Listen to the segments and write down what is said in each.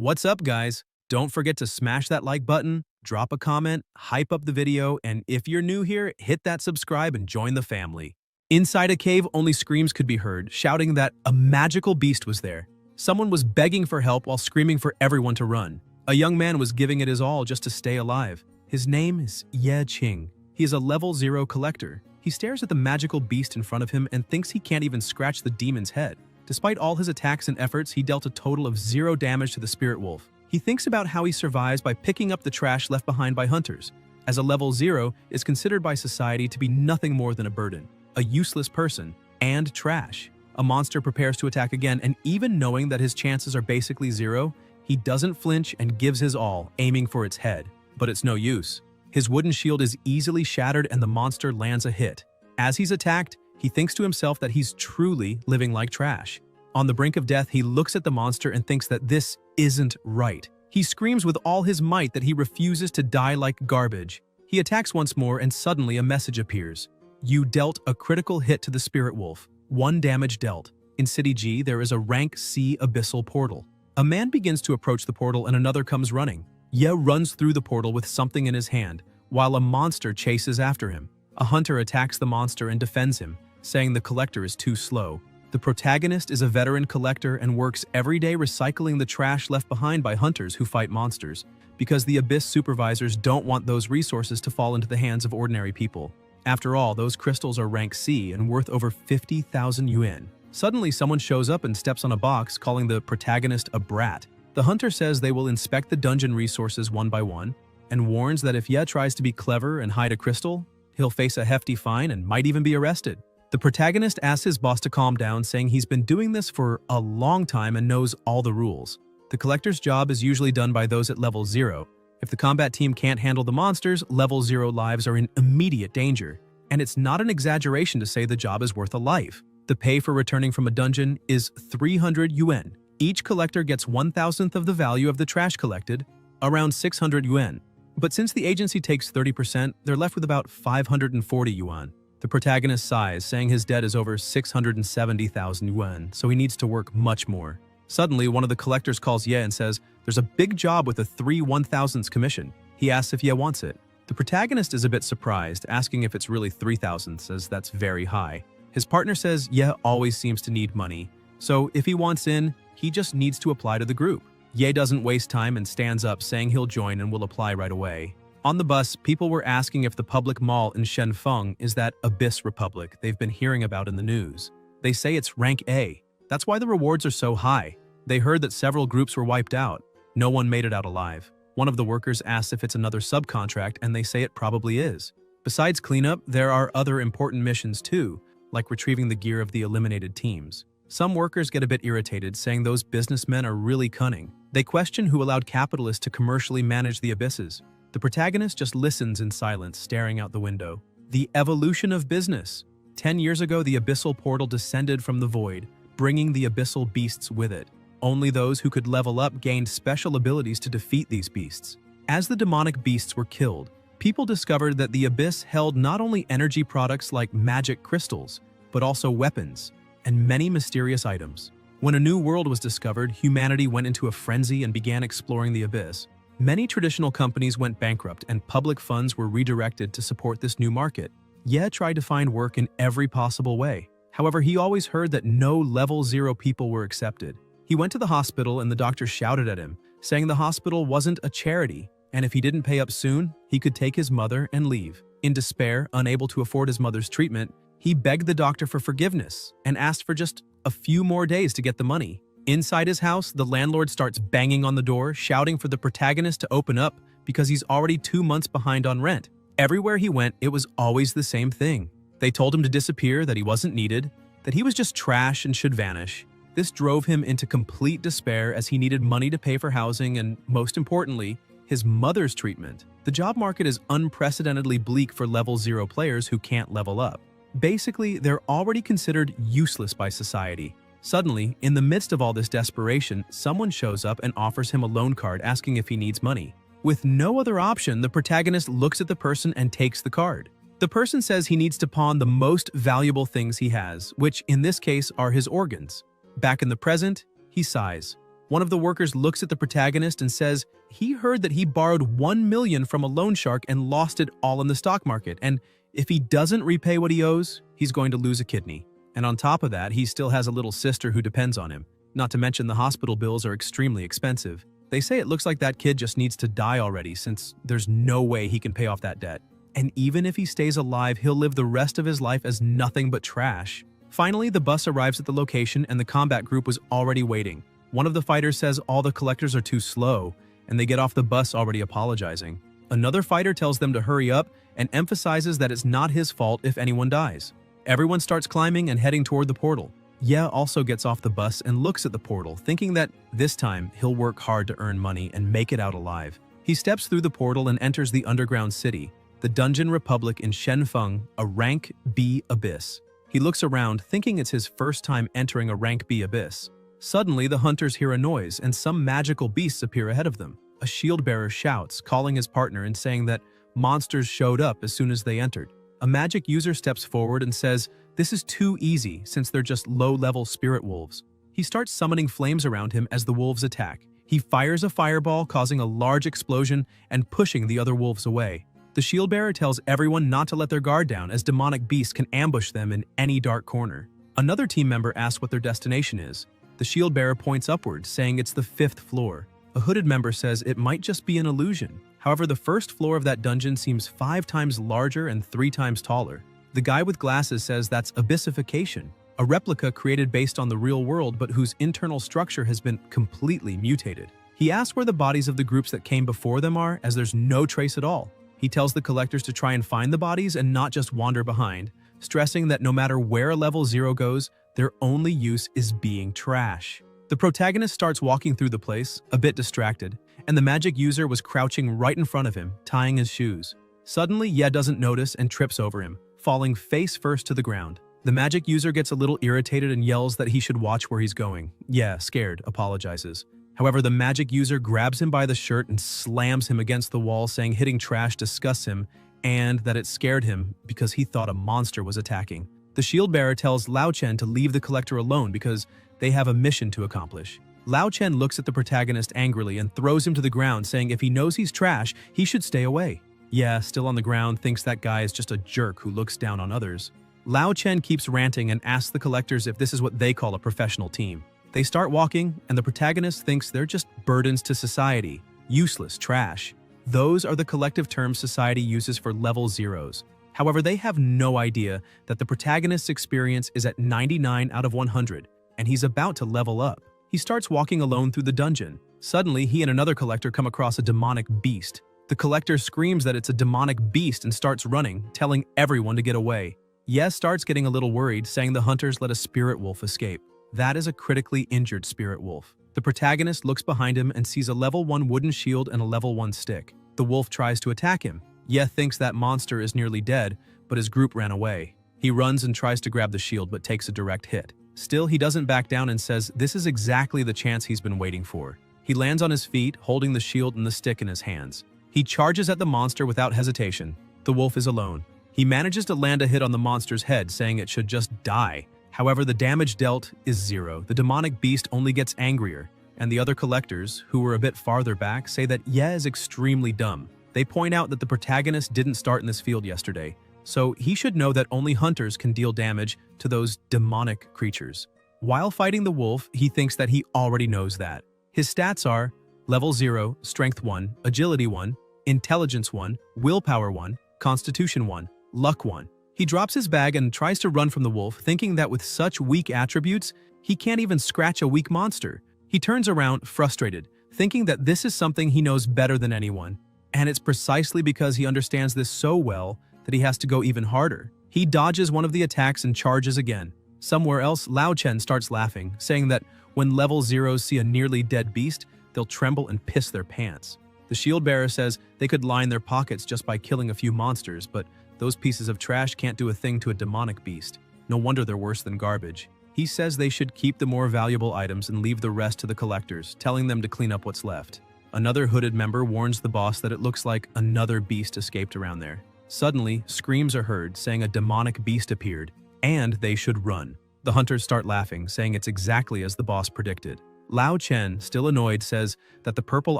What's up, guys? Don't forget to smash that like button, drop a comment, hype up the video, and if you're new here, hit that subscribe and join the family. Inside a cave, only screams could be heard, shouting that a magical beast was there. Someone was begging for help while screaming for everyone to run. A young man was giving it his all just to stay alive. His name is Ye Qing. He is a level 0 collector. He stares at the magical beast in front of him and thinks he can't even scratch the demon's head. Despite all his attacks and efforts, he dealt a total of 0 damage to the spirit wolf. He thinks about how he survives by picking up the trash left behind by hunters, as a level 0 is considered by society to be nothing more than a burden, a useless person, and trash. A monster prepares to attack again, and even knowing that his chances are basically 0, he doesn't flinch and gives his all, aiming for its head. But it's no use. His wooden shield is easily shattered and the monster lands a hit. As he's attacked, he thinks to himself that he's truly living like trash. On the brink of death, he looks at the monster and thinks that this isn't right. He screams with all his might that he refuses to die like garbage. He attacks once more and suddenly a message appears. You dealt a critical hit to the spirit wolf. 1 damage dealt. In City G, there is a rank C abyssal portal. A man begins to approach the portal and another comes running. Ye runs through the portal with something in his hand, while a monster chases after him. A hunter attacks the monster and defends him, saying the collector is too slow. The protagonist is a veteran collector and works every day recycling the trash left behind by hunters who fight monsters, because the Abyss supervisors don't want those resources to fall into the hands of ordinary people. After all, those crystals are rank C and worth over 50,000 yuan. Suddenly, someone shows up and steps on a box, calling the protagonist a brat. The hunter says they will inspect the dungeon resources one by one, and warns that if Ye tries to be clever and hide a crystal, he'll face a hefty fine and might even be arrested. The protagonist asks his boss to calm down, saying he's been doing this for a long time and knows all the rules. The collector's job is usually done by those at level 0. If the combat team can't handle the monsters, level 0 lives are in immediate danger. And it's not an exaggeration to say the job is worth a life. The pay for returning from a dungeon is 300 yuan. Each collector gets 1,000th of the value of the trash collected, around 600 yuan. But since the agency takes 30%, they're left with about 540 yuan. The protagonist sighs, saying his debt is over 670,000 yuan, so he needs to work much more. Suddenly, one of the collectors calls Ye and says there's a big job with a 3 1,000ths commission. He asks if Ye wants it. The protagonist is a bit surprised, asking if it's really 3,000ths, as that's very high. His partner says Ye always seems to need money, so if he wants in, he just needs to apply to the group. Ye doesn't waste time and stands up, saying he'll join and will apply right away. On the bus, people were asking if the public mall in Shenfeng is that Abyss Republic they've been hearing about in the news. They say it's rank A. That's why the rewards are so high. They heard that several groups were wiped out. No one made it out alive. One of the workers asks if it's another subcontract, and they say it probably is. Besides cleanup, there are other important missions too, like retrieving the gear of the eliminated teams. Some workers get a bit irritated, saying those businessmen are really cunning. They question who allowed capitalists to commercially manage the abysses. The protagonist just listens in silence, staring out the window. The evolution of business. 10 years ago, the abyssal portal descended from the void, bringing the abyssal beasts with it. Only those who could level up gained special abilities to defeat these beasts. As the demonic beasts were killed, people discovered that the abyss held not only energy products like magic crystals, but also weapons and many mysterious items. When a new world was discovered, humanity went into a frenzy and began exploring the abyss. Many traditional companies went bankrupt and public funds were redirected to support this new market. Ye tried to find work in every possible way. However, he always heard that no level 0 people were accepted. He went to the hospital and the doctor shouted at him, saying the hospital wasn't a charity, and if he didn't pay up soon, he could take his mother and leave. In despair, unable to afford his mother's treatment, he begged the doctor for forgiveness and asked for just a few more days to get the money. Inside his house, the landlord starts banging on the door, shouting for the protagonist to open up because he's already 2 months behind on rent. Everywhere he went, it was always the same thing. They told him to disappear, that he wasn't needed, that he was just trash and should vanish. This drove him into complete despair as he needed money to pay for housing and, most importantly, his mother's treatment. The job market is unprecedentedly bleak for level 0 players who can't level up. Basically, they're already considered useless by society. Suddenly, in the midst of all this desperation, someone shows up and offers him a loan card asking if he needs money. With no other option, the protagonist looks at the person and takes the card. The person says he needs to pawn the most valuable things he has, which in this case are his organs. Back in the present, he sighs. One of the workers looks at the protagonist and says he heard that he borrowed 1 million from a loan shark and lost it all in the stock market, and if he doesn't repay what he owes, he's going to lose a kidney. And on top of that, he still has a little sister who depends on him. Not to mention the hospital bills are extremely expensive. They say it looks like that kid just needs to die already since there's no way he can pay off that debt. And even if he stays alive, he'll live the rest of his life as nothing but trash. Finally, the bus arrives at the location and the combat group was already waiting. One of the fighters says all the collectors are too slow, and they get off the bus already apologizing. Another fighter tells them to hurry up and emphasizes that it's not his fault if anyone dies. Everyone starts climbing and heading toward the portal. Ye also gets off the bus and looks at the portal, thinking that this time he'll work hard to earn money and make it out alive. He steps through the portal and enters the underground city, the Dungeon Republic in Shenfeng, a rank B abyss. He looks around, thinking it's his first time entering a rank B abyss. Suddenly, the hunters hear a noise and some magical beasts appear ahead of them. A shield bearer shouts, calling his partner and saying that monsters showed up as soon as they entered. A magic user steps forward and says this is too easy since they're just low-level spirit wolves. He starts summoning flames around him as the wolves attack. He fires a fireball, causing a large explosion and pushing the other wolves away. The shield bearer tells everyone not to let their guard down as demonic beasts can ambush them in any dark corner. Another team member asks what their destination is. The shield bearer points upward, saying it's the 5th floor. A hooded member says it might just be an illusion. However, the first floor of that dungeon seems 5 times larger and 3 times taller. The guy with glasses says that's abyssification, a replica created based on the real world but whose internal structure has been completely mutated. He asks where the bodies of the groups that came before them are, as there's no trace at all. He tells the collectors to try and find the bodies and not just wander behind, stressing that no matter where a level 0 goes, their only use is being trash. The protagonist starts walking through the place, a bit distracted, and the magic user was crouching right in front of him, tying his shoes. Suddenly, Ye doesn't notice and trips over him, falling face first to the ground. The magic user gets a little irritated and yells that he should watch where he's going. Ye, scared, apologizes. However, the magic user grabs him by the shirt and slams him against the wall, saying hitting trash disgusts him and that it scared him because he thought a monster was attacking. The shield bearer tells Lao Chen to leave the collector alone because they have a mission to accomplish. Lao Chen looks at the protagonist angrily and throws him to the ground, saying if he knows he's trash, he should stay away. Ye, still on the ground, thinks that guy is just a jerk who looks down on others. Lao Chen keeps ranting and asks the collectors if this is what they call a professional team. They start walking, and the protagonist thinks they're just burdens to society, useless trash. Those are the collective terms society uses for level 0s. However, they have no idea that the protagonist's experience is at 99 out of 100, and he's about to level up. He starts walking alone through the dungeon. Suddenly, he and another collector come across a demonic beast. The collector screams that it's a demonic beast and starts running, telling everyone to get away. Yes starts getting a little worried, saying the hunters let a spirit wolf escape. That is a critically injured spirit wolf. The protagonist looks behind him and sees a level 1 wooden shield and a level 1 stick. The wolf tries to attack him. Ye thinks that monster is nearly dead, but his group ran away. He runs and tries to grab the shield but takes a direct hit. Still, he doesn't back down and says this is exactly the chance he's been waiting for. He lands on his feet, holding the shield and the stick in his hands. He charges at the monster without hesitation. The wolf is alone. He manages to land a hit on the monster's head, saying it should just die. However, the damage dealt is 0. The demonic beast only gets angrier, and the other collectors, who were a bit farther back, say that Ye is extremely dumb. They point out that the protagonist didn't start in this field yesterday, so he should know that only hunters can deal damage to those demonic creatures. While fighting the wolf, he thinks that he already knows that. His stats are level 0, strength 1, agility 1, intelligence 1, willpower 1, constitution 1, luck 1. He drops his bag and tries to run from the wolf, thinking that with such weak attributes, he can't even scratch a weak monster. He turns around, frustrated, thinking that this is something he knows better than anyone. And it's precisely because he understands this so well that he has to go even harder. He dodges one of the attacks and charges again. Somewhere else, Lao Chen starts laughing, saying that when level 0s see a nearly dead beast, they'll tremble and piss their pants. The shield bearer says they could line their pockets just by killing a few monsters, but those pieces of trash can't do a thing to a demonic beast. No wonder they're worse than garbage. He says they should keep the more valuable items and leave the rest to the collectors, telling them to clean up what's left. Another hooded member warns the boss that it looks like another beast escaped around there. Suddenly, screams are heard, saying a demonic beast appeared, and they should run. The hunters start laughing, saying it's exactly as the boss predicted. Lao Chen, still annoyed, says that the purple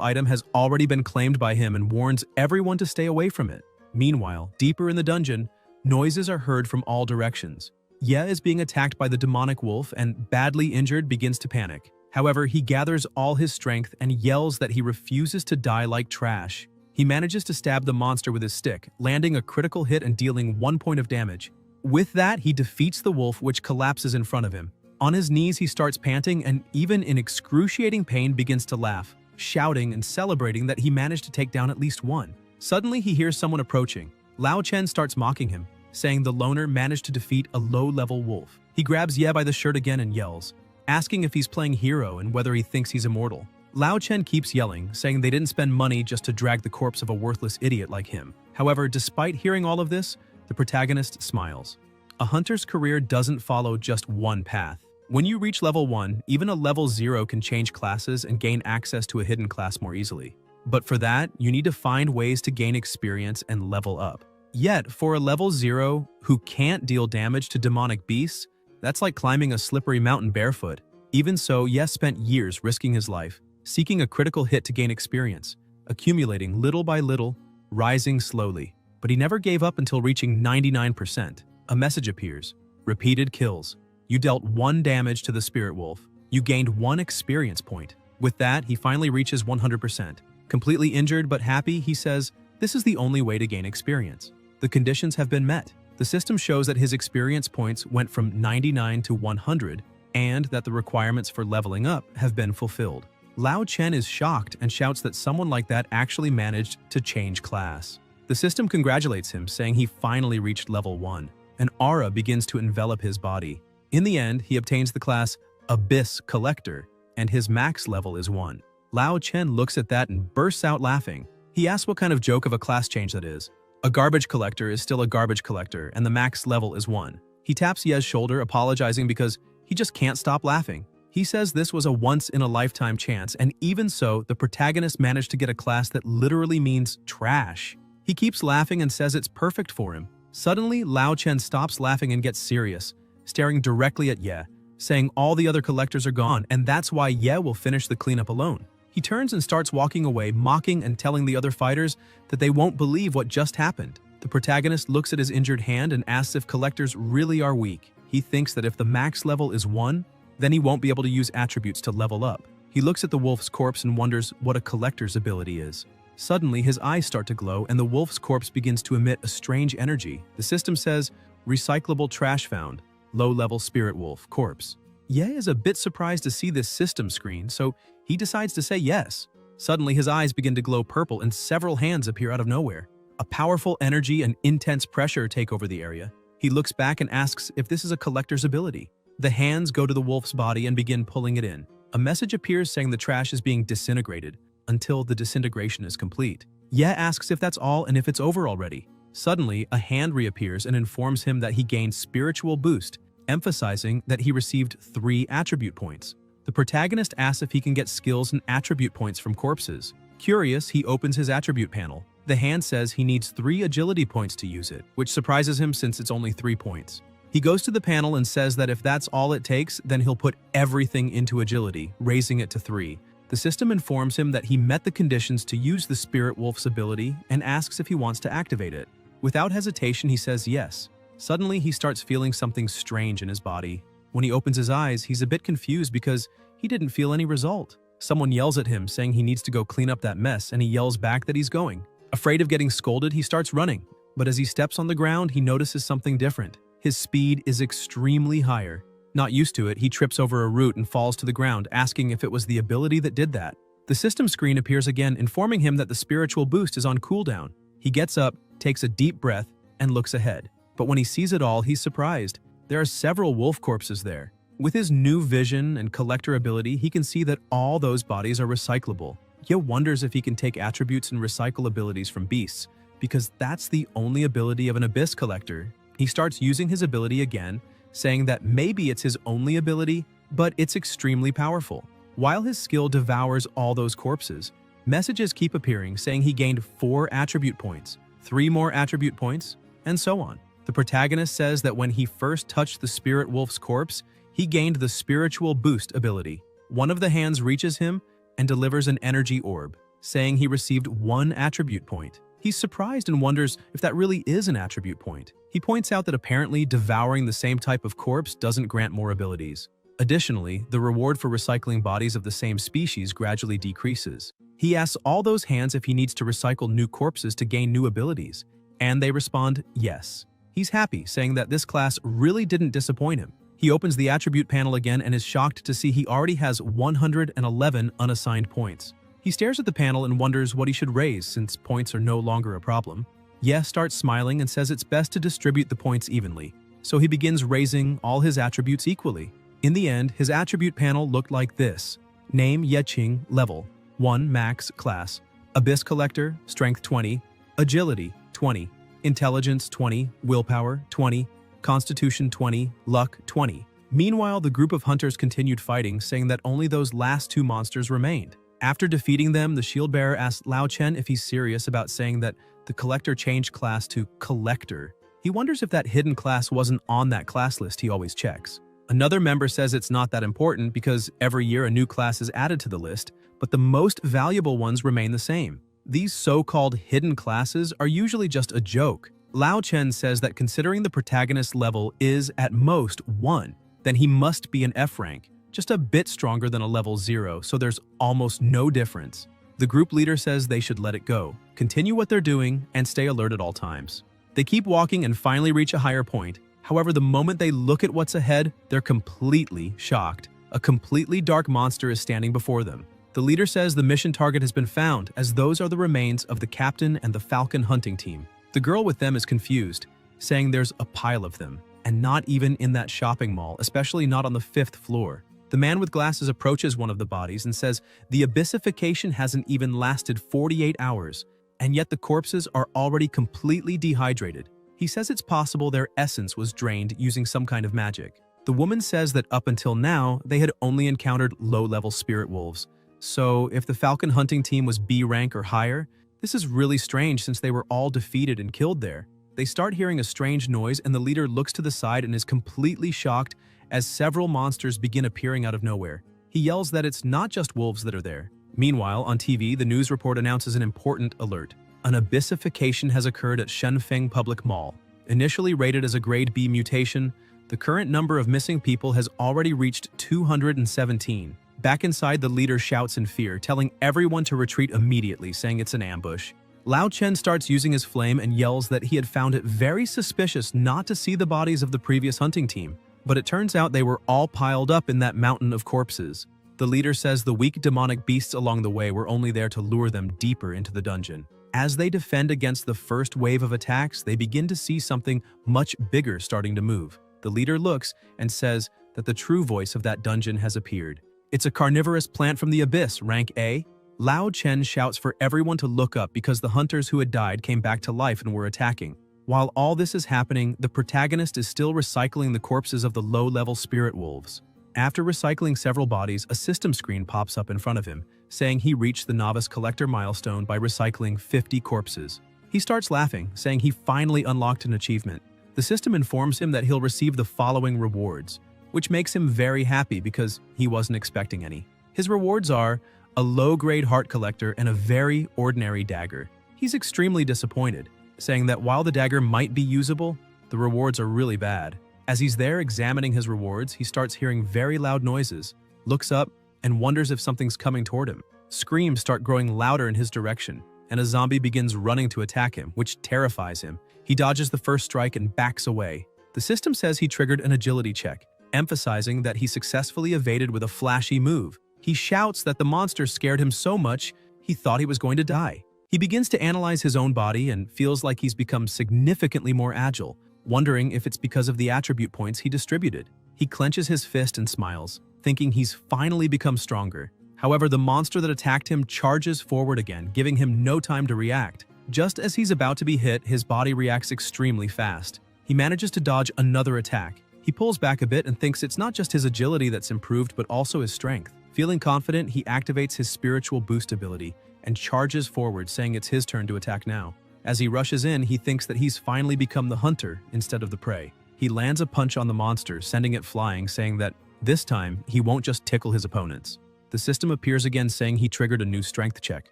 item has already been claimed by him and warns everyone to stay away from it. Meanwhile, deeper in the dungeon, noises are heard from all directions. Ye is being attacked by the demonic wolf and, badly injured, begins to panic. However, he gathers all his strength and yells that he refuses to die like trash. He manages to stab the monster with his stick, landing a critical hit and dealing 1 point of damage. With that, he defeats the wolf, which collapses in front of him. On his knees, he starts panting and, even in excruciating pain, begins to laugh, shouting and celebrating that he managed to take down at least one. Suddenly, he hears someone approaching. Lao Chen starts mocking him, saying the loner managed to defeat a low-level wolf. He grabs Ye by the shirt again and yells, asking if he's playing hero and whether he thinks he's immortal. Lao Chen keeps yelling, saying they didn't spend money just to drag the corpse of a worthless idiot like him. However, despite hearing all of this, the protagonist smiles. A hunter's career doesn't follow just one path. When you reach level 1, even a level 0 can change classes and gain access to a hidden class more easily. But for that, you need to find ways to gain experience and level up. Yet, for a level 0 who can't deal damage to demonic beasts, that's like climbing a slippery mountain barefoot. Even so, Ye spent years risking his life, seeking a critical hit to gain experience, accumulating little by little, rising slowly. But he never gave up until reaching 99%. A message appears. Repeated kills. You dealt 1 damage to the spirit wolf. You gained 1 experience point. With that, he finally reaches 100%. Completely injured but happy, he says, this is the only way to gain experience. The conditions have been met. The system shows that his experience points went from 99 to 100, and that the requirements for leveling up have been fulfilled. Lao Chen is shocked and shouts that someone like that actually managed to change class. The system congratulates him, saying he finally reached level 1. An aura begins to envelop his body. In the end, he obtains the class Abyss Collector, and his max level is 1. Lao Chen looks at that and bursts out laughing. He asks what kind of joke of a class change that is. A garbage collector is still a garbage collector, and the max level is 1. He taps Ye's shoulder, apologizing because he just can't stop laughing. He says this was a once-in-a-lifetime chance, and even so, the protagonist managed to get a class that literally means trash. He keeps laughing and says it's perfect for him. Suddenly, Lao Chen stops laughing and gets serious, staring directly at Ye, saying all the other collectors are gone, and that's why Ye will finish the cleanup alone. He turns and starts walking away, mocking and telling the other fighters that they won't believe what just happened. The protagonist looks at his injured hand and asks if collectors really are weak. He thinks that if the max level is 1, then he won't be able to use attributes to level up. He looks at the wolf's corpse and wonders what a collector's ability is. Suddenly, his eyes start to glow and the wolf's corpse begins to emit a strange energy. The system says, recyclable trash found. Low-level spirit wolf corpse. Ye is a bit surprised to see this system screen, so he decides to say yes. Suddenly, his eyes begin to glow purple and several hands appear out of nowhere. A powerful energy and intense pressure take over the area. He looks back and asks if this is a collector's ability. The hands go to the wolf's body and begin pulling it in. A message appears saying the trash is being disintegrated until the disintegration is complete. Ye asks if that's all and if it's over already. Suddenly, a hand reappears and informs him that he gained spiritual boost, emphasizing that he received 3 attribute points. The protagonist asks if he can get skills and attribute points from corpses. Curious, he opens his attribute panel. The hand says he needs 3 agility points to use it, which surprises him since it's only 3 points. He goes to the panel and says that if that's all it takes, then he'll put everything into agility, raising it to 3. The system informs him that he met the conditions to use the Spirit Wolf's ability and asks if he wants to activate it. Without hesitation, he says yes. Suddenly, he starts feeling something strange in his body. When he opens his eyes, he's a bit confused because he didn't feel any result. Someone yells at him, saying he needs to go clean up that mess, and he yells back that he's going. Afraid of getting scolded, he starts running. But as he steps on the ground, he notices something different. His speed is extremely higher. Not used to it, he trips over a root and falls to the ground, asking if it was the ability that did that. The system screen appears again, informing him that the spiritual boost is on cooldown. He gets up, takes a deep breath, and looks ahead. But when he sees it all, he's surprised. There are several wolf corpses there. With his new vision and collector ability, he can see that all those bodies are recyclable. Ye wonders if he can take attributes and recycle abilities from beasts, because that's the only ability of an abyss collector. He starts using his ability again, saying that maybe it's his only ability, but it's extremely powerful. While his skill devours all those corpses, messages keep appearing saying he gained 4 attribute points, 3 more attribute points, and so on. The protagonist says that when he first touched the spirit wolf's corpse, he gained the spiritual boost ability. One of the hands reaches him and delivers an energy orb, saying he received 1 attribute point. He's surprised and wonders if that really is an attribute point. He points out that apparently devouring the same type of corpse doesn't grant more abilities. Additionally, the reward for recycling bodies of the same species gradually decreases. He asks all those hands if he needs to recycle new corpses to gain new abilities, and they respond yes. He's happy, saying that this class really didn't disappoint him. He opens the attribute panel again and is shocked to see he already has 111 unassigned points. He stares at the panel and wonders what he should raise since points are no longer a problem. Ye starts smiling and says it's best to distribute the points evenly, so he begins raising all his attributes equally. In the end, his attribute panel looked like this. Name Yeqing, level 1 max class. Abyss Collector, strength 20, agility 20, intelligence 20, willpower 20, constitution 20, luck 20. Meanwhile, the group of hunters continued fighting, saying that only those last 2 monsters remained. After defeating them, the shield bearer asked Lao Chen if he's serious about saying that the collector changed class to collector. He wonders if that hidden class wasn't on that class list he always checks. Another member says it's not that important because every year a new class is added to the list, but the most valuable ones remain the same. These so-called hidden classes are usually just a joke. Lao Chen says that considering the protagonist's level is at most 1, then he must be an F rank, just a bit stronger than a level 0, so there's almost no difference. The group leader says they should let it go, continue what they're doing, and stay alert at all times. They keep walking and finally reach a higher point. However, the moment they look at what's ahead, they're completely shocked. A completely dark monster is standing before them. The leader says the mission target has been found, as those are the remains of the captain and the falcon hunting team. The girl with them is confused, saying there's a pile of them, and not even in that shopping mall, especially not on the 5th floor. The man with glasses approaches one of the bodies and says the abyssification hasn't even lasted 48 hours, and yet the corpses are already completely dehydrated. He says it's possible their essence was drained using some kind of magic. The woman says that up until now, they had only encountered low-level spirit wolves. So if the falcon hunting team was B rank or higher, this is really strange since they were all defeated and killed there. They start hearing a strange noise and the leader looks to the side and is completely shocked as several monsters begin appearing out of nowhere. He yells that it's not just wolves that are there. Meanwhile, on TV, the news report announces an important alert. An abyssification has occurred at Shenfeng Public Mall. Initially rated as a grade B mutation, the current number of missing people has already reached 217. Back inside, the leader shouts in fear, telling everyone to retreat immediately, saying it's an ambush. Lao Chen starts using his flame and yells that he had found it very suspicious not to see the bodies of the previous hunting team, but it turns out they were all piled up in that mountain of corpses. The leader says the weak demonic beasts along the way were only there to lure them deeper into the dungeon. As they defend against the first wave of attacks, they begin to see something much bigger starting to move. The leader looks and says that the true voice of that dungeon has appeared. It's a carnivorous plant from the abyss, rank A. Lao Chen shouts for everyone to look up because the hunters who had died came back to life and were attacking. While all this is happening, the protagonist is still recycling the corpses of the low-level spirit wolves. After recycling several bodies, a system screen pops up in front of him, saying he reached the novice collector milestone by recycling 50 corpses. He starts laughing, saying he finally unlocked an achievement. The system informs him that he'll receive the following rewards, which makes him very happy because he wasn't expecting any. His rewards are a low-grade heart collector and a very ordinary dagger. He's extremely disappointed, saying that while the dagger might be usable, the rewards are really bad. As he's there examining his rewards, he starts hearing very loud noises, looks up, and wonders if something's coming toward him. Screams start growing louder in his direction, and a zombie begins running to attack him, which terrifies him. He dodges the first strike and backs away. The system says he triggered an agility check, emphasizing that he successfully evaded with a flashy move. He shouts that the monster scared him so much he thought he was going to die. He begins to analyze his own body and feels like he's become significantly more agile, wondering if it's because of the attribute points he distributed. He clenches his fist and smiles, thinking he's finally become stronger. However, the monster that attacked him charges forward again, giving him no time to react. Just as he's about to be hit, his body reacts extremely fast. He manages to dodge another attack. He pulls back a bit and thinks it's not just his agility that's improved, but also his strength. Feeling confident, he activates his spiritual boost ability and charges forward, saying it's his turn to attack now. As he rushes in, he thinks that he's finally become the hunter instead of the prey. He lands a punch on the monster, sending it flying, saying that this time he won't just tickle his opponents. The system appears again saying he triggered a new strength check,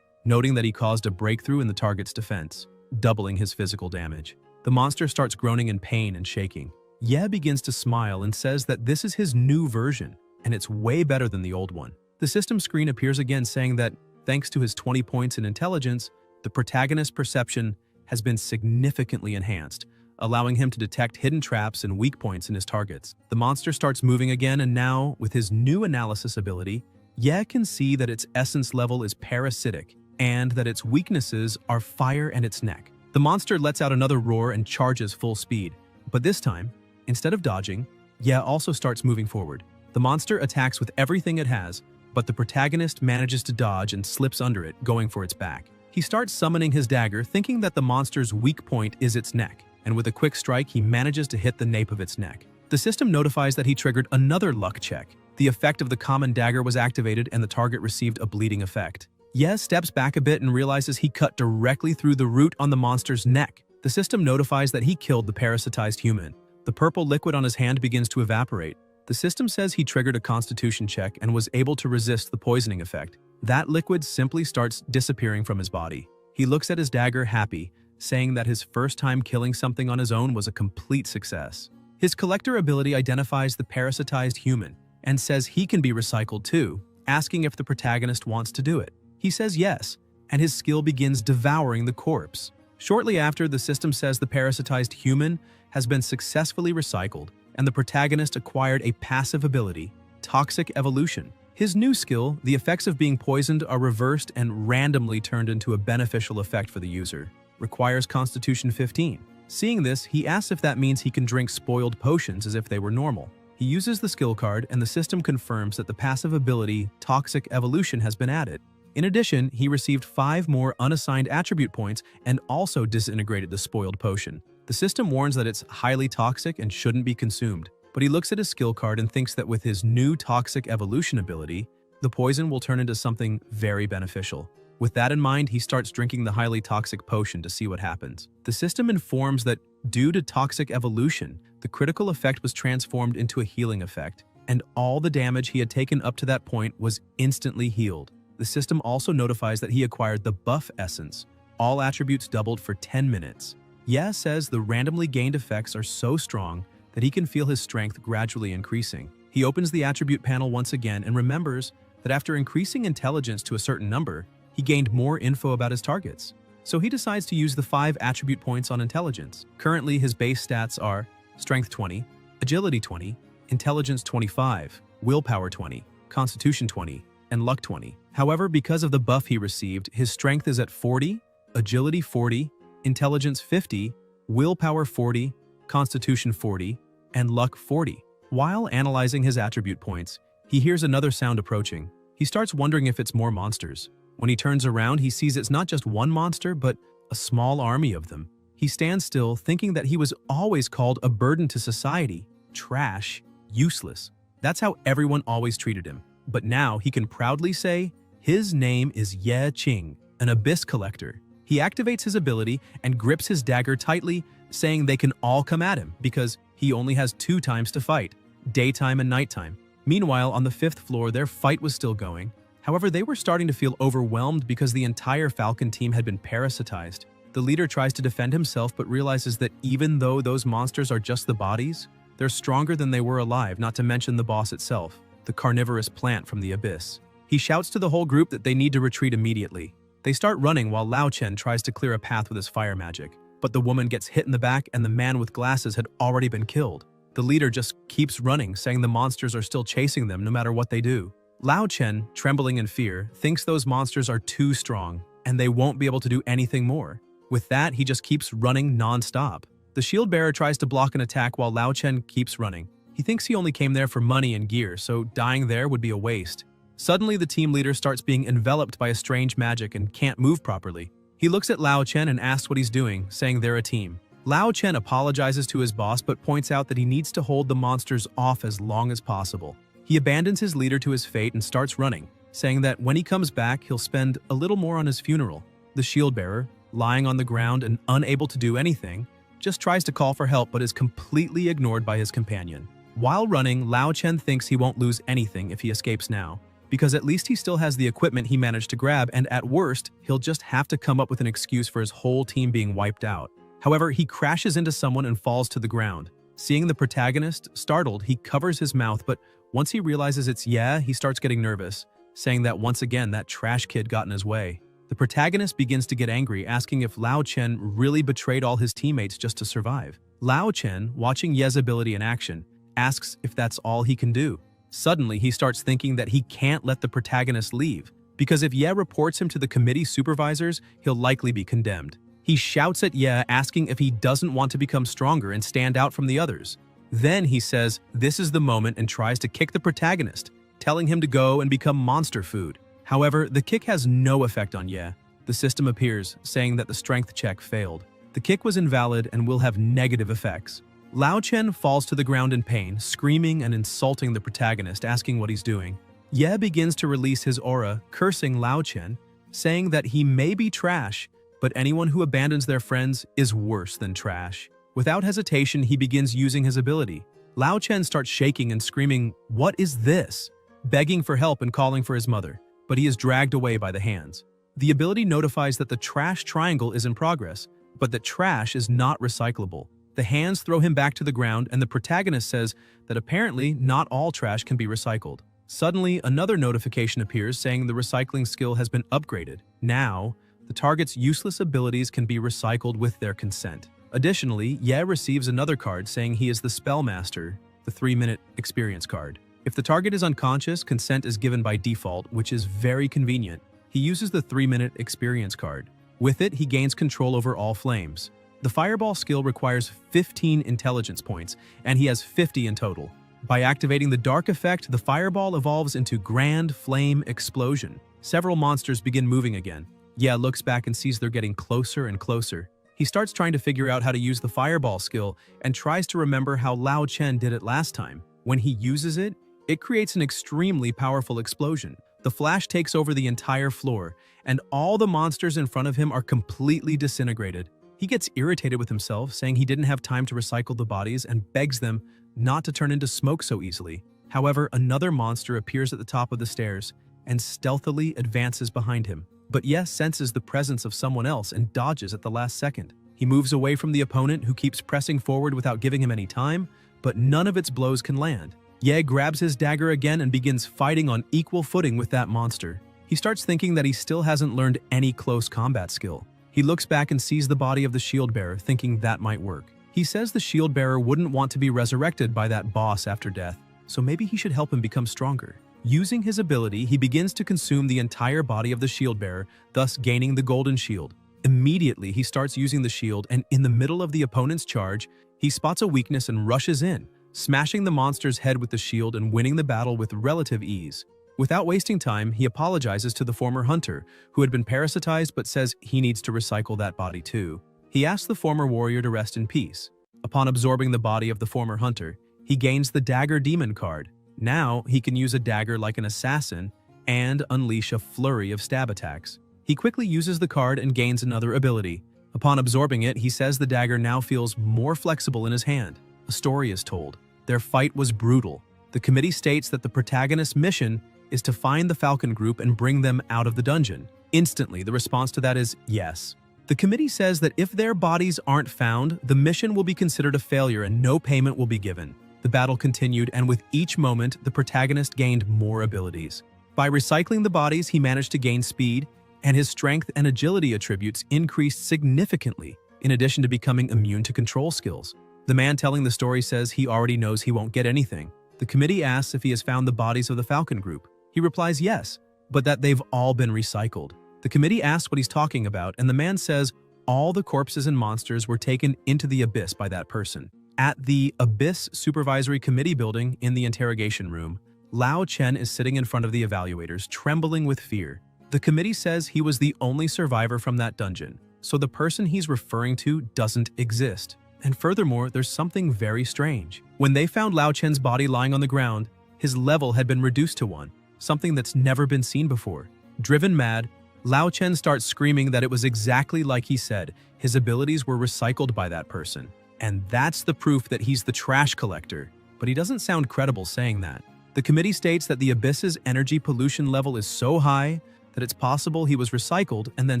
noting that he caused a breakthrough in the target's defense, doubling his physical damage. The monster starts groaning in pain and shaking. Ye begins to smile and says that this is his new version, and it's way better than the old one. The system screen appears again saying that, thanks to his 20 points in intelligence, the protagonist's perception has been significantly enhanced, allowing him to detect hidden traps and weak points in his targets. The monster starts moving again, and now, with his new analysis ability, Ye can see that its essence level is parasitic, and that its weaknesses are fire and its neck. The monster lets out another roar and charges full speed, but this time, instead of dodging, Ye also starts moving forward. The monster attacks with everything it has, but the protagonist manages to dodge and slips under it, going for its back. He starts summoning his dagger, thinking that the monster's weak point is its neck, and with a quick strike, he manages to hit the nape of its neck. The system notifies that he triggered another luck check. The effect of the common dagger was activated and the target received a bleeding effect. Ye steps back a bit and realizes he cut directly through the root on the monster's neck. The system notifies that he killed the parasitized human. The purple liquid on his hand begins to evaporate. The system says he triggered a constitution check and was able to resist the poisoning effect. That liquid simply starts disappearing from his body. He looks at his dagger happy, saying that his first time killing something on his own was a complete success. His collector ability identifies the parasitized human and says he can be recycled too, asking if the protagonist wants to do it. He says yes, and his skill begins devouring the corpse. Shortly after, the system says the parasitized human has been successfully recycled, and the protagonist acquired a passive ability, Toxic Evolution. His new skill, the effects of being poisoned are reversed and randomly turned into a beneficial effect for the user. Requires Constitution 15. Seeing this, he asks if that means he can drink spoiled potions as if they were normal. He uses the skill card, and the system confirms that the passive ability, Toxic Evolution, has been added. In addition, he received 5 more unassigned attribute points and also disintegrated the spoiled potion. The system warns that it's highly toxic and shouldn't be consumed, but he looks at his skill card and thinks that with his new Toxic Evolution ability, the poison will turn into something very beneficial. With that in mind, he starts drinking the highly toxic potion to see what happens. The system informs that due to Toxic Evolution, the critical effect was transformed into a healing effect, and all the damage he had taken up to that point was instantly healed. The system also notifies that he acquired the Buff Essence. All attributes doubled for 10 minutes. Ye says the randomly gained effects are so strong that he can feel his strength gradually increasing. He opens the attribute panel once again and remembers that after increasing intelligence to a certain number, he gained more info about his targets. So he decides to use the 5 attribute points on intelligence. Currently, his base stats are Strength 20, Agility 20, Intelligence 25, Willpower 20, Constitution 20, and Luck 20. However, because of the buff he received, his strength is at 40, Agility 40, Intelligence 50, Willpower 40, Constitution 40, and Luck 40. While analyzing his attribute points, he hears another sound approaching. He starts wondering if it's more monsters. When he turns around, he sees it's not just one monster, but a small army of them. He stands still, thinking that he was always called a burden to society, trash, useless. That's how everyone always treated him. But now he can proudly say, his name is Ye Qing, an abyss collector. He activates his ability and grips his dagger tightly, saying they can all come at him because he only has 2 times to fight, daytime and nighttime. Meanwhile, on the 5th floor, their fight was still going. However, they were starting to feel overwhelmed because the entire Falcon team had been parasitized. The leader tries to defend himself but realizes that even though those monsters are just the bodies, they're stronger than they were alive, not to mention the boss itself, the carnivorous plant from the abyss. He shouts to the whole group that they need to retreat immediately. They start running while Lao Chen tries to clear a path with his fire magic, but the woman gets hit in the back and the man with glasses had already been killed. The leader just keeps running, saying the monsters are still chasing them no matter what they do. Lao Chen, trembling in fear, thinks those monsters are too strong and they won't be able to do anything more. With that, he just keeps running non-stop. The shield bearer tries to block an attack while Lao Chen keeps running. He thinks he only came there for money and gear, so dying there would be a waste. Suddenly, the team leader starts being enveloped by a strange magic and can't move properly. He looks at Lao Chen and asks what he's doing, saying they're a team. Lao Chen apologizes to his boss but points out that he needs to hold the monsters off as long as possible. He abandons his leader to his fate and starts running, saying that when he comes back, he'll spend a little more on his funeral. The shield bearer, lying on the ground and unable to do anything, just tries to call for help but is completely ignored by his companion. While running, Lao Chen thinks he won't lose anything if he escapes now. because at least he still has the equipment he managed to grab, and at worst, he'll just have to come up with an excuse for his whole team being wiped out. However, he crashes into someone and falls to the ground. Seeing the protagonist, startled, he covers his mouth, but once he realizes it's Ye, he starts getting nervous, saying that once again that trash kid got in his way. The protagonist begins to get angry, asking if Lao Chen really betrayed all his teammates just to survive. Lao Chen, watching Ye's ability in action, asks if that's all he can do. Suddenly, he starts thinking that he can't let the protagonist leave, because if Ye reports him to the committee supervisors, he'll likely be condemned. He shouts at Ye, asking if he doesn't want to become stronger and stand out from the others. Then he says this is the moment and tries to kick the protagonist, telling him to go and become monster food. However, the kick has no effect on Ye. The system appears, saying that the strength check failed. The kick was invalid and will have negative effects. Lao Chen falls to the ground in pain, screaming and insulting the protagonist, asking what he's doing. Ye begins to release his aura, cursing Lao Chen, saying that he may be trash, but anyone who abandons their friends is worse than trash. Without hesitation, he begins using his ability. Lao Chen starts shaking and screaming, "What is this?" begging for help and calling for his mother, but he is dragged away by the hands. The ability notifies that the trash triangle is in progress, but that trash is not recyclable. The hands throw him back to the ground, and the protagonist says that apparently not all trash can be recycled. Suddenly, another notification appears saying the recycling skill has been upgraded. Now, the target's useless abilities can be recycled with their consent. Additionally, Ye receives another card saying he is the Spellmaster, the 3-minute experience card. If the target is unconscious, consent is given by default, which is very convenient. He uses the 3-minute experience card. With it, he gains control over all flames. The Fireball skill requires 15 intelligence points, and he has 50 in total. By activating the Dark effect, the Fireball evolves into Grand Flame Explosion. Several monsters begin moving again. Ye looks back and sees they're getting closer and closer. He starts trying to figure out how to use the Fireball skill and tries to remember how Lao Chen did it last time. When he uses it, it creates an extremely powerful explosion. The flash takes over the entire floor, and all the monsters in front of him are completely disintegrated. He gets irritated with himself, saying he didn't have time to recycle the bodies and begs them not to turn into smoke so easily. However, another monster appears at the top of the stairs and stealthily advances behind him. But Ye senses the presence of someone else and dodges at the last second. He moves away from the opponent, who keeps pressing forward without giving him any time, but none of its blows can land. Ye grabs his dagger again and begins fighting on equal footing with that monster. He starts thinking that he still hasn't learned any close combat skill. He looks back and sees the body of the shield bearer, thinking that might work. He says the shield bearer wouldn't want to be resurrected by that boss after death, so maybe he should help him become stronger. Using his ability, he begins to consume the entire body of the shield bearer, thus gaining the golden shield. Immediately, he starts using the shield, and in the middle of the opponent's charge, he spots a weakness and rushes in, smashing the monster's head with the shield and winning the battle with relative ease. Without wasting time, he apologizes to the former hunter, who had been parasitized but says he needs to recycle that body too. He asks the former warrior to rest in peace. Upon absorbing the body of the former hunter, he gains the Dagger Demon card. Now, he can use a dagger like an assassin and unleash a flurry of stab attacks. He quickly uses the card and gains another ability. Upon absorbing it, he says the dagger now feels more flexible in his hand. A story is told. Their fight was brutal. The committee states that the protagonist's mission is to find the Falcon Group and bring them out of the dungeon. Instantly, the response to that is yes. The committee says that if their bodies aren't found, the mission will be considered a failure and no payment will be given. The battle continued, and with each moment, the protagonist gained more abilities. By recycling the bodies, he managed to gain speed, and his strength and agility attributes increased significantly, in addition to becoming immune to control skills. The man telling the story says he already knows he won't get anything. The committee asks if he has found the bodies of the Falcon Group. He replies yes, but that they've all been recycled. The committee asks what he's talking about, and the man says all the corpses and monsters were taken into the abyss by that person. At the Abyss Supervisory Committee building in the interrogation room, Lao Chen is sitting in front of the evaluators, trembling with fear. The committee says he was the only survivor from that dungeon, so the person he's referring to doesn't exist. And furthermore, there's something very strange. When they found Lao Chen's body lying on the ground, his level had been reduced to 1, something that's never been seen before. Driven mad, Lao Chen starts screaming that it was exactly like he said, his abilities were recycled by that person. And that's the proof that he's the trash collector, but he doesn't sound credible saying that. The committee states that the abyss's energy pollution level is so high that it's possible he was recycled and then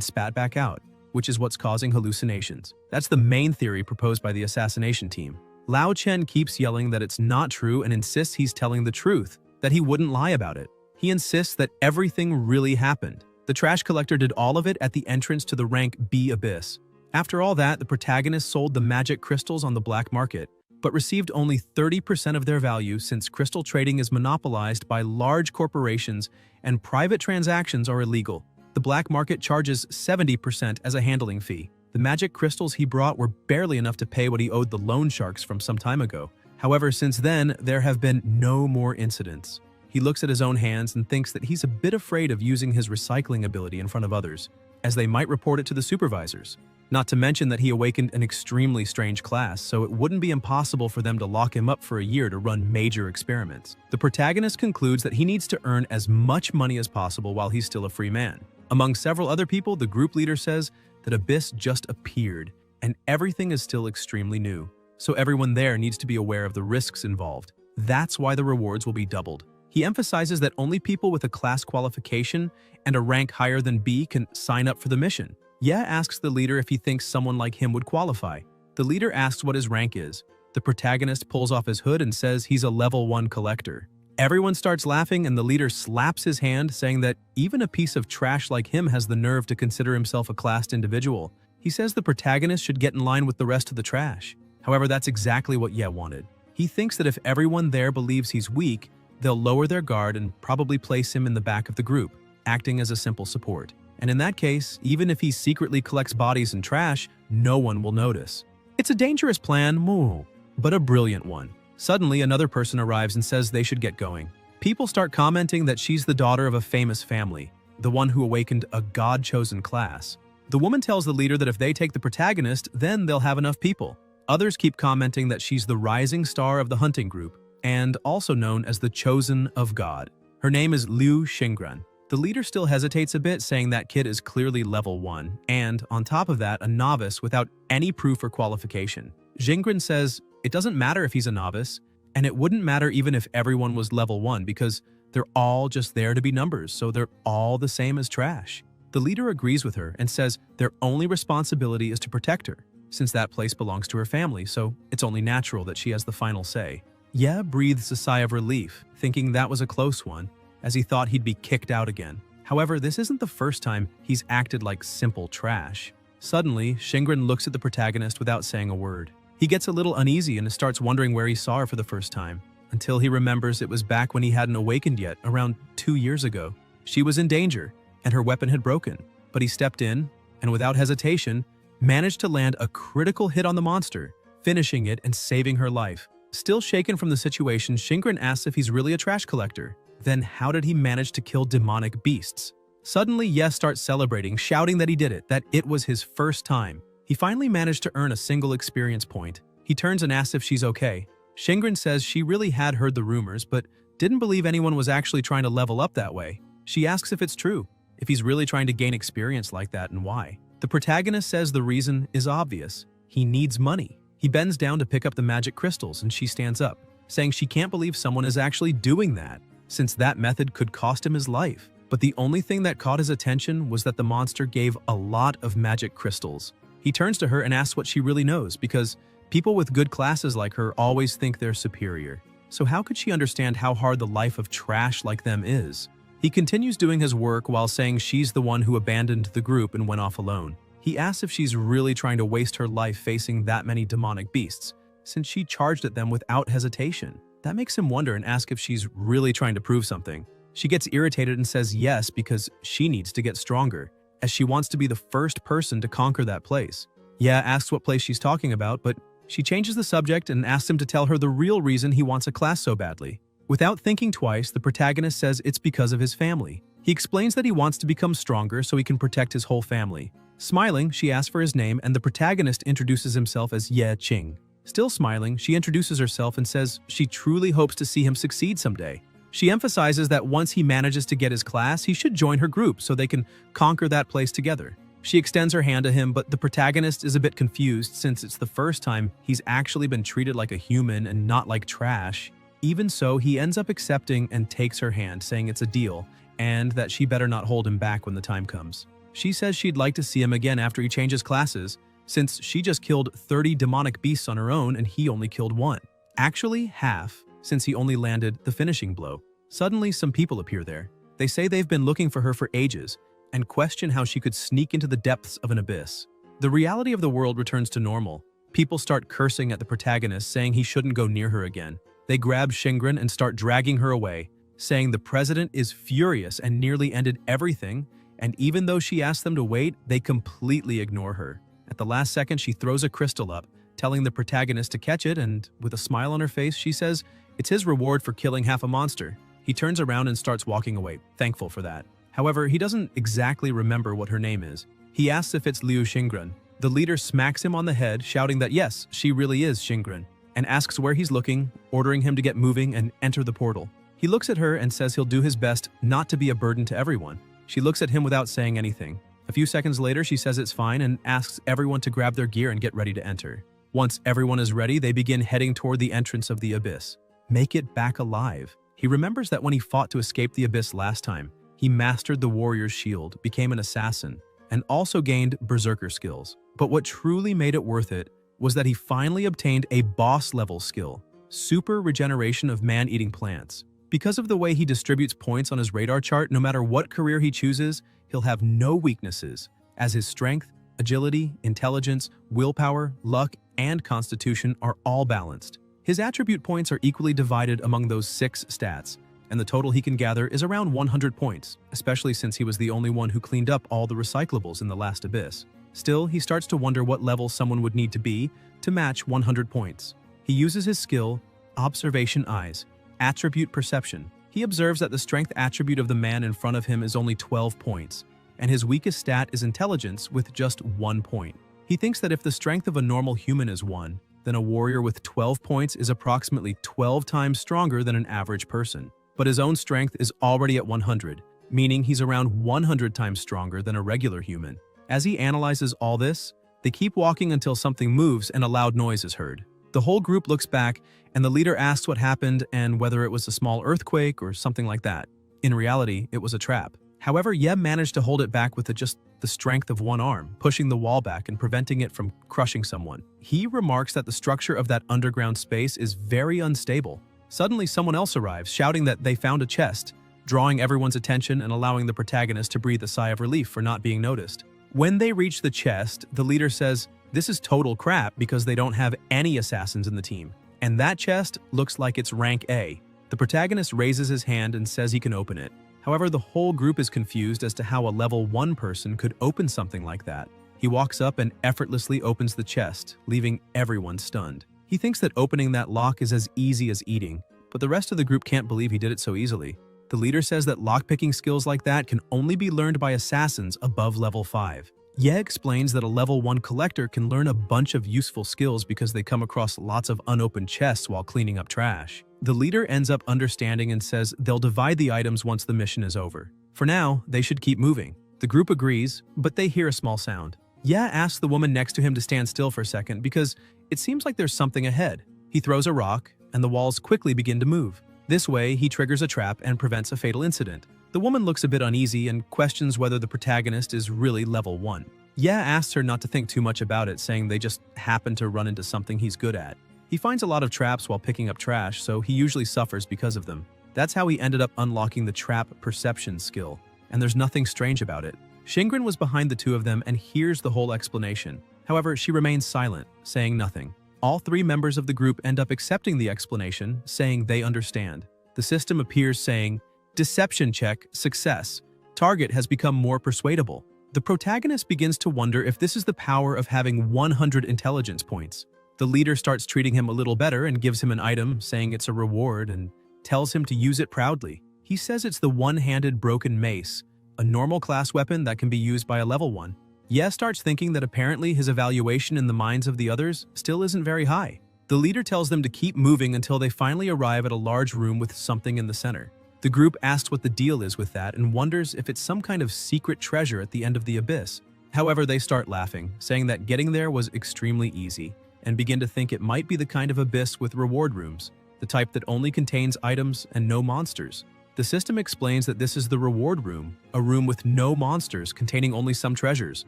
spat back out, which is what's causing hallucinations. That's the main theory proposed by the assassination team. Lao Chen keeps yelling that it's not true and insists he's telling the truth, that he wouldn't lie about it. He insists that everything really happened. The trash collector did all of it at the entrance to the rank B abyss. After all that, the protagonist sold the magic crystals on the black market, but received only 30% of their value since crystal trading is monopolized by large corporations and private transactions are illegal. The black market charges 70% as a handling fee. The magic crystals he brought were barely enough to pay what he owed the loan sharks from some time ago. However, since then, there have been no more incidents. He looks at his own hands and thinks that he's a bit afraid of using his recycling ability in front of others, as they might report it to the supervisors. Not to mention that he awakened an extremely strange class, so it wouldn't be impossible for them to lock him up for a year to run major experiments. The protagonist concludes that he needs to earn as much money as possible while he's still a free man. Among several other people, the group leader says that Abyss just appeared, and everything is still extremely new, so everyone there needs to be aware of the risks involved. That's why the rewards will be doubled. He emphasizes that only people with a class qualification and a rank higher than B can sign up for the mission. Ye asks the leader if he thinks someone like him would qualify. The leader asks what his rank is. The protagonist pulls off his hood and says he's a level 1 collector. Everyone starts laughing and the leader slaps his hand, saying that even a piece of trash like him has the nerve to consider himself a classed individual. He says the protagonist should get in line with the rest of the trash. However, that's exactly what Ye wanted. He thinks that if everyone there believes he's weak, they'll lower their guard and probably place him in the back of the group, acting as a simple support. And in that case, even if he secretly collects bodies and trash, no one will notice. It's a dangerous plan, but a brilliant one. Suddenly, another person arrives and says they should get going. People start commenting that she's the daughter of a famous family, the one who awakened a god-chosen class. The woman tells the leader that if they take the protagonist, then they'll have enough people. Others keep commenting that she's the rising star of the hunting group, and also known as the Chosen of God. Her name is Liu Xingran. The leader still hesitates a bit, saying that kid is clearly level 1, and, on top of that, a novice without any proof or qualification. Xingran says it doesn't matter if he's a novice, and it wouldn't matter even if everyone was level 1 because they're all just there to be numbers, so they're all the same as trash. The leader agrees with her and says their only responsibility is to protect her, since that place belongs to her family, so it's only natural that she has the final say. Ye breathes a sigh of relief, thinking that was a close one, as he thought he'd be kicked out again. However, this isn't the first time he's acted like simple trash. Suddenly, Xingran looks at the protagonist without saying a word. He gets a little uneasy and starts wondering where he saw her for the first time, until he remembers it was back when he hadn't awakened yet, around 2 years ago. She was in danger, and her weapon had broken, but he stepped in, and without hesitation, managed to land a critical hit on the monster, finishing it and saving her life. Still shaken from the situation, Xingran asks if he's really a trash collector. Then how did he manage to kill demonic beasts? Suddenly, Ye starts celebrating, shouting that he did it, that it was his first time. He finally managed to earn a single experience point. He turns and asks if she's okay. Xingran says she really had heard the rumors, but didn't believe anyone was actually trying to level up that way. She asks if it's true, if he's really trying to gain experience like that and why. The protagonist says the reason is obvious. He needs money. He bends down to pick up the magic crystals and she stands up, saying she can't believe someone is actually doing that, since that method could cost him his life. But the only thing that caught his attention was that the monster gave a lot of magic crystals. He turns to her and asks what she really knows, because people with good classes like her always think they're superior. So how could she understand how hard the life of trash like them is? He continues doing his work while saying she's the one who abandoned the group and went off alone. He asks if she's really trying to waste her life facing that many demonic beasts, since she charged at them without hesitation. That makes him wonder and ask if she's really trying to prove something. She gets irritated and says yes because she needs to get stronger, as she wants to be the first person to conquer that place. Ye asks what place she's talking about, but she changes the subject and asks him to tell her the real reason he wants a class so badly. Without thinking twice, the protagonist says it's because of his family. He explains that he wants to become stronger so he can protect his whole family. Smiling, she asks for his name and the protagonist introduces himself as Ye Qing. Still smiling, she introduces herself and says she truly hopes to see him succeed someday. She emphasizes that once he manages to get his class, he should join her group so they can conquer that place together. She extends her hand to him, but the protagonist is a bit confused since it's the first time he's actually been treated like a human and not like trash. Even so, he ends up accepting and takes her hand, saying it's a deal, and that she better not hold him back when the time comes. She says she'd like to see him again after he changes classes, since she just killed 30 demonic beasts on her own and he only killed one. Actually, half, since he only landed the finishing blow. Suddenly, some people appear there. They say they've been looking for her for ages, and question how she could sneak into the depths of an abyss. The reality of the world returns to normal. People start cursing at the protagonist, saying he shouldn't go near her again. They grab Shingren and start dragging her away, saying the president is furious and nearly ended everything, and even though she asked them to wait, they completely ignore her. At the last second, she throws a crystal up, telling the protagonist to catch it, and with a smile on her face, she says it's his reward for killing half a monster. He turns around and starts walking away, thankful for that. However, he doesn't exactly remember what her name is. He asks if it's Liu Xingren. The leader smacks him on the head, shouting that yes, she really is Xingren, and asks where he's looking, ordering him to get moving and enter the portal. He looks at her and says he'll do his best not to be a burden to everyone. She looks at him without saying anything. A few seconds later, she says it's fine and asks everyone to grab their gear and get ready to enter. Once everyone is ready, they begin heading toward the entrance of the abyss. Make it back alive. He remembers that when he fought to escape the abyss last time, he mastered the warrior's shield, became an assassin, and also gained berserker skills. But what truly made it worth it was that he finally obtained a boss-level skill, super regeneration of man-eating plants. Because of the way he distributes points on his radar chart, no matter what career he chooses, he'll have no weaknesses, as his strength, agility, intelligence, willpower, luck, and constitution are all balanced. His attribute points are equally divided among those 6 stats, and the total he can gather is around 100 points, especially since he was the only one who cleaned up all the recyclables in the last abyss. Still, he starts to wonder what level someone would need to be to match 100 points. He uses his skill, Observation Eyes, Attribute Perception. He observes that the strength attribute of the man in front of him is only 12 points, and his weakest stat is intelligence with just 1 point. He thinks that if the strength of a normal human is 1, then a warrior with 12 points is approximately 12 times stronger than an average person. But his own strength is already at 100, meaning he's around 100 times stronger than a regular human. As he analyzes all this, they keep walking until something moves and a loud noise is heard. The whole group looks back, and the leader asks what happened and whether it was a small earthquake or something like that. In reality, it was a trap. However, Ye managed to hold it back with just the strength of one arm, pushing the wall back and preventing it from crushing someone. He remarks that the structure of that underground space is very unstable. Suddenly, someone else arrives, shouting that they found a chest, drawing everyone's attention and allowing the protagonist to breathe a sigh of relief for not being noticed. When they reach the chest, the leader says, this is total crap because they don't have any assassins in the team. And that chest looks like it's rank A. The protagonist raises his hand and says he can open it. However, the whole group is confused as to how a level 1 person could open something like that. He walks up and effortlessly opens the chest, leaving everyone stunned. He thinks that opening that lock is as easy as eating, but the rest of the group can't believe he did it so easily. The leader says that lockpicking skills like that can only be learned by assassins above level 5. Ye explains that a level 1 collector can learn a bunch of useful skills because they come across lots of unopened chests while cleaning up trash. The leader ends up understanding and says they'll divide the items once the mission is over. For now, they should keep moving. The group agrees, but they hear a small sound. Ye asks the woman next to him to stand still for a second because it seems like there's something ahead. He throws a rock, and the walls quickly begin to move. This way, he triggers a trap and prevents a fatal incident. The woman looks a bit uneasy and questions whether the protagonist is really level 1. Ye asks her not to think too much about it, saying they just happen to run into something he's good at. He finds a lot of traps while picking up trash, so he usually suffers because of them. That's how he ended up unlocking the trap perception skill, and there's nothing strange about it. Xingren was behind the two of them and hears the whole explanation. However, she remains silent, saying nothing. All 3 members of the group end up accepting the explanation, saying they understand. The system appears saying, Deception check, success. Target has become more persuadable. The protagonist begins to wonder if this is the power of having 100 intelligence points. The leader starts treating him a little better and gives him an item, saying it's a reward, and tells him to use it proudly. He says it's the one-handed broken mace, a normal class weapon that can be used by a level 1. Ye starts thinking that apparently his evaluation in the minds of the others still isn't very high. The leader tells them to keep moving until they finally arrive at a large room with something in the center. The group asks what the deal is with that and wonders if it's some kind of secret treasure at the end of the abyss. However, they start laughing, saying that getting there was extremely easy, and begin to think it might be the kind of abyss with reward rooms. the type that only contains items and no monsters. The system explains that this is the reward room, a room with no monsters containing only some treasures,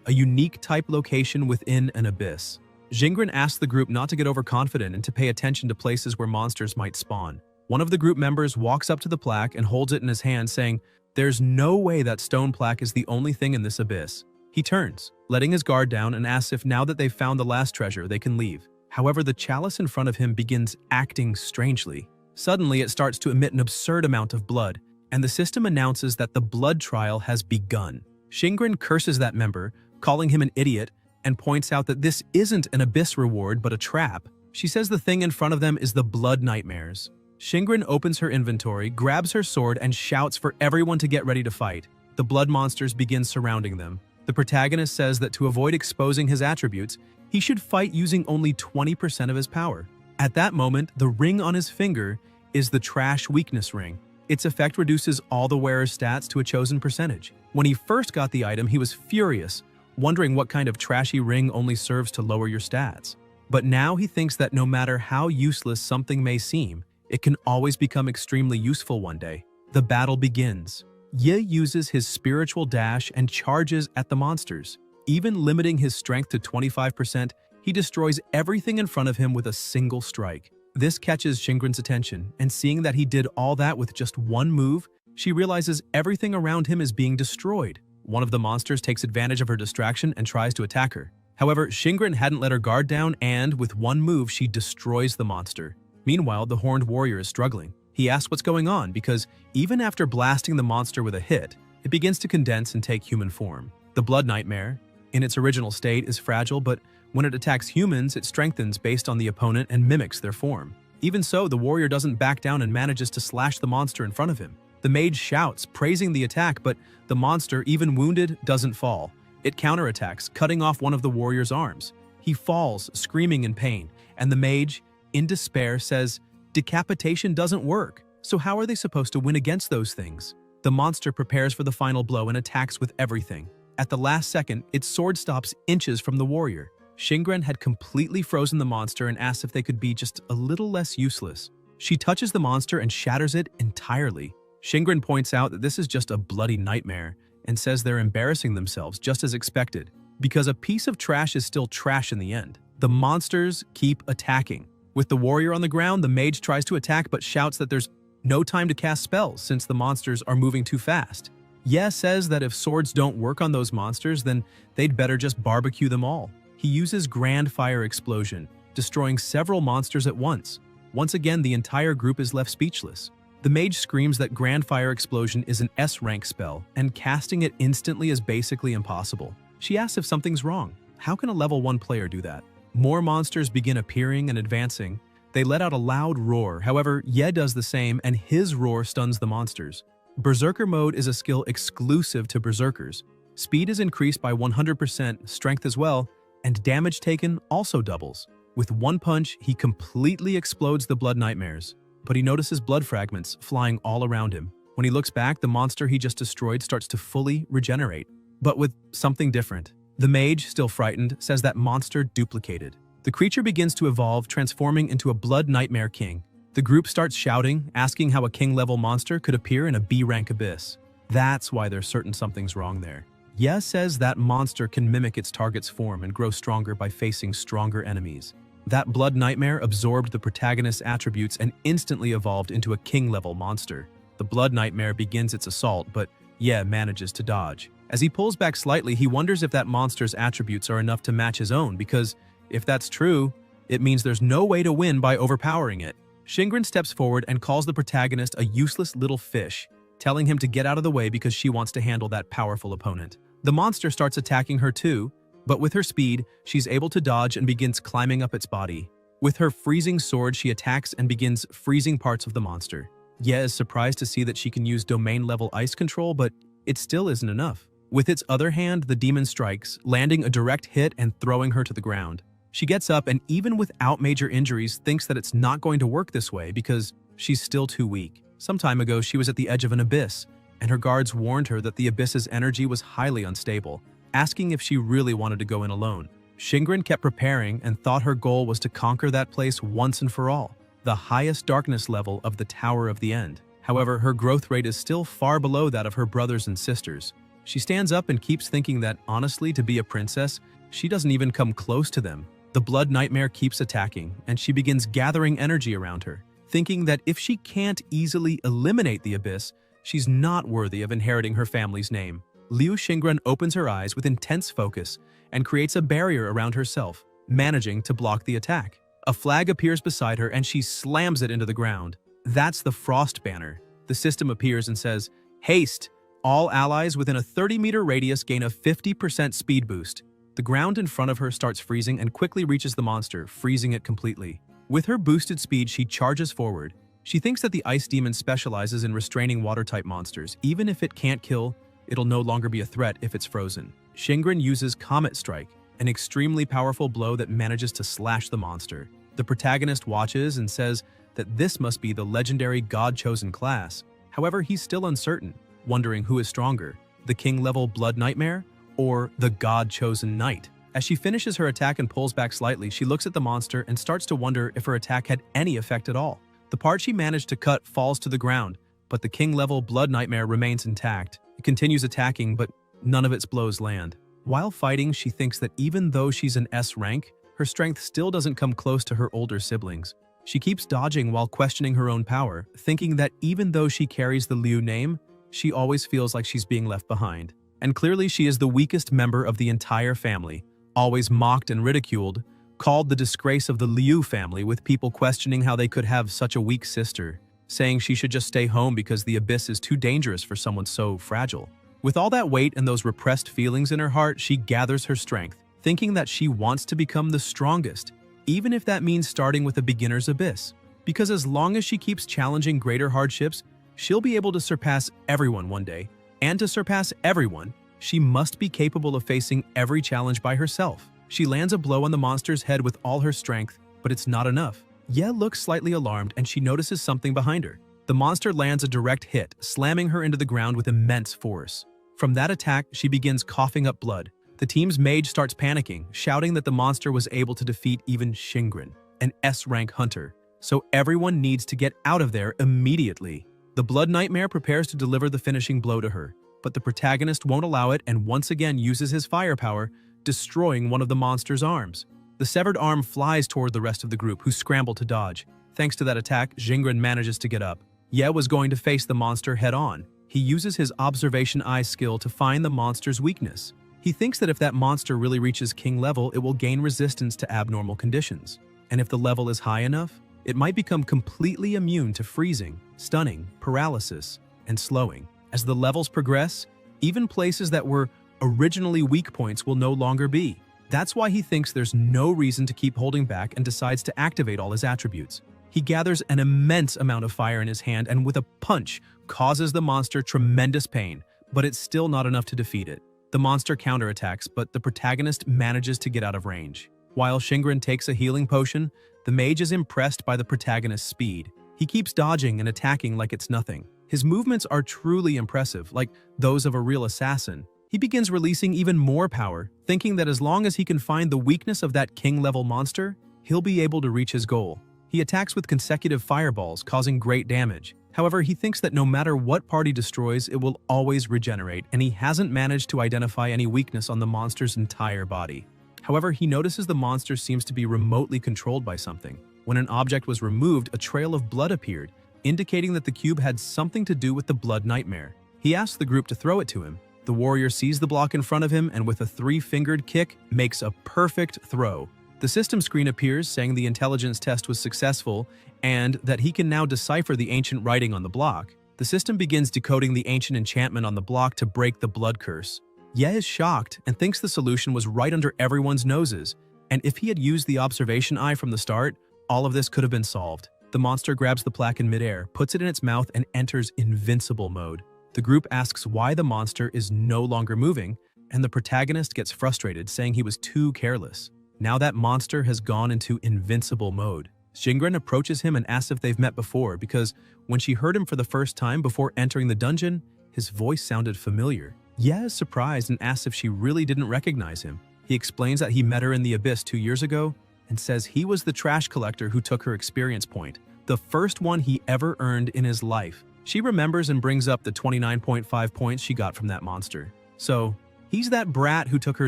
a unique type location within an abyss. Jingren asks the group not to get overconfident and to pay attention to places where monsters might spawn. One of the group members walks up to the plaque and holds it in his hand, saying, "There's no way that stone plaque is the only thing in this abyss." He turns, letting his guard down, and asks if now that they've found the last treasure, they can leave. However, the chalice in front of him begins acting strangely. Suddenly, it starts to emit an absurd amount of blood, and the system announces that the blood trial has begun. Jingren curses that member, calling him an idiot, and points out that this isn't an abyss reward but a trap. She says the thing in front of them is the blood nightmares. Jingren opens her inventory, grabs her sword, and shouts for everyone to get ready to fight. The blood monsters begin surrounding them. The protagonist says that to avoid exposing his attributes, he should fight using only 20% of his power. At that moment, the ring on his finger is the trash weakness ring. Its effect reduces all the wearer's stats to a chosen percentage. When he first got the item, he was furious, wondering what kind of trashy ring only serves to lower your stats. But now he thinks that no matter how useless something may seem, it can always become extremely useful one day. The battle begins. Ye uses his spiritual dash and charges at the monsters. Even limiting his strength to 25%, he destroys everything in front of him with a single strike. This catches Jingren's attention, and seeing that he did all that with just one move, she realizes everything around him is being destroyed. One of the monsters takes advantage of her distraction and tries to attack her. However, Jingren hadn't let her guard down, and with one move, she destroys the monster. Meanwhile, the horned warrior is struggling. He asks what's going on because even after blasting the monster with a hit, it begins to condense and take human form. The blood nightmare, in its original state, is fragile, but when it attacks humans, it strengthens based on the opponent and mimics their form. Even so, the warrior doesn't back down and manages to slash the monster in front of him. The mage shouts, praising the attack, but the monster, even wounded, doesn't fall. It counterattacks, cutting off one of the warrior's arms. He falls, screaming in pain, and the mage, in despair, says, "Decapitation doesn't work, so how are they supposed to win against those things?" The monster prepares for the final blow and attacks with everything. At the last second, its sword stops inches from the warrior. Jingren had completely frozen the monster and asks if they could be just a little less useless. She touches the monster and shatters it entirely. Jingren points out that this is just a bloody nightmare and says they're embarrassing themselves just as expected, because a piece of trash is still trash in the end. The monsters keep attacking. With the warrior on the ground, the mage tries to attack but shouts that there's no time to cast spells since the monsters are moving too fast. Ye says that if swords don't work on those monsters, then they'd better just barbecue them all. He uses Grand Fire Explosion, destroying several monsters at once. Once again, the entire group is left speechless. The mage screams that Grand Fire Explosion is an S-rank spell, and casting it instantly is basically impossible. She asks if something's wrong. How can a level 1 player do that? More monsters begin appearing and advancing. They let out a loud roar. However, Ye does the same, and his roar stuns the monsters. Berserker mode is a skill exclusive to berserkers. Speed is increased by 100%, strength as well, and damage taken also doubles. With one punch, he completely explodes the blood nightmares, but he notices blood fragments flying all around him. When he looks back, the monster he just destroyed starts to fully regenerate, but with something different. The mage, still frightened, says that monster duplicated. The creature begins to evolve, transforming into a blood nightmare king. The group starts shouting, asking how a king-level monster could appear in a B-rank abyss. That's why they're certain something's wrong there. Ye says that monster can mimic its target's form and grow stronger by facing stronger enemies. That blood nightmare absorbed the protagonist's attributes and instantly evolved into a king-level monster. The blood nightmare begins its assault, but Ye manages to dodge. As he pulls back slightly, he wonders if that monster's attributes are enough to match his own, because if that's true, it means there's no way to win by overpowering it. Jingren steps forward and calls the protagonist a useless little fish, telling him to get out of the way because she wants to handle that powerful opponent. The monster starts attacking her too, but with her speed, she's able to dodge and begins climbing up its body. With her freezing sword, she attacks and begins freezing parts of the monster. Ye is surprised to see that she can use domain-level ice control, but it still isn't enough. With its other hand, the demon strikes, landing a direct hit and throwing her to the ground. She gets up and even without major injuries thinks that it's not going to work this way because she's still too weak. Some time ago, she was at the edge of an abyss, and her guards warned her that the abyss's energy was highly unstable, asking if she really wanted to go in alone. Jingren kept preparing and thought her goal was to conquer that place once and for all. the highest darkness level of the Tower of the End. However, her growth rate is still far below that of her brothers and sisters. She stands up and keeps thinking that, honestly, to be a princess, she doesn't even come close to them. The blood nightmare keeps attacking, and she begins gathering energy around her, thinking that if she can't easily eliminate the abyss, she's not worthy of inheriting her family's name. Liu Xingren opens her eyes with intense focus and creates a barrier around herself, managing to block the attack. A flag appears beside her and she slams it into the ground. That's the Frost Banner. The system appears and says, "Haste! All allies within a 30-meter radius gain a 50% speed boost." The ground in front of her starts freezing and quickly reaches the monster, freezing it completely. With her boosted speed, she charges forward. She thinks that the Ice Demon specializes in restraining water-type monsters. Even if it can't kill, it'll no longer be a threat if it's frozen. Xingren uses Comet Strike, an extremely powerful blow that manages to slash the monster. The protagonist watches and says that this must be the legendary God-chosen class. However, he's still uncertain, wondering who is stronger, the King-level Blood Nightmare or the God-chosen Knight. As she finishes her attack and pulls back slightly, she looks at the monster and starts to wonder if her attack had any effect at all. The part she managed to cut falls to the ground, but the King-level Blood Nightmare remains intact. It continues attacking, but none of its blows land. While fighting, she thinks that even though she's an S rank, her strength still doesn't come close to her older siblings. She keeps dodging while questioning her own power, thinking that even though she carries the Liu name, she always feels like she's being left behind. And clearly she is the weakest member of the entire family, always mocked and ridiculed, called the disgrace of the Liu family, with people questioning how they could have such a weak sister, saying she should just stay home because the abyss is too dangerous for someone so fragile. With all that weight and those repressed feelings in her heart, she gathers her strength, thinking that she wants to become the strongest, even if that means starting with a beginner's abyss. Because as long as she keeps challenging greater hardships, she'll be able to surpass everyone one day. And to surpass everyone, she must be capable of facing every challenge by herself. She lands a blow on the monster's head with all her strength, but it's not enough. Ye looks slightly alarmed and she notices something behind her. The monster lands a direct hit, slamming her into the ground with immense force. From that attack, she begins coughing up blood. The team's mage starts panicking, shouting that the monster was able to defeat even Xingren, an S-rank hunter. So everyone needs to get out of there immediately. The Blood Nightmare prepares to deliver the finishing blow to her, but the protagonist won't allow it and once again uses his firepower, destroying one of the monster's arms. The severed arm flies toward the rest of the group, who scramble to dodge. Thanks to that attack, Xingren manages to get up. Ye was going to face the monster head-on. He uses his observation eye skill to find the monster's weakness. He thinks that if that monster really reaches king level, it will gain resistance to abnormal conditions. And if the level is high enough, it might become completely immune to freezing, stunning, paralysis, and slowing. As the levels progress, even places that were originally weak points will no longer be. That's why he thinks there's no reason to keep holding back and decides to activate all his attributes. He gathers an immense amount of fire in his hand and with a punch causes the monster tremendous pain, but it's still not enough to defeat it. The monster counterattacks, but the protagonist manages to get out of range. While Xingren takes a healing potion, the mage is impressed by the protagonist's speed. He keeps dodging and attacking like it's nothing. His movements are truly impressive, like those of a real assassin. He begins releasing even more power, thinking that as long as he can find the weakness of that king-level monster, he'll be able to reach his goal. He attacks with consecutive fireballs, causing great damage. However, he thinks that no matter what part he destroys, it will always regenerate, and he hasn't managed to identify any weakness on the monster's entire body. However, he notices the monster seems to be remotely controlled by something. When an object was removed, a trail of blood appeared, indicating that the cube had something to do with the Blood Nightmare. He asks the group to throw it to him. The warrior sees the block in front of him and with a three-fingered kick, makes a perfect throw. The system screen appears saying the intelligence test was successful and that he can now decipher the ancient writing on the block. The system begins decoding the ancient enchantment on the block to break the blood curse. Ye is shocked and thinks the solution was right under everyone's noses, and if he had used the observation eye from the start, all of this could have been solved. The monster grabs the plaque in midair, puts it in its mouth, and enters invincible mode. The group asks why the monster is no longer moving, and the protagonist gets frustrated, saying he was too careless. Now that monster has gone into invincible mode. Xingren approaches him and asks if they've met before, because when she heard him for the first time before entering the dungeon, his voice sounded familiar. Ye is surprised and asks if she really didn't recognize him. He explains that he met her in the abyss 2 years ago and says he was the trash collector who took her experience point, the first one he ever earned in his life. She remembers and brings up the 29.5 points she got from that monster. So, he's that brat who took her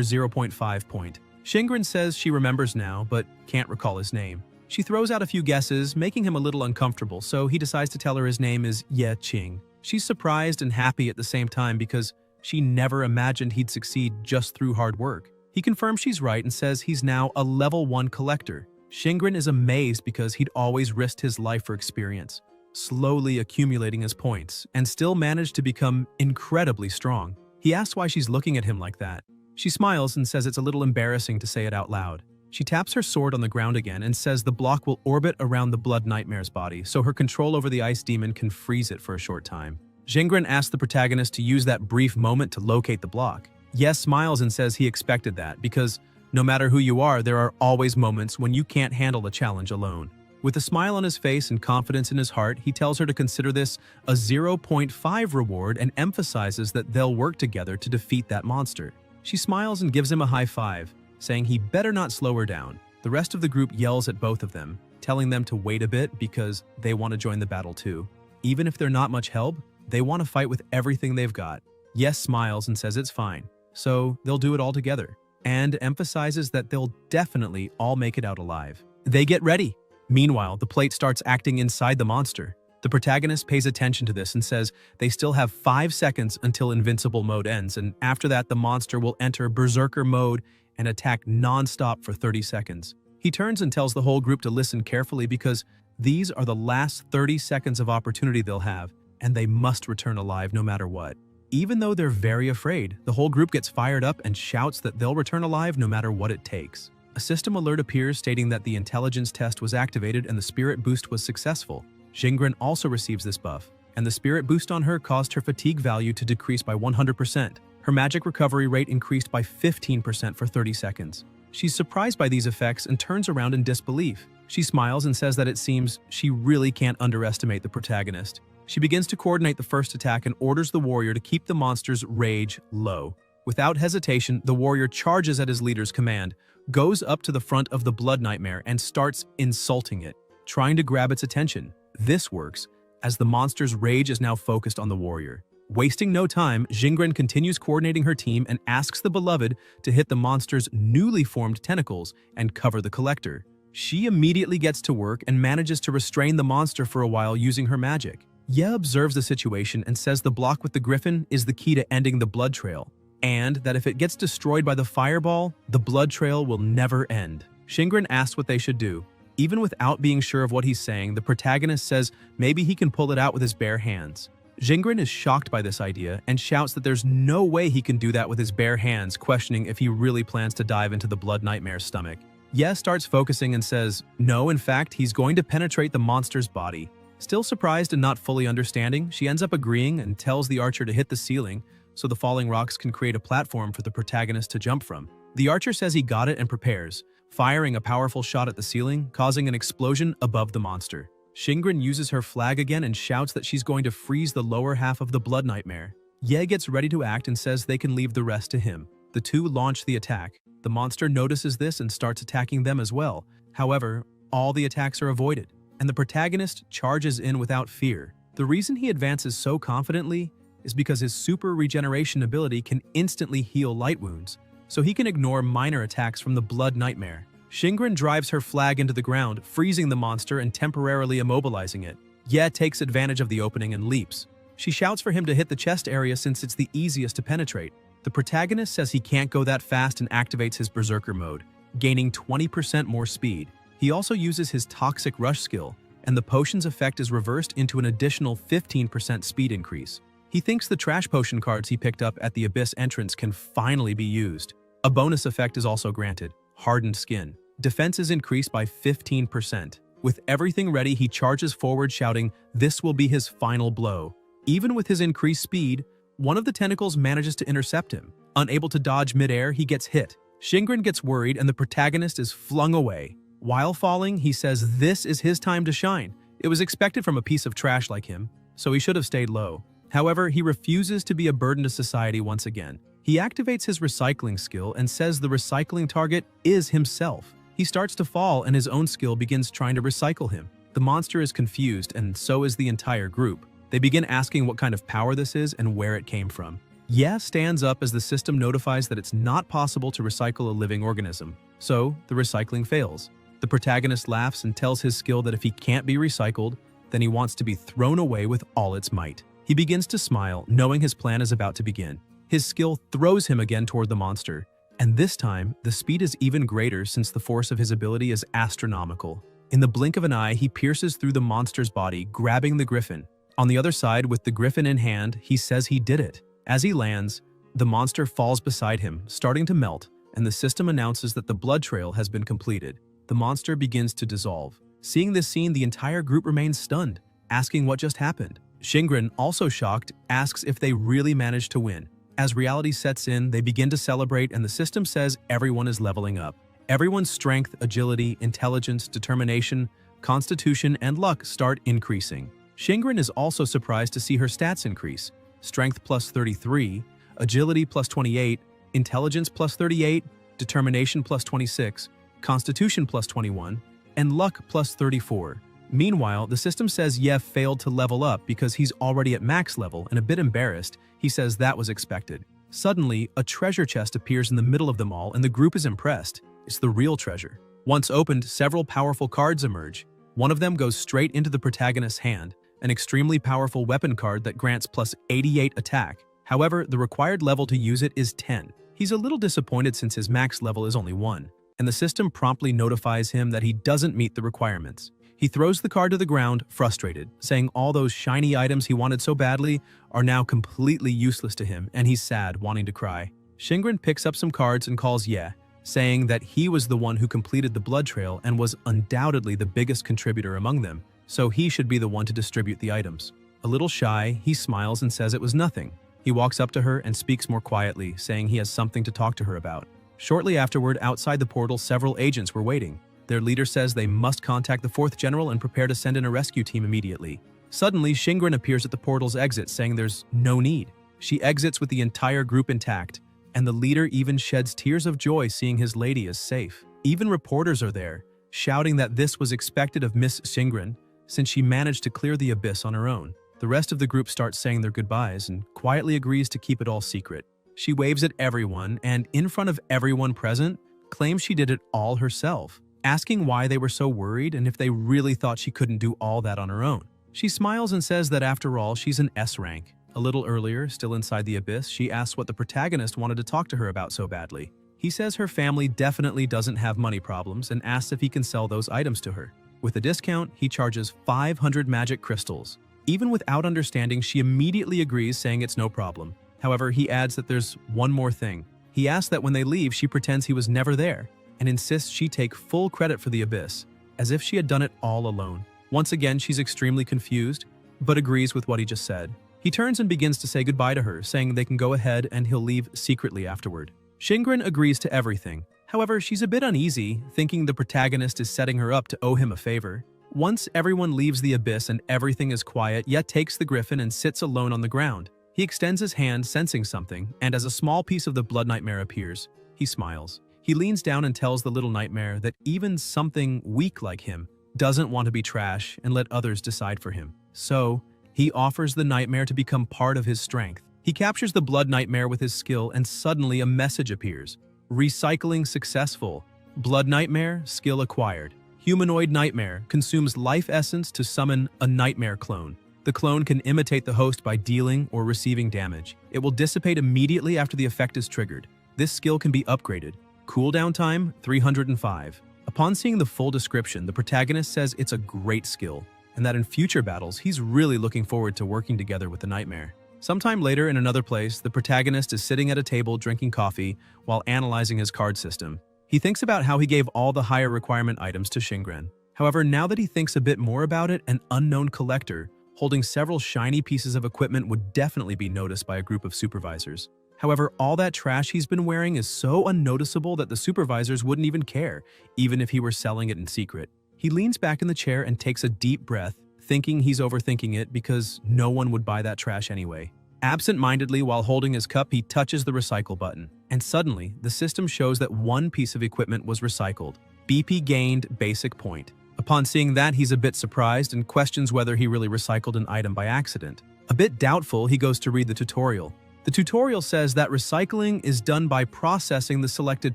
0.5 point. Shingren says she remembers now, but can't recall his name. She throws out a few guesses, making him a little uncomfortable, so he decides to tell her his name is Ye Qing. She's surprised and happy at the same time because she never imagined he'd succeed just through hard work. He confirms she's right and says he's now a level 1 collector. Shingren is amazed because he'd always risked his life for experience, slowly accumulating his points, and still managed to become incredibly strong. He asks why she's looking at him like that. She smiles and says it's a little embarrassing to say it out loud. She taps her sword on the ground again and says the block will orbit around the Blood Nightmare's body, so her control over the ice demon can freeze it for a short time. Shingren asks the protagonist to use that brief moment to locate the block. Yes smiles and says he expected that, because no matter who you are, there are always moments when you can't handle the challenge alone. With a smile on his face and confidence in his heart, he tells her to consider this a 0.5 reward and emphasizes that they'll work together to defeat that monster. She smiles and gives him a high five, saying he better not slow her down. The rest of the group yells at both of them, telling them to wait a bit because they want to join the battle too. Even if they're not much help, they want to fight with everything they've got. Yes smiles and says it's fine, so they'll do it all together, and emphasizes that they'll definitely all make it out alive. They get ready. Meanwhile, the plate starts acting inside the monster. The protagonist pays attention to this and says they still have 5 seconds until invincible mode ends, and after that the monster will enter berserker mode and attack non-stop for 30 seconds. He turns and tells the whole group to listen carefully because these are the last 30 seconds of opportunity they'll have, and they must return alive no matter what. Even though they're very afraid, the whole group gets fired up and shouts that they'll return alive no matter what it takes. A system alert appears stating that the intelligence test was activated and the spirit boost was successful. Shingren also receives this buff, and the spirit boost on her caused her fatigue value to decrease by 100%. Her magic recovery rate increased by 15% for 30 seconds. She's surprised by these effects and turns around in disbelief. She smiles and says that it seems she really can't underestimate the protagonist. She begins to coordinate the first attack and orders the warrior to keep the monster's rage low. Without hesitation, the warrior charges at his leader's command, goes up to the front of the Blood Nightmare and starts insulting it, trying to grab its attention. This works, as the monster's rage is now focused on the warrior. Wasting no time, Shingren continues coordinating her team and asks the beloved to hit the monster's newly formed tentacles and cover the collector. She immediately gets to work and manages to restrain the monster for a while using her magic. Ye observes the situation and says the block with the griffin is the key to ending the blood trail, and that if it gets destroyed by the fireball, the blood trail will never end. Shingren asks what they should do. Even without being sure of what he's saying, the protagonist says maybe he can pull it out with his bare hands. Shingren is shocked by this idea and shouts that there's no way he can do that with his bare hands, questioning if he really plans to dive into the Blood Nightmare's stomach. Ye starts focusing and says, no, in fact, he's going to penetrate the monster's body. Still surprised and not fully understanding, she ends up agreeing and tells the archer to hit the ceiling so the falling rocks can create a platform for the protagonist to jump from. The archer says he got it and prepares, firing a powerful shot at the ceiling, causing an explosion above the monster. Shingren uses her flag again and shouts that she's going to freeze the lower half of the Blood Nightmare. Ye gets ready to act and says they can leave the rest to him. The two launch the attack. The monster notices this and starts attacking them as well. However, all the attacks are avoided, and the protagonist charges in without fear. The reason he advances so confidently is because his super regeneration ability can instantly heal light wounds, so he can ignore minor attacks from the Blood Nightmare. Shingren drives her flag into the ground, freezing the monster and temporarily immobilizing it. Ye takes advantage of the opening and leaps. She shouts for him to hit the chest area since it's the easiest to penetrate. The protagonist says he can't go that fast and activates his berserker mode, gaining 20% more speed. He also uses his toxic rush skill, and the potion's effect is reversed into an additional 15% speed increase. He thinks the trash potion cards he picked up at the Abyss entrance can finally be used. A bonus effect is also granted, hardened skin. Defense is increased by 15%. With everything ready, he charges forward shouting, this will be his final blow. Even with his increased speed, one of the tentacles manages to intercept him. Unable to dodge midair, he gets hit. Shingren gets worried and the protagonist is flung away. While falling, he says this is his time to shine. It was expected from a piece of trash like him, so he should have stayed low. However, he refuses to be a burden to society once again. He activates his recycling skill and says the recycling target is himself. He starts to fall and his own skill begins trying to recycle him. The monster is confused, and so is the entire group. They begin asking what kind of power this is and where it came from. Ye stands up as the system notifies that it's not possible to recycle a living organism, so the recycling fails. The protagonist laughs and tells his skill that if he can't be recycled, then he wants to be thrown away with all its might. He begins to smile, knowing his plan is about to begin. His skill throws him again toward the monster, and this time, the speed is even greater since the force of his ability is astronomical. In the blink of an eye, he pierces through the monster's body, grabbing the griffin. On the other side, with the griffin in hand, he says he did it. As he lands, the monster falls beside him, starting to melt, and the system announces that the blood trail has been completed. The monster begins to dissolve. Seeing this scene, the entire group remains stunned, asking what just happened. Shingren, also shocked, asks if they really managed to win. As reality sets in, they begin to celebrate, and the system says everyone is leveling up. Everyone's strength, agility, intelligence, determination, constitution, and luck start increasing. Shingren is also surprised to see her stats increase. Strength plus 33, agility plus 28, intelligence plus 38, determination plus 26, constitution plus 21, and luck plus 34. Meanwhile, the system says Yev failed to level up because he's already at max level, and a bit embarrassed, he says that was expected. Suddenly, a treasure chest appears in the middle of them all, and the group is impressed. It's the real treasure. Once opened, several powerful cards emerge. One of them goes straight into the protagonist's hand, an extremely powerful weapon card that grants plus 88 attack. However, the required level to use it is 10. He's a little disappointed since his max level is only 1, and the system promptly notifies him that he doesn't meet the requirements. He throws the card to the ground, frustrated, saying all those shiny items he wanted so badly are now completely useless to him, and he's sad, wanting to cry. Shingren picks up some cards and calls Ye, saying that he was the one who completed the blood trail and was undoubtedly the biggest contributor among them, so he should be the one to distribute the items. A little shy, he smiles and says it was nothing. He walks up to her and speaks more quietly, saying he has something to talk to her about. Shortly afterward, outside the portal, several agents were waiting. Their leader says they must contact the 4th General and prepare to send in a rescue team immediately. Suddenly, Shingren appears at the portal's exit, saying there's no need. She exits with the entire group intact, and the leader even sheds tears of joy seeing his lady is safe. Even reporters are there, shouting that this was expected of Miss Shingren, since she managed to clear the abyss on her own. The rest of the group starts saying their goodbyes and quietly agrees to keep it all secret. She waves at everyone and, in front of everyone present, claims she did it all herself, asking why they were so worried and if they really thought she couldn't do all that on her own. She smiles and says that after all, she's an S rank. A little earlier, still inside the abyss, she asks what the protagonist wanted to talk to her about so badly. He says her family definitely doesn't have money problems and asks if he can sell those items to her. With a discount, he charges 500 magic crystals. Even without understanding, she immediately agrees, saying it's no problem. However, he adds that there's one more thing. He asks that when they leave, she pretends he was never there, and insists she take full credit for the abyss, as if she had done it all alone. Once again, she's extremely confused, but agrees with what he just said. He turns and begins to say goodbye to her, saying they can go ahead and he'll leave secretly afterward. Shingren agrees to everything. However, she's a bit uneasy, thinking the protagonist is setting her up to owe him a favor. Once everyone leaves the abyss and everything is quiet, Ye takes the griffin and sits alone on the ground. He extends his hand, sensing something, and as a small piece of the blood nightmare appears, he smiles. He leans down and tells the little nightmare that even something weak like him doesn't want to be trash and let others decide for him. So, he offers the nightmare to become part of his strength. He captures the blood nightmare with his skill, and suddenly a message appears. Recycling successful. Blood nightmare, skill acquired. Humanoid nightmare consumes life essence to summon a nightmare clone. The clone can imitate the host by dealing or receiving damage. It will dissipate immediately after the effect is triggered. This skill can be upgraded. Cooldown time, 305. Upon seeing the full description, the protagonist says it's a great skill, and that in future battles, he's really looking forward to working together with the nightmare. Sometime later, in another place, the protagonist is sitting at a table drinking coffee while analyzing his card system. He thinks about how he gave all the higher requirement items to Shingren. However, now that he thinks a bit more about it, an unknown collector, holding several shiny pieces of equipment, would definitely be noticed by a group of supervisors. However, all that trash he's been wearing is so unnoticeable that the supervisors wouldn't even care, even if he were selling it in secret. He leans back in the chair and takes a deep breath, thinking he's overthinking it because no one would buy that trash anyway. Absent-mindedly, while holding his cup, he touches the recycle button, and suddenly, the system shows that one piece of equipment was recycled. BP gained basic point. Upon seeing that, he's a bit surprised and questions whether he really recycled an item by accident. A bit doubtful, he goes to read the tutorial. The tutorial says that recycling is done by processing the selected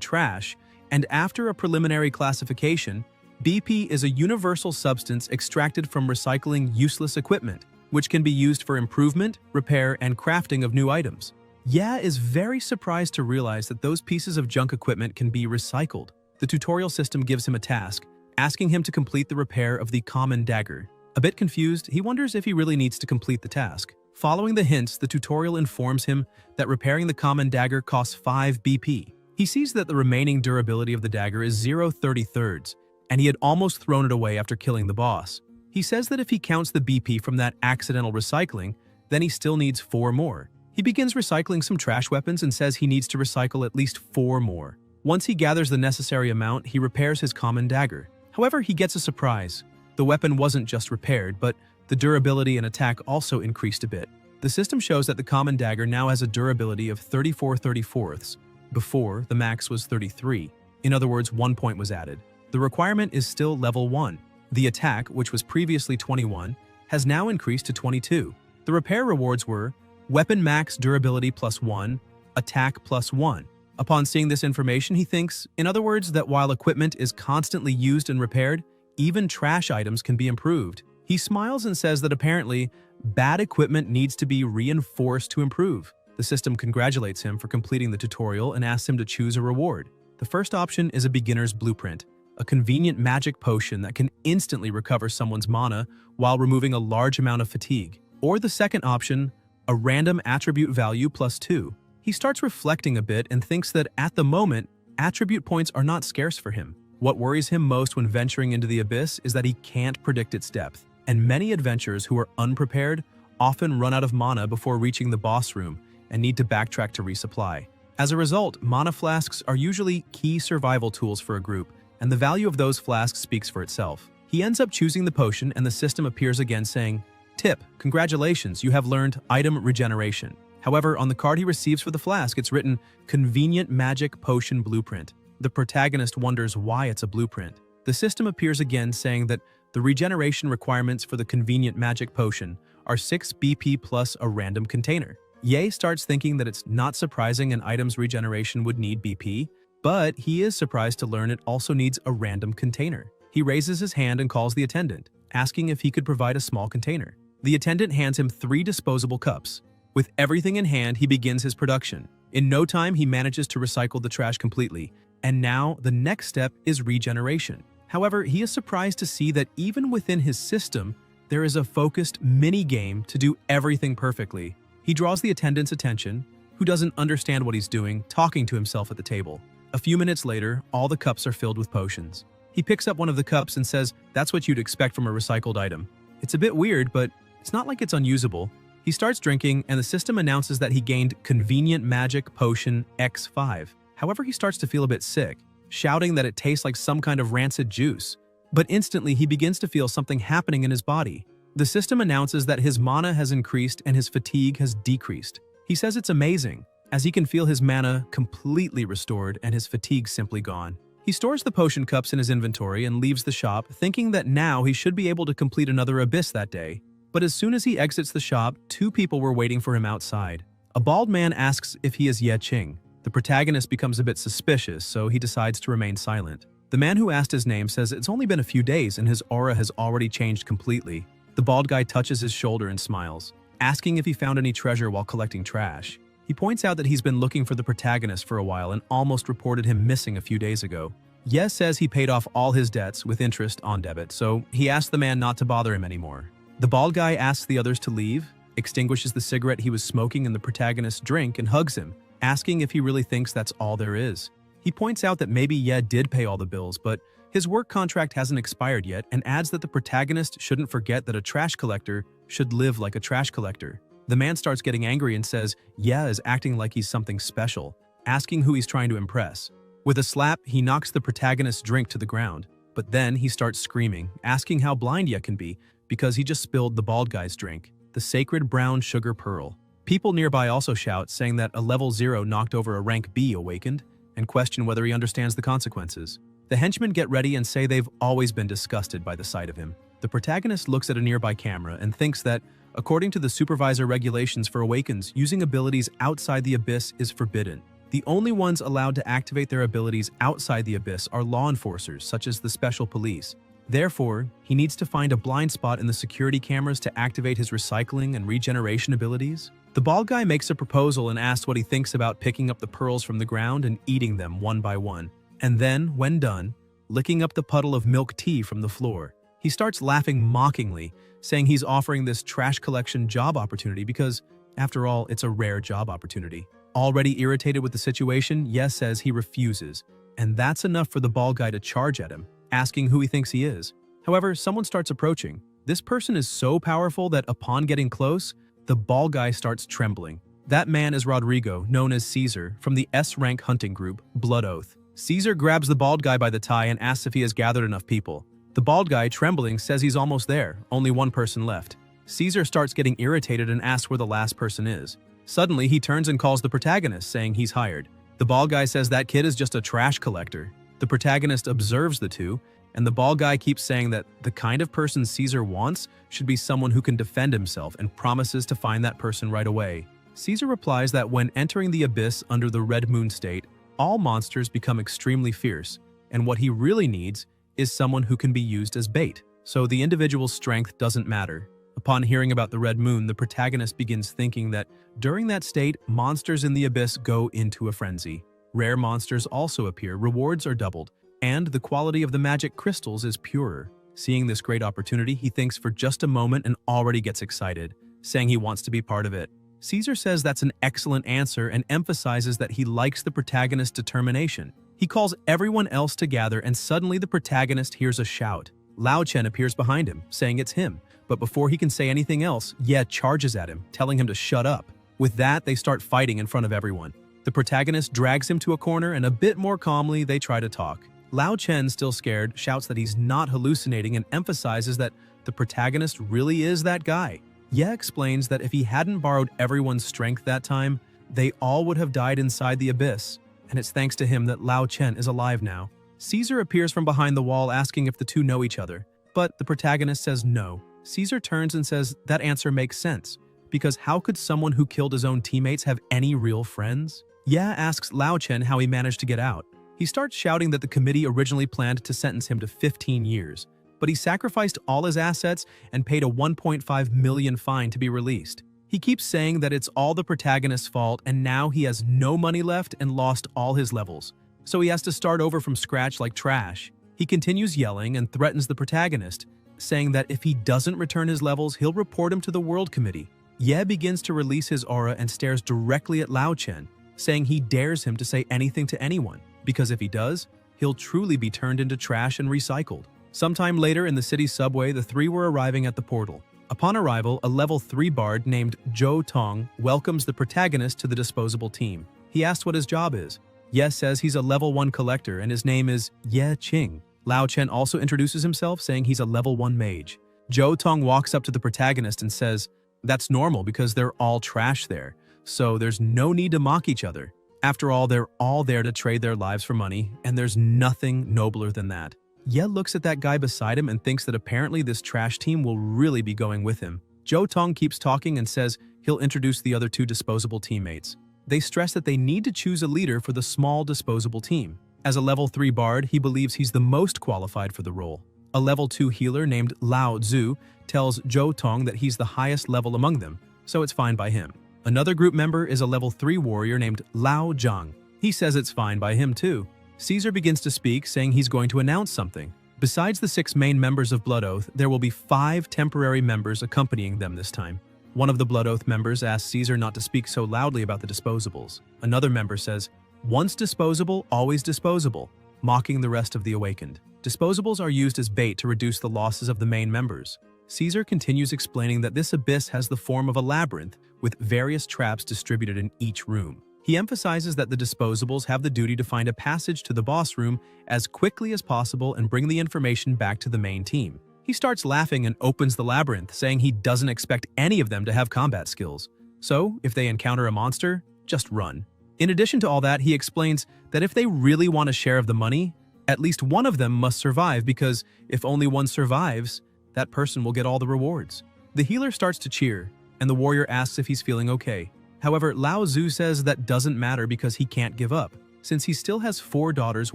trash, and after a preliminary classification, BP is a universal substance extracted from recycling useless equipment, which can be used for improvement, repair, and crafting of new items. Ye is very surprised to realize that those pieces of junk equipment can be recycled. The tutorial system gives him a task, asking him to complete the repair of the common dagger. A bit confused, he wonders if he really needs to complete the task. Following the hints, the tutorial informs him that repairing the common dagger costs 5 BP. He sees that the remaining durability of the dagger is 0.33, and he had almost thrown it away after killing the boss. He says that if he counts the BP from that accidental recycling, then he still needs 4 more. He begins recycling some trash weapons and says he needs to recycle at least 4 more. Once he gathers the necessary amount, he repairs his common dagger. However, he gets a surprise. The weapon wasn't just repaired, but the durability and attack also increased a bit. The system shows that the common dagger now has a durability of 34/34. Before, the max was 33. In other words, 1 point was added. The requirement is still level 1. The attack, which was previously 21, has now increased to 22. The repair rewards were weapon max durability +1, attack +1. Upon seeing this information, he thinks, in other words, that while equipment is constantly used and repaired, even trash items can be improved. He smiles and says that apparently, bad equipment needs to be reinforced to improve. The system congratulates him for completing the tutorial and asks him to choose a reward. The first option is a beginner's blueprint, a convenient magic potion that can instantly recover someone's mana while removing a large amount of fatigue. Or the second option, a random attribute value +2. He starts reflecting a bit and thinks that at the moment, attribute points are not scarce for him. What worries him most when venturing into the abyss is that he can't predict its depth, and many adventurers who are unprepared often run out of mana before reaching the boss room and need to backtrack to resupply. As a result, mana flasks are usually key survival tools for a group, and the value of those flasks speaks for itself. He ends up choosing the potion, and the system appears again saying, "Tip, congratulations, you have learned item regeneration." However, on the card he receives for the flask, it's written, "Convenient Magic Potion Blueprint." The protagonist wonders why it's a blueprint. The system appears again saying that the regeneration requirements for the Convenient Magic Potion are 6 BP plus a random container. Ye starts thinking that it's not surprising an item's regeneration would need BP, but he is surprised to learn it also needs a random container. He raises his hand and calls the attendant, asking if he could provide a small container. The attendant hands him 3 disposable cups. With everything in hand, he begins his production. In no time, he manages to recycle the trash completely, and now the next step is regeneration. However, he is surprised to see that even within his system, there is a focused mini-game to do everything perfectly. He draws the attendant's attention, who doesn't understand what he's doing, talking to himself at the table. A few minutes later, all the cups are filled with potions. He picks up one of the cups and says, "That's what you'd expect from a recycled item." It's a bit weird, but it's not like it's unusable. He starts drinking, and the system announces that he gained Convenient Magic Potion X5. However, he starts to feel a bit sick, shouting that it tastes like some kind of rancid juice. But instantly, he begins to feel something happening in his body. The system announces that his mana has increased and his fatigue has decreased. He says it's amazing, as he can feel his mana completely restored and his fatigue simply gone. He stores the potion cups in his inventory and leaves the shop, thinking that now he should be able to complete another abyss that day. But as soon as he exits the shop, 2 people were waiting for him outside. A bald man asks if he is Ye Qing. The protagonist becomes a bit suspicious, so he decides to remain silent. The man who asked his name says it's only been a few days and his aura has already changed completely. The bald guy touches his shoulder and smiles, asking if he found any treasure while collecting trash. He points out that he's been looking for the protagonist for a while and almost reported him missing a few days ago. Ye says he paid off all his debts with interest on debit, so he asks the man not to bother him anymore. The bald guy asks the others to leave, extinguishes the cigarette he was smoking in the protagonist's drink, and hugs him, asking if he really thinks that's all there is. He points out that maybe Ye did pay all the bills, but his work contract hasn't expired yet, and adds that the protagonist shouldn't forget that a trash collector should live like a trash collector. The man starts getting angry and says Ye is acting like he's something special, asking who he's trying to impress. With a slap, he knocks the protagonist's drink to the ground, but then he starts screaming, asking how blind Ye can be, because he just spilled the bald guy's drink, the sacred brown sugar pearl. People nearby also shout, saying that a level 0 knocked over a rank B awakened, and question whether he understands the consequences. The henchmen get ready and say they've always been disgusted by the sight of him. The protagonist looks at a nearby camera and thinks that, according to the supervisor regulations for Awakens, using abilities outside the Abyss is forbidden. The only ones allowed to activate their abilities outside the Abyss are law enforcers, such as the Special Police. Therefore, he needs to find a blind spot in the security cameras to activate his recycling and regeneration abilities. The bald guy makes a proposal and asks what he thinks about picking up the pearls from the ground and eating them one by one. And then, when done, licking up the puddle of milk tea from the floor. He starts laughing mockingly, saying he's offering this trash collection job opportunity because, after all, it's a rare job opportunity. Already irritated with the situation, Ye says he refuses, and that's enough for the bald guy to charge at him, asking who he thinks he is. However, someone starts approaching. This person is so powerful that upon getting close, the bald guy starts trembling. That man is Rodrigo, known as Caesar, from the S-rank hunting group, Blood Oath. Caesar grabs the bald guy by the tie and asks if he has gathered enough people. The bald guy, trembling, says he's almost there, only one person left. Caesar starts getting irritated and asks where the last person is. Suddenly, he turns and calls the protagonist, saying he's hired. The bald guy says that kid is just a trash collector. The protagonist observes the two, and the bald guy keeps saying that the kind of person Caesar wants should be someone who can defend himself and promises to find that person right away. Caesar replies that when entering the Abyss under the Red Moon state, all monsters become extremely fierce, and what he really needs is someone who can be used as bait, so the individual's strength doesn't matter. Upon hearing about the Red Moon, the protagonist begins thinking that during that state, monsters in the Abyss go into a frenzy. Rare monsters also appear, rewards are doubled, and the quality of the magic crystals is purer. Seeing this great opportunity, he thinks for just a moment and already gets excited, saying he wants to be part of it. Caesar says that's an excellent answer and emphasizes that he likes the protagonist's determination. He calls everyone else to gather, and suddenly the protagonist hears a shout. Lao Chen appears behind him, saying it's him, but before he can say anything else, Ye charges at him, telling him to shut up. With that, they start fighting in front of everyone. The protagonist drags him to a corner, and a bit more calmly, they try to talk. Lao Chen, still scared, shouts that he's not hallucinating and emphasizes that the protagonist really is that guy. Ye explains that if he hadn't borrowed everyone's strength that time, they all would have died inside the Abyss, and it's thanks to him that Lao Chen is alive now. Caesar appears from behind the wall asking if the two know each other, but the protagonist says no. Caesar turns and says that answer makes sense, because how could someone who killed his own teammates have any real friends? Ye asks Lao Chen how he managed to get out. He starts shouting that the committee originally planned to sentence him to 15 years, but he sacrificed all his assets and paid a 1.5 million fine to be released. He keeps saying that it's all the protagonist's fault and now he has no money left and lost all his levels, so he has to start over from scratch like trash. He continues yelling and threatens the protagonist, saying that if he doesn't return his levels, he'll report him to the World Committee. Ye begins to release his aura and stares directly at Lao Chen, saying he dares him to say anything to anyone, because if he does, he'll truly be turned into trash and recycled. Sometime later in the city's subway, the three were arriving at the portal. Upon arrival, a level 3 bard named Zhou Tong welcomes the protagonist to the disposable team. He asks what his job is. Ye says he's a level 1 collector and his name is Ye Qing. Lao Chen also introduces himself, saying he's a level 1 mage. Zhou Tong walks up to the protagonist and says, "That's normal because they're all trash there, so there's no need to mock each other. After all, they're all there to trade their lives for money, and there's nothing nobler than that." Ye looks at that guy beside him and thinks that apparently this trash team will really be going with him. Zhou Tong keeps talking and says he'll introduce the other 2 disposable teammates. They stress that they need to choose a leader for the small disposable team. As a level 3 bard, he believes he's the most qualified for the role. A level 2 healer named Lao Zhu tells Zhou Tong that he's the highest level among them, so it's fine by him. Another group member is a level 3 warrior named Lao Zhang. He says it's fine by him too. Caesar begins to speak, saying he's going to announce something. Besides the 6 main members of Blood Oath, there will be 5 temporary members accompanying them this time. One of the Blood Oath members asks Caesar not to speak so loudly about the disposables. Another member says, "Once disposable, always disposable," mocking the rest of the Awakened. Disposables are used as bait to reduce the losses of the main members. Caesar continues explaining that this abyss has the form of a labyrinth with various traps distributed in each room. He emphasizes that the disposables have the duty to find a passage to the boss room as quickly as possible and bring the information back to the main team. He starts laughing and opens the labyrinth, saying he doesn't expect any of them to have combat skills. So, if they encounter a monster, just run. In addition to all that, he explains that if they really want a share of the money, At least one of them must survive because if only one survives, that person will get all the rewards. The healer starts to cheer, and the warrior asks if he's feeling okay. However, Lao Tzu says that doesn't matter because he can't give up, since he still has 4 daughters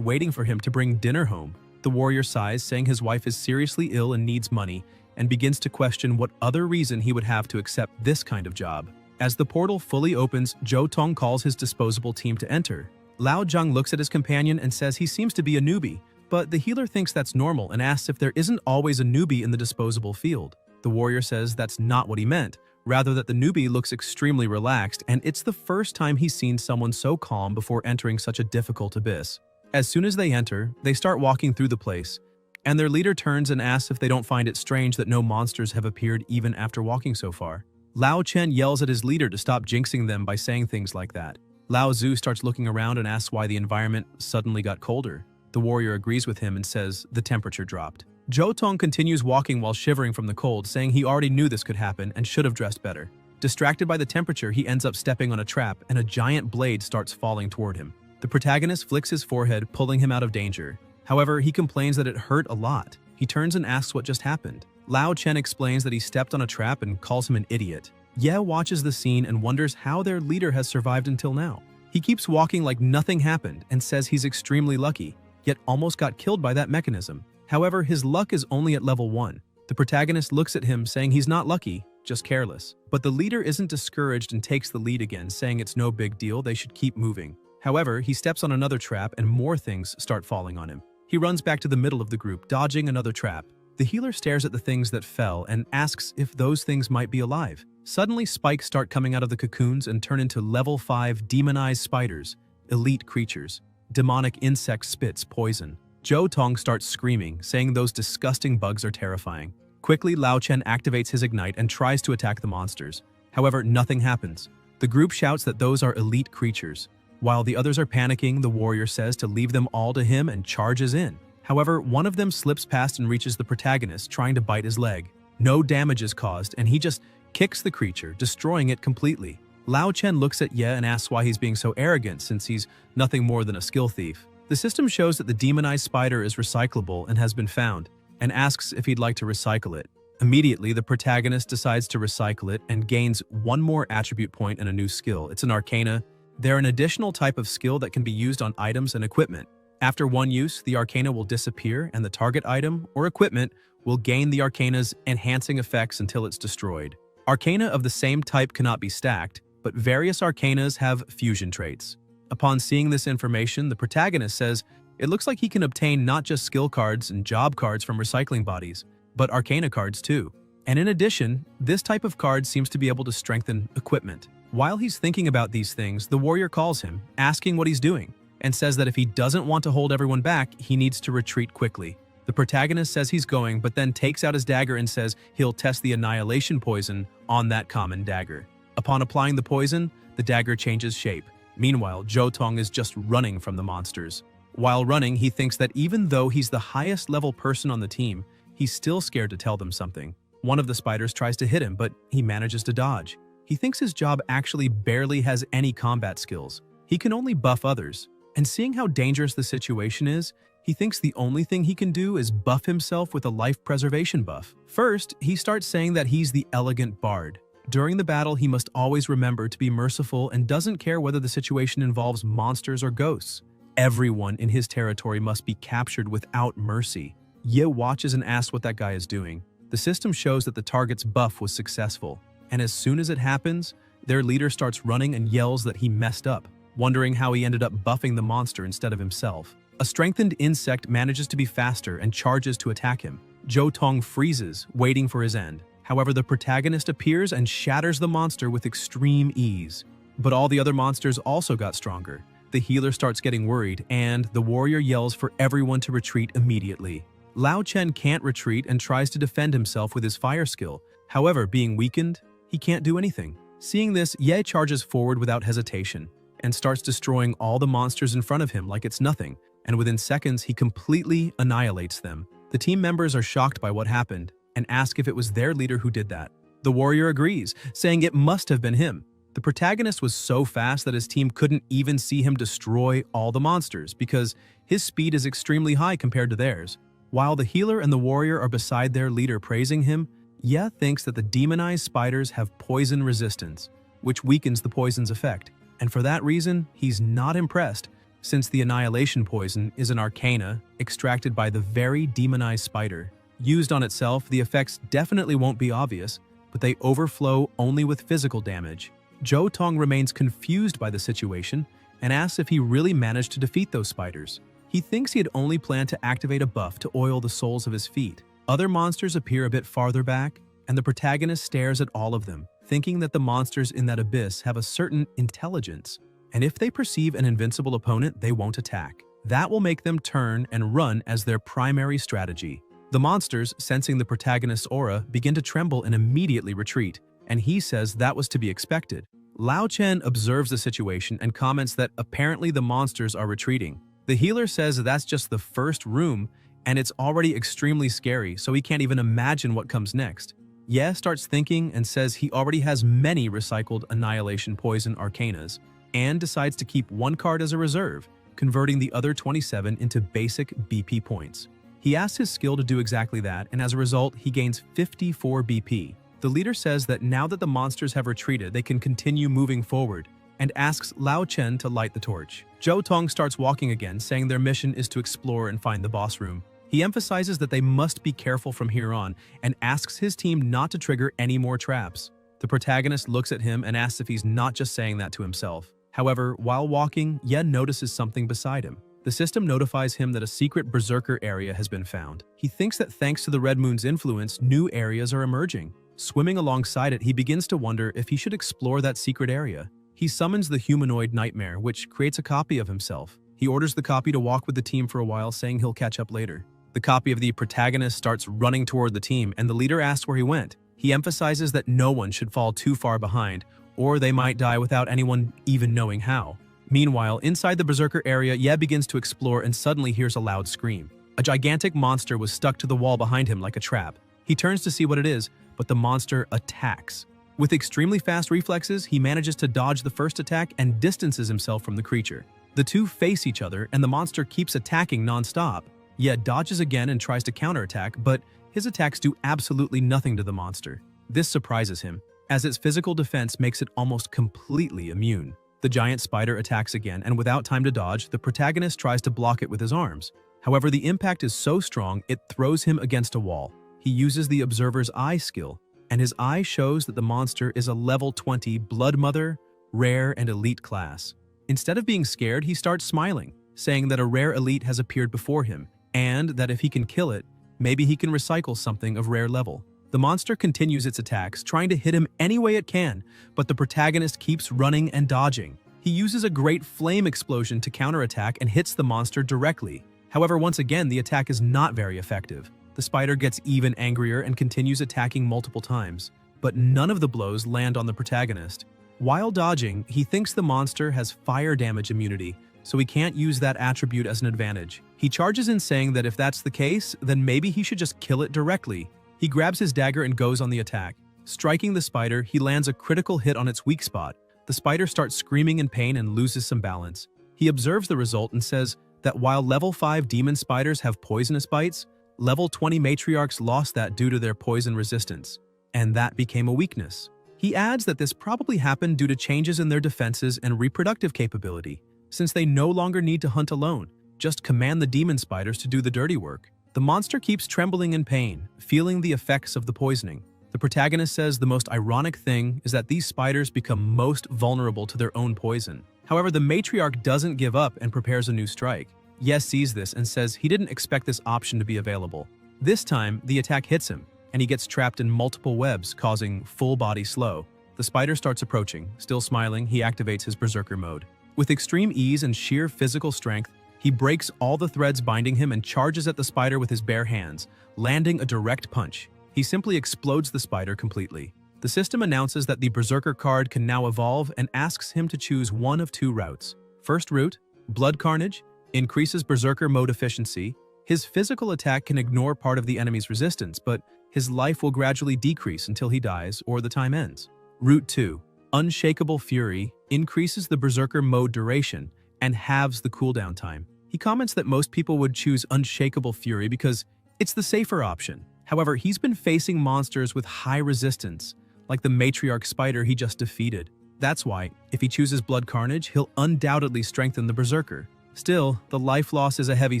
waiting for him to bring dinner home. The warrior sighs, saying his wife is seriously ill and needs money, and begins to question what other reason he would have to accept this kind of job. As the portal fully opens, Zhou Tong calls his disposable team to enter. Lao Zhang looks at his companion and says he seems to be a newbie, but the healer thinks that's normal and asks if there isn't always a newbie in the disposable field. The warrior says that's not what he meant, rather that the newbie looks extremely relaxed and it's the first time he's seen someone so calm before entering such a difficult abyss. As soon as they enter, they start walking through the place, and their leader turns and asks if they don't find it strange that no monsters have appeared even after walking so far. Lao Chen yells at his leader to stop jinxing them by saying things like that. Lao Tzu starts looking around and asks why the environment suddenly got colder. The warrior agrees with him and says the temperature dropped. Zhou Tong continues walking while shivering from the cold, saying he already knew this could happen and should have dressed better. Distracted by the temperature, he ends up stepping on a trap and a giant blade starts falling toward him. The protagonist flicks his forehead, pulling him out of danger. However, he complains that it hurt a lot. He turns and asks what just happened. Lao Chen explains that he stepped on a trap and calls him an idiot. Ye watches the scene and wonders how their leader has survived until now. He keeps walking like nothing happened and says he's extremely lucky, yet almost got killed by that mechanism. However, his luck is only at level 1. The protagonist looks at him saying he's not lucky, just careless. But the leader isn't discouraged and takes the lead again, saying it's no big deal, they should keep moving. However, he steps on another trap and more things start falling on him. He runs back to the middle of the group, dodging another trap. The healer stares at the things that fell and asks if those things might be alive. Suddenly, spikes start coming out of the cocoons and turn into level 5 demonized spiders, elite creatures. Demonic insect spits poison. Zhou Tong starts screaming, saying those disgusting bugs are terrifying. Quickly, Lao Chen activates his ignite and tries to attack the monsters. However, nothing happens. The group shouts that those are elite creatures. While the others are panicking, the warrior says to leave them all to him and charges in. However, one of them slips past and reaches the protagonist, trying to bite his leg. No damage is caused, and he just kicks the creature, destroying it completely. Lao Chen looks at Ye and asks why he's being so arrogant since he's nothing more than a skill thief. The system shows that the demonized spider is recyclable and has been found, and asks if he'd like to recycle it. Immediately, the protagonist decides to recycle it and gains 1 more attribute point and a new skill. It's an arcana. They're an additional type of skill that can be used on items and equipment. After one use, the arcana will disappear and the target item or equipment will gain the arcana's enhancing effects until it's destroyed. Arcana of the same type cannot be stacked, but various arcanas have fusion traits. Upon seeing this information, the protagonist says it looks like he can obtain not just skill cards and job cards from recycling bodies, but arcana cards too. And in addition, this type of card seems to be able to strengthen equipment. While he's thinking about these things, the warrior calls him, asking what he's doing, and says that if he doesn't want to hold everyone back, he needs to retreat quickly. The protagonist says he's going, but then takes out his dagger and says he'll test the annihilation poison on that common dagger. Upon applying the poison, the dagger changes shape. Meanwhile, Zhou Tong is just running from the monsters. While running, he thinks that even though he's the highest level person on the team, he's still scared to tell them something. One of the spiders tries to hit him, but he manages to dodge. He thinks his job actually barely has any combat skills. He can only buff others. And seeing how dangerous the situation is, he thinks the only thing he can do is buff himself with a life preservation buff. First, he starts saying that he's the elegant bard. During the battle, he must always remember to be merciful and doesn't care whether the situation involves monsters or ghosts. Everyone in his territory must be captured without mercy. Ye watches and asks what that guy is doing. The system shows that the target's buff was successful, and as soon as it happens, their leader starts running and yells that he messed up, wondering how he ended up buffing the monster instead of himself. A strengthened insect manages to be faster and charges to attack him. Zhou Tong freezes, waiting for his end. However, the protagonist appears and shatters the monster with extreme ease. But all the other monsters also got stronger. The healer starts getting worried, and the warrior yells for everyone to retreat immediately. Lao Chen can't retreat and tries to defend himself with his fire skill. However, being weakened, he can't do anything. Seeing this, Ye charges forward without hesitation and starts destroying all the monsters in front of him like it's nothing, and within seconds he completely annihilates them. The team members are shocked by what happened and ask if it was their leader who did that. The warrior agrees, saying it must have been him. The protagonist was so fast that his team couldn't even see him destroy all the monsters because his speed is extremely high compared to theirs. While the healer and the warrior are beside their leader praising him, Ye thinks that the demonized spiders have poison resistance, which weakens the poison's effect. And for that reason, he's not impressed, since the annihilation poison is an arcana extracted by the very demonized spider. Used on itself, the effects definitely won't be obvious, but they overflow only with physical damage. Zhou Tong remains confused by the situation and asks if he really managed to defeat those spiders. He thinks he had only planned to activate a buff to oil the soles of his feet. Other monsters appear a bit farther back, and the protagonist stares at all of them, thinking that the monsters in that abyss have a certain intelligence, and if they perceive an invincible opponent, they won't attack. That will make them turn and run as their primary strategy. The monsters, sensing the protagonist's aura, begin to tremble and immediately retreat, and he says that was to be expected. Lao Chen observes the situation and comments that apparently the monsters are retreating. The healer says that's just the first room, and it's already extremely scary, so he can't even imagine what comes next. Ye starts thinking and says he already has many recycled annihilation poison arcanas, and decides to keep one card as a reserve, converting the other 27 into basic BP points. He asks his skill to do exactly that, and as a result, he gains 54 BP. The leader says that now that the monsters have retreated, they can continue moving forward, and asks Lao Chen to light the torch. Zhou Tong starts walking again, saying their mission is to explore and find the boss room. He emphasizes that they must be careful from here on, and asks his team not to trigger any more traps. The protagonist looks at him and asks if he's not just saying that to himself. However, while walking, Ye notices something beside him. The system notifies him that a secret berserker area has been found. He thinks that thanks to the Red Moon's influence, new areas are emerging. Swimming alongside it, he begins to wonder if he should explore that secret area. He summons the humanoid nightmare, which creates a copy of himself. He orders the copy to walk with the team for a while, saying he'll catch up later. The copy of the protagonist starts running toward the team, and the leader asks where he went. He emphasizes that no one should fall too far behind, or they might die without anyone even knowing how. Meanwhile, inside the berserker area, Ye begins to explore and suddenly hears a loud scream. A gigantic monster was stuck to the wall behind him like a trap. He turns to see what it is, but the monster attacks. With extremely fast reflexes, he manages to dodge the first attack and distances himself from the creature. The two face each other, and the monster keeps attacking non-stop. Ye dodges again and tries to counterattack, but his attacks do absolutely nothing to the monster. This surprises him, as its physical defense makes it almost completely immune. The giant spider attacks again, and without time to dodge, the protagonist tries to block it with his arms. However, the impact is so strong, it throws him against a wall. He uses the Observer's Eye skill, and his eye shows that the monster is a level 20 Blood Mother, Rare, and Elite class. Instead of being scared, he starts smiling, saying that a rare elite has appeared before him, and that if he can kill it, maybe he can recycle something of rare level. The monster continues its attacks, trying to hit him any way it can, but the protagonist keeps running and dodging. He uses a great flame explosion to counterattack and hits the monster directly. However, once again, the attack is not very effective. The spider gets even angrier and continues attacking multiple times, but none of the blows land on the protagonist. While dodging, he thinks the monster has fire damage immunity, so he can't use that attribute as an advantage. He charges in saying that if that's the case, then maybe he should just kill it directly. He grabs his dagger and goes on the attack. Striking the spider, he lands a critical hit on its weak spot. The spider starts screaming in pain and loses some balance. He observes the result and says that while level 5 demon spiders have poisonous bites, level 20 matriarchs lost that due to their poison resistance, and that became a weakness. He adds that this probably happened due to changes in their defenses and reproductive capability, since they no longer need to hunt alone, just command the demon spiders to do the dirty work. The monster keeps trembling in pain, feeling the effects of the poisoning. The protagonist says the most ironic thing is that these spiders become most vulnerable to their own poison. However, the matriarch doesn't give up and prepares a new strike. Yes sees this and says he didn't expect this option to be available. This time, the attack hits him, and he gets trapped in multiple webs, causing full body slow. The spider starts approaching. Still smiling, he activates his berserker mode. With extreme ease and sheer physical strength, he breaks all the threads binding him and charges at the spider with his bare hands, landing a direct punch. He simply explodes the spider completely. The system announces that the Berserker card can now evolve and asks him to choose one of two routes. First route, Blood Carnage, increases Berserker mode efficiency. His physical attack can ignore part of the enemy's resistance, but his life will gradually decrease until he dies or the time ends. Route 2, Unshakable Fury increases the Berserker mode duration and halves the cooldown time. He comments that most people would choose Unshakable Fury because it's the safer option. However, he's been facing monsters with high resistance, like the Matriarch Spider he just defeated. That's why, if he chooses Blood Carnage, he'll undoubtedly strengthen the Berserker. Still, the life loss is a heavy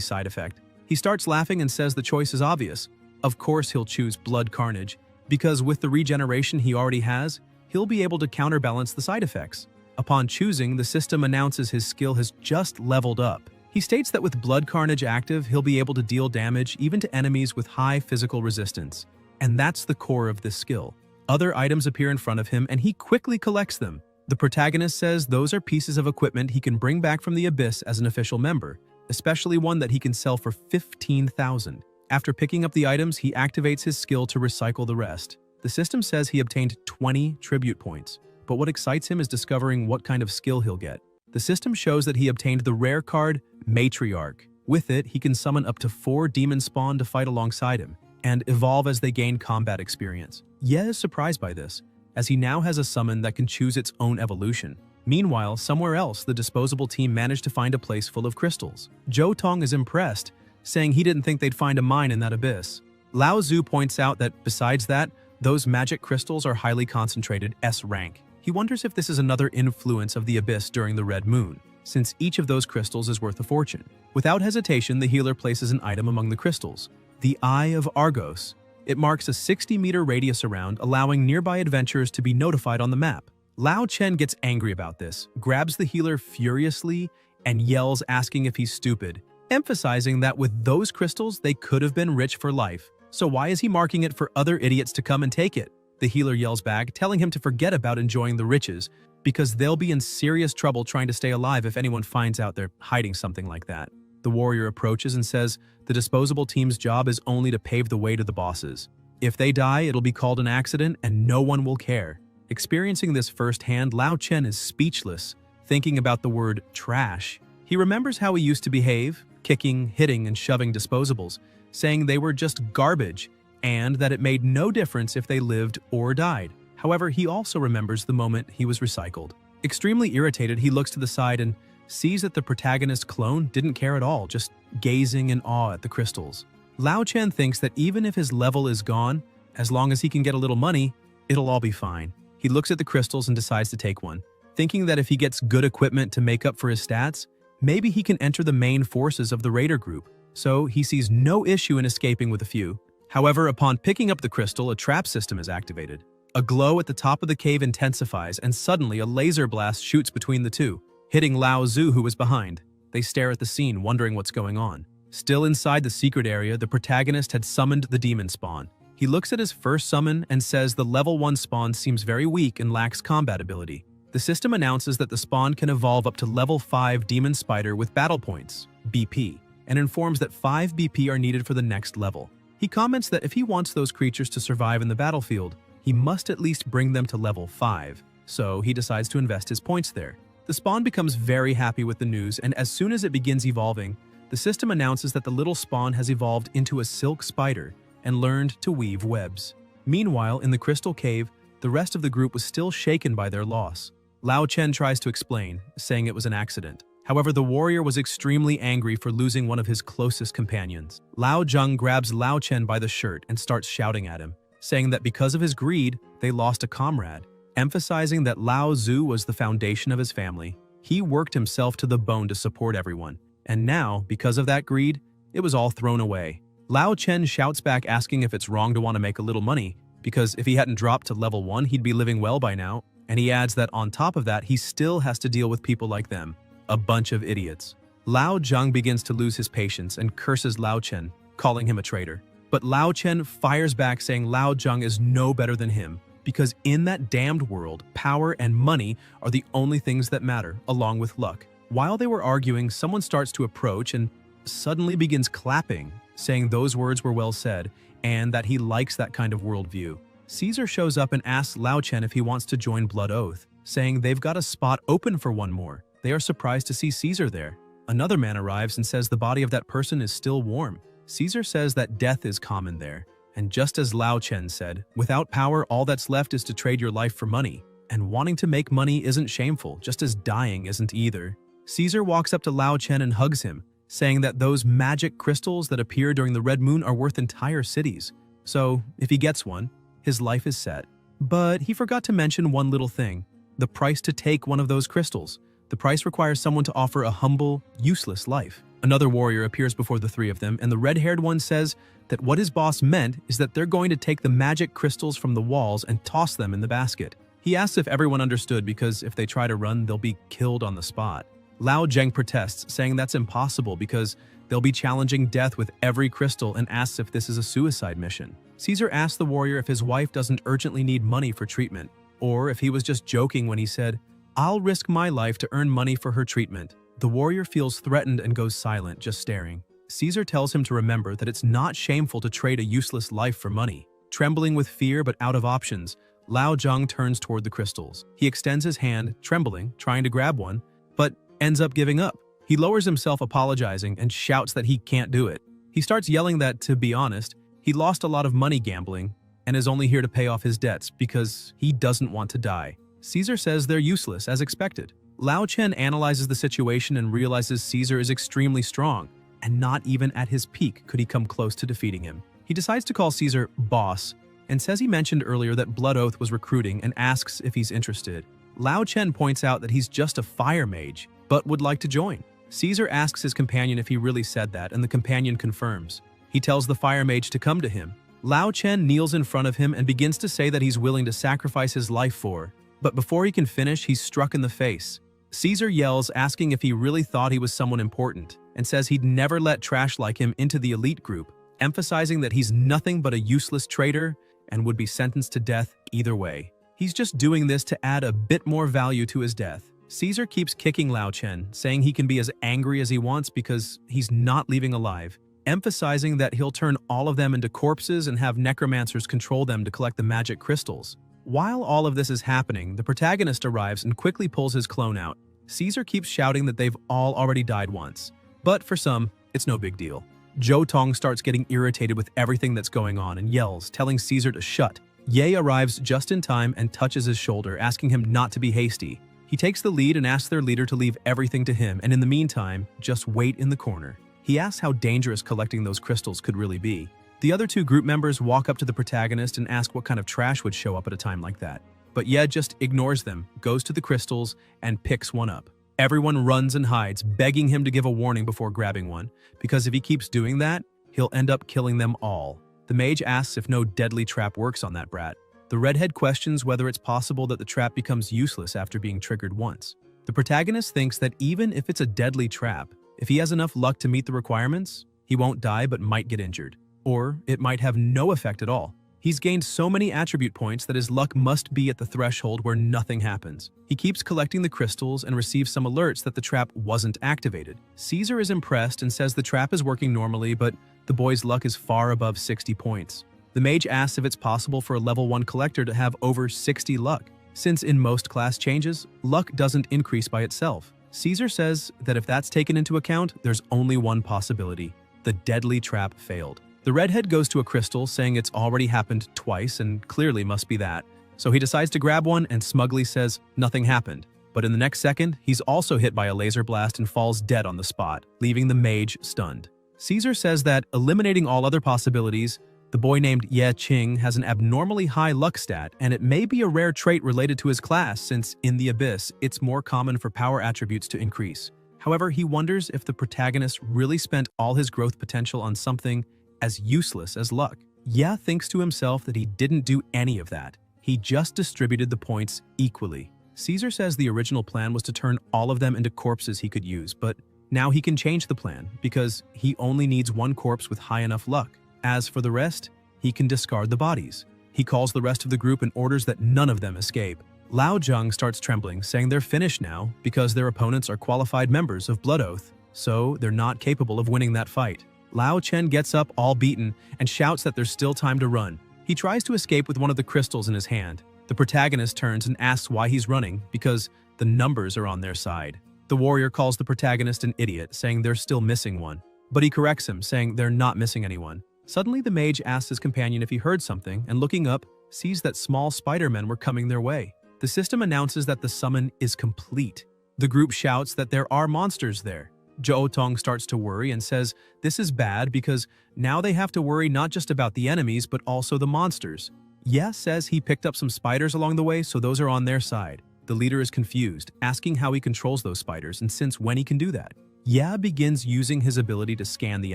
side effect. He starts laughing and says the choice is obvious. Of course he'll choose Blood Carnage, because with the regeneration he already has, he'll be able to counterbalance the side effects. Upon choosing, the system announces his skill has just leveled up. He states that with Blood Carnage active, he'll be able to deal damage even to enemies with high physical resistance. And that's the core of this skill. Other items appear in front of him and he quickly collects them. The protagonist says those are pieces of equipment he can bring back from the Abyss as an official member, especially one that he can sell for 15,000. After picking up the items, he activates his skill to recycle the rest. The system says he obtained 20 tribute points, but what excites him is discovering what kind of skill he'll get. The system shows that he obtained the rare card, Matriarch. With it, he can summon up to 4 demon spawn to fight alongside him, and evolve as they gain combat experience. Ye is surprised by this, as he now has a summon that can choose its own evolution. Meanwhile, somewhere else, the disposable team managed to find a place full of crystals. Zhou Tong is impressed, saying he didn't think they'd find a mine in that abyss. Lao Zhu points out that, besides that, those magic crystals are highly concentrated S rank. He wonders if this is another influence of the abyss during the Red Moon, since each of those crystals is worth a fortune. Without hesitation, the healer places an item among the crystals, the Eye of Argos. It marks a 60-meter radius around, allowing nearby adventurers to be notified on the map. Lao Chen gets angry about this, grabs the healer furiously, and yells asking if he's stupid, emphasizing that with those crystals they could have been rich for life. So why is he marking it for other idiots to come and take it? The healer yells back, telling him to forget about enjoying the riches, because they'll be in serious trouble trying to stay alive if anyone finds out they're hiding something like that. The warrior approaches and says the disposable team's job is only to pave the way to the bosses. If they die, it'll be called an accident and no one will care. Experiencing this firsthand, Lao Chen is speechless, thinking about the word trash. He remembers how he used to behave, kicking, hitting, and shoving disposables, saying they were just garbage, and that it made no difference if they lived or died. However, he also remembers the moment he was recycled. Extremely irritated, he looks to the side and sees that the protagonist clone didn't care at all, just gazing in awe at the crystals. Lao Chen thinks that even if his level is gone, as long as he can get a little money, it'll all be fine. He looks at the crystals and decides to take one, thinking that if he gets good equipment to make up for his stats, maybe he can enter the main forces of the raider group. So he sees no issue in escaping with a few. However, upon picking up the crystal, a trap system is activated. A glow at the top of the cave intensifies, and suddenly a laser blast shoots between the two, hitting Lao Zhu, who was behind. They stare at the scene, wondering what's going on. Still inside the secret area, the protagonist had summoned the demon spawn. He looks at his first summon and says the level 1 spawn seems very weak and lacks combat ability. The system announces that the spawn can evolve up to level 5 demon spider with battle points, BP, and informs that 5 BP are needed for the next level. He comments that if he wants those creatures to survive in the battlefield, he must at least bring them to level 5, so he decides to invest his points there. The spawn becomes very happy with the news, and as soon as it begins evolving, the system announces that the little spawn has evolved into a silk spider and learned to weave webs. Meanwhile, in the crystal cave, the rest of the group was still shaken by their loss. Lao Chen tries to explain, saying it was an accident. However, the warrior was extremely angry for losing one of his closest companions. Lao Zheng grabs Lao Chen by the shirt and starts shouting at him, saying that because of his greed, they lost a comrade, emphasizing that Lao Zhu was the foundation of his family. He worked himself to the bone to support everyone, and now, because of that greed, it was all thrown away. Lao Chen shouts back asking if it's wrong to want to make a little money, because if he hadn't dropped to level 1, he'd be living well by now, and he adds that on top of that, he still has to deal with people like them. A bunch of idiots. Lao Zheng begins to lose his patience and curses Lao Chen, calling him a traitor. But Lao Chen fires back saying Lao Zheng is no better than him, because in that damned world, power and money are the only things that matter, along with luck. While they were arguing, someone starts to approach and suddenly begins clapping, saying those words were well said, and that he likes that kind of worldview. Caesar shows up and asks Lao Chen if he wants to join Blood Oath, saying they've got a spot open for one more. They are surprised to see Caesar there. Another man arrives and says the body of that person is still warm. Caesar says that death is common there, and just as Lao Chen said, without power, all that's left is to trade your life for money. and wanting to make money isn't shameful, just as dying isn't either. Caesar walks up to Lao Chen and hugs him, saying that those magic crystals that appear during the red moon are worth entire cities. So, if he gets one, his life is set. But he forgot to mention one little thing: the price to take one of those crystals. The price requires someone to offer a humble, useless life. Another warrior appears before the three of them, and the red-haired one says that what his boss meant is that they're going to take the magic crystals from the walls and toss them in the basket. He asks if everyone understood, because if they try to run, they'll be killed on the spot. Lao Zheng protests, saying that's impossible because they'll be challenging death with every crystal, and asks if this is a suicide mission. Caesar asks the warrior if his wife doesn't urgently need money for treatment, or if he was just joking when he said, "I'll risk my life to earn money for her treatment." The warrior feels threatened and goes silent, just staring. Caesar tells him to remember that it's not shameful to trade a useless life for money. Trembling with fear but out of options, Lao Zheng turns toward the crystals. He extends his hand, trembling, trying to grab one, but ends up giving up. He lowers himself, apologizing, and shouts that he can't do it. He starts yelling that, to be honest, he lost a lot of money gambling and is only here to pay off his debts because he doesn't want to die. Caesar says they're useless, as expected. Lao Chen analyzes the situation and realizes Caesar is extremely strong, and not even at his peak could he come close to defeating him. He decides to call Caesar boss, and says he mentioned earlier that Blood Oath was recruiting, and asks if he's interested. Lao Chen points out that he's just a fire mage, but would like to join. Caesar asks his companion if he really said that, and the companion confirms. He tells the fire mage to come to him. Lao Chen kneels in front of him and begins to say that he's willing to sacrifice his life for, but before he can finish, he's struck in the face. Caesar yells, asking if he really thought he was someone important, and says he'd never let trash like him into the elite group, emphasizing that he's nothing but a useless traitor and would be sentenced to death either way. He's just doing this to add a bit more value to his death. Caesar keeps kicking Lao Chen, saying he can be as angry as he wants because he's not leaving alive, emphasizing that he'll turn all of them into corpses and have necromancers control them to collect the magic crystals. While all of this is happening, the protagonist arrives and quickly pulls his clone out. Caesar keeps shouting that they've all already died once, but for some, it's no big deal. Zhou Tong starts getting irritated with everything that's going on and yells, telling Caesar to shut. Ye arrives just in time and touches his shoulder, asking him not to be hasty. He takes the lead and asks their leader to leave everything to him, and in the meantime, just wait in the corner. He asks how dangerous collecting those crystals could really be. The other two group members walk up to the protagonist and ask what kind of trash would show up at a time like that. But Ye just ignores them, goes to the crystals, and picks one up. Everyone runs and hides, begging him to give a warning before grabbing one, because if he keeps doing that, he'll end up killing them all. The mage asks if no deadly trap works on that brat. The redhead questions whether it's possible that the trap becomes useless after being triggered once. The protagonist thinks that even if it's a deadly trap, if he has enough luck to meet the requirements, he won't die but might get injured. Or it might have no effect at all. He's gained so many attribute points that his luck must be at the threshold where nothing happens. He keeps collecting the crystals and receives some alerts that the trap wasn't activated. Caesar is impressed and says the trap is working normally, but the boy's luck is far above 60 points. The mage asks if it's possible for a level 1 collector to have over 60 luck, since in most class changes, luck doesn't increase by itself. Caesar says that if that's taken into account, there's only one possibility: the deadly trap failed. The redhead goes to a crystal, saying it's already happened twice and clearly must be that. So he decides to grab one and smugly says nothing happened. But in the next second, he's also hit by a laser blast and falls dead on the spot, leaving the mage stunned. Caesar says that, eliminating all other possibilities, the boy named Ye Qing has an abnormally high luck stat, and it may be a rare trait related to his class, since in the Abyss, it's more common for power attributes to increase. However, he wonders if the protagonist really spent all his growth potential on something as useless as luck. Ye thinks to himself that he didn't do any of that. He just distributed the points equally. Caesar says the original plan was to turn all of them into corpses he could use, but now he can change the plan because he only needs one corpse with high enough luck. As for the rest, he can discard the bodies. He calls the rest of the group and orders that none of them escape. Lao Zheng starts trembling, saying they're finished now because their opponents are qualified members of Blood Oath, so they're not capable of winning that fight. Lao Chen gets up all beaten and shouts that there's still time to run. He tries to escape with one of the crystals in his hand. The protagonist turns and asks why he's running, because the numbers are on their side. The warrior calls the protagonist an idiot, saying they're still missing one. But he corrects him, saying they're not missing anyone. Suddenly, the mage asks his companion if he heard something, and looking up, sees that small Spider-Men were coming their way. The system announces that the summon is complete. The group shouts that there are monsters there. Jo Tong starts to worry and says this is bad because now they have to worry not just about the enemies but also the monsters. Ye says he picked up some spiders along the way, so those are on their side. The leader is confused, asking how he controls those spiders and since when he can do that. Ye begins using his ability to scan the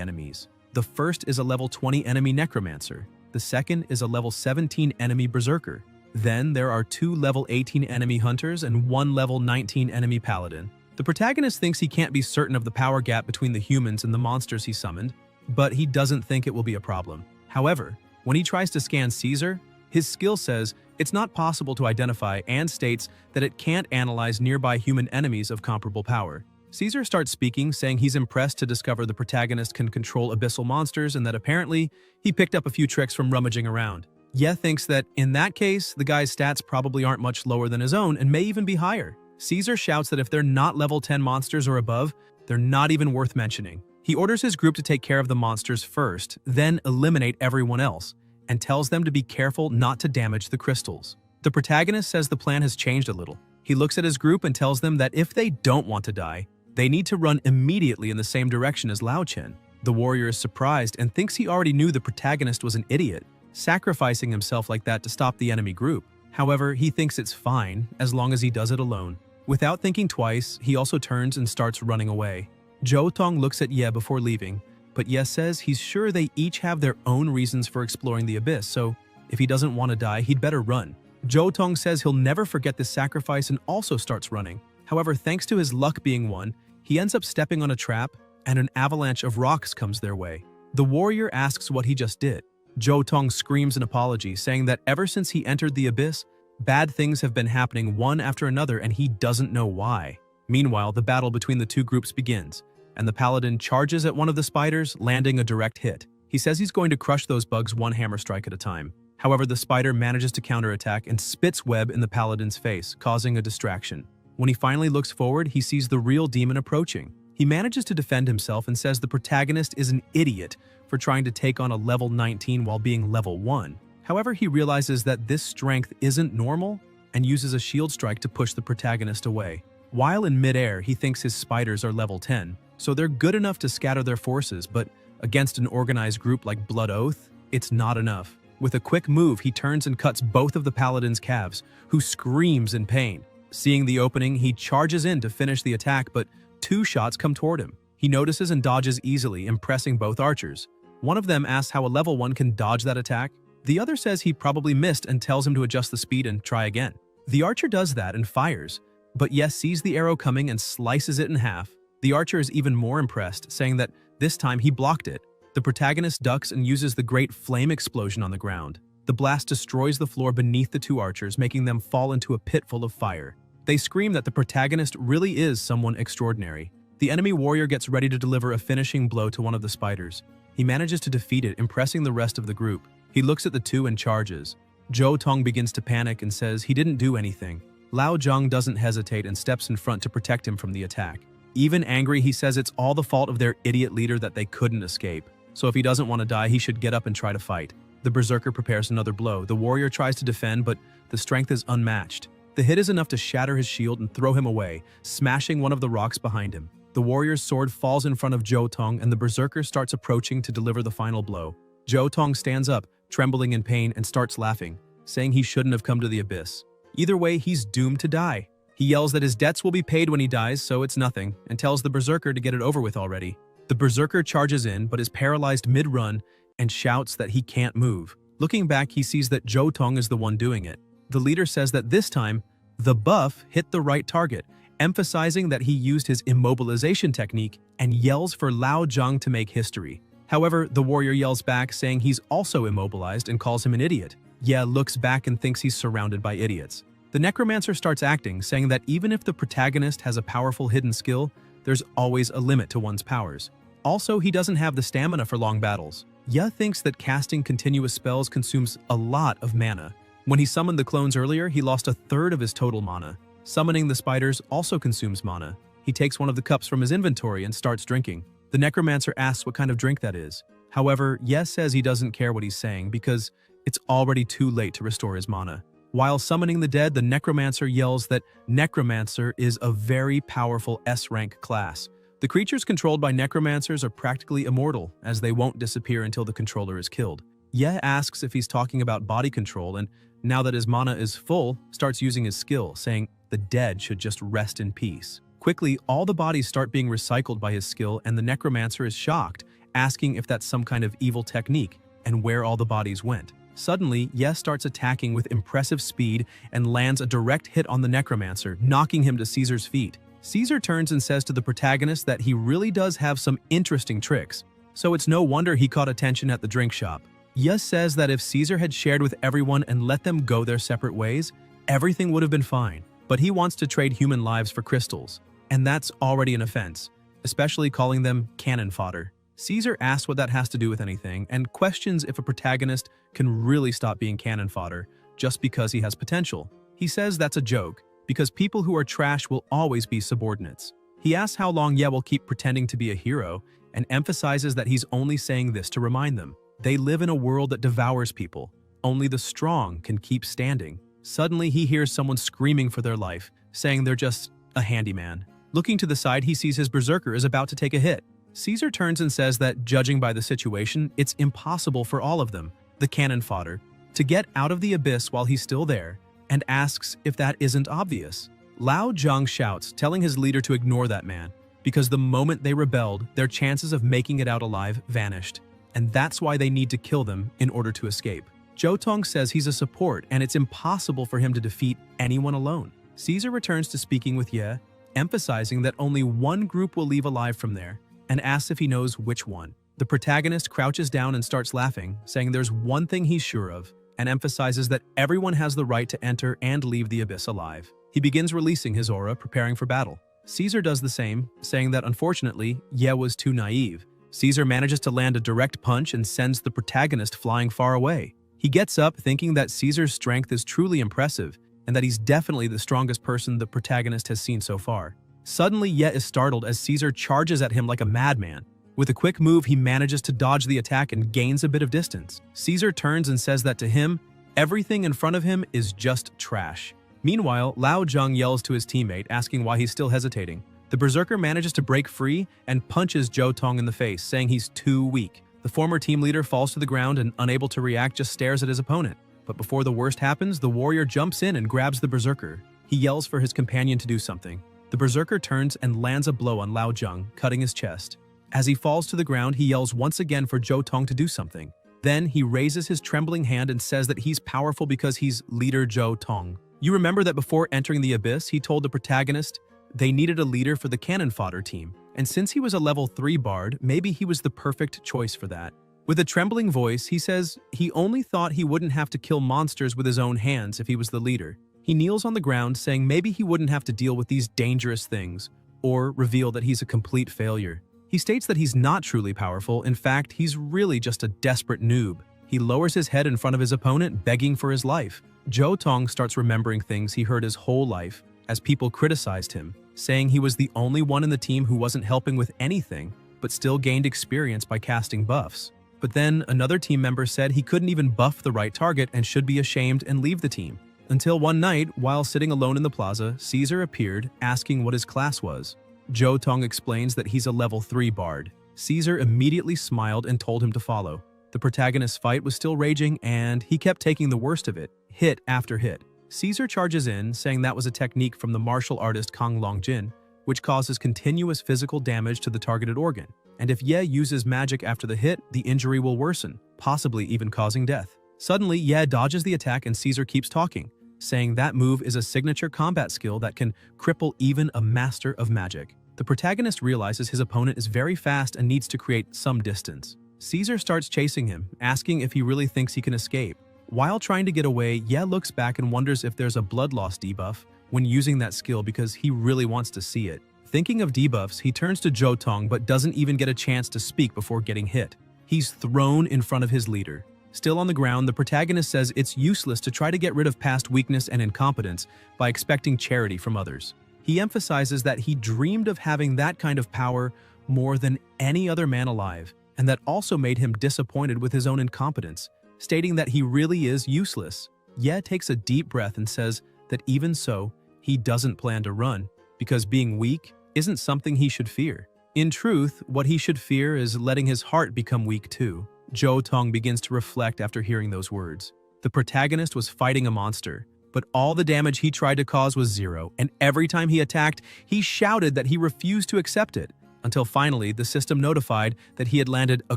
enemies. The first is a level 20 enemy necromancer. The second is a level 17 enemy berserker. Then there are 2 level 18 enemy hunters and 1 level 19 enemy paladin. The protagonist thinks he can't be certain of the power gap between the humans and the monsters he summoned, but he doesn't think it will be a problem. However, when he tries to scan Caesar, his skill says it's not possible to identify and states that it can't analyze nearby human enemies of comparable power. Caesar starts speaking, saying he's impressed to discover the protagonist can control abyssal monsters and that apparently he picked up a few tricks from rummaging around. Ye thinks that in that case, the guy's stats probably aren't much lower than his own and may even be higher. Caesar shouts that if they're not level 10 monsters or above, they're not even worth mentioning. He orders his group to take care of the monsters first, then eliminate everyone else, and tells them to be careful not to damage the crystals. The protagonist says the plan has changed a little. He looks at his group and tells them that if they don't want to die, they need to run immediately in the same direction as Lao Chen. The warrior is surprised and thinks he already knew the protagonist was an idiot, sacrificing himself like that to stop the enemy group. However, he thinks it's fine as long as he does it alone. Without thinking twice, he also turns and starts running away. Jo Tong looks at Ye before leaving, but Ye says he's sure they each have their own reasons for exploring the abyss, so if he doesn't want to die, he'd better run. Jo Tong says he'll never forget this sacrifice and also starts running. However, thanks to his luck being one, he ends up stepping on a trap and an avalanche of rocks comes their way. The warrior asks what he just did. Jo Tong screams an apology, saying that ever since he entered the abyss, bad things have been happening one after another and he doesn't know why. Meanwhile, the battle between the two groups begins, and the paladin charges at one of the spiders, landing a direct hit. He says he's going to crush those bugs one hammer strike at a time. However, the spider manages to counterattack and spits web in the paladin's face, causing a distraction. When he finally looks forward, he sees the real demon approaching. He manages to defend himself and says the protagonist is an idiot for trying to take on a level 19 while being level 1. However, he realizes that this strength isn't normal and uses a shield strike to push the protagonist away. While in midair, he thinks his spiders are level 10, so they're good enough to scatter their forces, but against an organized group like Blood Oath, it's not enough. With a quick move, he turns and cuts both of the paladin's calves, who screams in pain. Seeing the opening, he charges in to finish the attack, but 2 shots come toward him. He notices and dodges easily, impressing both archers. One of them asks how a level 1 can dodge that attack. The other says he probably missed and tells him to adjust the speed and try again. The archer does that and fires, but Yes sees the arrow coming and slices it in half. The archer is even more impressed, saying that this time he blocked it. The protagonist ducks and uses the great flame explosion on the ground. The blast destroys the floor beneath the 2 archers, making them fall into a pit full of fire. They scream that the protagonist really is someone extraordinary. The enemy warrior gets ready to deliver a finishing blow to one of the spiders. He manages to defeat it, impressing the rest of the group. He looks at the 2 and charges. Jo Tong begins to panic and says he didn't do anything. Lao Zhang doesn't hesitate and steps in front to protect him from the attack. Even angry, he says it's all the fault of their idiot leader that they couldn't escape. So if he doesn't want to die, he should get up and try to fight. The berserker prepares another blow. The warrior tries to defend, but the strength is unmatched. The hit is enough to shatter his shield and throw him away, smashing one of the rocks behind him. The warrior's sword falls in front of Jo Tong and the berserker starts approaching to deliver the final blow. Jo Tong stands up, trembling in pain, and starts laughing, saying he shouldn't have come to the abyss. Either way, he's doomed to die. He yells that his debts will be paid when he dies, so it's nothing, and tells the berserker to get it over with already. The berserker charges in, but is paralyzed mid-run and shouts that he can't move. Looking back, he sees that Jo Tong is the one doing it. The leader says that this time, the buff hit the right target, emphasizing that he used his immobilization technique and yells for Lao Zhang to make history. However, the warrior yells back, saying he's also immobilized and calls him an idiot. Ye looks back and thinks he's surrounded by idiots. The necromancer starts acting, saying that even if the protagonist has a powerful hidden skill, there's always a limit to one's powers. Also, he doesn't have the stamina for long battles. Ye thinks that casting continuous spells consumes a lot of mana. When he summoned the clones earlier, he lost 1/3 of his total mana. Summoning the spiders also consumes mana. He takes one of the cups from his inventory and starts drinking. The necromancer asks what kind of drink that is. However, Ye says he doesn't care what he's saying because it's already too late to restore his mana. While summoning the dead, the necromancer yells that necromancer is a very powerful S-rank class. The creatures controlled by necromancers are practically immortal, as they won't disappear until the controller is killed. Ye asks if he's talking about body control, and now that his mana is full, starts using his skill, saying the dead should just rest in peace. Quickly, all the bodies start being recycled by his skill, and the necromancer is shocked, asking if that's some kind of evil technique, and where all the bodies went. Suddenly, Ye starts attacking with impressive speed and lands a direct hit on the necromancer, knocking him to Caesar's feet. Caesar turns and says to the protagonist that he really does have some interesting tricks, so it's no wonder he caught attention at the drink shop. Ye says that if Caesar had shared with everyone and let them go their separate ways, everything would have been fine. But he wants to trade human lives for crystals, and that's already an offense, especially calling them cannon fodder. Caesar asks what that has to do with anything, and questions if a protagonist can really stop being cannon fodder just because he has potential. He says that's a joke, because people who are trash will always be subordinates. He asks how long Ye will keep pretending to be a hero, and emphasizes that he's only saying this to remind them. They live in a world that devours people. Only the strong can keep standing. Suddenly, he hears someone screaming for their life, saying they're just a handyman. Looking to the side, he sees his berserker is about to take a hit. Caesar turns and says that, judging by the situation, it's impossible for all of them, the cannon fodder, to get out of the abyss while he's still there, and asks if that isn't obvious. Lao Zhang shouts, telling his leader to ignore that man, because the moment they rebelled, their chances of making it out alive vanished, and that's why they need to kill them in order to escape. Zhou Tong says he's a support, and it's impossible for him to defeat anyone alone. Caesar returns to speaking with Ye, emphasizing that only one group will leave alive from there, and asks if he knows which one. The protagonist crouches down and starts laughing, saying there's one thing he's sure of, and emphasizes that everyone has the right to enter and leave the abyss alive. He begins releasing his aura, preparing for battle. Caesar does the same, saying that unfortunately, Ye was too naive. Caesar manages to land a direct punch and sends the protagonist flying far away. He gets up thinking that Caesar's strength is truly impressive, and that he's definitely the strongest person the protagonist has seen so far. Suddenly, Ye is startled as Caesar charges at him like a madman. With a quick move, he manages to dodge the attack and gains a bit of distance. Caesar turns and says that to him, everything in front of him is just trash. Meanwhile, Lao Zhang yells to his teammate, asking why he's still hesitating. The berserker manages to break free and punches Zhou Tong in the face, saying he's too weak. The former team leader falls to the ground and, unable to react, just stares at his opponent. But before the worst happens, the warrior jumps in and grabs the berserker. He yells for his companion to do something. The berserker turns and lands a blow on Lao Zhang, cutting his chest. As he falls to the ground, he yells once again for Zhou Tong to do something. Then he raises his trembling hand and says that he's powerful because he's leader Zhou Tong. You remember that before entering the abyss, he told the protagonist they needed a leader for the cannon fodder team, and since he was a level 3 bard, maybe he was the perfect choice for that. With a trembling voice, he says he only thought he wouldn't have to kill monsters with his own hands if he was the leader. He kneels on the ground, saying maybe he wouldn't have to deal with these dangerous things, or reveal that he's a complete failure. He states that he's not truly powerful. In fact, he's really just a desperate noob. He lowers his head in front of his opponent, begging for his life. Zhou Tong starts remembering things he heard his whole life, as people criticized him, saying he was the only one in the team who wasn't helping with anything, but still gained experience by casting buffs. But then another team member said he couldn't even buff the right target and should be ashamed and leave the team. Until one night, while sitting alone in the plaza, Caesar appeared, asking what his class was. Zhou Tong explains that he's a level 3 bard. Caesar immediately smiled and told him to follow. The protagonist's fight was still raging, and he kept taking the worst of it, hit after hit. Caesar charges in, saying that was a technique from the martial artist Kang Longjin, which causes continuous physical damage to the targeted organ. And if Ye uses magic after the hit, the injury will worsen, possibly even causing death. Suddenly, Ye dodges the attack and Caesar keeps talking, saying that move is a signature combat skill that can cripple even a master of magic. The protagonist realizes his opponent is very fast and needs to create some distance. Caesar starts chasing him, asking if he really thinks he can escape. While trying to get away, Ye looks back and wonders if there's a blood loss debuff when using that skill because he really wants to see it. Thinking of debuffs, he turns to Zhou Tong but doesn't even get a chance to speak before getting hit. He's thrown in front of his leader. Still on the ground, the protagonist says it's useless to try to get rid of past weakness and incompetence by expecting charity from others. He emphasizes that he dreamed of having that kind of power more than any other man alive, and that also made him disappointed with his own incompetence, stating that he really is useless. Ye takes a deep breath and says that even so, he doesn't plan to run, because being weak isn't something he should fear. In truth, what he should fear is letting his heart become weak too. Jo Tong begins to reflect after hearing those words. The protagonist was fighting a monster, but all the damage he tried to cause was zero, and every time he attacked, he shouted that he refused to accept it, until finally the system notified that he had landed a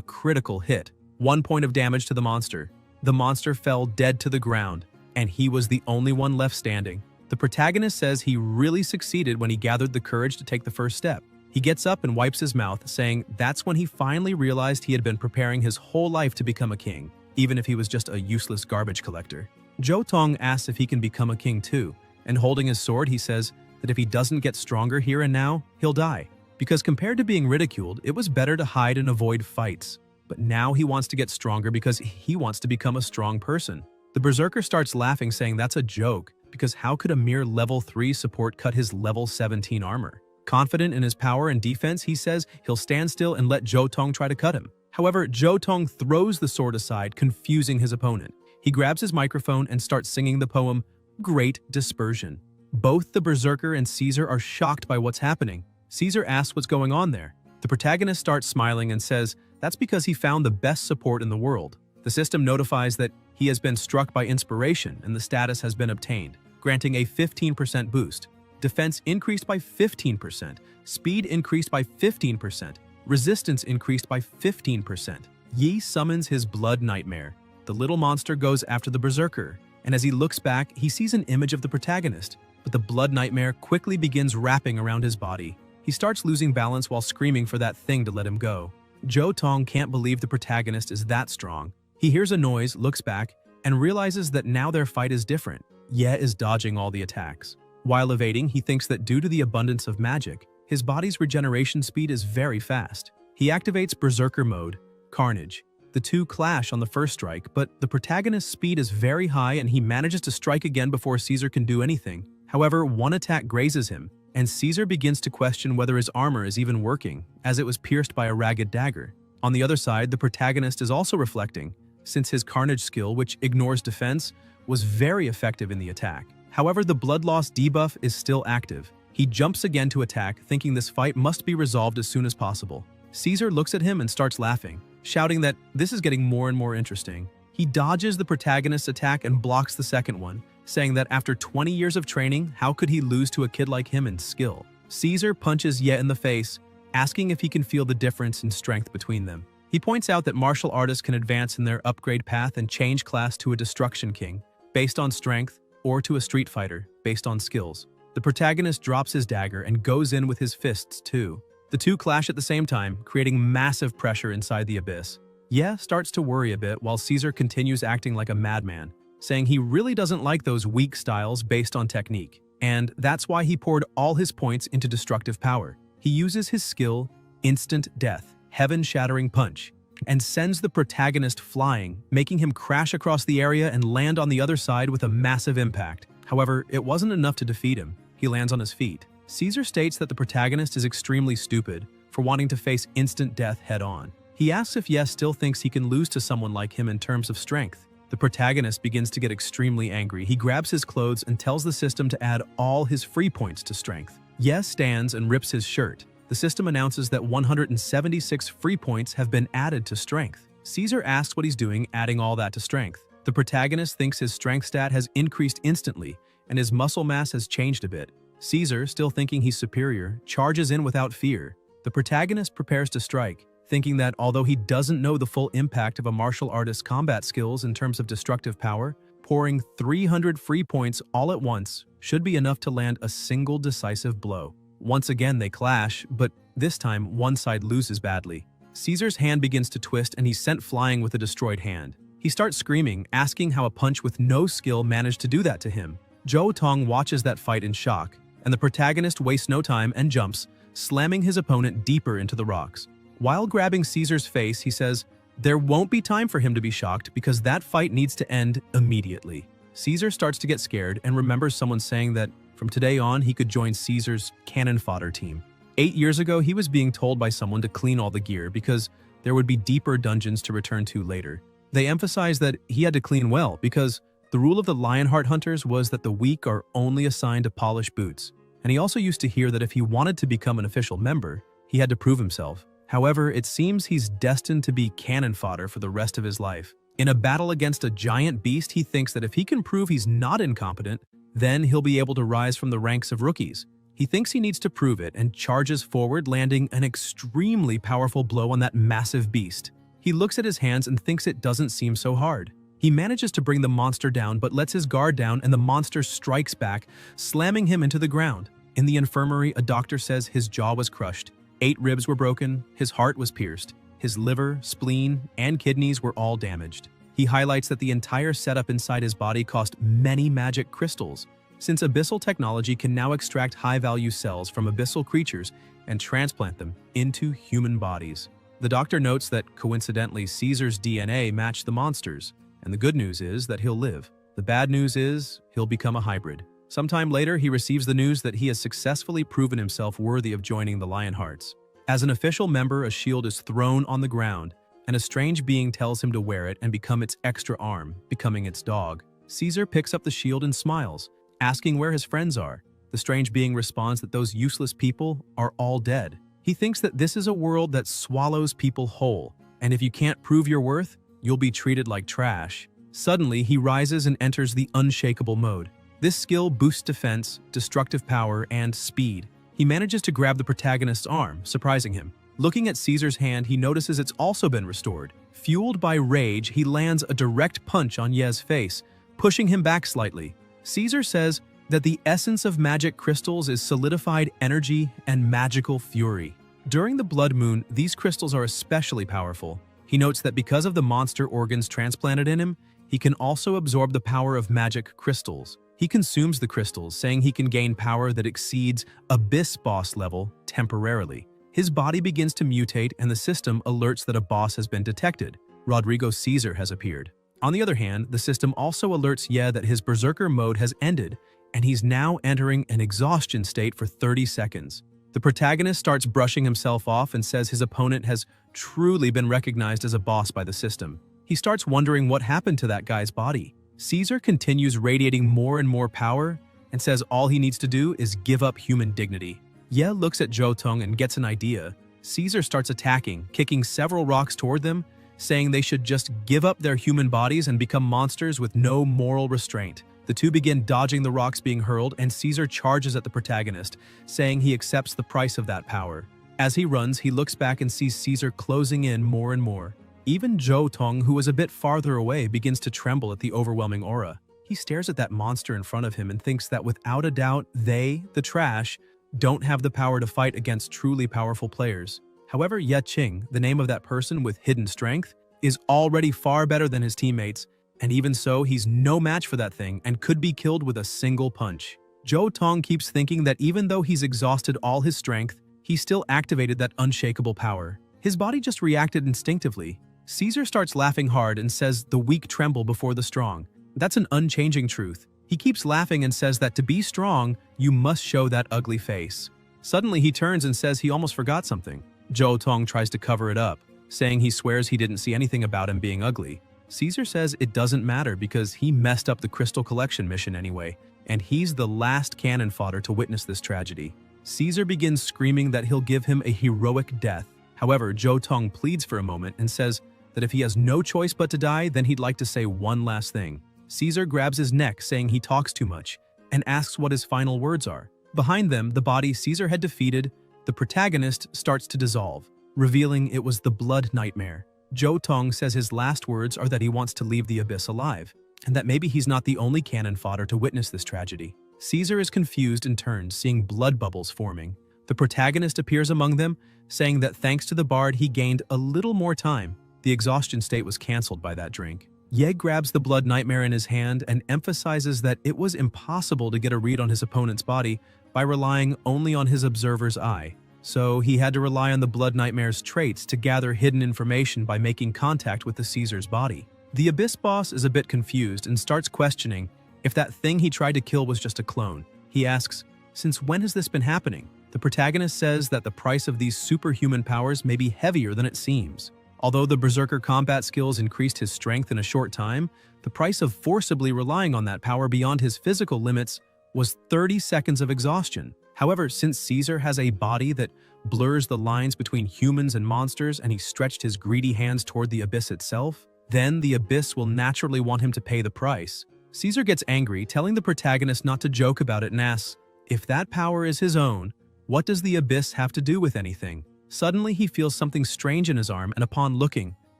critical hit. 1 point of damage to the monster. The monster fell dead to the ground, and he was the only one left standing. The protagonist says he really succeeded when he gathered the courage to take the first step. He gets up and wipes his mouth, saying that's when he finally realized he had been preparing his whole life to become a king, even if he was just a useless garbage collector. Jo Tong asks if he can become a king too, and holding his sword, he says that if he doesn't get stronger here and now, he'll die. Because compared to being ridiculed, it was better to hide and avoid fights. But now he wants to get stronger because he wants to become a strong person. The berserker starts laughing, saying that's a joke, because how could a mere level 3 support cut his level 17 armor? Confident in his power and defense, he says he'll stand still and let Jo Tong try to cut him. However, Jo Tong throws the sword aside, confusing his opponent. He grabs his microphone and starts singing the poem, Great Dispersion. Both the berserker and Caesar are shocked by what's happening. Caesar asks what's going on there. The protagonist starts smiling and says that's because he found the best support in the world. The system notifies that he has been struck by inspiration and the status has been obtained, granting a 15% boost. Defense increased by 15%, speed increased by 15%, resistance increased by 15%. Yi summons his blood nightmare. The little monster goes after the berserker, and as he looks back, he sees an image of the protagonist, but the blood nightmare quickly begins wrapping around his body. He starts losing balance while screaming for that thing to let him go. Jo Tong can't believe the protagonist is that strong. He hears a noise, looks back, and realizes that now their fight is different. Ye is dodging all the attacks. While evading, he thinks that due to the abundance of magic, his body's regeneration speed is very fast. He activates Berserker mode, Carnage. The two clash on the first strike, but the protagonist's speed is very high and he manages to strike again before Caesar can do anything. However, one attack grazes him, and Caesar begins to question whether his armor is even working, as it was pierced by a ragged dagger. On the other side, the protagonist is also reflecting, since his Carnage skill, which ignores defense, was very effective in the attack. However, the blood loss debuff is still active. He jumps again to attack, thinking this fight must be resolved as soon as possible. Caesar looks at him and starts laughing, shouting that this is getting more and more interesting. He dodges the protagonist's attack and blocks the second one, saying that after 20 years of training, how could he lose to a kid like him in skill? Caesar punches Ye in the face, asking if he can feel the difference in strength between them. He points out that martial artists can advance in their upgrade path and change class to a Destruction King, based on strength, or to a Street Fighter, based on skills. The protagonist drops his dagger and goes in with his fists too. The two clash at the same time, creating massive pressure inside the abyss. Ye starts to worry a bit while Caesar continues acting like a madman, saying he really doesn't like those weak styles based on technique, and that's why he poured all his points into destructive power. He uses his skill, Instant Death, Heaven-Shattering Punch, and sends the protagonist flying, making him crash across the area and land on the other side with a massive impact. However, it wasn't enough to defeat him. He lands on his feet. Caesar states that the protagonist is extremely stupid for wanting to face instant death head-on. He asks if Yes still thinks he can lose to someone like him in terms of strength. The protagonist begins to get extremely angry. He grabs his clothes and tells the system to add all his free points to strength. Yes stands and rips his shirt. The system announces that 176 free points have been added to strength. Caesar asks what he's doing adding all that to strength. The protagonist thinks his strength stat has increased instantly and his muscle mass has changed a bit. Caesar, still thinking he's superior, charges in without fear. The protagonist prepares to strike, thinking that although he doesn't know the full impact of a martial artist's combat skills in terms of destructive power, pouring 300 free points all at once should be enough to land a single decisive blow. Once again they clash, but this time one side loses badly. Caesar's hand begins to twist and he's sent flying with a destroyed hand. He starts screaming, asking how a punch with no skill managed to do that to him. Jo Tong watches that fight in shock, and the protagonist wastes no time and jumps, slamming his opponent deeper into the rocks. While grabbing Caesar's face, he says, there won't be time for him to be shocked because that fight needs to end immediately. Caesar starts to get scared and remembers someone saying that from today on he could join Caesar's cannon fodder team. 8 years ago, he was being told by someone to clean all the gear because there would be deeper dungeons to return to later. They emphasize that he had to clean well because The rule of the Lionheart hunters was that the weak are only assigned to polish boots, and he also used to hear that if he wanted to become an official member, he had to prove himself. However, it seems he's destined to be cannon fodder for the rest of his life. In a battle against a giant beast, he thinks that if he can prove he's not incompetent, then he'll be able to rise from the ranks of rookies. He thinks he needs to prove it and charges forward, landing an extremely powerful blow on that massive beast. He looks at his hands and thinks it doesn't seem so hard. He manages to bring the monster down but lets his guard down, and the monster strikes back, slamming him into the ground. In the infirmary, a doctor says his jaw was crushed, 8 ribs were broken, his heart was pierced, his liver, spleen, and kidneys were all damaged. He highlights that the entire setup inside his body cost many magic crystals, since abyssal technology can now extract high-value cells from abyssal creatures and transplant them into human bodies. The doctor notes that, coincidentally, Caesar's DNA matched the monster's, and the good news is that he'll live. The bad news is he'll become a hybrid. Sometime later, he receives the news that he has successfully proven himself worthy of joining the Lionhearts. As an official member, a shield is thrown on the ground, and a strange being tells him to wear it and become its extra arm, becoming its dog. Caesar picks up the shield and smiles, asking where his friends are. The strange being responds that those useless people are all dead. He thinks that this is a world that swallows people whole, and if you can't prove your worth, you'll be treated like trash. Suddenly, he rises and enters the unshakable mode. This skill boosts defense, destructive power, and speed. He manages to grab the protagonist's arm, surprising him. Looking at Caesar's hand, he notices it's also been restored. Fueled by rage, he lands a direct punch on Ye's face, pushing him back slightly. Caesar says that the essence of magic crystals is solidified energy and magical fury. During the blood moon, these crystals are especially powerful. He notes that because of the monster organs transplanted in him, he can also absorb the power of magic crystals. He consumes the crystals, saying he can gain power that exceeds Abyss boss level temporarily. His body begins to mutate, and the system alerts that a boss has been detected. Rodrigo Caesar has appeared. On the other hand, the system also alerts Ye that his berserker mode has ended, and he's now entering an exhaustion state for 30 seconds. The protagonist starts brushing himself off and says his opponent has truly been recognized as a boss by the system. He starts wondering what happened to that guy's body. Caesar continues radiating more and more power and says all he needs to do is give up human dignity. Ye looks at Zhou Tong and gets an idea. Caesar starts attacking, kicking several rocks toward them, saying they should just give up their human bodies and become monsters with no moral restraint. The two begin dodging the rocks being hurled, and Caesar charges at the protagonist, saying he accepts the price of that power. As he runs, he looks back and sees Caesar closing in more and more. Even Zhou Tong, who is a bit farther away, begins to tremble at the overwhelming aura. He stares at that monster in front of him and thinks that without a doubt, they, the trash, don't have the power to fight against truly powerful players. However, Ye Qing, the name of that person with hidden strength, is already far better than his teammates, and even so, he's no match for that thing and could be killed with a single punch. Zhou Tong keeps thinking that even though he's exhausted all his strength, he still activated that unshakable power. His body just reacted instinctively. Caesar starts laughing hard and says the weak tremble before the strong. That's an unchanging truth. He keeps laughing and says that to be strong, you must show that ugly face. Suddenly, he turns and says he almost forgot something. Zhou Tong tries to cover it up, saying he swears he didn't see anything about him being ugly. Caesar says it doesn't matter because he messed up the crystal collection mission anyway, and he's the last cannon fodder to witness this tragedy. Caesar begins screaming that he'll give him a heroic death. However, Zhou Tong pleads for a moment and says that if he has no choice but to die, then he'd like to say one last thing. Caesar grabs his neck, saying he talks too much, and asks what his final words are. Behind them, the body Caesar had defeated, the protagonist, starts to dissolve, revealing it was the blood nightmare. Zhou Tong says his last words are that he wants to leave the abyss alive, and that maybe he's not the only cannon fodder to witness this tragedy. Caesar is confused and turns, seeing blood bubbles forming. The protagonist appears among them, saying that thanks to the bard he gained a little more time. The exhaustion state was cancelled by that drink. Ye grabs the blood nightmare in his hand and emphasizes that it was impossible to get a read on his opponent's body by relying only on his observer's eye. So he had to rely on the blood nightmare's traits to gather hidden information by making contact with the Caesar's body. The Abyss boss is a bit confused and starts questioning if that thing he tried to kill was just a clone. He asks, "Since when has this been happening?" The protagonist says that the price of these superhuman powers may be heavier than it seems. Although the Berserker combat skills increased his strength in a short time, the price of forcibly relying on that power beyond his physical limits was 30 seconds of exhaustion. However, since Caesar has a body that blurs the lines between humans and monsters and he stretched his greedy hands toward the abyss itself, then the abyss will naturally want him to pay the price. Caesar gets angry, telling the protagonist not to joke about it and asks, if that power is his own, what does the abyss have to do with anything? Suddenly he feels something strange in his arm and upon looking,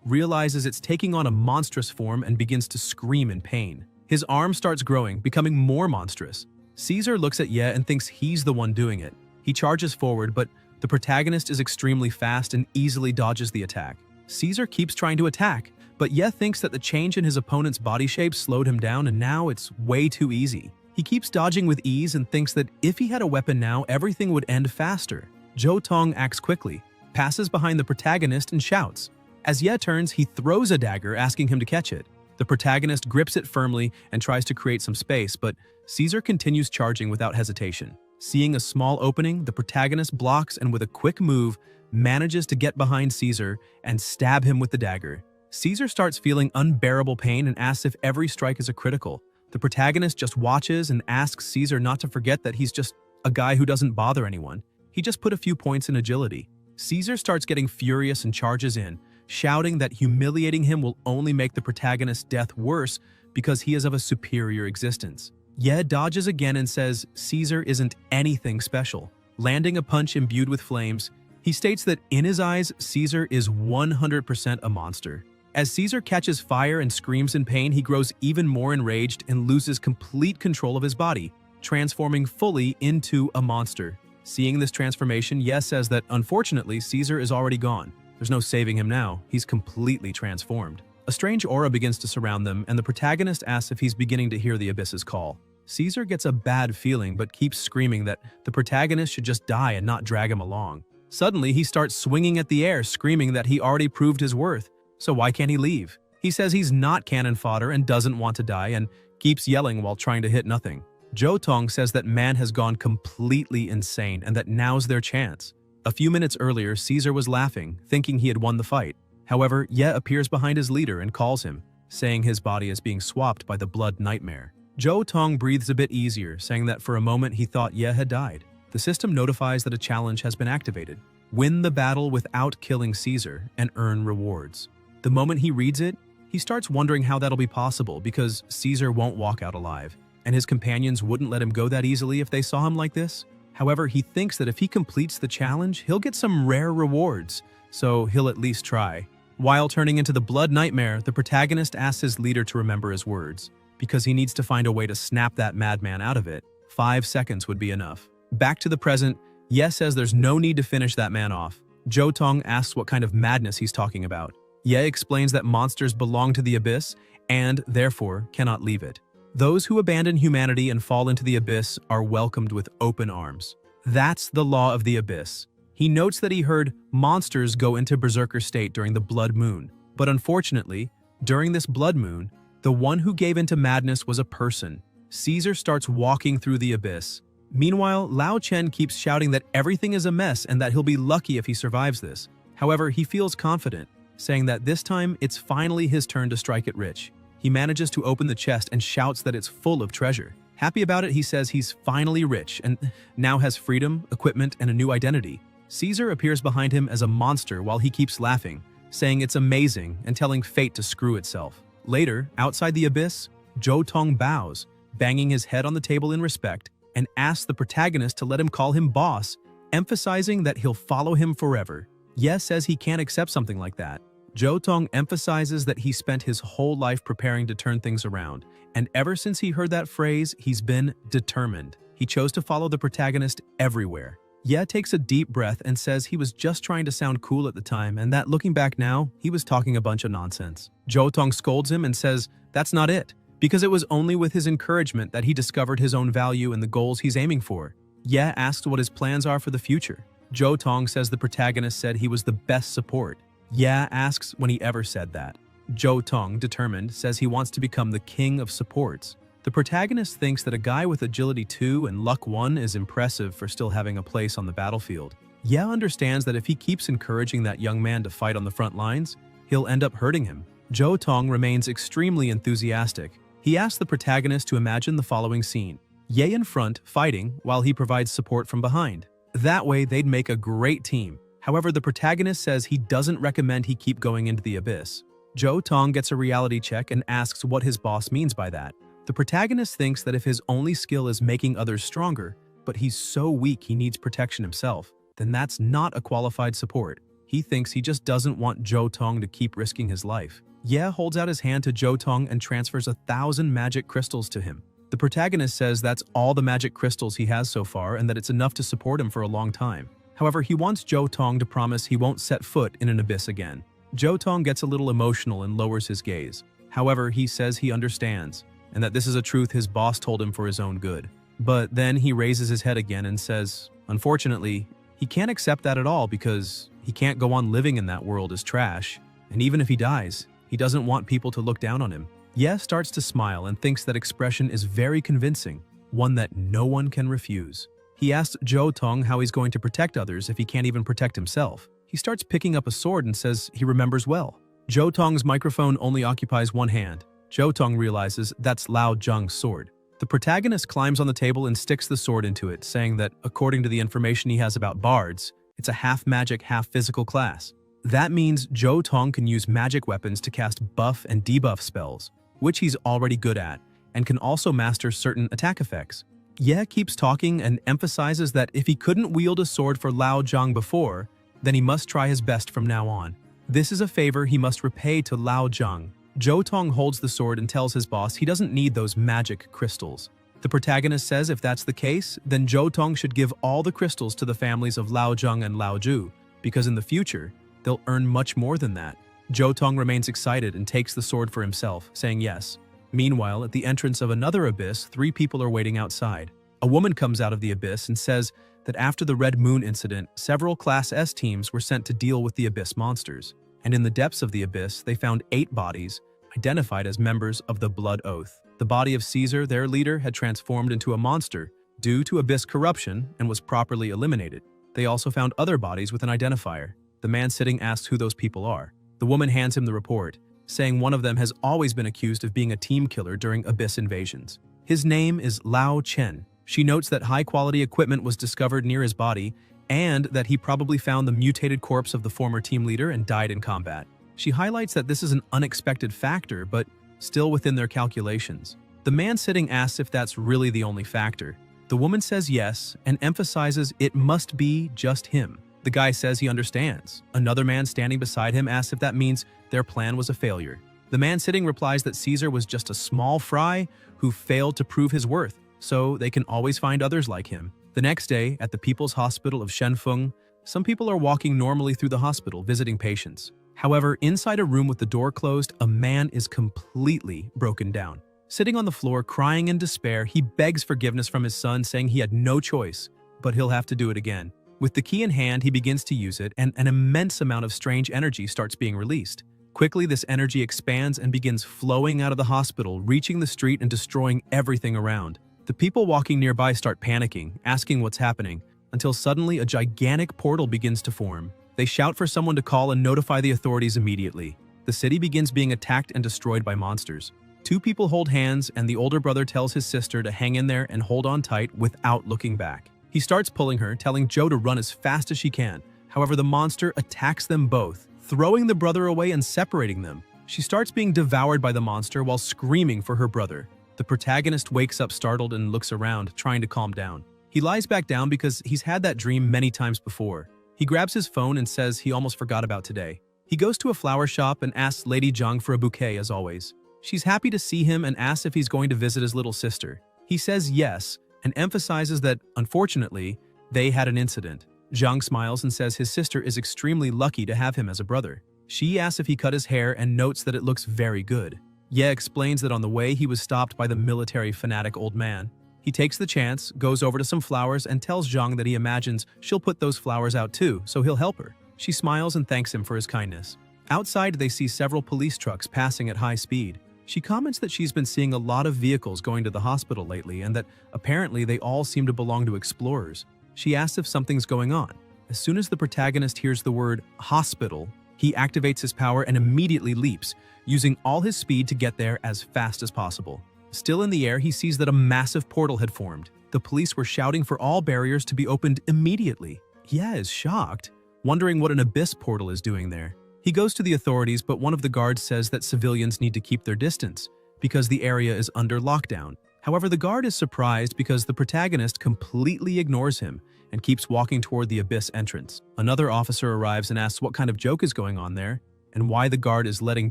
realizes it's taking on a monstrous form and begins to scream in pain. His arm starts growing, becoming more monstrous. Caesar looks at Ye and thinks he's the one doing it. He charges forward, but the protagonist is extremely fast and easily dodges the attack. Caesar keeps trying to attack, but Ye thinks that the change in his opponent's body shape slowed him down and now it's way too easy. He keeps dodging with ease and thinks that if he had a weapon now, everything would end faster. Zhou Tong acts quickly, passes behind the protagonist and shouts. As Ye turns, he throws a dagger, asking him to catch it. The protagonist grips it firmly and tries to create some space, but Caesar continues charging without hesitation. Seeing a small opening, the protagonist blocks and with a quick move, manages to get behind Caesar and stab him with the dagger. Caesar starts feeling unbearable pain and asks if every strike is a critical. The protagonist just watches and asks Caesar not to forget that he's just a guy who doesn't bother anyone. He just put a few points in agility. Caesar starts getting furious and charges in, shouting that humiliating him will only make the protagonist's death worse because he is of a superior existence. Ye dodges again and says Caesar isn't anything special. Landing a punch imbued with flames, he states that in his eyes, Caesar is 100% a monster. As Caesar catches fire and screams in pain, he grows even more enraged and loses complete control of his body, transforming fully into a monster. Seeing this transformation, Ye says that unfortunately, Caesar is already gone. There's no saving him now. He's completely transformed. A strange aura begins to surround them, and the protagonist asks if he's beginning to hear the abyss's call. Caesar gets a bad feeling but keeps screaming that the protagonist should just die and not drag him along. Suddenly, he starts swinging at the air, screaming that he already proved his worth, so why can't he leave? He says he's not cannon fodder and doesn't want to die and keeps yelling while trying to hit nothing. Zhou Tong says that man has gone completely insane and that now's their chance. A few minutes earlier, Caesar was laughing, thinking he had won the fight. However, Ye appears behind his leader and calls him, saying his body is being swapped by the blood nightmare. Zhou Tong breathes a bit easier, saying that for a moment he thought Ye had died. The system notifies that a challenge has been activated. Win the battle without killing Caesar and earn rewards. The moment he reads it, he starts wondering how that'll be possible because Caesar won't walk out alive, and his companions wouldn't let him go that easily if they saw him like this. However, he thinks that if he completes the challenge, he'll get some rare rewards, so he'll at least try. While turning into the blood nightmare, the protagonist asks his leader to remember his words. Because he needs to find a way to snap that madman out of it, 5 seconds would be enough. Back to the present, Ye says there's no need to finish that man off. Zhou Tong asks what kind of madness he's talking about. Ye explains that monsters belong to the abyss and, therefore, cannot leave it. Those who abandon humanity and fall into the abyss are welcomed with open arms. That's the law of the abyss. He notes that he heard monsters go into berserker state during the blood moon. But unfortunately, during this blood moon, the one who gave into madness was a person. Caesar starts walking through the abyss. Meanwhile, Lao Chen keeps shouting that everything is a mess and that he'll be lucky if he survives this. However, he feels confident, saying that this time it's finally his turn to strike it rich. He manages to open the chest and shouts that it's full of treasure. Happy about it, he says he's finally rich and now has freedom, equipment, and a new identity. Caesar appears behind him as a monster while he keeps laughing, saying it's amazing and telling fate to screw itself. Later, outside the abyss, Zhou Tong bows, banging his head on the table in respect, and asks the protagonist to let him call him boss, emphasizing that he'll follow him forever. Ye says he can't accept something like that. Zhou Tong emphasizes that he spent his whole life preparing to turn things around, and ever since he heard that phrase, he's been determined. He chose to follow the protagonist everywhere. Ye takes a deep breath and says he was just trying to sound cool at the time and that looking back now, he was talking a bunch of nonsense. Zhou Tong scolds him and says that's not it, because it was only with his encouragement that he discovered his own value and the goals he's aiming for. Ye asks what his plans are for the future. Zhou Tong says the protagonist said he was the best support. Ye asks when he ever said that. Zhou Tong, determined, says he wants to become the king of supports. The protagonist thinks that a guy with agility 2 and luck 1 is impressive for still having a place on the battlefield. Ye understands that if he keeps encouraging that young man to fight on the front lines, he'll end up hurting him. Jo Tong remains extremely enthusiastic. He asks the protagonist to imagine the following scene. Ye in front, fighting, while he provides support from behind. That way, they'd make a great team. However, the protagonist says he doesn't recommend he keep going into the abyss. Jo Tong gets a reality check and asks what his boss means by that. The protagonist thinks that if his only skill is making others stronger, but he's so weak he needs protection himself, then that's not a qualified support. He thinks he just doesn't want Jo Tong to keep risking his life. Ye holds out his hand to Jo Tong and transfers 1,000 magic crystals to him. The protagonist says that's all the magic crystals he has so far and that it's enough to support him for a long time. However, he wants Jo Tong to promise he won't set foot in an abyss again. Jo Tong gets a little emotional and lowers his gaze. However, he says he understands, and that this is a truth his boss told him for his own good. But then he raises his head again and says, unfortunately, he can't accept that at all because he can't go on living in that world as trash, and even if he dies, he doesn't want people to look down on him. Ye starts to smile and thinks that expression is very convincing, one that no one can refuse. He asks Jo Tong how he's going to protect others if he can't even protect himself. He starts picking up a sword and says he remembers well. Jo Tong's microphone only occupies one hand. Jo Tong realizes that's Lao Zheng's sword. The protagonist climbs on the table and sticks the sword into it, saying that according to the information he has about bards, it's a half magic, half physical class. That means Jo Tong can use magic weapons to cast buff and debuff spells, which he's already good at, and can also master certain attack effects. Ye keeps talking and emphasizes that if he couldn't wield a sword for Lao Zheng before, then he must try his best from now on. This is a favor he must repay to Lao Zheng. Jo Tong holds the sword and tells his boss he doesn't need those magic crystals. The protagonist says if that's the case, then Jo Tong should give all the crystals to the families of Lao Zheng and Lao Zhu, because in the future, they'll earn much more than that. Jo Tong remains excited and takes the sword for himself, saying yes. Meanwhile, at the entrance of another abyss, 3 people are waiting outside. A woman comes out of the abyss and says that after the Red Moon incident, several Class S teams were sent to deal with the abyss monsters. And in the depths of the abyss, they found 8 bodies, identified as members of the Blood Oath. The body of Caesar, their leader, had transformed into a monster due to abyss corruption and was properly eliminated. They also found other bodies with an identifier. The man sitting asks who those people are. The woman hands him the report, saying one of them has always been accused of being a team killer during abyss invasions. His name is Lao Chen. She notes that high-quality equipment was discovered near his body and that he probably found the mutated corpse of the former team leader and died in combat. She highlights that this is an unexpected factor, but still within their calculations. The man sitting asks if that's really the only factor. The woman says yes and emphasizes it must be just him. The guy says he understands. Another man standing beside him asks if that means their plan was a failure. The man sitting replies that Caesar was just a small fry who failed to prove his worth, so they can always find others like him. The next day, at the People's Hospital of Shenfeng, some people are walking normally through the hospital visiting patients. However, inside a room with the door closed, a man is completely broken down. Sitting on the floor, crying in despair, he begs forgiveness from his son, saying he had no choice, but he'll have to do it again. With the key in hand, he begins to use it, and an immense amount of strange energy starts being released. Quickly, this energy expands and begins flowing out of the hospital, reaching the street and destroying everything around. The people walking nearby start panicking, asking what's happening, until suddenly a gigantic portal begins to form. They shout for someone to call and notify the authorities immediately. The city begins being attacked and destroyed by monsters. 2 people hold hands, and the older brother tells his sister to hang in there and hold on tight without looking back. He starts pulling her, telling Jo to run as fast as she can. However, the monster attacks them both, throwing the brother away and separating them. She starts being devoured by the monster while screaming for her brother. The protagonist wakes up startled and looks around, trying to calm down. He lies back down because he's had that dream many times before. He grabs his phone and says he almost forgot about today. He goes to a flower shop and asks Lady Zhang for a bouquet as always. She's happy to see him and asks if he's going to visit his little sister. He says yes, and emphasizes that, unfortunately, they had an incident. Zhang smiles and says his sister is extremely lucky to have him as a brother. She asks if he cut his hair and notes that it looks very good. Ye explains that on the way he was stopped by the military fanatic old man. He takes the chance, goes over to some flowers, and tells Zhang that he imagines she'll put those flowers out too, so he'll help her. She smiles and thanks him for his kindness. Outside, they see several police trucks passing at high speed. She comments that she's been seeing a lot of vehicles going to the hospital lately and that apparently they all seem to belong to explorers. She asks if something's going on. As soon as the protagonist hears the word hospital, He activates his power and immediately leaps, using all his speed to get there as fast as possible. Still in the air, he sees that a massive portal had formed. The police were shouting for all barriers to be opened immediately. Ye is shocked, wondering what an abyss portal is doing there. He goes to the authorities, but one of the guards says that civilians need to keep their distance because the area is under lockdown. However, the guard is surprised because the protagonist completely ignores him and keeps walking toward the abyss entrance. Another officer arrives and asks what kind of joke is going on there and why the guard is letting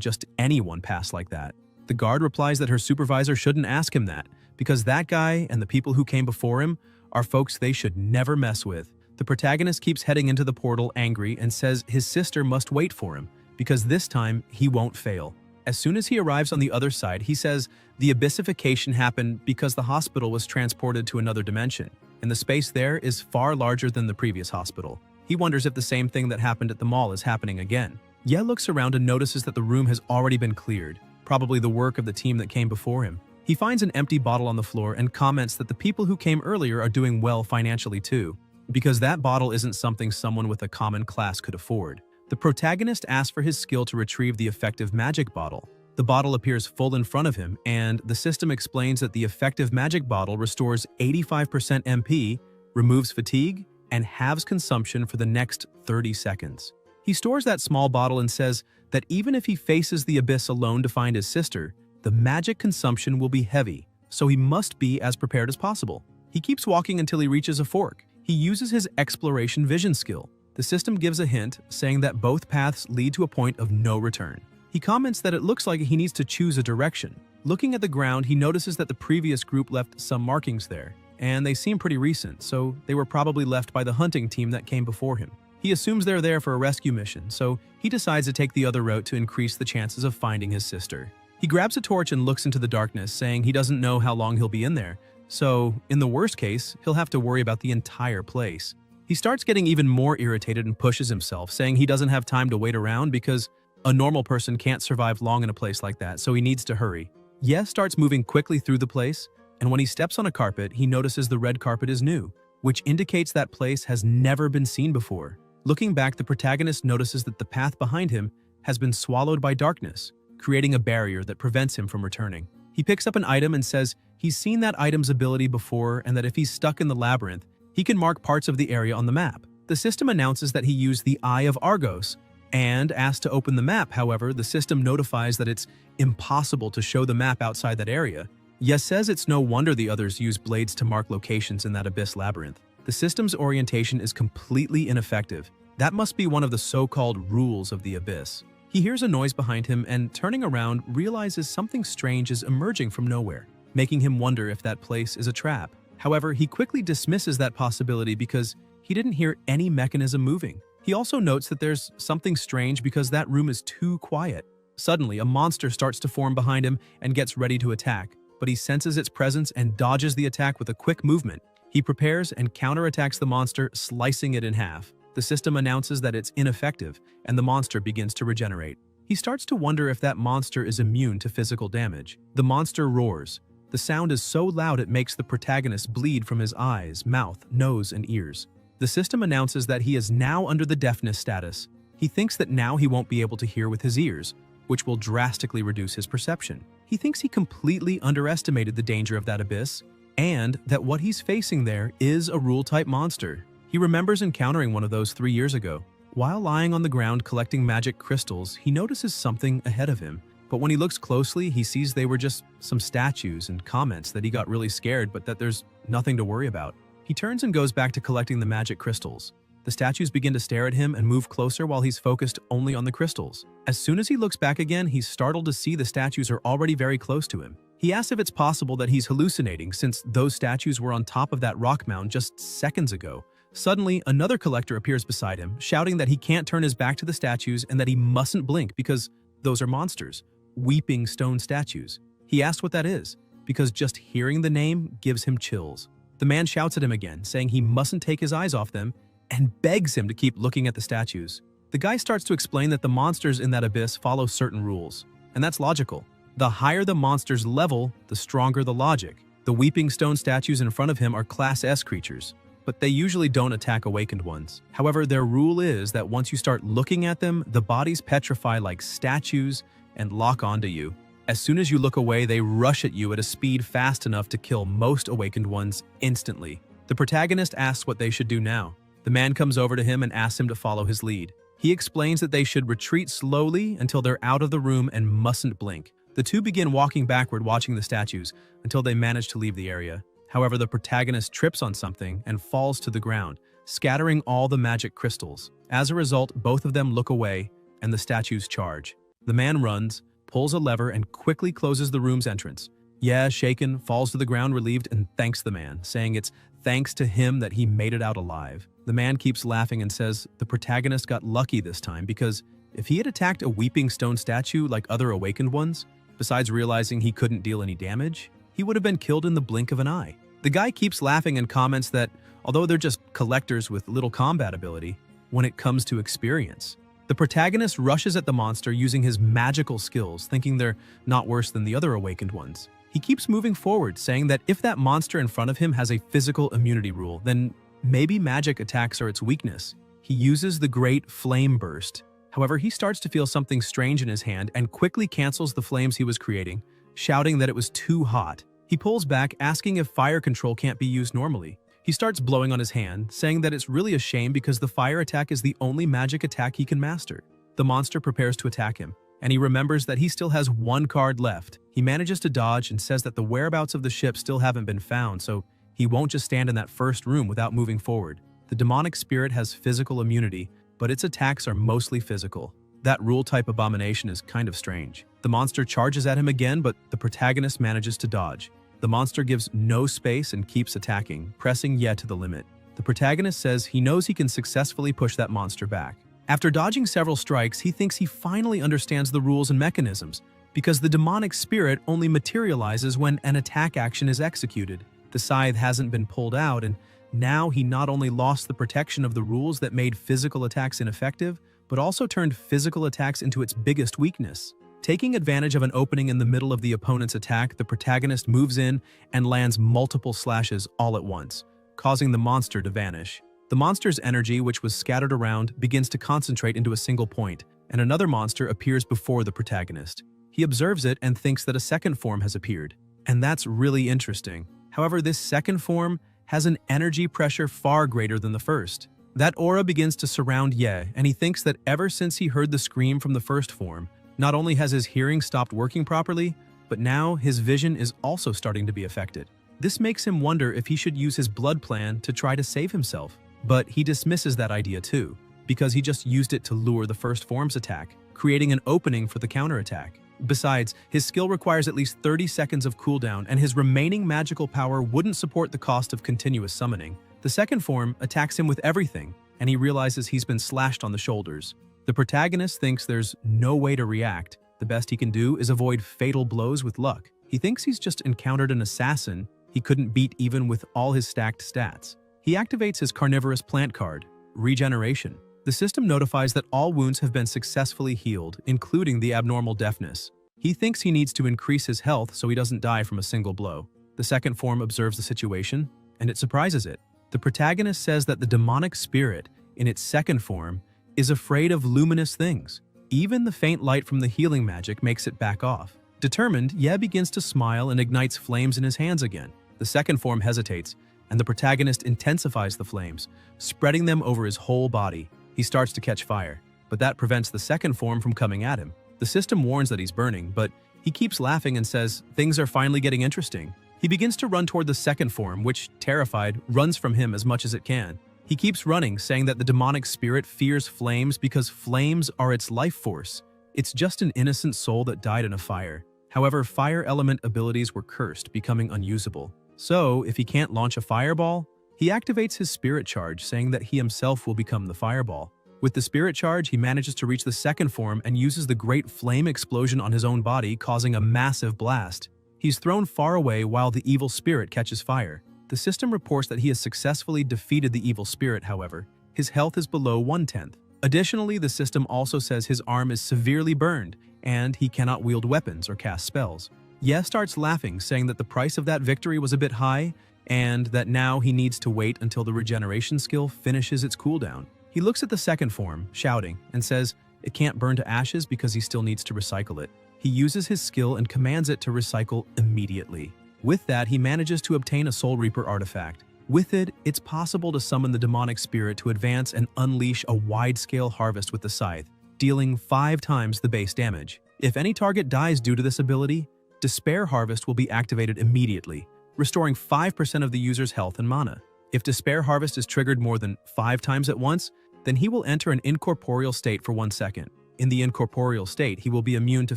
just anyone pass like that. The guard replies that her supervisor shouldn't ask him that because that guy and the people who came before him are folks they should never mess with. The protagonist keeps heading into the portal angry and says his sister must wait for him because this time he won't fail. As soon as he arrives on the other side, he says the abyssification happened because the hospital was transported to another dimension, and the space there is far larger than the previous hospital. He wonders if the same thing that happened at the mall is happening again. Ye looks around and notices that the room has already been cleared, probably the work of the team that came before him. He finds an empty bottle on the floor and comments that the people who came earlier are doing well financially too, because that bottle isn't something someone with a common class could afford. The protagonist asks for his skill to retrieve the effective magic bottle. The bottle appears full in front of him, and the system explains that the effective magic bottle restores 85% MP, removes fatigue, and halves consumption for the next 30 seconds. He stores that small bottle and says that even if he faces the abyss alone to find his sister, the magic consumption will be heavy, so he must be as prepared as possible. He keeps walking until he reaches a fork. He uses his exploration vision skill. The system gives a hint, saying that both paths lead to a point of no return. He comments that it looks like he needs to choose a direction. Looking at the ground, he notices that the previous group left some markings there, and they seem pretty recent, so they were probably left by the hunting team that came before him. He assumes they're there for a rescue mission, so he decides to take the other route to increase the chances of finding his sister. He grabs a torch and looks into the darkness, saying he doesn't know how long he'll be in there, so in the worst case, he'll have to worry about the entire place. He starts getting even more irritated and pushes himself, saying he doesn't have time to wait around because a normal person can't survive long in a place like that, so he needs to hurry. Ye starts moving quickly through the place, and when he steps on a carpet, he notices the red carpet is new, which indicates that place has never been seen before. Looking back, the protagonist notices that the path behind him has been swallowed by darkness, creating a barrier that prevents him from returning. He picks up an item and says he's seen that item's ability before and that if he's stuck in the labyrinth, he can mark parts of the area on the map. The system announces that he used the Eye of Argos, and asked to open the map. However, the system notifies that it's impossible to show the map outside that area. Ye says it's no wonder the others use blades to mark locations in that abyss labyrinth. The system's orientation is completely ineffective. That must be one of the so-called rules of the abyss. He hears a noise behind him and, turning around, realizes something strange is emerging from nowhere, making him wonder if that place is a trap. However, he quickly dismisses that possibility because he didn't hear any mechanism moving. He also notes that there's something strange because that room is too quiet. Suddenly, a monster starts to form behind him and gets ready to attack, but he senses its presence and dodges the attack with a quick movement. He prepares and counterattacks the monster, slicing it in half. The system announces that it's ineffective, and the monster begins to regenerate. He starts to wonder if that monster is immune to physical damage. The monster roars. The sound is so loud it makes the protagonist bleed from his eyes, mouth, nose, and ears. The system announces that he is now under the deafness status. He thinks that now he won't be able to hear with his ears, which will drastically reduce his perception. He thinks he completely underestimated the danger of that abyss, and that what he's facing there is a rule-type monster. He remembers encountering one of those 3 years ago. While lying on the ground collecting magic crystals, he notices something ahead of him. But when he looks closely, he sees they were just some statues and comments that he got really scared, but that there's nothing to worry about. He turns and goes back to collecting the magic crystals. The statues begin to stare at him and move closer while he's focused only on the crystals. As soon as he looks back again, he's startled to see the statues are already very close to him. He asks if it's possible that he's hallucinating since those statues were on top of that rock mound just seconds ago. Suddenly, another collector appears beside him, shouting that he can't turn his back to the statues and that he mustn't blink because those are monsters, weeping stone statues. He asks what that is, because just hearing the name gives him chills. The man shouts at him again, saying he mustn't take his eyes off them, and begs him to keep looking at the statues. The guy starts to explain that the monsters in that abyss follow certain rules, and that's logical. The higher the monster's level, the stronger the logic. The weeping stone statues in front of him are Class S creatures. but they usually don't attack awakened ones. However, their rule is that once you start looking at them, the bodies petrify like statues and lock onto you. As soon as you look away, they rush at you at a speed fast enough to kill most awakened ones instantly. The protagonist asks what they should do now. The man comes over to him and asks him to follow his lead. He explains that they should retreat slowly until they're out of the room and mustn't blink. The two begin walking backward, watching the statues, until they manage to leave the area. However, the protagonist trips on something and falls to the ground, scattering all the magic crystals. As a result, both of them look away, and the statues charge. The man runs, pulls a lever, and quickly closes the room's entrance. Ye, shaken, falls to the ground relieved and thanks the man, saying it's thanks to him that he made it out alive. The man keeps laughing and says the protagonist got lucky this time because if he had attacked a weeping stone statue like other awakened ones, besides realizing he couldn't deal any damage, he would have been killed in the blink of an eye. The guy keeps laughing and comments that although they're just collectors with little combat ability, when it comes to experience, the protagonist rushes at the monster using his magical skills, thinking they're not worse than the other awakened ones. He keeps moving forward, saying that if that monster in front of him has a physical immunity rule, then maybe magic attacks are its weakness. He uses the Great Flame Burst. However, he starts to feel something strange in his hand and quickly cancels the flames he was creating, shouting that it was too hot. He pulls back, asking if fire control can't be used normally. He starts blowing on his hand, saying that it's really a shame because the fire attack is the only magic attack he can master. The monster prepares to attack him, and he remembers that he still has one card left. He manages to dodge and says that the whereabouts of the ship still haven't been found, so he won't just stand in that first room without moving forward. The demonic spirit has physical immunity, but its attacks are mostly physical. That rule-type abomination is kind of strange. The monster charges at him again, but the protagonist manages to dodge. The monster gives no space and keeps attacking, pressing Ye to the limit. The protagonist says he knows he can successfully push that monster back. After dodging several strikes, he thinks he finally understands the rules and mechanisms, because the demonic spirit only materializes when an attack action is executed. The scythe hasn't been pulled out, and now he not only lost the protection of the rules that made physical attacks ineffective, but also turned physical attacks into its biggest weakness. Taking advantage of an opening in the middle of the opponent's attack, the protagonist moves in and lands multiple slashes all at once, causing the monster to vanish. The monster's energy, which was scattered around, begins to concentrate into a single point, and another monster appears before the protagonist. He observes it and thinks that a second form has appeared, and that's really interesting. However, this second form has an energy pressure far greater than the first. That aura begins to surround Ye, and he thinks that ever since he heard the scream from the first form, not only has his hearing stopped working properly, but now his vision is also starting to be affected. This makes him wonder if he should use his blood plan to try to save himself. But he dismisses that idea too, because he just used it to lure the first form's attack, creating an opening for the counterattack. Besides, his skill requires at least 30 seconds of cooldown, and his remaining magical power wouldn't support the cost of continuous summoning. The second form attacks him with everything, and he realizes he's been slashed on the shoulders. The protagonist thinks there's no way to react. The best he can do is avoid fatal blows with luck. He thinks he's just encountered an assassin he couldn't beat even with all his stacked stats. He activates his carnivorous plant card, Regeneration. The system notifies that all wounds have been successfully healed, including the abnormal deafness. He thinks he needs to increase his health so he doesn't die from a single blow. The second form observes the situation, and it surprises it. The protagonist says that the demonic spirit, in its second form, is afraid of luminous things. Even the faint light from the healing magic makes it back off. Determined, Ye begins to smile and ignites flames in his hands again. The second form hesitates, and the protagonist intensifies the flames, spreading them over his whole body. He starts to catch fire, but that prevents the second form from coming at him. The system warns that he's burning, but he keeps laughing and says things are finally getting interesting. He begins to run toward the second form, which, terrified, runs from him as much as it can. He keeps running, saying that the demonic spirit fears flames because flames are its life force. It's just an innocent soul that died in a fire. However, fire element abilities were cursed, becoming unusable. So, if he can't launch a fireball, he activates his spirit charge, saying that he himself will become the fireball. With the spirit charge, he manages to reach the second form and uses the great flame explosion on his own body, causing a massive blast. He's thrown far away while the evil spirit catches fire. The system reports that he has successfully defeated the evil spirit, however. His health is below 1/10. Additionally, the system also says his arm is severely burned, and he cannot wield weapons or cast spells. Ye starts laughing, saying that the price of that victory was a bit high, and that now he needs to wait until the regeneration skill finishes its cooldown. He looks at the second form, shouting, and says it can't burn to ashes because he still needs to recycle it. He uses his skill and commands it to recycle immediately. With that, he manages to obtain a Soul Reaper artifact. With it, it's possible to summon the demonic spirit to advance and unleash a wide-scale harvest with the scythe, dealing 5 times the base damage. If any target dies due to this ability, Despair Harvest will be activated immediately, restoring 5% of the user's health and mana. If Despair Harvest is triggered more than 5 times at once, then he will enter an incorporeal state for 1 second. In the incorporeal state, he will be immune to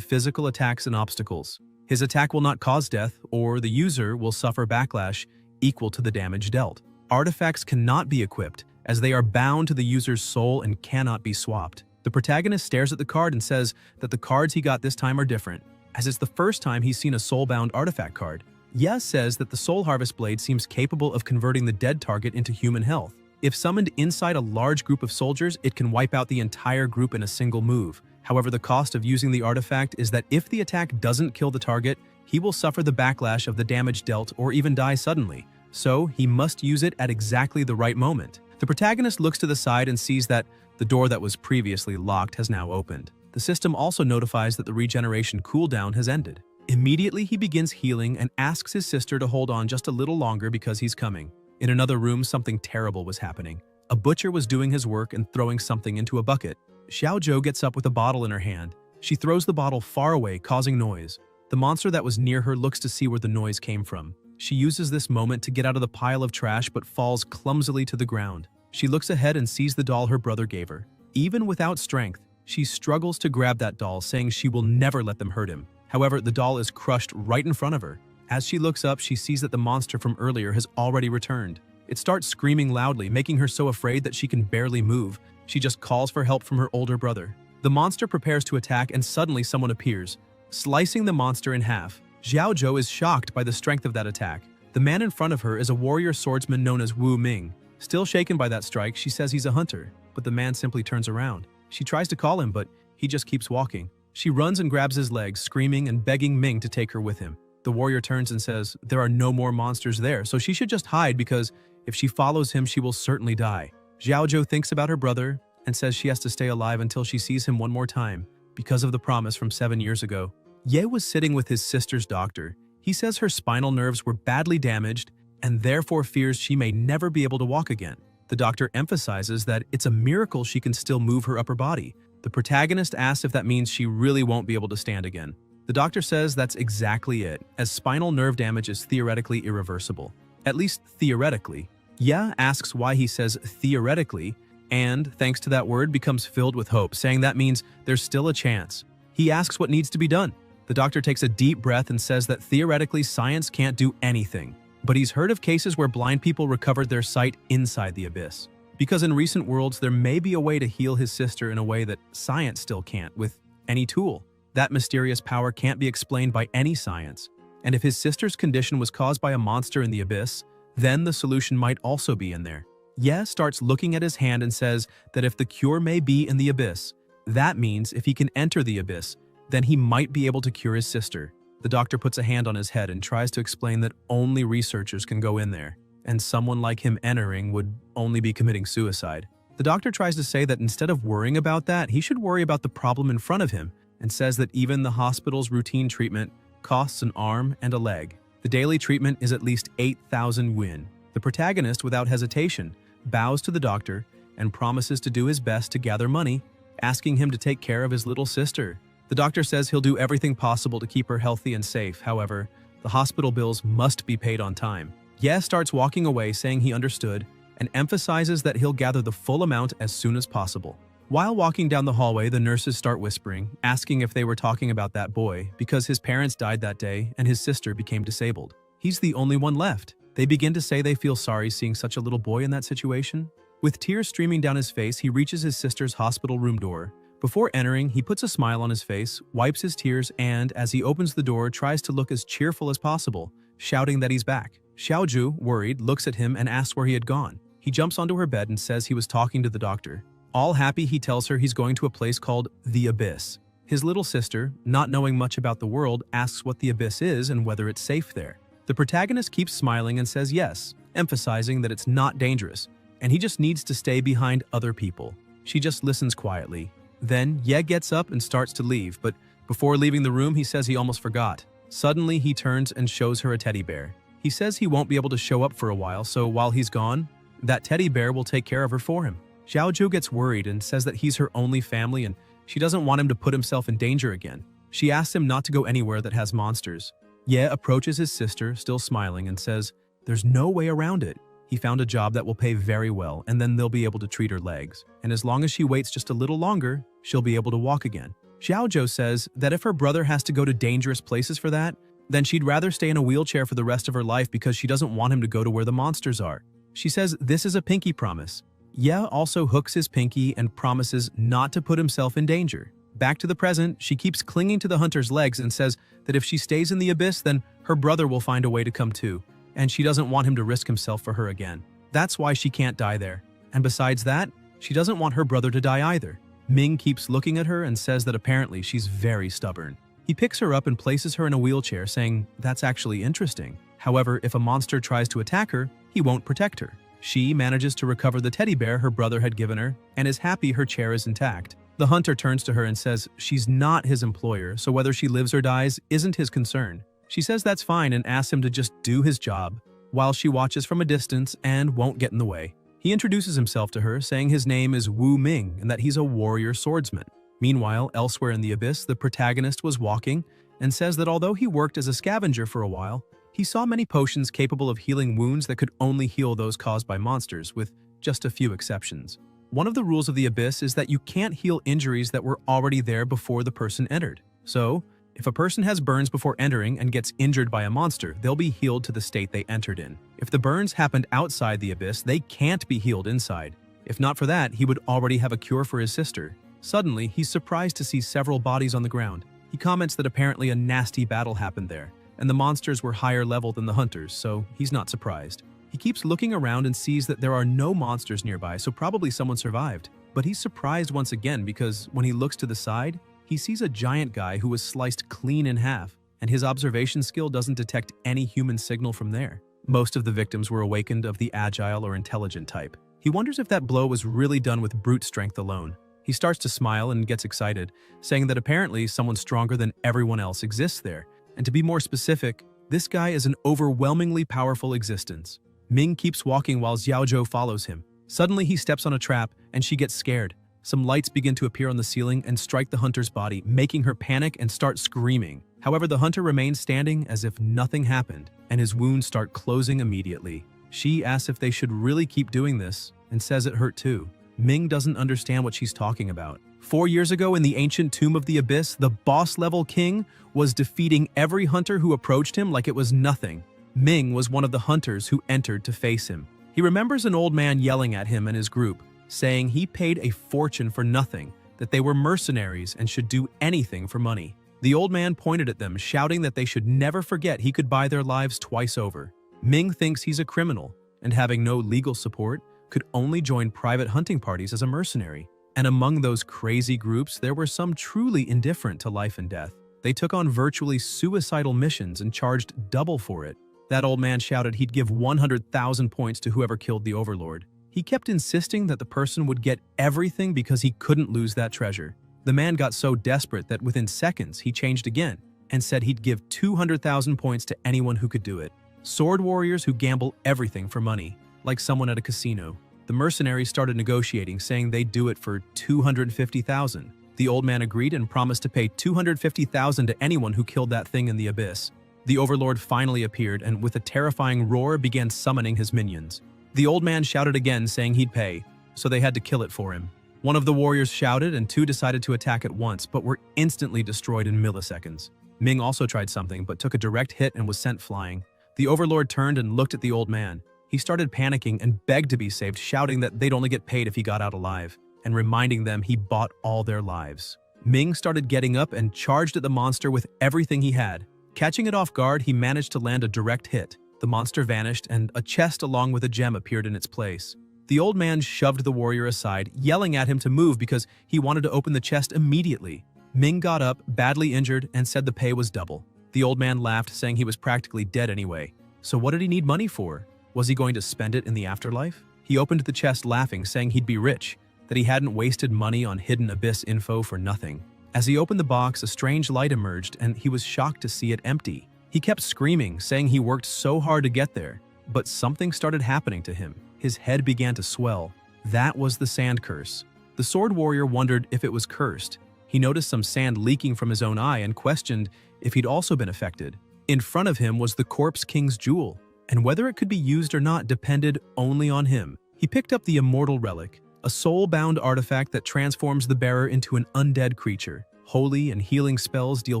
physical attacks and obstacles. His attack will not cause death, or the user will suffer backlash equal to the damage dealt. Artifacts cannot be equipped, as they are bound to the user's soul and cannot be swapped. The protagonist stares at the card and says that the cards he got this time are different, as it's the first time he's seen a soul-bound artifact card. Ye says that the Soul Harvest Blade seems capable of converting the dead target into human health. If summoned inside a large group of soldiers, it can wipe out the entire group in a single move. However, the cost of using the artifact is that if the attack doesn't kill the target, he will suffer the backlash of the damage dealt or even die suddenly. So, he must use it at exactly the right moment. The protagonist looks to the side and sees that the door that was previously locked has now opened. The system also notifies that the regeneration cooldown has ended. Immediately, he begins healing and asks his sister to hold on just a little longer because he's coming. In another room, something terrible was happening. A butcher was doing his work and throwing something into a bucket. Xiaozhou gets up with a bottle in her hand. She throws the bottle far away, causing noise. The monster that was near her looks to see where the noise came from. She uses this moment to get out of the pile of trash but falls clumsily to the ground. She looks ahead and sees the doll her brother gave her. Even without strength, she struggles to grab that doll, saying she will never let them hurt him. However, the doll is crushed right in front of her. As she looks up, she sees that the monster from earlier has already returned. It starts screaming loudly, making her so afraid that she can barely move. She just calls for help from her older brother. The monster prepares to attack and suddenly someone appears, slicing the monster in half. Xiaozhou is shocked by the strength of that attack. The man in front of her is a warrior swordsman known as Wu Ming. Still shaken by that strike, she says he's a hunter, but the man simply turns around. She tries to call him, but he just keeps walking. She runs and grabs his legs, screaming and begging Ming to take her with him. The warrior turns and says there are no more monsters there, so she should just hide because if she follows him, she will certainly die. Xiaozhou thinks about her brother and says she has to stay alive until she sees him one more time because of the promise from 7 years ago. Ye was sitting with his sister's doctor. He says her spinal nerves were badly damaged and therefore fears she may never be able to walk again. The doctor emphasizes that it's a miracle she can still move her upper body. The protagonist asks if that means she really won't be able to stand again. The doctor says that's exactly it, as spinal nerve damage is theoretically irreversible. At least theoretically. Ye asks why he says theoretically, and, thanks to that word, becomes filled with hope, saying that means there's still a chance. He asks what needs to be done. The doctor takes a deep breath and says that theoretically science can't do anything. But he's heard of cases where blind people recovered their sight inside the abyss. Because in recent worlds, there may be a way to heal his sister in a way that science still can't, with any tool. That mysterious power can't be explained by any science. And if his sister's condition was caused by a monster in the abyss, then the solution might also be in there. Ye starts looking at his hand and says that if the cure may be in the abyss, that means if he can enter the abyss, then he might be able to cure his sister. The doctor puts a hand on his head and tries to explain that only researchers can go in there, and someone like him entering would only be committing suicide. The doctor tries to say that instead of worrying about that, he should worry about the problem in front of him, and says that even the hospital's routine treatment costs an arm and a leg. The daily treatment is at least 8,000 won. The protagonist, without hesitation, bows to the doctor and promises to do his best to gather money, asking him to take care of his little sister. The doctor says he'll do everything possible to keep her healthy and safe. However, the hospital bills must be paid on time. Ye starts walking away, saying he understood, and emphasizes that he'll gather the full amount as soon as possible. While walking down the hallway, the nurses start whispering, asking if they were talking about that boy, because his parents died that day and his sister became disabled. He's the only one left. They begin to say they feel sorry seeing such a little boy in that situation. With tears streaming down his face, he reaches his sister's hospital room door. Before entering, he puts a smile on his face, wipes his tears, and, as he opens the door, tries to look as cheerful as possible, shouting that he's back. Xiaozhou, worried, looks at him and asks where he had gone. He jumps onto her bed and says he was talking to the doctor. All happy, he tells her he's going to a place called the Abyss. His little sister, not knowing much about the world, asks what the Abyss is and whether it's safe there. The protagonist keeps smiling and says yes, emphasizing that it's not dangerous, and he just needs to stay behind other people. She just listens quietly. Then Ye gets up and starts to leave, but before leaving the room, he says he almost forgot. Suddenly, he turns and shows her a teddy bear. He says he won't be able to show up for a while, so while he's gone, that teddy bear will take care of her for him. Xiaozhou gets worried and says that he's her only family and she doesn't want him to put himself in danger again. She asks him not to go anywhere that has monsters. Ye approaches his sister, still smiling, and says, "There's no way around it. He found a job that will pay very well, and then they'll be able to treat her legs. And as long as she waits just a little longer, she'll be able to walk again." Xiaozhou says that if her brother has to go to dangerous places for that, then she'd rather stay in a wheelchair for the rest of her life because she doesn't want him to go to where the monsters are. She says this is a pinky promise. Ye also hooks his pinky and promises not to put himself in danger. Back to the present, she keeps clinging to the hunter's legs and says that if she stays in the abyss, then her brother will find a way to come too, and she doesn't want him to risk himself for her again. That's why she can't die there. And besides that, she doesn't want her brother to die either. Ming keeps looking at her and says that apparently she's very stubborn. He picks her up and places her in a wheelchair, saying that's actually interesting. However, if a monster tries to attack her, he won't protect her. She manages to recover the teddy bear her brother had given her and is happy her chair is intact. The hunter turns to her and says she's not his employer, so whether she lives or dies isn't his concern. She says that's fine and asks him to just do his job, while she watches from a distance and won't get in the way. He introduces himself to her, saying his name is Wu Ming and that he's a warrior swordsman. Meanwhile, elsewhere in the abyss, the protagonist was walking and says that although he worked as a scavenger for a while, he saw many potions capable of healing wounds that could only heal those caused by monsters, with just a few exceptions. One of the rules of the abyss is that you can't heal injuries that were already there before the person entered. So, if a person has burns before entering and gets injured by a monster, they'll be healed to the state they entered in. If the burns happened outside the abyss, they can't be healed inside. If not for that, he would already have a cure for his sister. Suddenly, he's surprised to see several bodies on the ground. He comments that apparently a nasty battle happened there, and the monsters were higher level than the hunters, so he's not surprised. He keeps looking around and sees that there are no monsters nearby, so probably someone survived. But he's surprised once again because when he looks to the side, he sees a giant guy who was sliced clean in half, and his observation skill doesn't detect any human signal from there. Most of the victims were awakened of the agile or intelligent type. He wonders if that blow was really done with brute strength alone. He starts to smile and gets excited, saying that apparently someone stronger than everyone else exists there. And to be more specific, this guy is an overwhelmingly powerful existence. Ming keeps walking while Xiaozhou follows him. Suddenly he steps on a trap and she gets scared. Some lights begin to appear on the ceiling and strike the hunter's body, making her panic and start screaming. However, the hunter remains standing as if nothing happened, and his wounds start closing immediately. She asks if they should really keep doing this and says it hurt too. Ming doesn't understand what she's talking about. 4 years ago in the ancient tomb of the abyss, the boss-level king was defeating every hunter who approached him like it was nothing. Ming was one of the hunters who entered to face him. He remembers an old man yelling at him and his group, saying he paid a fortune for nothing, that they were mercenaries and should do anything for money. The old man pointed at them, shouting that they should never forget he could buy their lives twice over. Ming thinks he's a criminal, and having no legal support, could only join private hunting parties as a mercenary. And among those crazy groups, there were some truly indifferent to life and death. They took on virtually suicidal missions and charged double for it. That old man shouted he'd give 100,000 points to whoever killed the overlord. He kept insisting that the person would get everything because he couldn't lose that treasure. The man got so desperate that within seconds he changed again and said he'd give 200,000 points to anyone who could do it. Sword warriors who gamble everything for money, like someone at a casino. The mercenaries started negotiating, saying they'd do it for 250,000. The old man agreed and promised to pay 250,000 to anyone who killed that thing in the abyss. The overlord finally appeared and with a terrifying roar began summoning his minions. The old man shouted again, saying he'd pay, so they had to kill it for him. One of the warriors shouted and two decided to attack at once, but were instantly destroyed in milliseconds. Ming also tried something, but took a direct hit and was sent flying. The overlord turned and looked at the old man. He started panicking and begged to be saved, shouting that they'd only get paid if he got out alive, and reminding them he bought all their lives. Ming started getting up and charged at the monster with everything he had. Catching it off guard, he managed to land a direct hit. The monster vanished, and a chest along with a gem appeared in its place. The old man shoved the warrior aside, yelling at him to move because he wanted to open the chest immediately. Ming got up, badly injured, and said the pay was double. The old man laughed, saying he was practically dead anyway, So what did he need money for? Was he going to spend it in the afterlife? He opened the chest laughing, saying he'd be rich, that he hadn't wasted money on hidden abyss info for nothing. As he opened the box, a strange light emerged and he was shocked to see it empty. He kept screaming, saying he worked so hard to get there, but something started happening to him. His head began to swell. That was the sand curse. The sword warrior wondered if it was cursed. He noticed some sand leaking from his own eye and questioned if he'd also been affected. In front of him was the corpse king's jewel, and whether it could be used or not depended only on him. He picked up the immortal relic, a soul-bound artifact that transforms the bearer into an undead creature. Holy and healing spells deal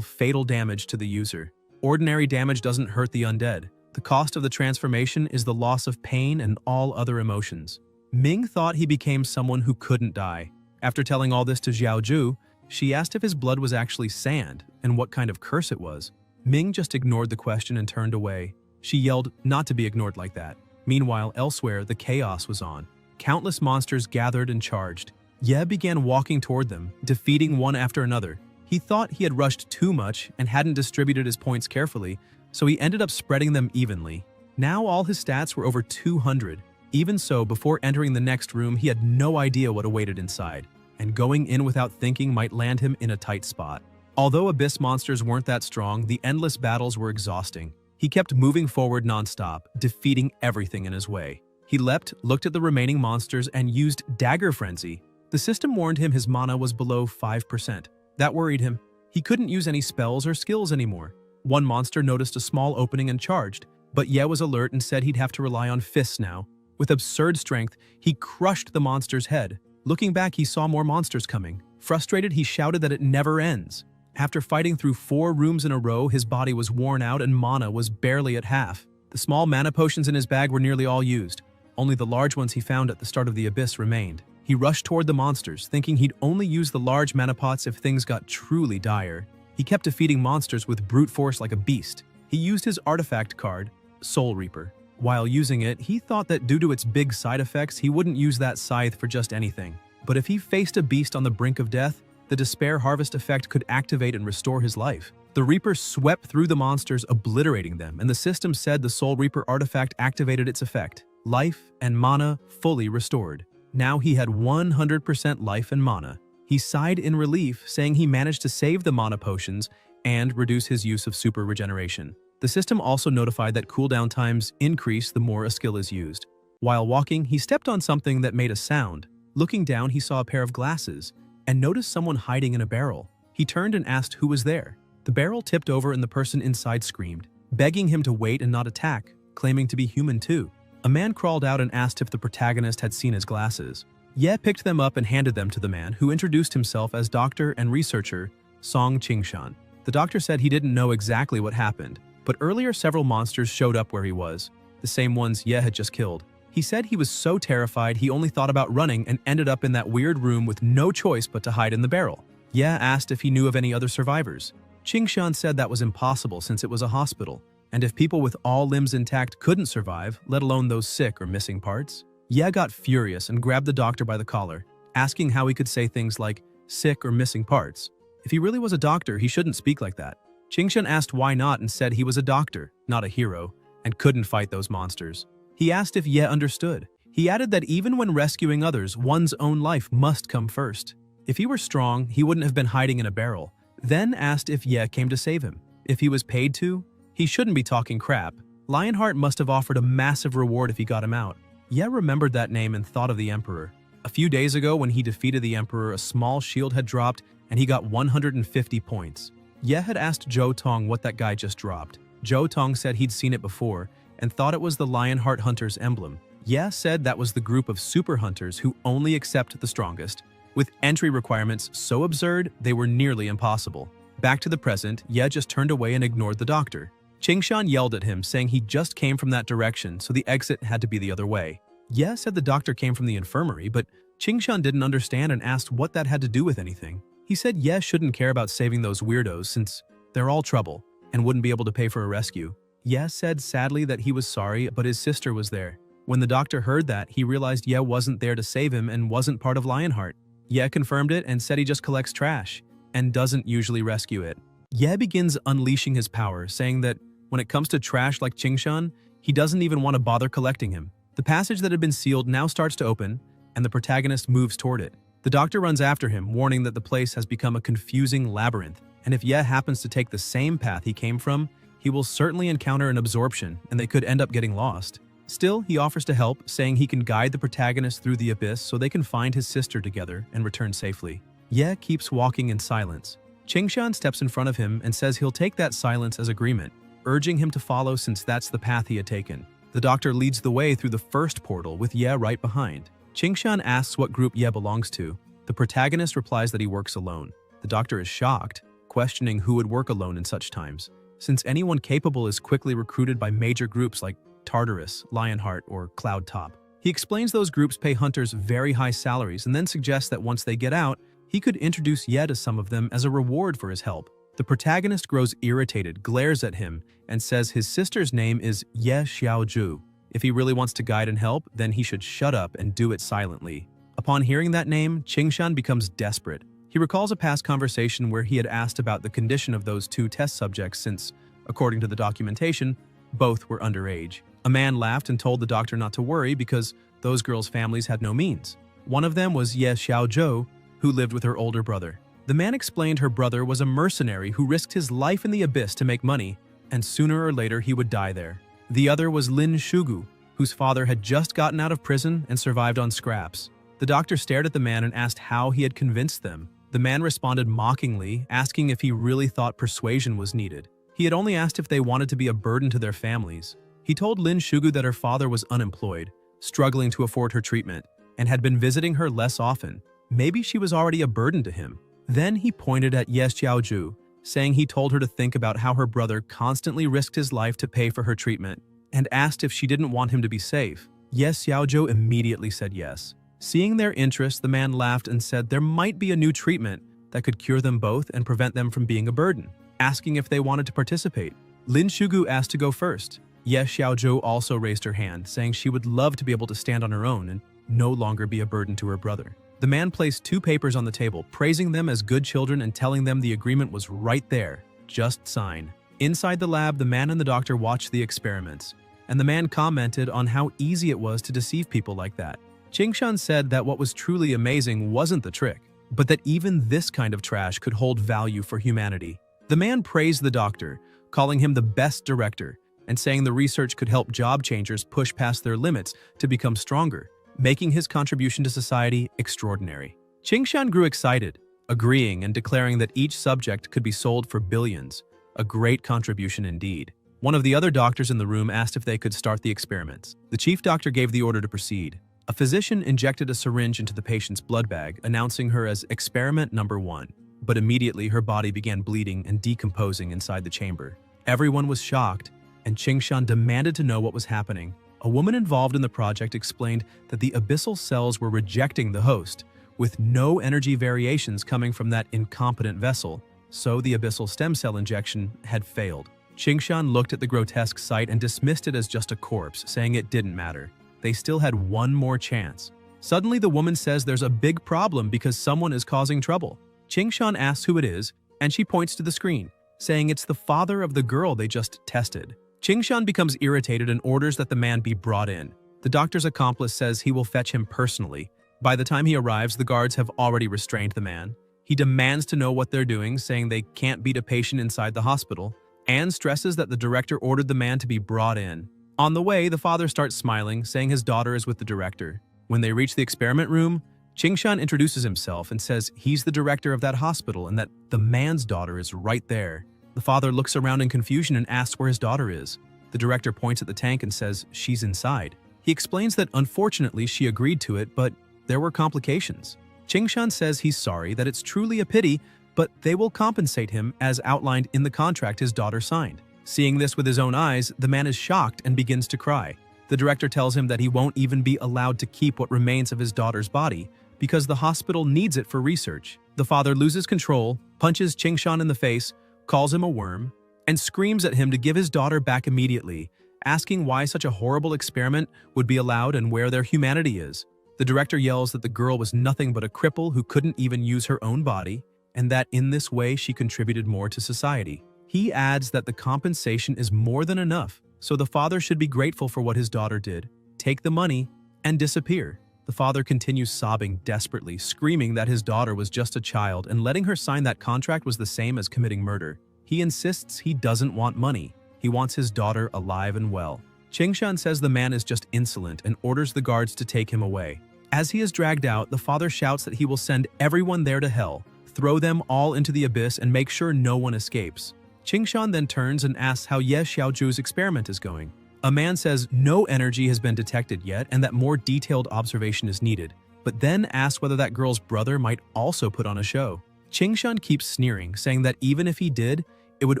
fatal damage to the user. Ordinary damage doesn't hurt the undead. The cost of the transformation is the loss of pain and all other emotions. Ming thought he became someone who couldn't die. After telling all this to Xiaoju, she asked if his blood was actually sand and what kind of curse it was. Ming just ignored the question and turned away. She yelled not to be ignored like that. Meanwhile, elsewhere, the chaos was on. Countless monsters gathered and charged. Ye began walking toward them, defeating one after another. He thought he had rushed too much and hadn't distributed his points carefully, so he ended up spreading them evenly. Now all his stats were over 200. Even so, before entering the next room, he had no idea what awaited inside, and going in without thinking might land him in a tight spot. Although abyss monsters weren't that strong, the endless battles were exhausting. He kept moving forward non-stop, defeating everything in his way. He leapt, looked at the remaining monsters, and used Dagger Frenzy. The system warned him his mana was below 5%. That worried him. He couldn't use any spells or skills anymore. One monster noticed a small opening and charged, but Ye was alert and said he'd have to rely on fists now. With absurd strength, he crushed the monster's head. Looking back, he saw more monsters coming. Frustrated, he shouted that it never ends. After fighting through 4 rooms in a row, his body was worn out and mana was barely at half. The small mana potions in his bag were nearly all used. Only the large ones he found at the start of the abyss remained. He rushed toward the monsters, thinking he'd only use the large mana pots if things got truly dire. He kept defeating monsters with brute force like a beast. He used his artifact card, Soul Reaper. While using it, he thought that due to its big side effects, he wouldn't use that scythe for just anything. But if he faced a beast on the brink of death, the Despair Harvest effect could activate and restore his life. The Reaper swept through the monsters, obliterating them, and the system said the Soul Reaper artifact activated its effect. Life and mana fully restored. Now he had 100% life and mana. He sighed in relief, saying he managed to save the mana potions and reduce his use of super regeneration. The system also notified that cooldown times increase the more a skill is used. While walking, he stepped on something that made a sound. Looking down, he saw a pair of glasses and noticed someone hiding in a barrel. He turned and asked who was there. The barrel tipped over and the person inside screamed, begging him to wait and not attack, claiming to be human too. A man crawled out and asked if the protagonist had seen his glasses. Ye picked them up and handed them to the man, who introduced himself as doctor and researcher Song Qingshan. The doctor said he didn't know exactly what happened, but earlier several monsters showed up where he was, the same ones Ye had just killed. He said he was so terrified he only thought about running and ended up in that weird room with no choice but to hide in the barrel. Ye asked if he knew of any other survivors. Qingshan said that was impossible since it was a hospital, and if people with all limbs intact couldn't survive, let alone those sick or missing parts. Ye got furious and grabbed the doctor by the collar, asking how he could say things like sick or missing parts. If he really was a doctor, he shouldn't speak like that. Qingshan asked why not and said he was a doctor, not a hero, and couldn't fight those monsters. He asked if Ye understood. He added that even when rescuing others, one's own life must come first. If he were strong, he wouldn't have been hiding in a barrel. Then asked if Ye came to save him. If he was paid to, he shouldn't be talking crap. Lionheart must have offered a massive reward if he got him out. Ye remembered that name and thought of the Emperor. A few days ago when he defeated the Emperor, a small shield had dropped and he got 150 points. Ye had asked Zhou Tong what that guy just dropped. Zhou Tong said he'd seen it before and thought it was the Lionheart Hunter's emblem. Ye said that was the group of super hunters who only accept the strongest, with entry requirements so absurd they were nearly impossible. Back to the present, Ye just turned away and ignored the doctor. Qingshan yelled at him, saying he just came from that direction, so the exit had to be the other way. Ye said the doctor came from the infirmary, but Qingshan didn't understand and asked what that had to do with anything. He said Ye shouldn't care about saving those weirdos since they're all trouble and wouldn't be able to pay for a rescue. Ye said sadly that he was sorry, but his sister was there. When the doctor heard that, he realized Ye wasn't there to save him and wasn't part of Lionheart. Ye confirmed it and said he just collects trash and doesn't usually rescue it. Ye begins unleashing his power, saying that when it comes to trash like Qingshan, He doesn't even want to bother collecting him. The passage that had been sealed now starts to open, and the protagonist moves toward it. The doctor runs after him, warning that the place has become a confusing labyrinth, and if Ye happens to take the same path he came from, he will certainly encounter an absorption, and they could end up getting lost. Still, he offers to help, saying he can guide the protagonist through the abyss so they can find his sister together and return safely. Ye keeps walking in silence. Qingshan steps in front of him and says he'll take that silence as agreement, urging him to follow since that's the path he had taken. The doctor leads the way through the first portal with Ye right behind. Qingshan asks what group Ye belongs to. The protagonist replies that he works alone. The doctor is shocked, questioning who would work alone in such times, since anyone capable is quickly recruited by major groups like Tartarus, Lionheart, or Cloud Top. He explains those groups pay hunters very high salaries and then suggests that once they get out, he could introduce Ye to some of them as a reward for his help. The protagonist grows irritated, glares at him, and says his sister's name is Ye Xiaoju. If he really wants to guide and help, then he should shut up and do it silently. Upon hearing that name, Qingshan becomes desperate. He recalls a past conversation where he had asked about the condition of those two test subjects since, according to the documentation, both were underage. A man laughed and told the doctor not to worry because those girls' families had no means. One of them was Ye Xiaozhou, who lived with her older brother. The man explained her brother was a mercenary who risked his life in the abyss to make money, and sooner or later he would die there. The other was Lin Shugu, whose father had just gotten out of prison and survived on scraps. The doctor stared at the man and asked how he had convinced them. The man responded mockingly, asking if he really thought persuasion was needed. He had only asked if they wanted to be a burden to their families. He told Lin Shugu that her father was unemployed, struggling to afford her treatment, and had been visiting her less often. Maybe she was already a burden to him. Then he pointed at Ye Xiaoju, saying he told her to think about how her brother constantly risked his life to pay for her treatment, and asked if she didn't want him to be safe. Ye Xiaoju immediately said yes. Seeing their interest, the man laughed and said there might be a new treatment that could cure them both and prevent them from being a burden, asking if they wanted to participate. Lin Shugu asked to go first. Ye Xiaozhou also raised her hand, saying she would love to be able to stand on her own and no longer be a burden to her brother. The man placed 2 papers on the table, praising them as good children and telling them the agreement was right there. Just sign. Inside the lab, the man and the doctor watched the experiments, and the man commented on how easy it was to deceive people like that. Qingshan said that what was truly amazing wasn't the trick, but that even this kind of trash could hold value for humanity. The man praised the doctor, calling him the best director, and saying the research could help job changers push past their limits to become stronger, making his contribution to society extraordinary. Qingshan grew excited, agreeing and declaring that each subject could be sold for billions, a great contribution indeed. One of the other doctors in the room asked if they could start the experiments. The chief doctor gave the order to proceed. A physician injected a syringe into the patient's blood bag, announcing her as experiment number 1. But immediately her body began bleeding and decomposing inside the chamber. Everyone was shocked, and Qingshan demanded to know what was happening. A woman involved in the project explained that the abyssal cells were rejecting the host, with no energy variations coming from that incompetent vessel, so the abyssal stem cell injection had failed. Qingshan looked at the grotesque sight and dismissed it as just a corpse, saying it didn't matter. They still had one more chance. Suddenly, the woman says there's a big problem because someone is causing trouble. Qingshan asks who it is, and she points to the screen, saying it's the father of the girl they just tested. Qingshan becomes irritated and orders that the man be brought in. The doctor's accomplice says he will fetch him personally. By the time he arrives, the guards have already restrained the man. He demands to know what they're doing, saying they can't beat a patient inside the hospital, and stresses that the director ordered the man to be brought in. On the way, the father starts smiling, saying his daughter is with the director. When they reach the experiment room, Qingshan introduces himself and says he's the director of that hospital and that the man's daughter is right there. The father looks around in confusion and asks where his daughter is. The director points at the tank and says she's inside. He explains that unfortunately she agreed to it, but there were complications. Qingshan says he's sorry, that it's truly a pity, but they will compensate him as outlined in the contract his daughter signed. Seeing this with his own eyes, the man is shocked and begins to cry. The director tells him that he won't even be allowed to keep what remains of his daughter's body because the hospital needs it for research. The father loses control, punches Qingshan in the face, calls him a worm, and screams at him to give his daughter back immediately, asking why such a horrible experiment would be allowed and where their humanity is. The director yells that the girl was nothing but a cripple who couldn't even use her own body, and that in this way she contributed more to society. He adds that the compensation is more than enough, so the father should be grateful for what his daughter did, take the money, and disappear. The father continues sobbing desperately, screaming that his daughter was just a child and letting her sign that contract was the same as committing murder. He insists he doesn't want money. He wants his daughter alive and well. Chingshan says the man is just insolent and orders the guards to take him away. As he is dragged out, the father shouts that he will send everyone there to hell, throw them all into the abyss, and make sure no one escapes. Chingshan then turns and asks how Ye Xiaoju's experiment is going. A man says no energy has been detected yet and that more detailed observation is needed, but then asks whether that girl's brother might also put on a show. Chingshan keeps sneering, saying that even if he did, it would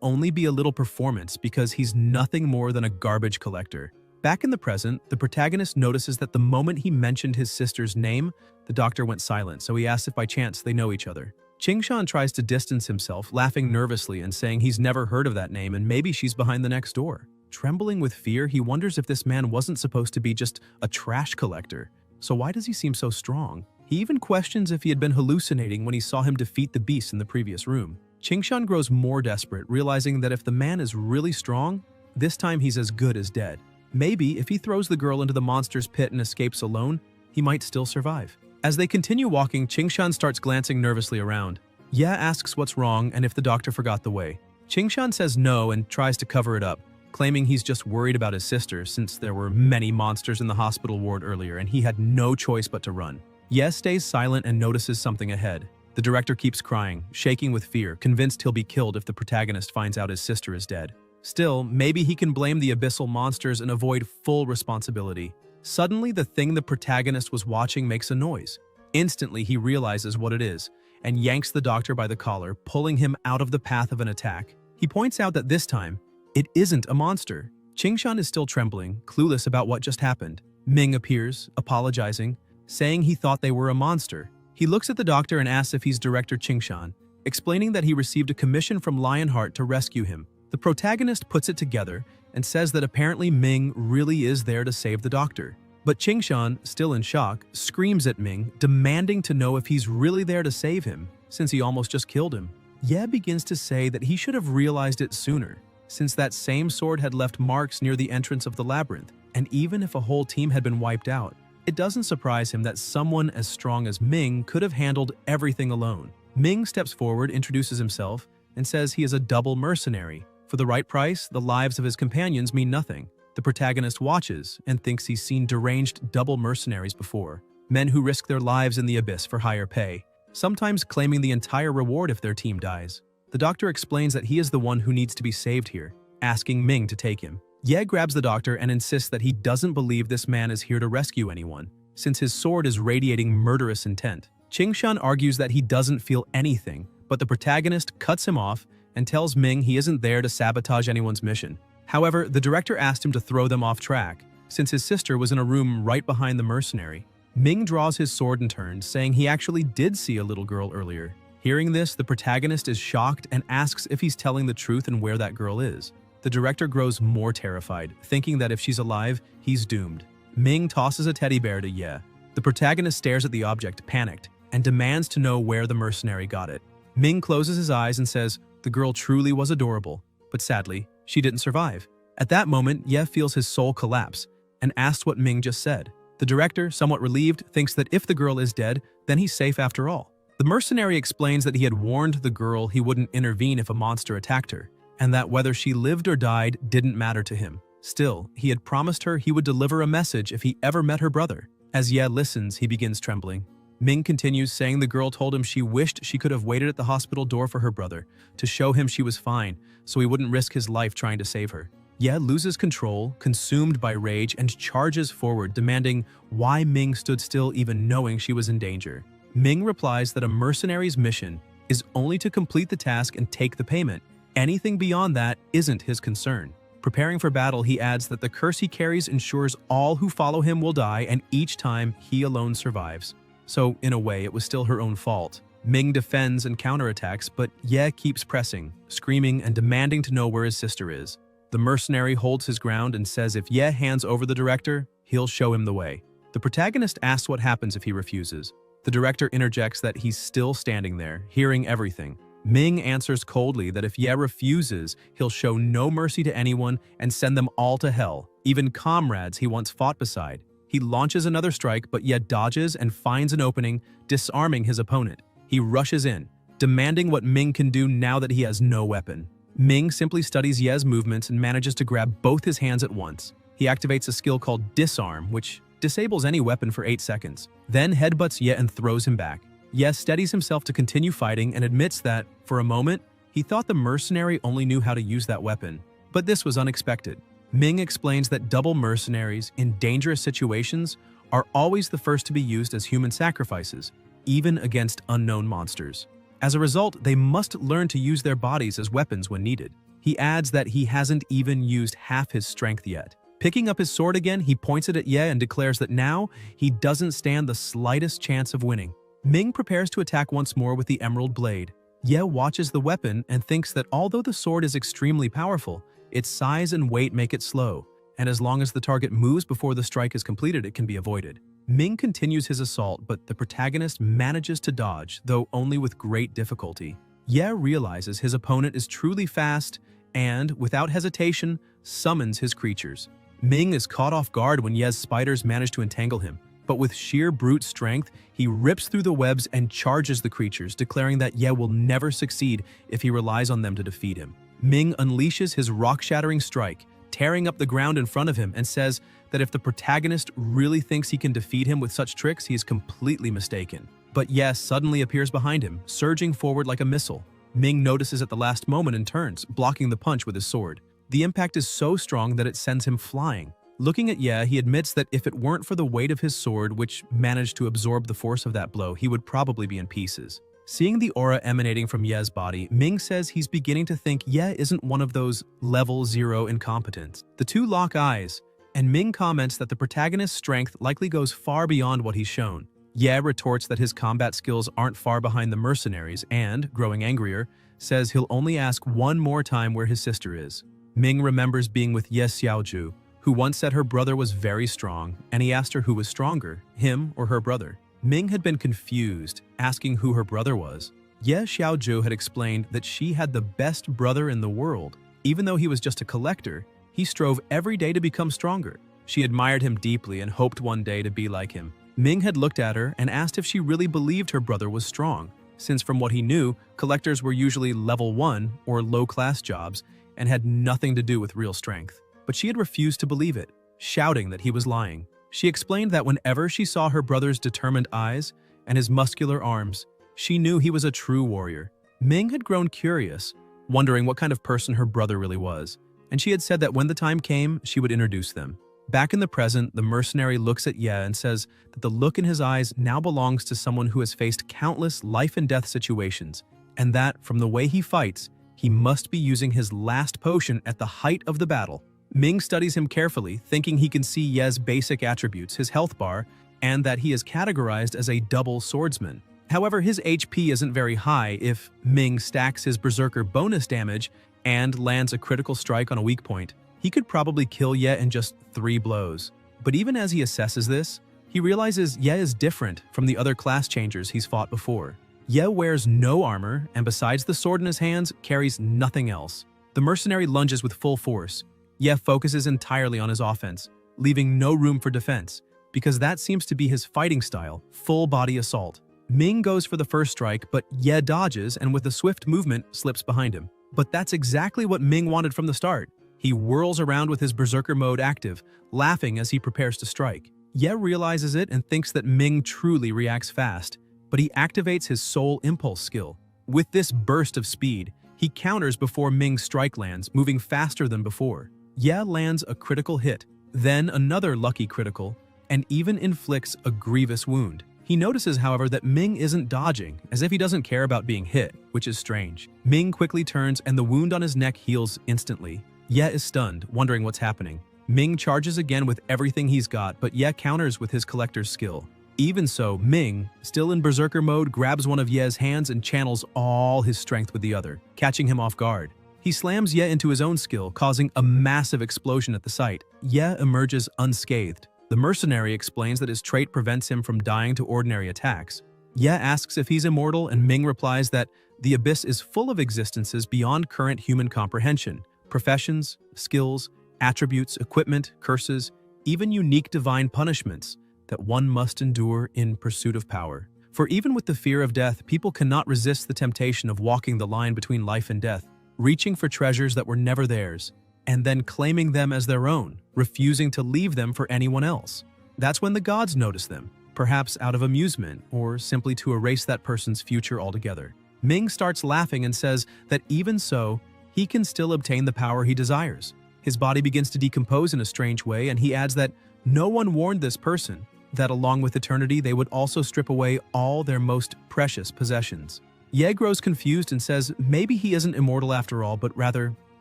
only be a little performance because he's nothing more than a garbage collector. Back in the present, the protagonist notices that the moment he mentioned his sister's name, the doctor went silent, so he asks if by chance they know each other. Chingshan tries to distance himself, laughing nervously and saying he's never heard of that name and maybe she's behind the next door. Trembling with fear, he wonders if this man wasn't supposed to be just a trash collector. So why does he seem so strong? He even questions if he had been hallucinating when he saw him defeat the beast in the previous room. Chingshan grows more desperate, realizing that if the man is really strong, this time he's as good as dead. Maybe if he throws the girl into the monster's pit and escapes alone, he might still survive. As they continue walking, Chingshan starts glancing nervously around. Ye asks what's wrong and if the doctor forgot the way. Chingshan says no and tries to cover it up, claiming he's just worried about his sister since there were many monsters in the hospital ward earlier and he had no choice but to run. Ye stays silent and notices something ahead. The director keeps crying, shaking with fear, convinced he'll be killed if the protagonist finds out his sister is dead. Still, maybe he can blame the abyssal monsters and avoid full responsibility. Suddenly, the thing the protagonist was watching makes a noise. Instantly, he realizes what it is and yanks the doctor by the collar, pulling him out of the path of an attack. He points out that this time, it isn't a monster. Chingshan is still trembling, clueless about what just happened. Ming appears, apologizing, saying he thought they were a monster. He looks at the doctor and asks if he's Director Chingshan, explaining that he received a commission from Lionheart to rescue him. The protagonist puts it together and says that apparently Ming really is there to save the doctor. But Chingshan, still in shock, screams at Ming, demanding to know if he's really there to save him, since he almost just killed him. Ye begins to say that he should have realized it sooner, since that same sword had left marks near the entrance of the labyrinth, and even if a whole team had been wiped out, it doesn't surprise him that someone as strong as Ming could have handled everything alone. Ming steps forward, introduces himself, and says he is a double mercenary. For the right price, the lives of his companions mean nothing. The protagonist watches and thinks he's seen deranged double mercenaries before, men who risk their lives in the abyss for higher pay, sometimes claiming the entire reward if their team dies. The doctor explains that he is the one who needs to be saved here, asking Ming to take him. Ye grabs the doctor and insists that he doesn't believe this man is here to rescue anyone, since his sword is radiating murderous intent. Chingshan argues that he doesn't feel anything, but the protagonist cuts him off and tells Ming he isn't there to sabotage anyone's mission. However, the director asked him to throw them off track, since his sister was in a room right behind the mercenary. Ming draws his sword and turns, saying he actually did see a little girl earlier. Hearing this, the protagonist is shocked and asks if he's telling the truth and where that girl is. The director grows more terrified, thinking that if she's alive, he's doomed. Ming tosses a teddy bear to Ye. The protagonist stares at the object, panicked, and demands to know where the mercenary got it. Ming closes his eyes and says the girl truly was adorable, but sadly, she didn't survive. At that moment, Ye feels his soul collapse and asks what Ming just said. The director, somewhat relieved, thinks that if the girl is dead, then he's safe after all. The mercenary explains that he had warned the girl he wouldn't intervene if a monster attacked her, and that whether she lived or died didn't matter to him. Still, he had promised her he would deliver a message if he ever met her brother. As Ye listens, he begins trembling. Ming continues, saying the girl told him she wished she could have waited at the hospital door for her brother, to show him she was fine, so he wouldn't risk his life trying to save her. Ye loses control, consumed by rage, and charges forward, demanding why Ming stood still even knowing she was in danger. Ming replies that a mercenary's mission is only to complete the task and take the payment. Anything beyond that isn't his concern. Preparing for battle, he adds that the curse he carries ensures all who follow him will die, and each time he alone survives. So, in a way, it was still her own fault. Ming defends and counterattacks, but Ye keeps pressing, screaming and demanding to know where his sister is. The mercenary holds his ground and says if Ye hands over the director, he'll show him the way. The protagonist asks what happens if he refuses. The director interjects that he's still standing there, hearing everything. Ming answers coldly that if Ye refuses, he'll show no mercy to anyone and send them all to hell, even comrades he once fought beside. He launches another strike, but Ye dodges and finds an opening, disarming his opponent. He rushes in, demanding what Ming can do now that he has no weapon. Ming simply studies Ye's movements and manages to grab both his hands at once. He activates a skill called Disarm, which disables any weapon for 8 seconds, then headbutts Ye and throws him back. Ye steadies himself to continue fighting and admits that, for a moment, he thought the mercenary only knew how to use that weapon. But this was unexpected. Ming explains that double mercenaries in dangerous situations are always the first to be used as human sacrifices, even against unknown monsters. As a result, they must learn to use their bodies as weapons when needed. He adds that he hasn't even used half his strength yet. Picking up his sword again, he points it at Ye and declares that now he doesn't stand the slightest chance of winning. Ming prepares to attack once more with the emerald blade. Ye watches the weapon and thinks that although the sword is extremely powerful, its size and weight make it slow, and as long as the target moves before the strike is completed, it can be avoided. Ming continues his assault, but the protagonist manages to dodge, though only with great difficulty. Ye realizes his opponent is truly fast and, without hesitation, summons his creatures. Ming is caught off guard when Ye's spiders manage to entangle him, but with sheer brute strength, he rips through the webs and charges the creatures, declaring that Ye will never succeed if he relies on them to defeat him. Ming unleashes his rock-shattering strike, tearing up the ground in front of him, and says that if the protagonist really thinks he can defeat him with such tricks, he is completely mistaken. But Ye suddenly appears behind him, surging forward like a missile. Ming notices at the last moment and turns, blocking the punch with his sword. The impact is so strong that it sends him flying. Looking at Ye, he admits that if it weren't for the weight of his sword, which managed to absorb the force of that blow, he would probably be in pieces. Seeing the aura emanating from Ye's body, Ming says he's beginning to think Ye isn't one of those level 0 incompetents. The two lock eyes, and Ming comments that the protagonist's strength likely goes far beyond what he's shown. Ye retorts that his combat skills aren't far behind the mercenaries and, growing angrier, says he'll only ask one more time where his sister is. Ming remembers being with Ye Xiaoju, who once said her brother was very strong, and he asked her who was stronger, him or her brother. Ming had been confused, asking who her brother was. Ye Xiaoju had explained that she had the best brother in the world. Even though he was just a collector, he strove every day to become stronger. She admired him deeply and hoped one day to be like him. Ming had looked at her and asked if she really believed her brother was strong, since from what he knew, collectors were usually level 1 or low-class jobs and had nothing to do with real strength. But she had refused to believe it, shouting that he was lying. She explained that whenever she saw her brother's determined eyes and his muscular arms, she knew he was a true warrior. Ming had grown curious, wondering what kind of person her brother really was, and she had said that when the time came, she would introduce them. Back in the present, the mercenary looks at Ye and says that the look in his eyes now belongs to someone who has faced countless life-and-death situations, and that, from the way he fights, he must be using his last potion at the height of the battle. Ming studies him carefully, thinking he can see Ye's basic attributes, his health bar, and that he is categorized as a double swordsman. However, his HP isn't very high if Ming stacks his berserker bonus damage and lands a critical strike on a weak point. He could probably kill Ye in just 3 blows. But even as he assesses this, he realizes Ye is different from the other class changers he's fought before. Ye wears no armor, and besides the sword in his hands, carries nothing else. The mercenary lunges with full force. Ye focuses entirely on his offense, leaving no room for defense, because that seems to be his fighting style, full-body assault. Ming goes for the first strike, but Ye dodges and with a swift movement slips behind him. But that's exactly what Ming wanted from the start. He whirls around with his berserker mode active, laughing as he prepares to strike. Ye realizes it and thinks that Ming truly reacts fast, but he activates his soul impulse skill. With this burst of speed, he counters before Ming's strike lands, moving faster than before. Ye lands a critical hit, then another lucky critical, and even inflicts a grievous wound. He notices, however, that Ming isn't dodging, as if he doesn't care about being hit, which is strange. Ming quickly turns and the wound on his neck heals instantly. Ye is stunned, wondering what's happening. Ming charges again with everything he's got, but Ye counters with his collector's skill. Even so, Ming, still in berserker mode, grabs one of Ye's hands and channels all his strength with the other, catching him off guard. He slams Ye into his own skill, causing a massive explosion at the site. Ye emerges unscathed. The mercenary explains that his trait prevents him from dying to ordinary attacks. Ye asks if he's immortal, and Ming replies that The abyss is full of existences beyond current human comprehension: professions, skills, attributes, equipment, curses, even unique divine punishments that one must endure in pursuit of power. For even with the fear of death, people cannot resist the temptation of walking the line between life and death, reaching for treasures that were never theirs, and then claiming them as their own, refusing to leave them for anyone else. That's when the gods notice them, perhaps out of amusement or simply to erase that person's future altogether. Ming starts laughing and says that even so, he can still obtain the power he desires. His body begins to decompose in a strange way, and he adds that no one warned this person that along with eternity they would also strip away all their most precious possessions. Ye grows confused and says maybe he isn't immortal after all, but rather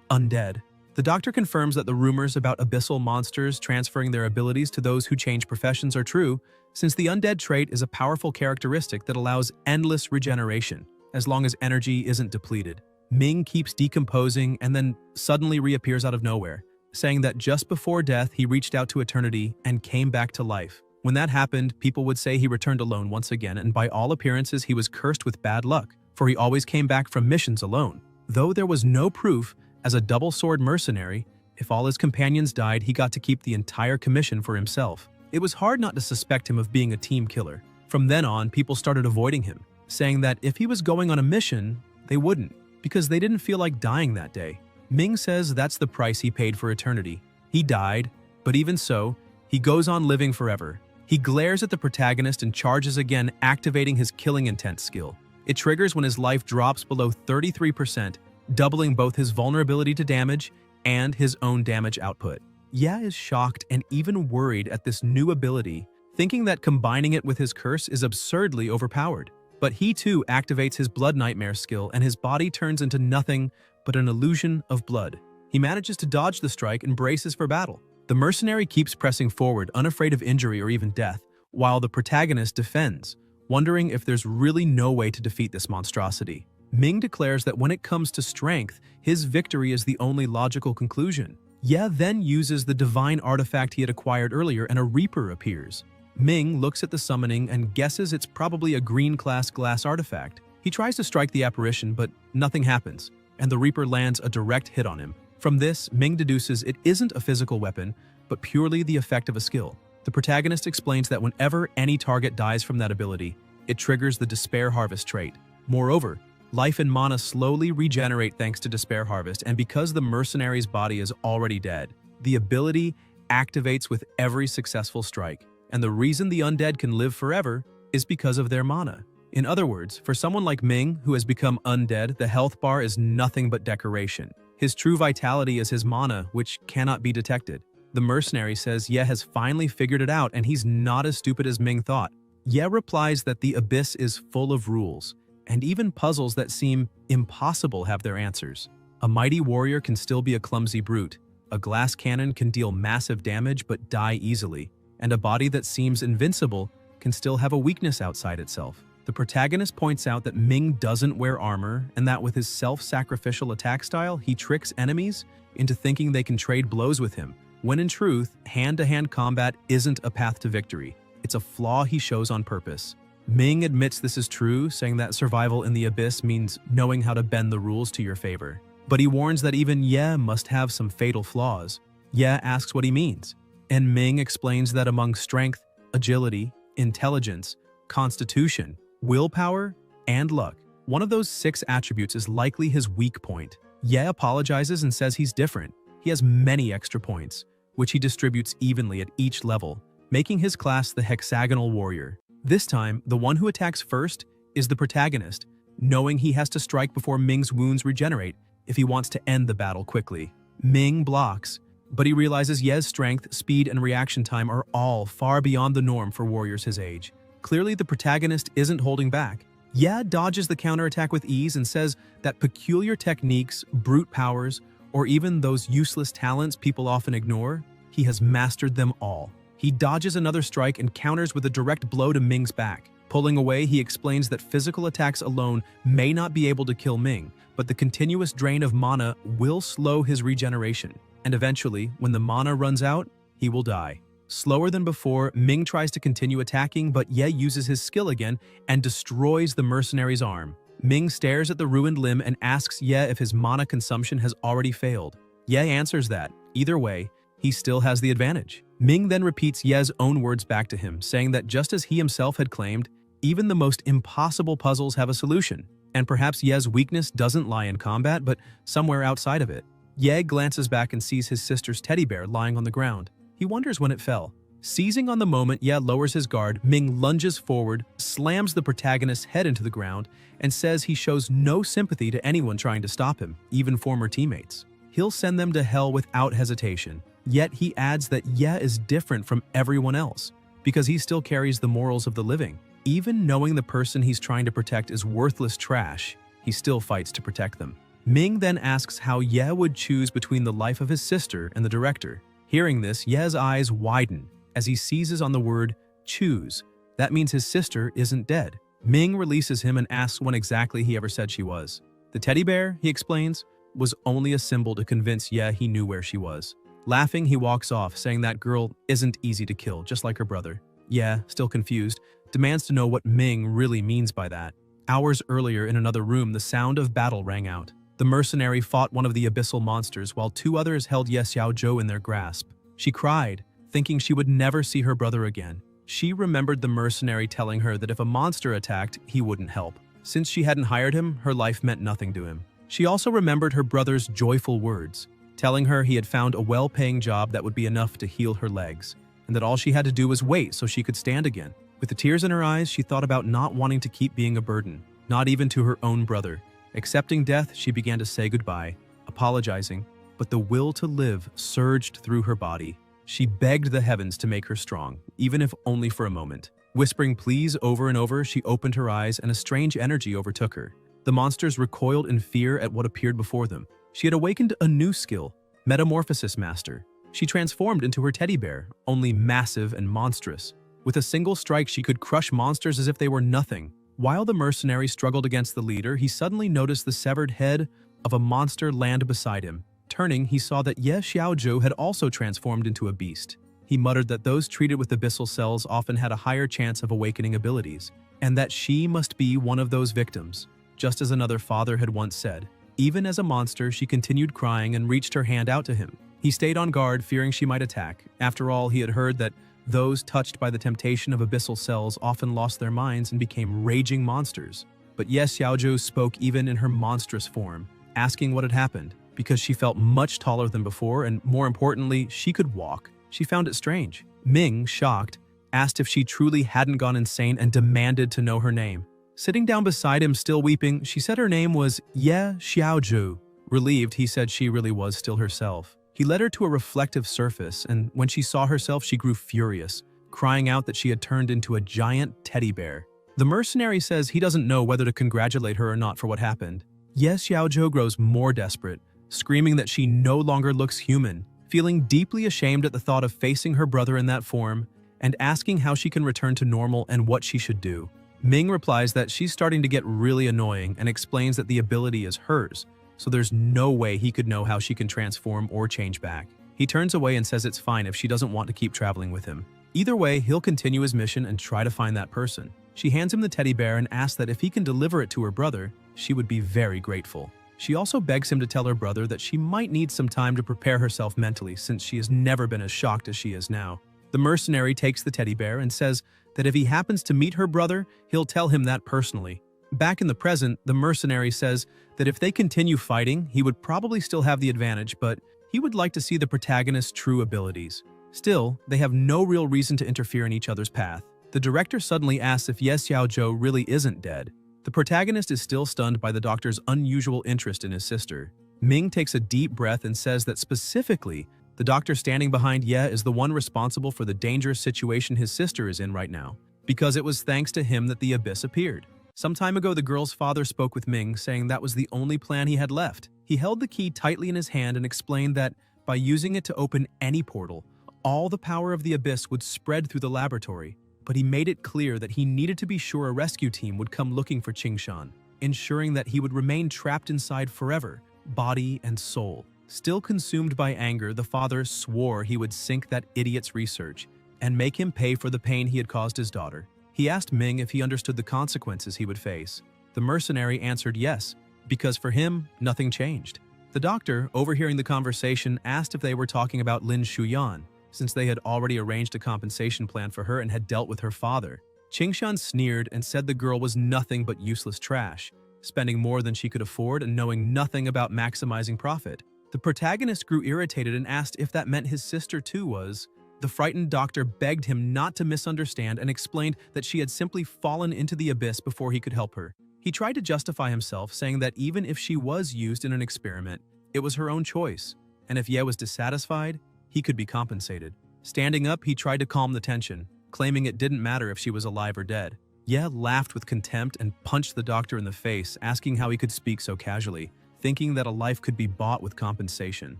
undead. The doctor confirms that the rumors about abyssal monsters transferring their abilities to those who change professions are true, since the undead trait is a powerful characteristic that allows endless regeneration, as long as energy isn't depleted. Ming keeps decomposing and then suddenly reappears out of nowhere, saying that just before death he reached out to eternity and came back to life. When that happened, people would say he returned alone once again, and by all appearances he was cursed with bad luck, for he always came back from missions alone. Though there was no proof, as a double-sword mercenary, if all his companions died, he got to keep the entire commission for himself. It was hard not to suspect him of being a team killer. From then on, people started avoiding him, saying that if he was going on a mission, they wouldn't, because they didn't feel like dying that day. Ming says that's the price he paid for eternity. He died, but even so, he goes on living forever. He glares at the protagonist and charges again, activating his killing intent skill. It triggers when his life drops below 33%, doubling both his vulnerability to damage and his own damage output. Ye is shocked and even worried at this new ability, thinking that combining it with his curse is absurdly overpowered. But he too activates his blood nightmare skill, and his body turns into nothing but an illusion of blood. He manages to dodge the strike and braces for battle. The mercenary keeps pressing forward, unafraid of injury or even death, while the protagonist defends, wondering if there's really no way to defeat this monstrosity. Ming declares that when it comes to strength, his victory is the only logical conclusion. Ye then uses the divine artifact he had acquired earlier, and a Reaper appears. Ming looks at the summoning and guesses it's probably a green-class glass artifact. He tries to strike the apparition, but nothing happens, and the Reaper lands a direct hit on him. From this, Ming deduces it isn't a physical weapon, but purely the effect of a skill. The protagonist explains that whenever any target dies from that ability, it triggers the Despair Harvest trait. Moreover, life and mana slowly regenerate thanks to Despair Harvest, and because the mercenary's body is already dead, the ability activates with every successful strike. And the reason the undead can live forever is because of their mana. In other words, for someone like Ming, who has become undead, the health bar is nothing but decoration. His true vitality is his mana, which cannot be detected. The mercenary says Ye has finally figured it out, and he's not as stupid as Ming thought. Ye replies that the abyss is full of rules, and even puzzles that seem impossible have their answers. A mighty warrior can still be a clumsy brute. A glass cannon can deal massive damage but die easily. And a body that seems invincible can still have a weakness outside itself. The protagonist points out that Ming doesn't wear armor, and that with his self-sacrificial attack style, he tricks enemies into thinking they can trade blows with him, when in truth, hand-to-hand combat isn't a path to victory. It's a flaw he shows on purpose. Ming admits this is true, saying that survival in the abyss means knowing how to bend the rules to your favor. But he warns that even Ye must have some fatal flaws. Ye asks what he means, and Ming explains that among strength, agility, intelligence, constitution, willpower, and luck, one of those 6 attributes is likely his weak point. Ye apologizes and says he's different. He has many extra points, which he distributes evenly at each level, making his class the hexagonal warrior. This time, the one who attacks first is the protagonist, knowing he has to strike before Ming's wounds regenerate if he wants to end the battle quickly. Ming blocks, but he realizes Ye's strength, speed, and reaction time are all far beyond the norm for warriors his age. Clearly, the protagonist isn't holding back. Ye dodges the counterattack with ease and says that peculiar techniques, brute powers, or even those useless talents people often ignore, he has mastered them all. He dodges another strike and counters with a direct blow to Ming's back. Pulling away, he explains that physical attacks alone may not be able to kill Ming, but the continuous drain of mana will slow his regeneration. And eventually, when the mana runs out, he will die. Slower than before, Ming tries to continue attacking, but Ye uses his skill again and destroys the mercenary's arm. Ming stares at the ruined limb and asks Ye if his mana consumption has already failed. Ye answers that, either way, he still has the advantage. Ming then repeats Ye's own words back to him, saying that just as he himself had claimed, even the most impossible puzzles have a solution, and perhaps Ye's weakness doesn't lie in combat, but somewhere outside of it. Ye glances back and sees his sister's teddy bear lying on the ground. He wonders when it fell. Seizing on the moment, Ye lowers his guard, Ming lunges forward, slams the protagonist's head into the ground, and says he shows no sympathy to anyone trying to stop him, even former teammates. He'll send them to hell without hesitation. Yet he adds that Ye is different from everyone else, because he still carries the morals of the living. Even knowing the person he's trying to protect is worthless trash, he still fights to protect them. Ming then asks how Ye would choose between the life of his sister and the director. Hearing this, Ye's eyes widen as he seizes on the word choose. That means his sister isn't dead. Ming releases him and asks when exactly he ever said she was. The teddy bear, he explains, was only a symbol to convince Ye he knew where she was. Laughing, he walks off, saying that girl isn't easy to kill, just like her brother. Ye, still confused, demands to know what Ming really means by that. Hours earlier, in another room, the sound of battle rang out. The mercenary fought one of the abyssal monsters, while two others held Ye Xiaozhou in their grasp. She cried, thinking she would never see her brother again. She remembered the mercenary telling her that if a monster attacked, he wouldn't help. Since she hadn't hired him, her life meant nothing to him. She also remembered her brother's joyful words, telling her he had found a well-paying job that would be enough to heal her legs, and that all she had to do was wait so she could stand again. With the tears in her eyes, she thought about not wanting to keep being a burden, not even to her own brother. Accepting death, she began to say goodbye, apologizing, but the will to live surged through her body. She begged the heavens to make her strong, even if only for a moment. Whispering please over and over, she opened her eyes and a strange energy overtook her. The monsters recoiled in fear at what appeared before them. She had awakened a new skill, Metamorphosis Master. She transformed into her teddy bear, only massive and monstrous. With a single strike, she could crush monsters as if they were nothing. While the mercenary struggled against the leader, he suddenly noticed the severed head of a monster land beside him. Turning, he saw that Ye Xiaozhou had also transformed into a beast. He muttered that those treated with abyssal cells often had a higher chance of awakening abilities, and that she must be one of those victims, just as another father had once said. Even as a monster, she continued crying and reached her hand out to him. He stayed on guard, fearing she might attack. After all, he had heard that those touched by the temptation of abyssal cells often lost their minds and became raging monsters. But Ye Xiaozhou spoke even in her monstrous form, asking what had happened, because she felt much taller than before and, more importantly, she could walk. She found it strange. Ming, shocked, asked if she truly hadn't gone insane and demanded to know her name. Sitting down beside him, still weeping, she said her name was Ye Xiaozhou. Relieved, he said she really was still herself. He led her to a reflective surface, and when she saw herself, she grew furious, crying out that she had turned into a giant teddy bear. The mercenary says he doesn't know whether to congratulate her or not for what happened. Ye Xiaozhou grows more desperate, screaming that she no longer looks human, feeling deeply ashamed at the thought of facing her brother in that form, and asking how she can return to normal and what she should do. Ming replies that she's starting to get really annoying and explains that the ability is hers, so there's no way he could know how she can transform or change back. He turns away and says it's fine if she doesn't want to keep traveling with him. Either way, he'll continue his mission and try to find that person. She hands him the teddy bear and asks that if he can deliver it to her brother, she would be very grateful. She also begs him to tell her brother that she might need some time to prepare herself mentally since she has never been as shocked as she is now. The mercenary takes the teddy bear and says that if he happens to meet her brother, he'll tell him that personally. Back in the present, the mercenary says that if they continue fighting, he would probably still have the advantage, but he would like to see the protagonist's true abilities. Still, they have no real reason to interfere in each other's path. The director suddenly asks if Ye Xiaozhou really isn't dead. The protagonist is still stunned by the doctor's unusual interest in his sister. Ming takes a deep breath and says that specifically, the doctor standing behind Ye is the one responsible for the dangerous situation his sister is in right now, because it was thanks to him that the abyss appeared. Some time ago, the girl's father spoke with Ming, saying that was the only plan he had left. He held the key tightly in his hand and explained that by using it to open any portal, all the power of the abyss would spread through the laboratory. But he made it clear that he needed to be sure a rescue team would come looking for Qingshan, ensuring that he would remain trapped inside forever, body and soul. Still consumed by anger, the father swore he would sink that idiot's research and make him pay for the pain he had caused his daughter. He asked Ming if he understood the consequences he would face. The mercenary answered yes, because for him, nothing changed. The doctor, overhearing the conversation, asked if they were talking about Lin Shuyan, since they had already arranged a compensation plan for her and had dealt with her father. Qingshan sneered and said the girl was nothing but useless trash, spending more than she could afford and knowing nothing about maximizing profit. The protagonist grew irritated and asked if that meant his sister too was. The frightened doctor begged him not to misunderstand and explained that she had simply fallen into the abyss before he could help her. He tried to justify himself, saying that even if she was used in an experiment, it was her own choice, and if Ye was dissatisfied, he could be compensated. Standing up, he tried to calm the tension, claiming it didn't matter if she was alive or dead. Ye laughed with contempt and punched the doctor in the face, asking how he could speak so casually, thinking that a life could be bought with compensation.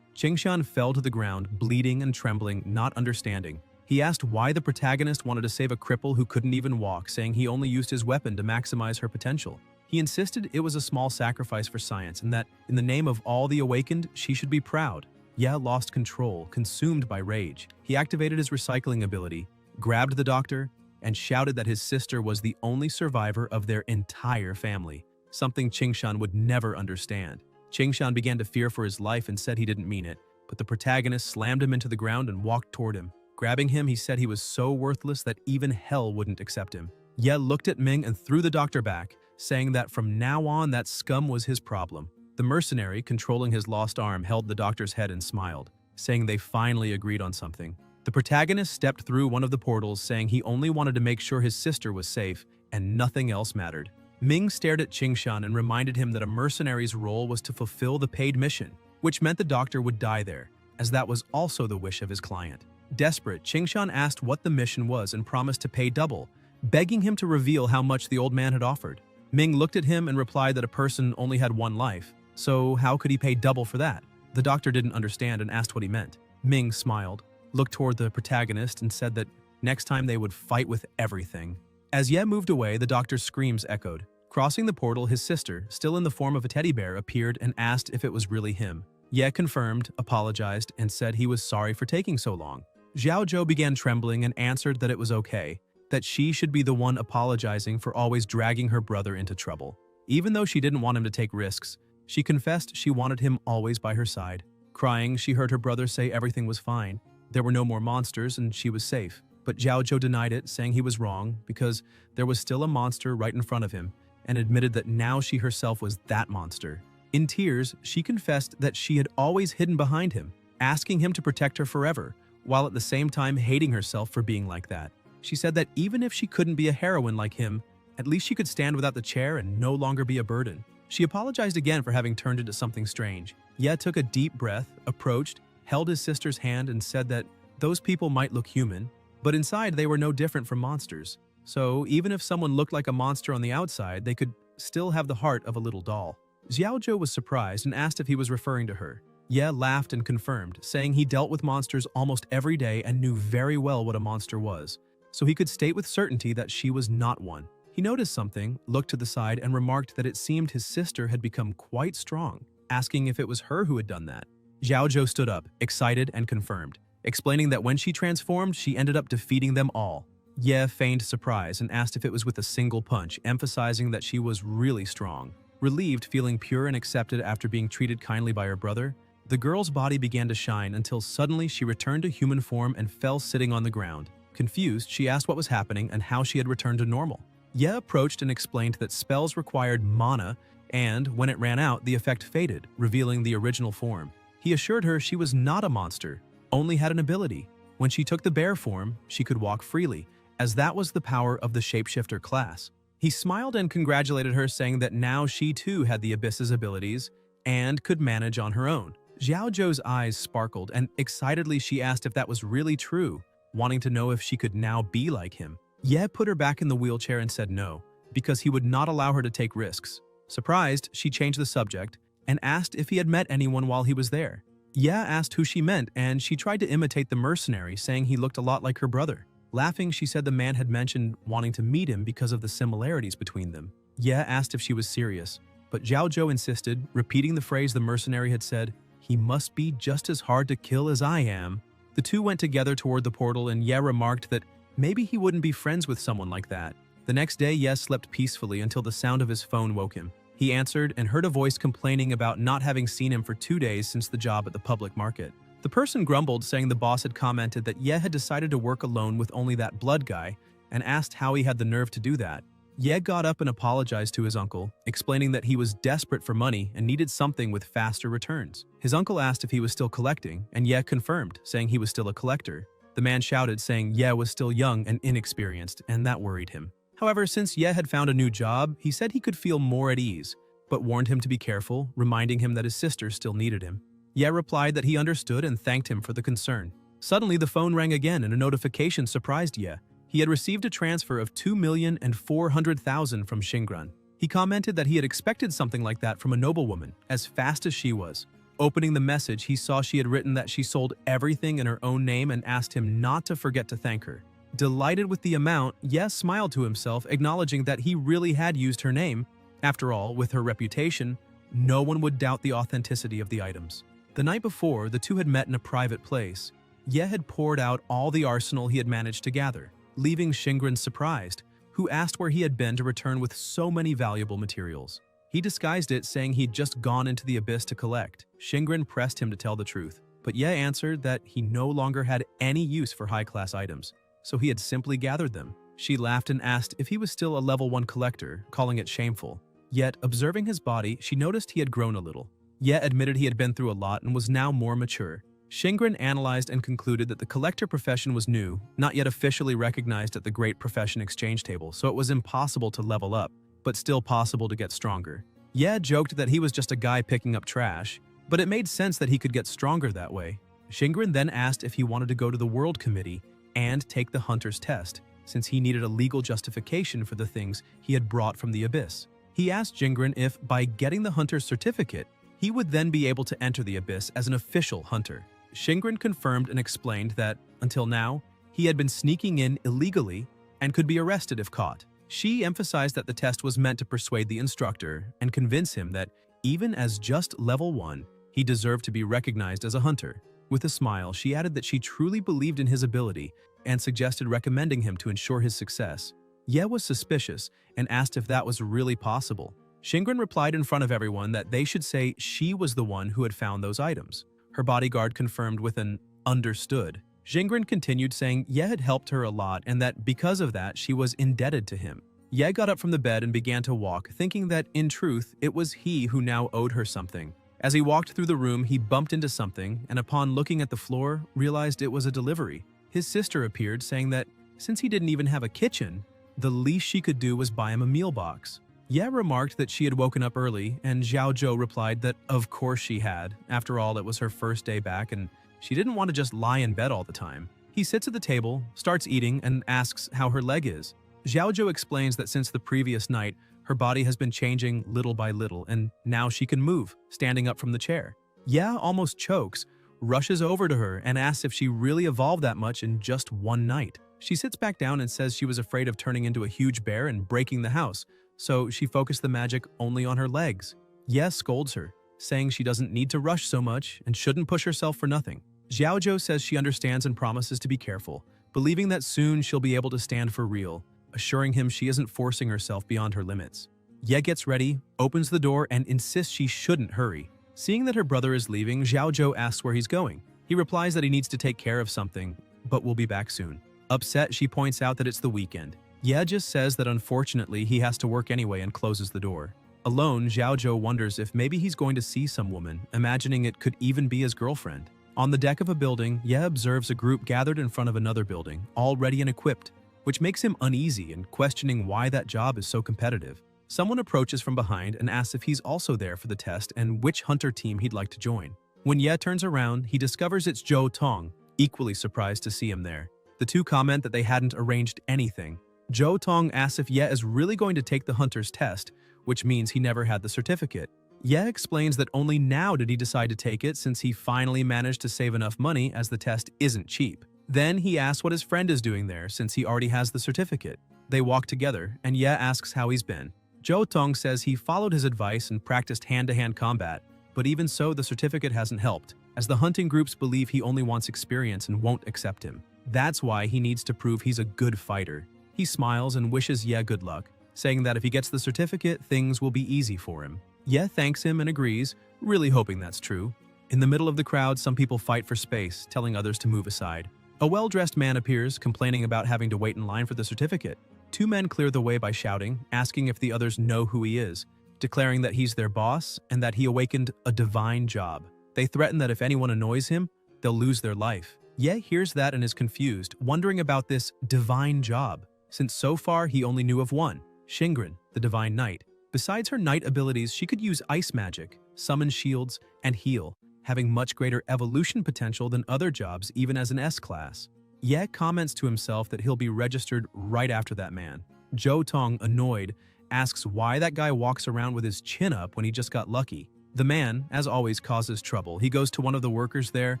Qingshan fell to the ground, bleeding and trembling, not understanding. He asked why the protagonist wanted to save a cripple who couldn't even walk, saying he only used his weapon to maximize her potential. He insisted it was a small sacrifice for science and that, in the name of all the awakened, she should be proud. Ye lost control, consumed by rage. He activated his recycling ability, grabbed the doctor, and shouted that his sister was the only survivor of their entire family, something Qingshan would never understand. Qingshan began to fear for his life and said he didn't mean it, but the protagonist slammed him into the ground and walked toward him. Grabbing him, he said he was so worthless that even hell wouldn't accept him. Ye looked at Ming and threw the doctor back, saying that from now on that scum was his problem. The mercenary, controlling his lost arm, held the doctor's head and smiled, saying they finally agreed on something. The protagonist stepped through one of the portals, saying he only wanted to make sure his sister was safe and nothing else mattered. Ming stared at Qingshan and reminded him that a mercenary's role was to fulfill the paid mission, which meant the doctor would die there, as that was also the wish of his client. Desperate, Qingshan asked what the mission was and promised to pay double, begging him to reveal how much the old man had offered. Ming looked at him and replied that a person only had one life, so how could he pay double for that? The doctor didn't understand and asked what he meant. Ming smiled, looked toward the protagonist, and said that next time they would fight with everything. As Ye moved away, the doctor's screams echoed. Crossing the portal, his sister, still in the form of a teddy bear, appeared and asked if it was really him. Ye confirmed, apologized, and said he was sorry for taking so long. Xiao Zhou began trembling and answered that it was okay, that she should be the one apologizing for always dragging her brother into trouble. Even though she didn't want him to take risks, she confessed she wanted him always by her side. Crying, she heard her brother say everything was fine. There were no more monsters and she was safe. But Xiao Zhou denied it, saying he was wrong because there was still a monster right in front of him, and admitted that now she herself was that monster. In tears, she confessed that she had always hidden behind him, asking him to protect her forever, while at the same time hating herself for being like that. She said that even if she couldn't be a heroine like him, at least she could stand without the chair and no longer be a burden. She apologized again for having turned into something strange. Ye took a deep breath, approached, held his sister's hand and said that those people might look human, but inside they were no different from monsters. So even if someone looked like a monster on the outside, they could still have the heart of a little doll. Xiao Zhou was surprised and asked if he was referring to her. Ye laughed and confirmed, saying he dealt with monsters almost every day and knew very well what a monster was, so he could state with certainty that she was not one. He noticed something, looked to the side, and remarked that it seemed his sister had become quite strong, asking if it was her who had done that. Xiao Zhou stood up, excited and confirmed, explaining that when she transformed, she ended up defeating them all. Ye feigned surprise and asked if it was with a single punch, emphasizing that she was really strong. Relieved, feeling pure and accepted after being treated kindly by her brother, the girl's body began to shine until suddenly she returned to human form and fell sitting on the ground. Confused, she asked what was happening and how she had returned to normal. Ye approached and explained that spells required mana, and when it ran out, the effect faded, revealing the original form. He assured her she was not a monster, only had an ability. When she took the bear form, she could walk freely, as that was the power of the shapeshifter class. He smiled and congratulated her, saying that now she too had the Abyss's abilities and could manage on her own. Xiao Zhou's eyes sparkled, and excitedly she asked if that was really true, wanting to know if she could now be like him. Ye put her back in the wheelchair and said no, because he would not allow her to take risks. Surprised, she changed the subject and asked if he had met anyone while he was there. Ye asked who she meant, and she tried to imitate the mercenary, saying he looked a lot like her brother. Laughing, she said the man had mentioned wanting to meet him because of the similarities between them. Ye asked if she was serious, but Xiao Zhou insisted, repeating the phrase the mercenary had said, "He must be just as hard to kill as I am." The two went together toward the portal, and Ye remarked that maybe he wouldn't be friends with someone like that. The next day, Ye slept peacefully until the sound of his phone woke him. He answered and heard a voice complaining about not having seen him for 2 days since the job at the public market. The person grumbled, saying the boss had commented that Ye had decided to work alone with only that blood guy, and asked how he had the nerve to do that. Ye got up and apologized to his uncle, explaining that he was desperate for money and needed something with faster returns. His uncle asked if he was still collecting, and Ye confirmed, saying he was still a collector. The man shouted, saying Ye was still young and inexperienced, and that worried him. However, since Ye had found a new job, he said he could feel more at ease, but warned him to be careful, reminding him that his sister still needed him. Ye replied that he understood and thanked him for the concern. Suddenly, the phone rang again and a notification surprised Ye. He had received a transfer of 2,400,000 from Shingrun. He commented that he had expected something like that from a noblewoman, as fast as she was. Opening the message, he saw she had written that she sold everything in her own name and asked him not to forget to thank her. Delighted with the amount, Ye smiled to himself, acknowledging that he really had used her name. After all, with her reputation, no one would doubt the authenticity of the items. The night before, the two had met in a private place. Ye had poured out all the arsenal he had managed to gather, leaving Shingrun surprised, who asked where he had been to return with so many valuable materials. He disguised it, saying he'd just gone into the abyss to collect. Shingrun pressed him to tell the truth, but Ye answered that he no longer had any use for high-class items, so he had simply gathered them. She laughed and asked if he was still a level 1 collector, calling it shameful. Yet, observing his body, she noticed he had grown a little. Ye admitted he had been through a lot and was now more mature. Shingrun analyzed and concluded that the collector profession was new, not yet officially recognized at the Great Profession Exchange Table, so it was impossible to level up, but still possible to get stronger. Ye joked that he was just a guy picking up trash, but it made sense that he could get stronger that way. Shingrun then asked if he wanted to go to the World Committee and take the Hunter's test, since he needed a legal justification for the things he had brought from the Abyss. He asked Shingrun if, by getting the Hunter's certificate, he would then be able to enter the Abyss as an official hunter. Shingrun confirmed and explained that, until now, he had been sneaking in illegally and could be arrested if caught. She emphasized that the test was meant to persuade the instructor and convince him that, even as just level 1, he deserved to be recognized as a hunter. With a smile, she added that she truly believed in his ability and suggested recommending him to ensure his success. Ye was suspicious and asked if that was really possible. Shingrun replied in front of everyone that they should say she was the one who had found those items. Her bodyguard confirmed with an "understood." Shingrun continued, saying Ye had helped her a lot and that because of that she was indebted to him. Ye got up from the bed and began to walk, thinking that, in truth, it was he who now owed her something. As he walked through the room, he bumped into something and upon looking at the floor, realized it was a delivery. His sister appeared, saying that, since he didn't even have a kitchen, the least she could do was buy him a meal box. Ye remarked that she had woken up early, and Xiao Zhou replied that of course she had. After all, it was her first day back, and she didn't want to just lie in bed all the time. He sits at the table, starts eating, and asks how her leg is. Xiao Zhou explains that since the previous night, her body has been changing little by little, and now she can move, standing up from the chair. Ye almost chokes, rushes over to her, and asks if she really evolved that much in just one night. She sits back down and says she was afraid of turning into a huge bear and breaking the house, so she focused the magic only on her legs. Ye scolds her, saying she doesn't need to rush so much and shouldn't push herself for nothing. Xiao Zhou says she understands and promises to be careful, believing that soon she'll be able to stand for real, assuring him she isn't forcing herself beyond her limits. Ye gets ready, opens the door, and insists she shouldn't hurry. Seeing that her brother is leaving, Xiao Zhou asks where he's going. He replies that he needs to take care of something, but will be back soon. Upset, she points out that it's the weekend. Ye just says that unfortunately he has to work anyway and closes the door. Alone, Xiao Zhou wonders if maybe he's going to see some woman, imagining it could even be his girlfriend. On the deck of a building, Ye observes a group gathered in front of another building, all ready and equipped, which makes him uneasy and questioning why that job is so competitive. Someone approaches from behind and asks if he's also there for the test and which hunter team he'd like to join. When Ye turns around, he discovers it's Zhou Tong, equally surprised to see him there. The two comment that they hadn't arranged anything. Zhou Tong asks if Ye is really going to take the hunter's test, which means he never had the certificate. Ye explains that only now did he decide to take it since he finally managed to save enough money as the test isn't cheap. Then he asks what his friend is doing there since he already has the certificate. They walk together and Ye asks how he's been. Zhou Tong says he followed his advice and practiced hand-to-hand combat, but even so the certificate hasn't helped, as the hunting groups believe he only wants experience and won't accept him. That's why he needs to prove he's a good fighter. He smiles and wishes Ye good luck, saying that if he gets the certificate, things will be easy for him. Ye thanks him and agrees, really hoping that's true. In the middle of the crowd, some people fight for space, telling others to move aside. A well-dressed man appears, complaining about having to wait in line for the certificate. Two men clear the way by shouting, asking if the others know who he is, declaring that he's their boss and that he awakened a divine job. They threaten that if anyone annoys him, they'll lose their life. Ye hears that and is confused, wondering about this divine job, since so far he only knew of one, Shingren, the Divine Knight. Besides her knight abilities, she could use ice magic, summon shields, and heal, having much greater evolution potential than other jobs even as an S-class. Ye comments to himself that he'll be registered right after that man. Jo Tong, annoyed, asks why that guy walks around with his chin up when he just got lucky. The man, as always, causes trouble. He goes to one of the workers there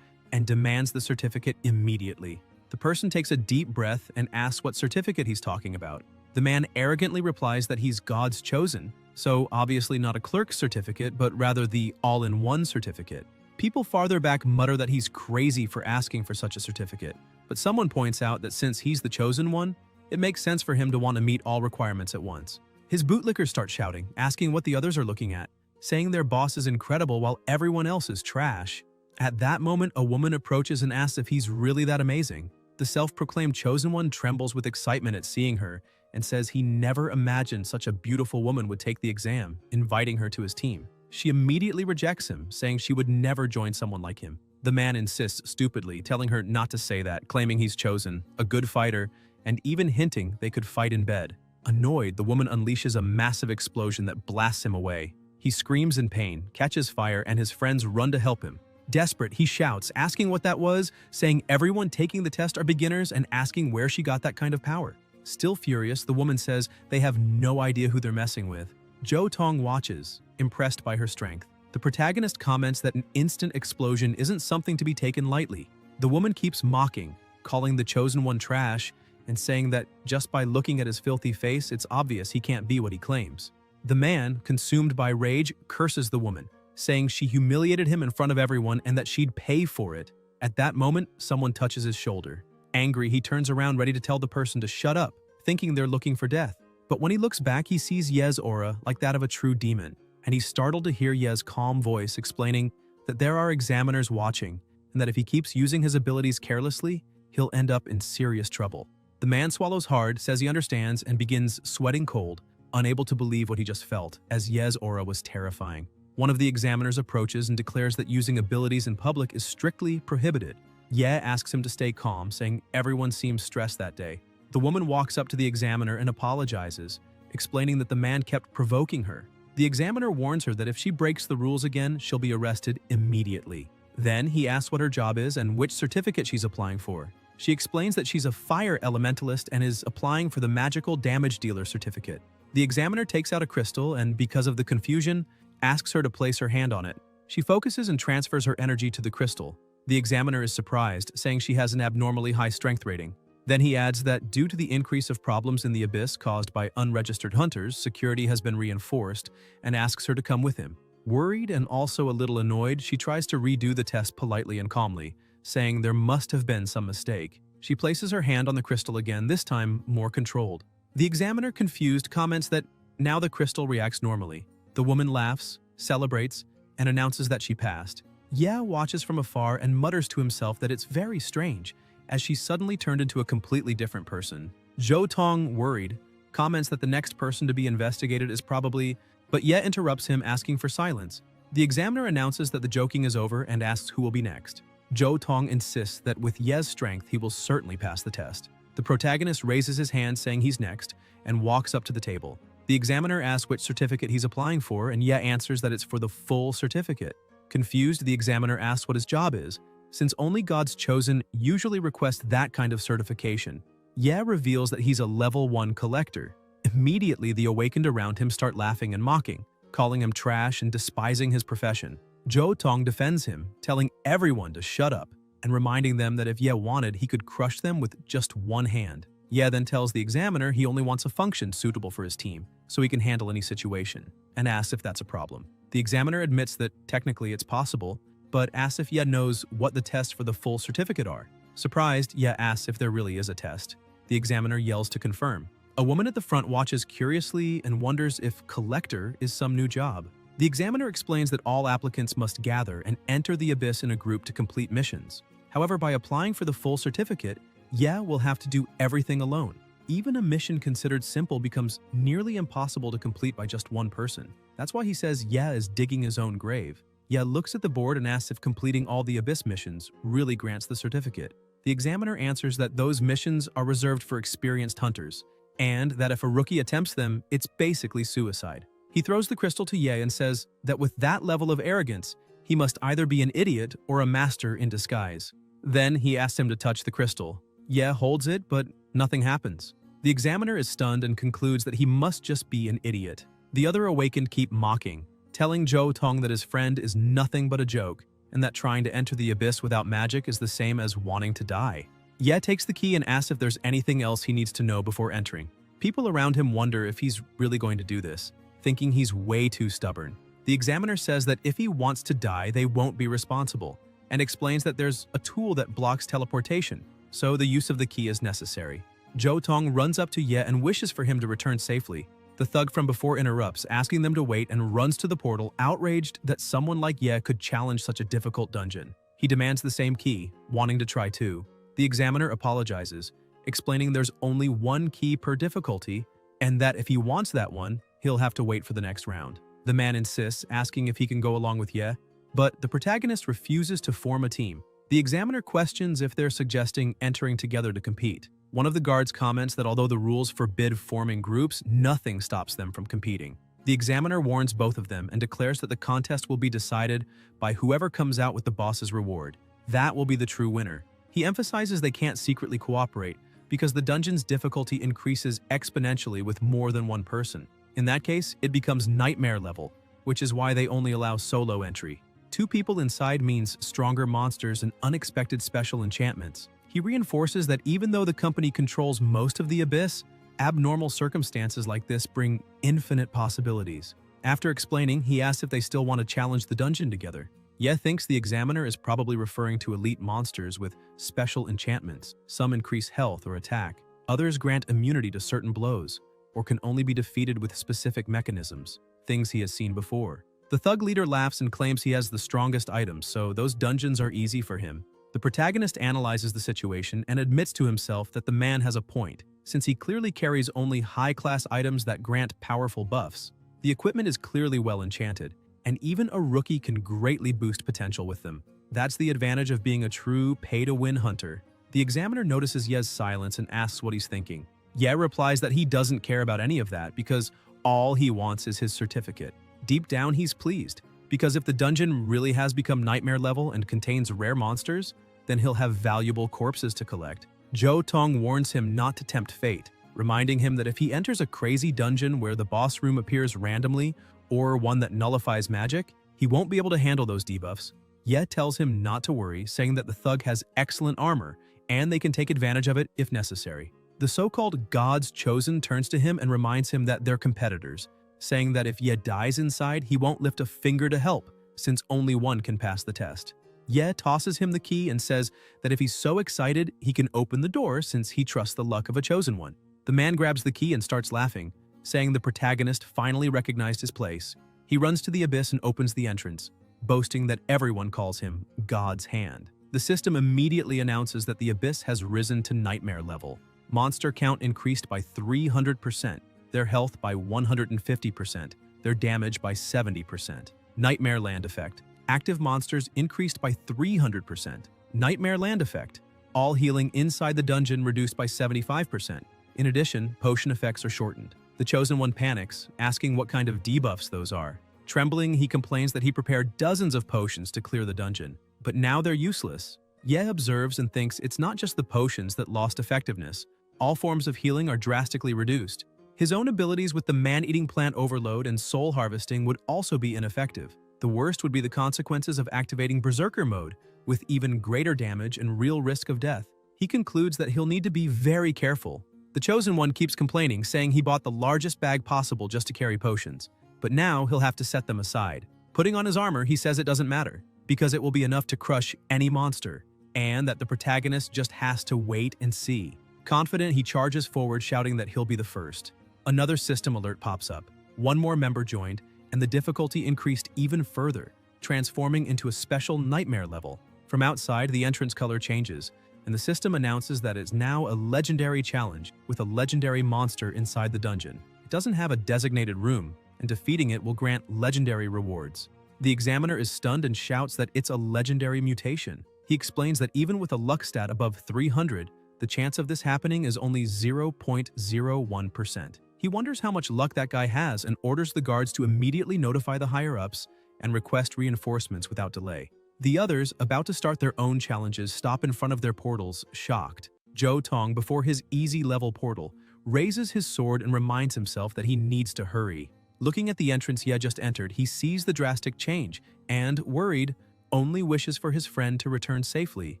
and demands the certificate immediately. The person takes a deep breath and asks what certificate he's talking about. The man arrogantly replies that he's God's chosen, so obviously not a clerk's certificate, but rather the all-in-one certificate. People farther back mutter that he's crazy for asking for such a certificate, but someone points out that since he's the chosen one, it makes sense for him to want to meet all requirements at once. His bootlickers start shouting, asking what the others are looking at, saying their boss is incredible while everyone else is trash. At that moment, a woman approaches and asks if he's really that amazing. The self-proclaimed chosen one trembles with excitement at seeing her and says he never imagined such a beautiful woman would take the exam, inviting her to his team. She immediately rejects him, saying she would never join someone like him. The man insists stupidly, telling her not to say that, claiming he's chosen, a good fighter, and even hinting they could fight in bed. Annoyed, the woman unleashes a massive explosion that blasts him away. He screams in pain, catches fire, and his friends run to help him. Desperate, he shouts, asking what that was, saying everyone taking the test are beginners and asking where she got that kind of power. Still furious, the woman says they have no idea who they're messing with. Jo Tong watches, impressed by her strength. The protagonist comments that an instant explosion isn't something to be taken lightly. The woman keeps mocking, calling the chosen one trash, and saying that just by looking at his filthy face, it's obvious he can't be what he claims. The man, consumed by rage, curses the woman, saying she humiliated him in front of everyone and that she'd pay for it. At that moment, someone touches his shoulder. Angry, he turns around ready to tell the person to shut up, thinking they're looking for death. But when he looks back, he sees Ye's aura like that of a true demon, and he's startled to hear Ye's calm voice explaining that there are examiners watching, and that if he keeps using his abilities carelessly, he'll end up in serious trouble. The man swallows hard, says he understands, and begins sweating cold, unable to believe what he just felt, as Ye's aura was terrifying. One of the examiners approaches and declares that using abilities in public is strictly prohibited. Ye asks him to stay calm, saying everyone seems stressed that day. The woman walks up to the examiner and apologizes, explaining that the man kept provoking her. The examiner warns her that if she breaks the rules again, she'll be arrested immediately. Then he asks what her job is and which certificate she's applying for. She explains that she's a fire elementalist and is applying for the magical damage dealer certificate. The examiner takes out a crystal and, because of the confusion, asks her to place her hand on it. She focuses and transfers her energy to the crystal. The examiner is surprised, saying she has an abnormally high strength rating. Then he adds that due to the increase of problems in the abyss caused by unregistered hunters, security has been reinforced, and asks her to come with him. Worried and also a little annoyed, she tries to redo the test politely and calmly, saying there must have been some mistake. She places her hand on the crystal again, this time more controlled. The examiner, confused, comments that now the crystal reacts normally. The woman laughs, celebrates, and announces that she passed. Ye watches from afar and mutters to himself that it's very strange, as she suddenly turned into a completely different person. Jo Tong, worried, comments that the next person to be investigated is probably, but Ye interrupts him, asking for silence. The examiner announces that the joking is over and asks who will be next. Jo Tong insists that with Ye's strength, he will certainly pass the test. The protagonist raises his hand, saying he's next, and walks up to the table. The examiner asks which certificate he's applying for, and Ye answers that it's for the full certificate. Confused, the examiner asks what his job is, since only God's chosen usually request that kind of certification. Ye reveals that he's a level 1 collector. Immediately, the awakened around him start laughing and mocking, calling him trash and despising his profession. Jo Tong defends him, telling everyone to shut up, and reminding them that if Ye wanted, he could crush them with just one hand. Ye then tells the examiner he only wants a function suitable for his team, so he can handle any situation, and asks if that's a problem. The examiner admits that technically it's possible, but asks if Ye knows what the tests for the full certificate are. Surprised, Ye asks if there really is a test. The examiner yells to confirm. A woman at the front watches curiously and wonders if collector is some new job. The examiner explains that all applicants must gather and enter the abyss in a group to complete missions. However, by applying for the full certificate, Ye will have to do everything alone. Even a mission considered simple becomes nearly impossible to complete by just one person. That's why he says Ye is digging his own grave. Ye looks at the board and asks if completing all the abyss missions really grants the certificate. The examiner answers that those missions are reserved for experienced hunters, and that if a rookie attempts them, it's basically suicide. He throws the crystal to Ye and says that with that level of arrogance, he must either be an idiot or a master in disguise. Then he asks him to touch the crystal. Ye holds it, but nothing happens. The examiner is stunned and concludes that he must just be an idiot. The other awakened keep mocking, telling Zhou Tong that his friend is nothing but a joke, and that trying to enter the abyss without magic is the same as wanting to die. Ye takes the key and asks if there's anything else he needs to know before entering. People around him wonder if he's really going to do this, thinking he's way too stubborn. The examiner says that if he wants to die, they won't be responsible, and explains that there's a tool that blocks teleportation, so the use of the key is necessary. Zhou Tong runs up to Ye and wishes for him to return safely. The thug from before interrupts, asking them to wait, and runs to the portal, outraged that someone like Ye could challenge such a difficult dungeon. He demands the same key, wanting to try too. The examiner apologizes, explaining there's only one key per difficulty, and that if he wants that one, he'll have to wait for the next round. The man insists, asking if he can go along with Ye, but the protagonist refuses to form a team. The examiner questions if they're suggesting entering together to compete. One of the guards comments that although the rules forbid forming groups, nothing stops them from competing. The examiner warns both of them and declares that the contest will be decided by whoever comes out with the boss's reward. That will be the true winner. He emphasizes they can't secretly cooperate because the dungeon's difficulty increases exponentially with more than one person. In that case, it becomes nightmare level, which is why they only allow solo entry. 2 people inside means stronger monsters and unexpected special enchantments. He reinforces that even though the company controls most of the abyss, abnormal circumstances like this bring infinite possibilities. After explaining, he asks if they still want to challenge the dungeon together. Ye thinks the examiner is probably referring to elite monsters with special enchantments. Some increase health or attack, others grant immunity to certain blows, or can only be defeated with specific mechanisms, things he has seen before. The thug leader laughs and claims he has the strongest items, so those dungeons are easy for him. The protagonist analyzes the situation and admits to himself that the man has a point, since he clearly carries only high-class items that grant powerful buffs. The equipment is clearly well enchanted, and even a rookie can greatly boost potential with them. That's the advantage of being a true pay-to-win hunter. The examiner notices Ye's silence and asks what he's thinking. Ye replies that he doesn't care about any of that because all he wants is his certificate. Deep down, he's pleased, because if the dungeon really has become nightmare level and contains rare monsters, then he'll have valuable corpses to collect. Zhou Tong warns him not to tempt fate, reminding him that if he enters a crazy dungeon where the boss room appears randomly or one that nullifies magic, he won't be able to handle those debuffs. Ye tells him not to worry, saying that the thug has excellent armor and they can take advantage of it if necessary. The so-called God's Chosen turns to him and reminds him that they're competitors, saying that if Ye dies inside, he won't lift a finger to help, since only one can pass the test. Ye tosses him the key and says that if he's so excited, he can open the door since he trusts the luck of a chosen one. The man grabs the key and starts laughing, saying the protagonist finally recognized his place. He runs to the abyss and opens the entrance, boasting that everyone calls him God's Hand. The system immediately announces that the abyss has risen to nightmare level. Monster count increased by 300%, their health by 150%, their damage by 70%. Nightmare Land effect. Active monsters increased by 300%. Nightmare Land effect. All healing inside the dungeon reduced by 75%. In addition, potion effects are shortened. The Chosen One panics, asking what kind of debuffs those are. Trembling, he complains that he prepared dozens of potions to clear the dungeon, but now they're useless. Ye observes and thinks it's not just the potions that lost effectiveness. All forms of healing are drastically reduced. His own abilities with the man-eating plant overload and soul harvesting would also be ineffective. The worst would be the consequences of activating Berserker mode, with even greater damage and real risk of death. He concludes that he'll need to be very careful. The Chosen One keeps complaining, saying he bought the largest bag possible just to carry potions, but now he'll have to set them aside. Putting on his armor, he says it doesn't matter, because it will be enough to crush any monster, and that the protagonist just has to wait and see. Confident, he charges forward, shouting that he'll be the first. Another system alert pops up. One more member joined, and the difficulty increased even further, transforming into a special nightmare level. From outside, the entrance color changes, and the system announces that it's now a legendary challenge with a legendary monster inside the dungeon. It doesn't have a designated room, and defeating it will grant legendary rewards. The examiner is stunned and shouts that it's a legendary mutation. He explains that even with a luck stat above 300, the chance of this happening is only 0.01%. He wonders how much luck that guy has and orders the guards to immediately notify the higher-ups and request reinforcements without delay. The others, about to start their own challenges, stop in front of their portals, shocked. Zhou Tong, before his easy-level portal, raises his sword and reminds himself that he needs to hurry. Looking at the entrance Ye just entered, he sees the drastic change and, worried, only wishes for his friend to return safely.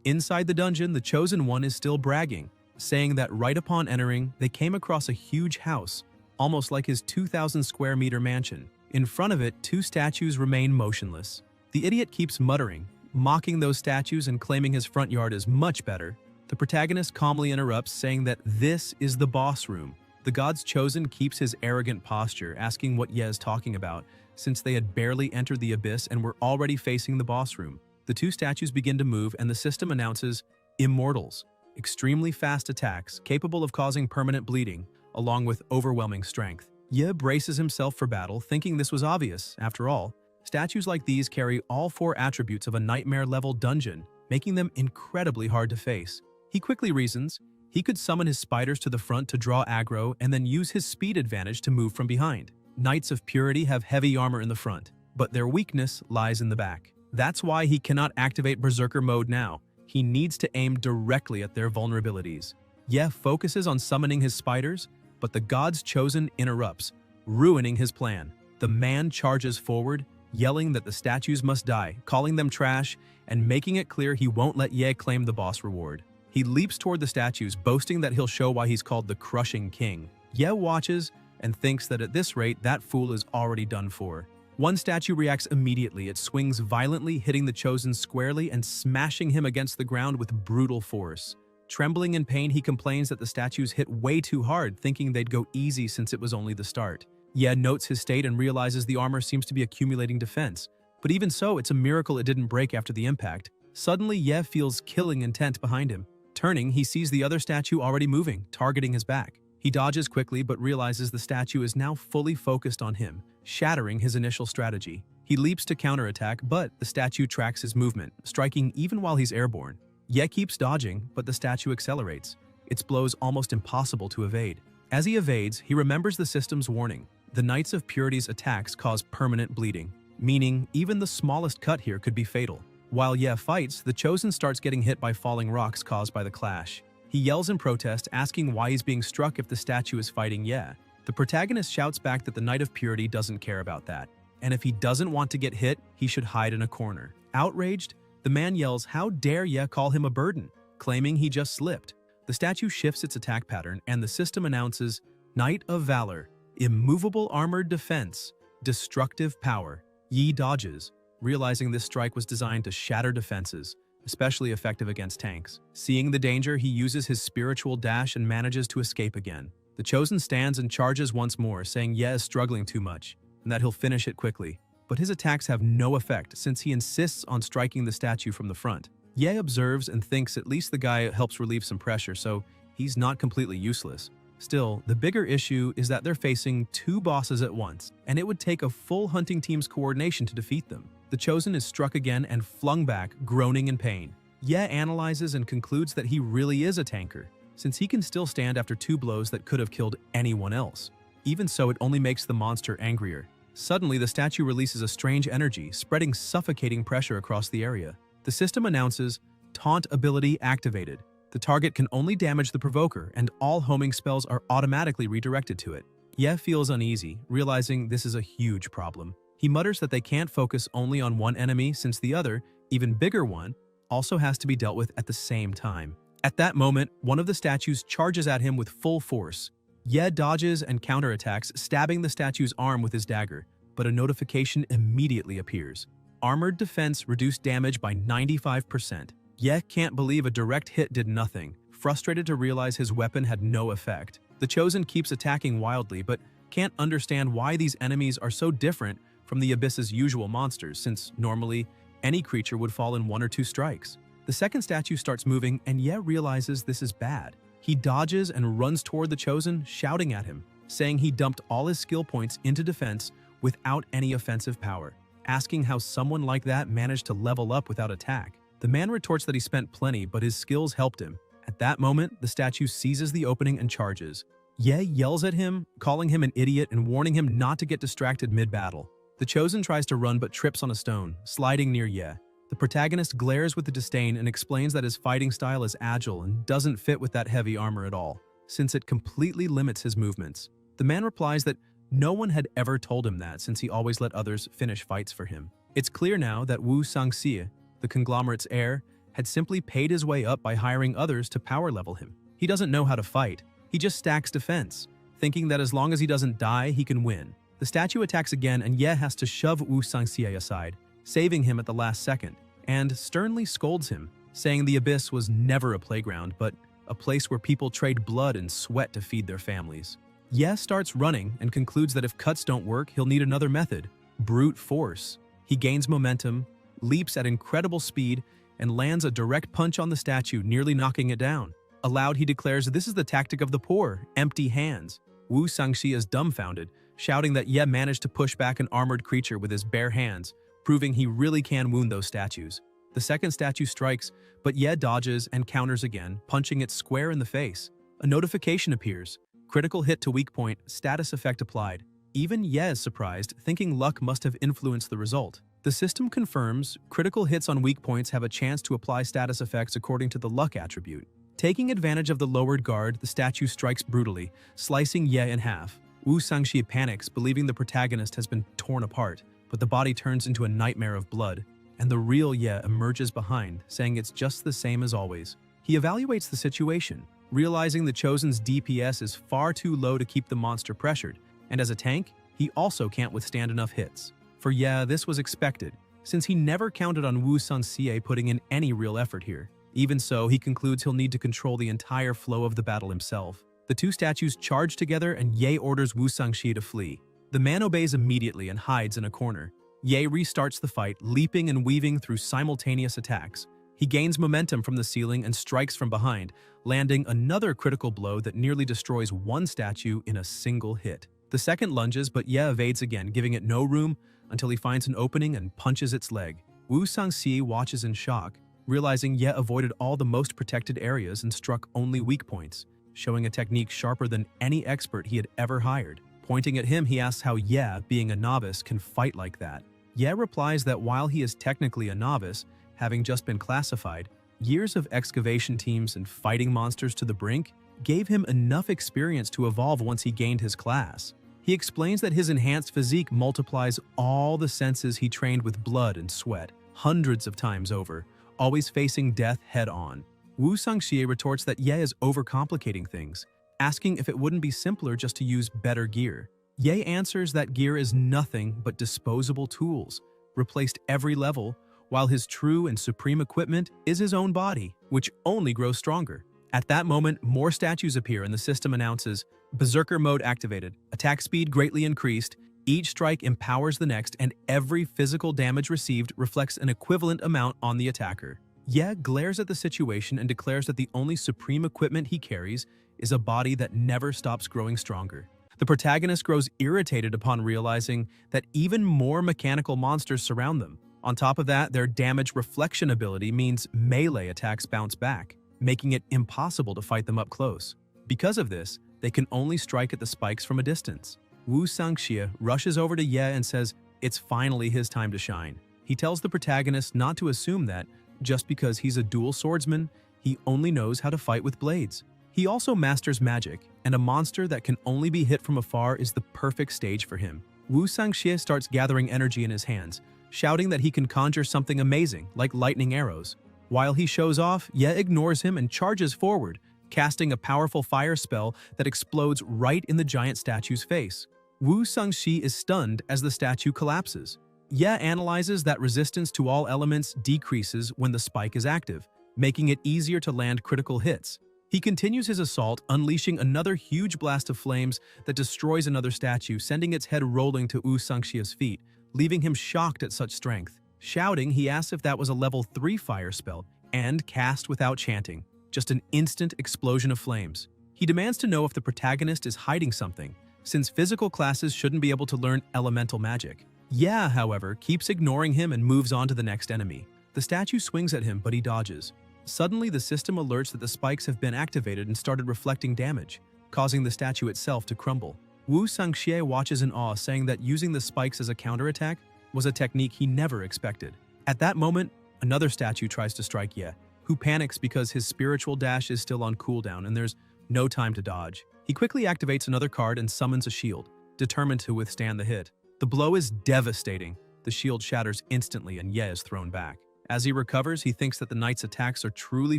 Inside the dungeon, the Chosen One is still bragging, saying that right upon entering, they came across a huge house, almost like his 2,000-square-meter mansion. In front of it, two statues remain motionless. The idiot keeps muttering, mocking those statues and claiming his front yard is much better. The protagonist calmly interrupts, saying that this is the boss room. The God's Chosen keeps his arrogant posture, asking what Ye is talking about, since they had barely entered the abyss and were already facing the boss room. The two statues begin to move, and the system announces Immortals, extremely fast attacks capable of causing permanent bleeding, along with overwhelming strength. Ye braces himself for battle, thinking this was obvious. After all, statues like these carry all four attributes of a nightmare-level dungeon, making them incredibly hard to face. He quickly reasons he could summon his spiders to the front to draw aggro and then use his speed advantage to move from behind. Knights of Purity have heavy armor in the front, but their weakness lies in the back. That's why he cannot activate Berserker mode now. He needs to aim directly at their vulnerabilities. Ye focuses on summoning his spiders, but the God's Chosen interrupts, ruining his plan. The man charges forward, yelling that the statues must die, calling them trash, and making it clear he won't let Ye claim the boss reward. He leaps toward the statues, boasting that he'll show why he's called the Crushing King. Ye watches and thinks that at this rate, that fool is already done for. One statue reacts immediately. It swings violently, hitting the Chosen squarely and smashing him against the ground with brutal force. Trembling in pain, he complains that the statues hit way too hard, thinking they'd go easy since it was only the start. Ye notes his state and realizes the armor seems to be accumulating defense. But even so, it's a miracle it didn't break after the impact. Suddenly, Ye feels killing intent behind him. Turning, he sees the other statue already moving, targeting his back. He dodges quickly but realizes the statue is now fully focused on him, shattering his initial strategy. He leaps to counterattack, but the statue tracks his movement, striking even while he's airborne. Ye keeps dodging, but the statue accelerates. Its blows almost impossible to evade. As he evades, he remembers the system's warning. The Knights of Purity's attacks cause permanent bleeding, meaning even the smallest cut here could be fatal. While Ye fights, the Chosen starts getting hit by falling rocks caused by the clash. He yells in protest, asking why he's being struck if the statue is fighting Ye. The protagonist shouts back that the Knight of Purity doesn't care about that, and if he doesn't want to get hit, he should hide in a corner. Outraged, the man yells, "How dare Ye call him a burden?" claiming he just slipped. The statue shifts its attack pattern, and the system announces, Knight of Valor, immovable armored defense, destructive power. Ye dodges, realizing this strike was designed to shatter defenses, especially effective against tanks. Seeing the danger, he uses his spiritual dash and manages to escape again. The Chosen stands and charges once more, saying Ye is struggling too much, and that he'll finish it quickly. But his attacks have no effect since he insists on striking the statue from the front. Ye observes and thinks at least the guy helps relieve some pressure, so he's not completely useless. Still, the bigger issue is that they're facing two bosses at once, and it would take a full hunting team's coordination to defeat them. The Chosen is struck again and flung back, groaning in pain. Ye analyzes and concludes that he really is a tanker, since he can still stand after two blows that could have killed anyone else. Even so, it only makes the monster angrier. Suddenly, the statue releases a strange energy, spreading suffocating pressure across the area. The system announces, Taunt ability activated. The target can only damage the provoker, and all homing spells are automatically redirected to it. Ye feels uneasy, realizing this is a huge problem. He mutters that they can't focus only on one enemy since the other, even bigger one, also has to be dealt with at the same time. At that moment, one of the statues charges at him with full force. Ye dodges and counterattacks, stabbing the statue's arm with his dagger, but a notification immediately appears. Armored defense reduced damage by 95%. Ye can't believe a direct hit did nothing, frustrated to realize his weapon had no effect. The Chosen keeps attacking wildly, but can't understand why these enemies are so different from the Abyss's usual monsters, since normally any creature would fall in 1 or 2 strikes. The second statue starts moving, and Ye realizes this is bad. He dodges and runs toward the Chosen, shouting at him, saying he dumped all his skill points into defense without any offensive power, asking how someone like that managed to level up without attack. The man retorts that he spent plenty, but his skills helped him. At that moment, the statue seizes the opening and charges. Ye yells at him, calling him an idiot and warning him not to get distracted mid-battle. The Chosen tries to run but trips on a stone, sliding near Ye. The protagonist glares with disdain and explains that his fighting style is agile and doesn't fit with that heavy armor at all, since it completely limits his movements. The man replies that no one had ever told him that, since he always let others finish fights for him. It's clear now that Wu Sangxie, the conglomerate's heir, had simply paid his way up by hiring others to power level him. He doesn't know how to fight. He just stacks defense, thinking that as long as he doesn't die, he can win. The statue attacks again, and Ye has to shove Wu Sangxie aside, saving him at the last second, and sternly scolds him, saying the Abyss was never a playground, but a place where people trade blood and sweat to feed their families. Ye starts running and concludes that if cuts don't work, he'll need another method: brute force. He gains momentum, leaps at incredible speed, and lands a direct punch on the statue, nearly knocking it down. Aloud, he declares this is the tactic of the poor, empty hands. Wu Sangxi is dumbfounded, shouting that Ye managed to push back an armored creature with his bare hands, proving he really can wound those statues. The second statue strikes, but Ye dodges and counters again, punching it square in the face. A notification appears. Critical hit to weak point, status effect applied. Even Ye is surprised, thinking luck must have influenced the result. The system confirms critical hits on weak points have a chance to apply status effects according to the luck attribute. Taking advantage of the lowered guard, the statue strikes brutally, slicing Ye in half. Wu Sangxi panics, believing the protagonist has been torn apart, but the body turns into a nightmare of blood, and the real Ye emerges behind, saying it's just the same as always. He evaluates the situation, realizing the Chosen's DPS is far too low to keep the monster pressured, and as a tank, he also can't withstand enough hits. For Ye, this was expected, since he never counted on Wu Sangxi putting in any real effort here. Even so, he concludes he'll need to control the entire flow of the battle himself. The two statues charge together, and Ye orders Wu Sangxi to flee. The man obeys immediately and hides in a corner. Ye restarts the fight, leaping and weaving through simultaneous attacks. He gains momentum from the ceiling and strikes from behind, landing another critical blow that nearly destroys one statue in a single hit. The second lunges, but Ye evades again, giving it no room until he finds an opening and punches its leg. Wu Sangxi watches in shock, realizing Ye avoided all the most protected areas and struck only weak points, showing a technique sharper than any expert he had ever hired. Pointing at him, he asks how Ye, being a novice, can fight like that. Ye replies that while he is technically a novice, having just been classified, years of excavation teams and fighting monsters to the brink gave him enough experience to evolve once he gained his class. He explains that his enhanced physique multiplies all the senses he trained with blood and sweat, hundreds of times over, always facing death head-on. Wu Sangxi retorts that Ye is overcomplicating things, asking if it wouldn't be simpler just to use better gear. Ye answers that gear is nothing but disposable tools, replaced every level, while his true and supreme equipment is his own body, which only grows stronger. At that moment, more statues appear and the system announces, Berserker mode activated, attack speed greatly increased, each strike empowers the next, and every physical damage received reflects an equivalent amount on the attacker. Ye glares at the situation and declares that the only supreme equipment he carries is a body that never stops growing stronger. The protagonist grows irritated upon realizing that even more mechanical monsters surround them. On top of that, their damage reflection ability means melee attacks bounce back, making it impossible to fight them up close. Because of this, they can only strike at the spikes from a distance. Wu Sangxi rushes over to Ye and says it's finally his time to shine. He tells the protagonist not to assume that, just because he's a dual swordsman, he only knows how to fight with blades. He also masters magic, and a monster that can only be hit from afar is the perfect stage for him. Wu Sangxi starts gathering energy in his hands, shouting that he can conjure something amazing, like lightning arrows. While he shows off, Ye ignores him and charges forward, casting a powerful fire spell that explodes right in the giant statue's face. Wu Sangxi is stunned as the statue collapses. Ye analyzes that resistance to all elements decreases when the spike is active, making it easier to land critical hits. He continues his assault, unleashing another huge blast of flames that destroys another statue, sending its head rolling to Wu Sangxia's feet, leaving him shocked at such strength. Shouting, he asks if that was a level 3 fire spell, and cast without chanting. Just an instant explosion of flames. He demands to know if the protagonist is hiding something, since physical classes shouldn't be able to learn elemental magic. Ye, however, keeps ignoring him and moves on to the next enemy. The statue swings at him, but he dodges. Suddenly, the system alerts that the spikes have been activated and started reflecting damage, causing the statue itself to crumble. Wu Sangxie watches in awe, saying that using the spikes as a counterattack was a technique he never expected. At that moment, another statue tries to strike Ye, who panics because his spiritual dash is still on cooldown and there's no time to dodge. He quickly activates another card and summons a shield, determined to withstand the hit. The blow is devastating. The shield shatters instantly and Ye is thrown back. As he recovers, he thinks that the knight's attacks are truly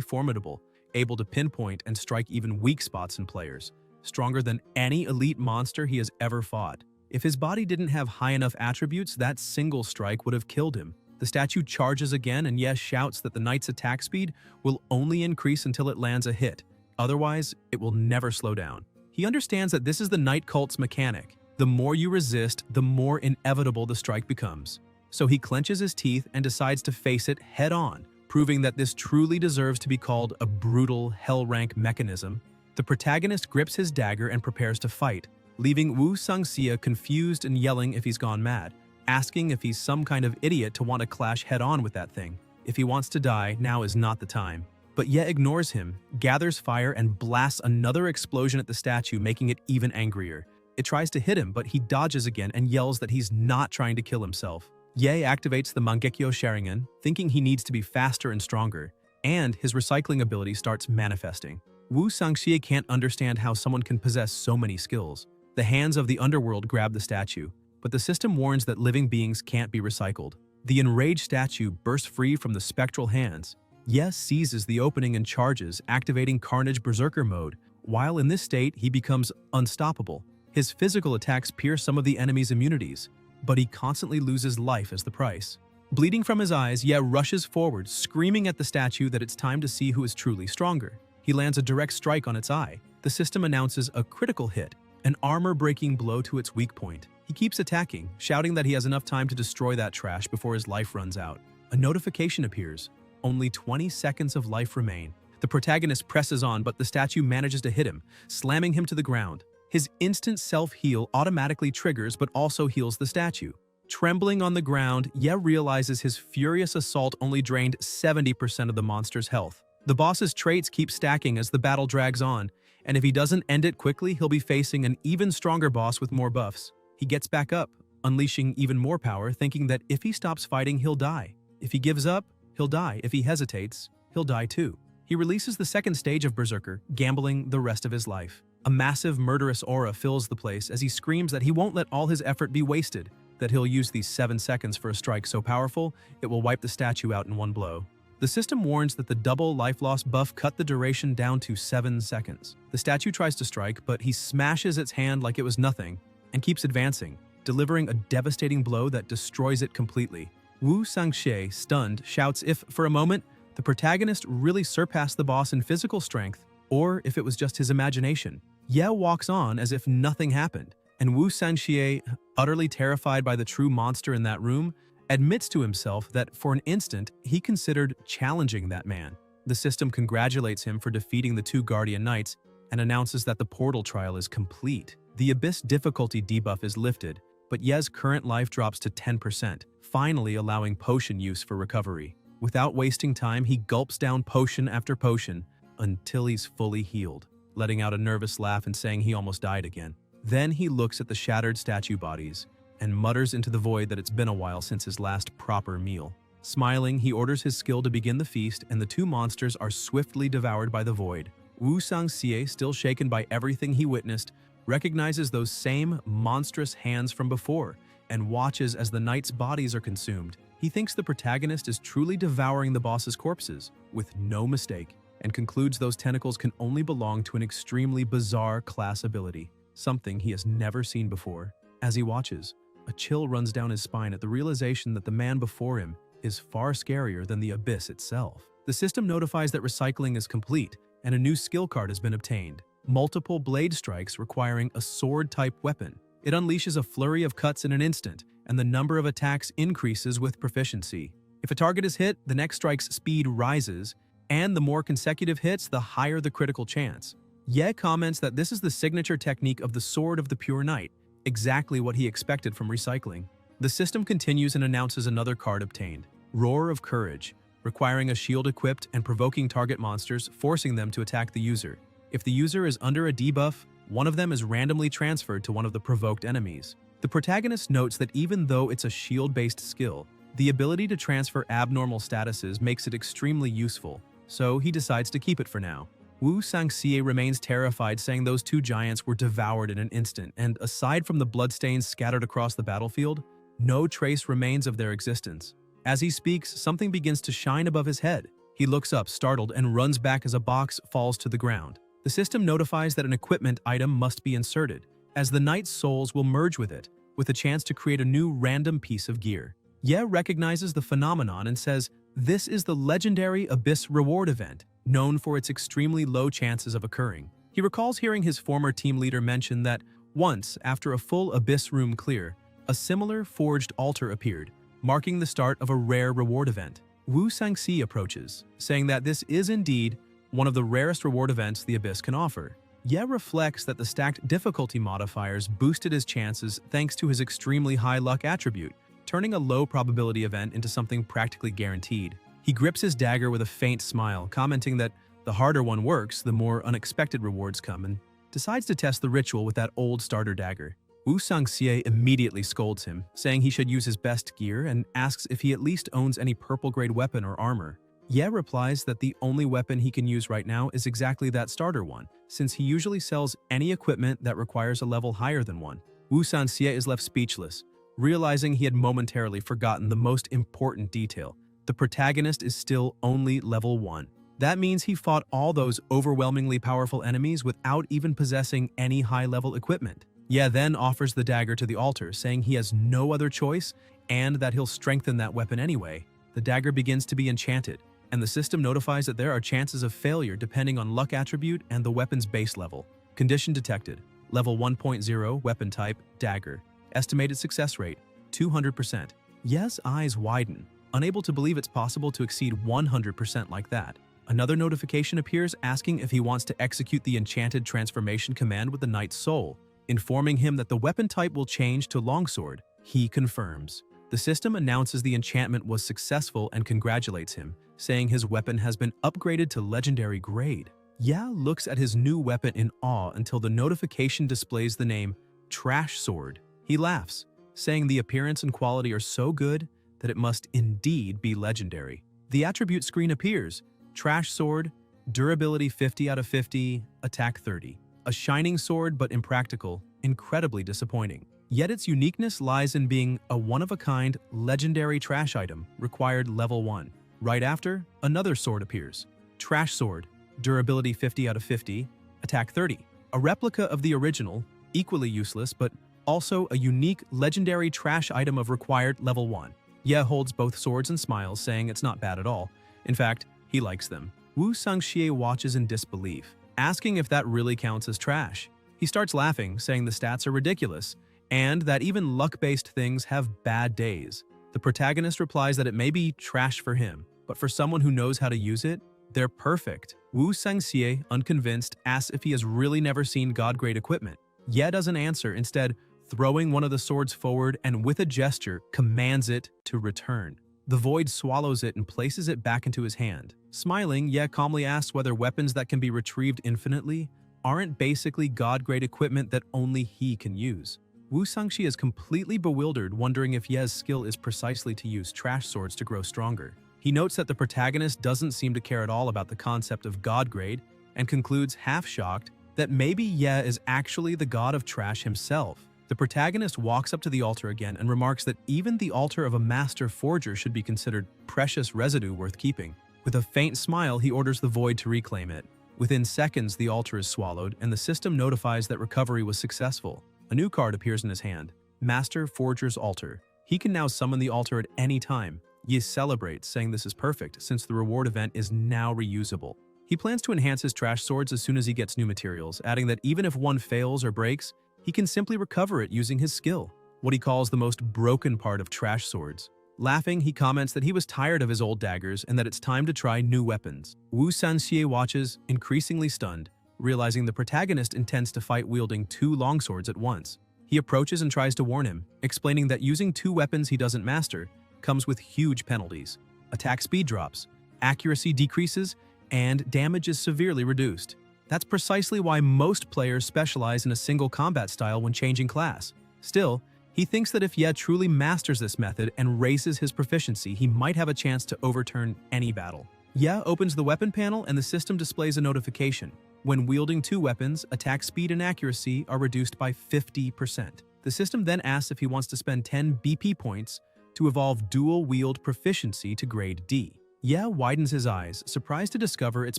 formidable, able to pinpoint and strike even weak spots in players, stronger than any elite monster he has ever fought. If his body didn't have high enough attributes, that single strike would have killed him. The statue charges again and Ye shouts that the knight's attack speed will only increase until it lands a hit. Otherwise, it will never slow down. He understands that this is the knight cult's mechanic. The more you resist, the more inevitable the strike becomes. So he clenches his teeth and decides to face it head-on, proving that this truly deserves to be called a brutal, hell-rank mechanism. The protagonist grips his dagger and prepares to fight, leaving Wu Sangxia confused and yelling if he's gone mad, asking if he's some kind of idiot to want to clash head-on with that thing. If he wants to die, now is not the time. But Ye ignores him, gathers fire, and blasts another explosion at the statue, making it even angrier. It tries to hit him, but he dodges again and yells that he's not trying to kill himself. Ye activates the Mangekyo Sharingan, thinking he needs to be faster and stronger, and his recycling ability starts manifesting. Wu Sangxie can't understand how someone can possess so many skills. The hands of the underworld grab the statue, but the system warns that living beings can't be recycled. The enraged statue bursts free from the spectral hands. Ye seizes the opening and charges, activating Carnage Berserker mode. While in this state, he becomes unstoppable. His physical attacks pierce some of the enemy's immunities, but he constantly loses life as the price. Bleeding from his eyes, Ye rushes forward, screaming at the statue that it's time to see who is truly stronger. He lands a direct strike on its eye. The system announces a critical hit, an armor-breaking blow to its weak point. He keeps attacking, shouting that he has enough time to destroy that trash before his life runs out. A notification appears. Only 20 seconds of life remain. The protagonist presses on, but the statue manages to hit him, slamming him to the ground. His instant self-heal automatically triggers but also heals the statue. Trembling on the ground, Ye realizes his furious assault only drained 70% of the monster's health. The boss's traits keep stacking as the battle drags on, and if he doesn't end it quickly, he'll be facing an even stronger boss with more buffs. He gets back up, unleashing even more power, thinking that if he stops fighting, he'll die. If he gives up, he'll die. If he hesitates, he'll die too. He releases the second stage of Berserker, gambling the rest of his life. A massive, murderous aura fills the place as he screams that he won't let all his effort be wasted, that he'll use these 7 seconds for a strike so powerful, it will wipe the statue out in one blow. The system warns that the double life loss buff cut the duration down to 7 seconds. The statue tries to strike, but he smashes its hand like it was nothing and keeps advancing, delivering a devastating blow that destroys it completely. Wu Sangxie, stunned, shouts if, for a moment, the protagonist really surpassed the boss in physical strength, or if it was just his imagination. Ye walks on as if nothing happened, and Wu Sangxie, utterly terrified by the true monster in that room, admits to himself that for an instant he considered challenging that man. The system congratulates him for defeating the 2 Guardian Knights and announces that the portal trial is complete. The Abyss difficulty debuff is lifted, but Ye's current life drops to 10%, finally allowing potion use for recovery. Without wasting time, he gulps down potion after potion until he's fully healed, letting out a nervous laugh and saying he almost died again. Then he looks at the shattered statue bodies and mutters into the void that it's been a while since his last proper meal. Smiling, he orders his skill to begin the feast, and the 2 monsters are swiftly devoured by the void. Wu Sangxie, still shaken by everything he witnessed, recognizes those same monstrous hands from before and watches as the knights' bodies are consumed. He thinks the protagonist is truly devouring the boss's corpses, with no mistake, and concludes those tentacles can only belong to an extremely bizarre class ability, something he has never seen before. As he watches, a chill runs down his spine at the realization that the man before him is far scarier than the abyss itself. The system notifies that recycling is complete, and a new skill card has been obtained. Multiple blade strikes requiring a sword-type weapon. It unleashes a flurry of cuts in an instant, and the number of attacks increases with proficiency. If a target is hit, the next strike's speed rises, and the more consecutive hits, the higher the critical chance. Ye comments that this is the signature technique of the Sword of the Pure Knight, exactly what he expected from recycling. The system continues and announces another card obtained, Roar of Courage, requiring a shield equipped and provoking target monsters, forcing them to attack the user. If the user is under a debuff, one of them is randomly transferred to one of the provoked enemies. The protagonist notes that even though it's a shield-based skill, the ability to transfer abnormal statuses makes it extremely useful, so he decides to keep it for now. Wu Sangxie remains terrified, saying those two giants were devoured in an instant, and aside from the bloodstains scattered across the battlefield, no trace remains of their existence. As he speaks, something begins to shine above his head. He looks up, startled, and runs back as a box falls to the ground. The system notifies that an equipment item must be inserted, as the knight's souls will merge with it, with a chance to create a new random piece of gear. Ye recognizes the phenomenon and says, this is the legendary Abyss reward event, known for its extremely low chances of occurring. He recalls hearing his former team leader mention that once, after a full Abyss room clear, a similar forged altar appeared, marking the start of a rare reward event. Wu Sangxi approaches, saying that this is indeed one of the rarest reward events the Abyss can offer. Ye reflects that the stacked difficulty modifiers boosted his chances thanks to his extremely high luck attribute, turning a low probability event into something practically guaranteed. He grips his dagger with a faint smile, commenting that the harder one works, the more unexpected rewards come, and decides to test the ritual with that old starter dagger. Wu Sangxie immediately scolds him, saying he should use his best gear, and asks if he at least owns any purple-grade weapon or armor. Ye replies that the only weapon he can use right now is exactly that starter one, since he usually sells any equipment that requires a level higher than one. Wu Sangxie is left speechless, realizing he had momentarily forgotten the most important detail. The protagonist is still only level 1. That means he fought all those overwhelmingly powerful enemies without even possessing any high-level equipment. Ye then offers the dagger to the altar, saying he has no other choice and that he'll strengthen that weapon anyway. The dagger begins to be enchanted, and the system notifies that there are chances of failure depending on luck attribute and the weapon's base level. Condition detected. Level 1.0, weapon type, dagger. Estimated success rate, 200%. Ye's eyes widen, unable to believe it's possible to exceed 100% like that. Another notification appears asking if he wants to execute the enchanted transformation command with the knight's soul, informing him that the weapon type will change to longsword. He confirms. The system announces the enchantment was successful and congratulates him, saying his weapon has been upgraded to legendary grade. Ya looks at his new weapon in awe until the notification displays the name Trash Sword. He laughs, saying the appearance and quality are so good that it must indeed be legendary. The attribute screen appears. Trash Sword, durability 50 out of 50, attack 30. A shining sword but impractical, incredibly disappointing. Yet its uniqueness lies in being a one-of-a-kind, legendary trash item, required level 1. Right after, another sword appears. Trash Sword, durability 50 out of 50, attack 30. A replica of the original, equally useless but also a unique legendary trash item of required level 1. Ye holds both swords and smiles, saying it's not bad at all. In fact, he likes them. Wu Sangxie watches in disbelief, asking if that really counts as trash. He starts laughing, saying the stats are ridiculous, and that even luck-based things have bad days. The protagonist replies that it may be trash for him, but for someone who knows how to use it, they're perfect. Wu Sangxie, unconvinced, asks if he has really never seen god-grade equipment. Ye doesn't answer, instead throwing one of the swords forward and with a gesture commands it to return. The void swallows it and places it back into his hand. Smiling, Ye calmly asks whether weapons that can be retrieved infinitely aren't basically god-grade equipment that only he can use. Wu Sangxi is completely bewildered, wondering if Ye's skill is precisely to use trash swords to grow stronger. He notes that the protagonist doesn't seem to care at all about the concept of god-grade and concludes, half-shocked, that maybe Ye is actually the god of trash himself. The protagonist walks up to the altar again and remarks that even the altar of a master forger should be considered precious residue worth keeping. With a faint smile, he orders the void to reclaim it. Within seconds, the altar is swallowed, and the system notifies that recovery was successful. A new card appears in his hand, Master Forger's Altar. He can now summon the altar at any time. Ye celebrates, saying this is perfect, since the reward event is now reusable. He plans to enhance his trash swords as soon as he gets new materials, adding that even if one fails or breaks, he can simply recover it using his skill, what he calls the most broken part of trash swords. Laughing, he comments that he was tired of his old daggers and that it's time to try new weapons. Wu Sanxie watches, increasingly stunned, realizing the protagonist intends to fight wielding 2 longswords at once. He approaches and tries to warn him, explaining that using 2 weapons he doesn't master comes with huge penalties. Attack speed drops, accuracy decreases, and damage is severely reduced. That's precisely why most players specialize in a single combat style when changing class. Still, he thinks that if Ye truly masters this method and raises his proficiency, he might have a chance to overturn any battle. Ye opens the weapon panel and the system displays a notification. When wielding 2 weapons, attack speed and accuracy are reduced by 50%. The system then asks if he wants to spend 10 BP points to evolve dual-wield proficiency to grade D. Ye widens his eyes, surprised to discover it's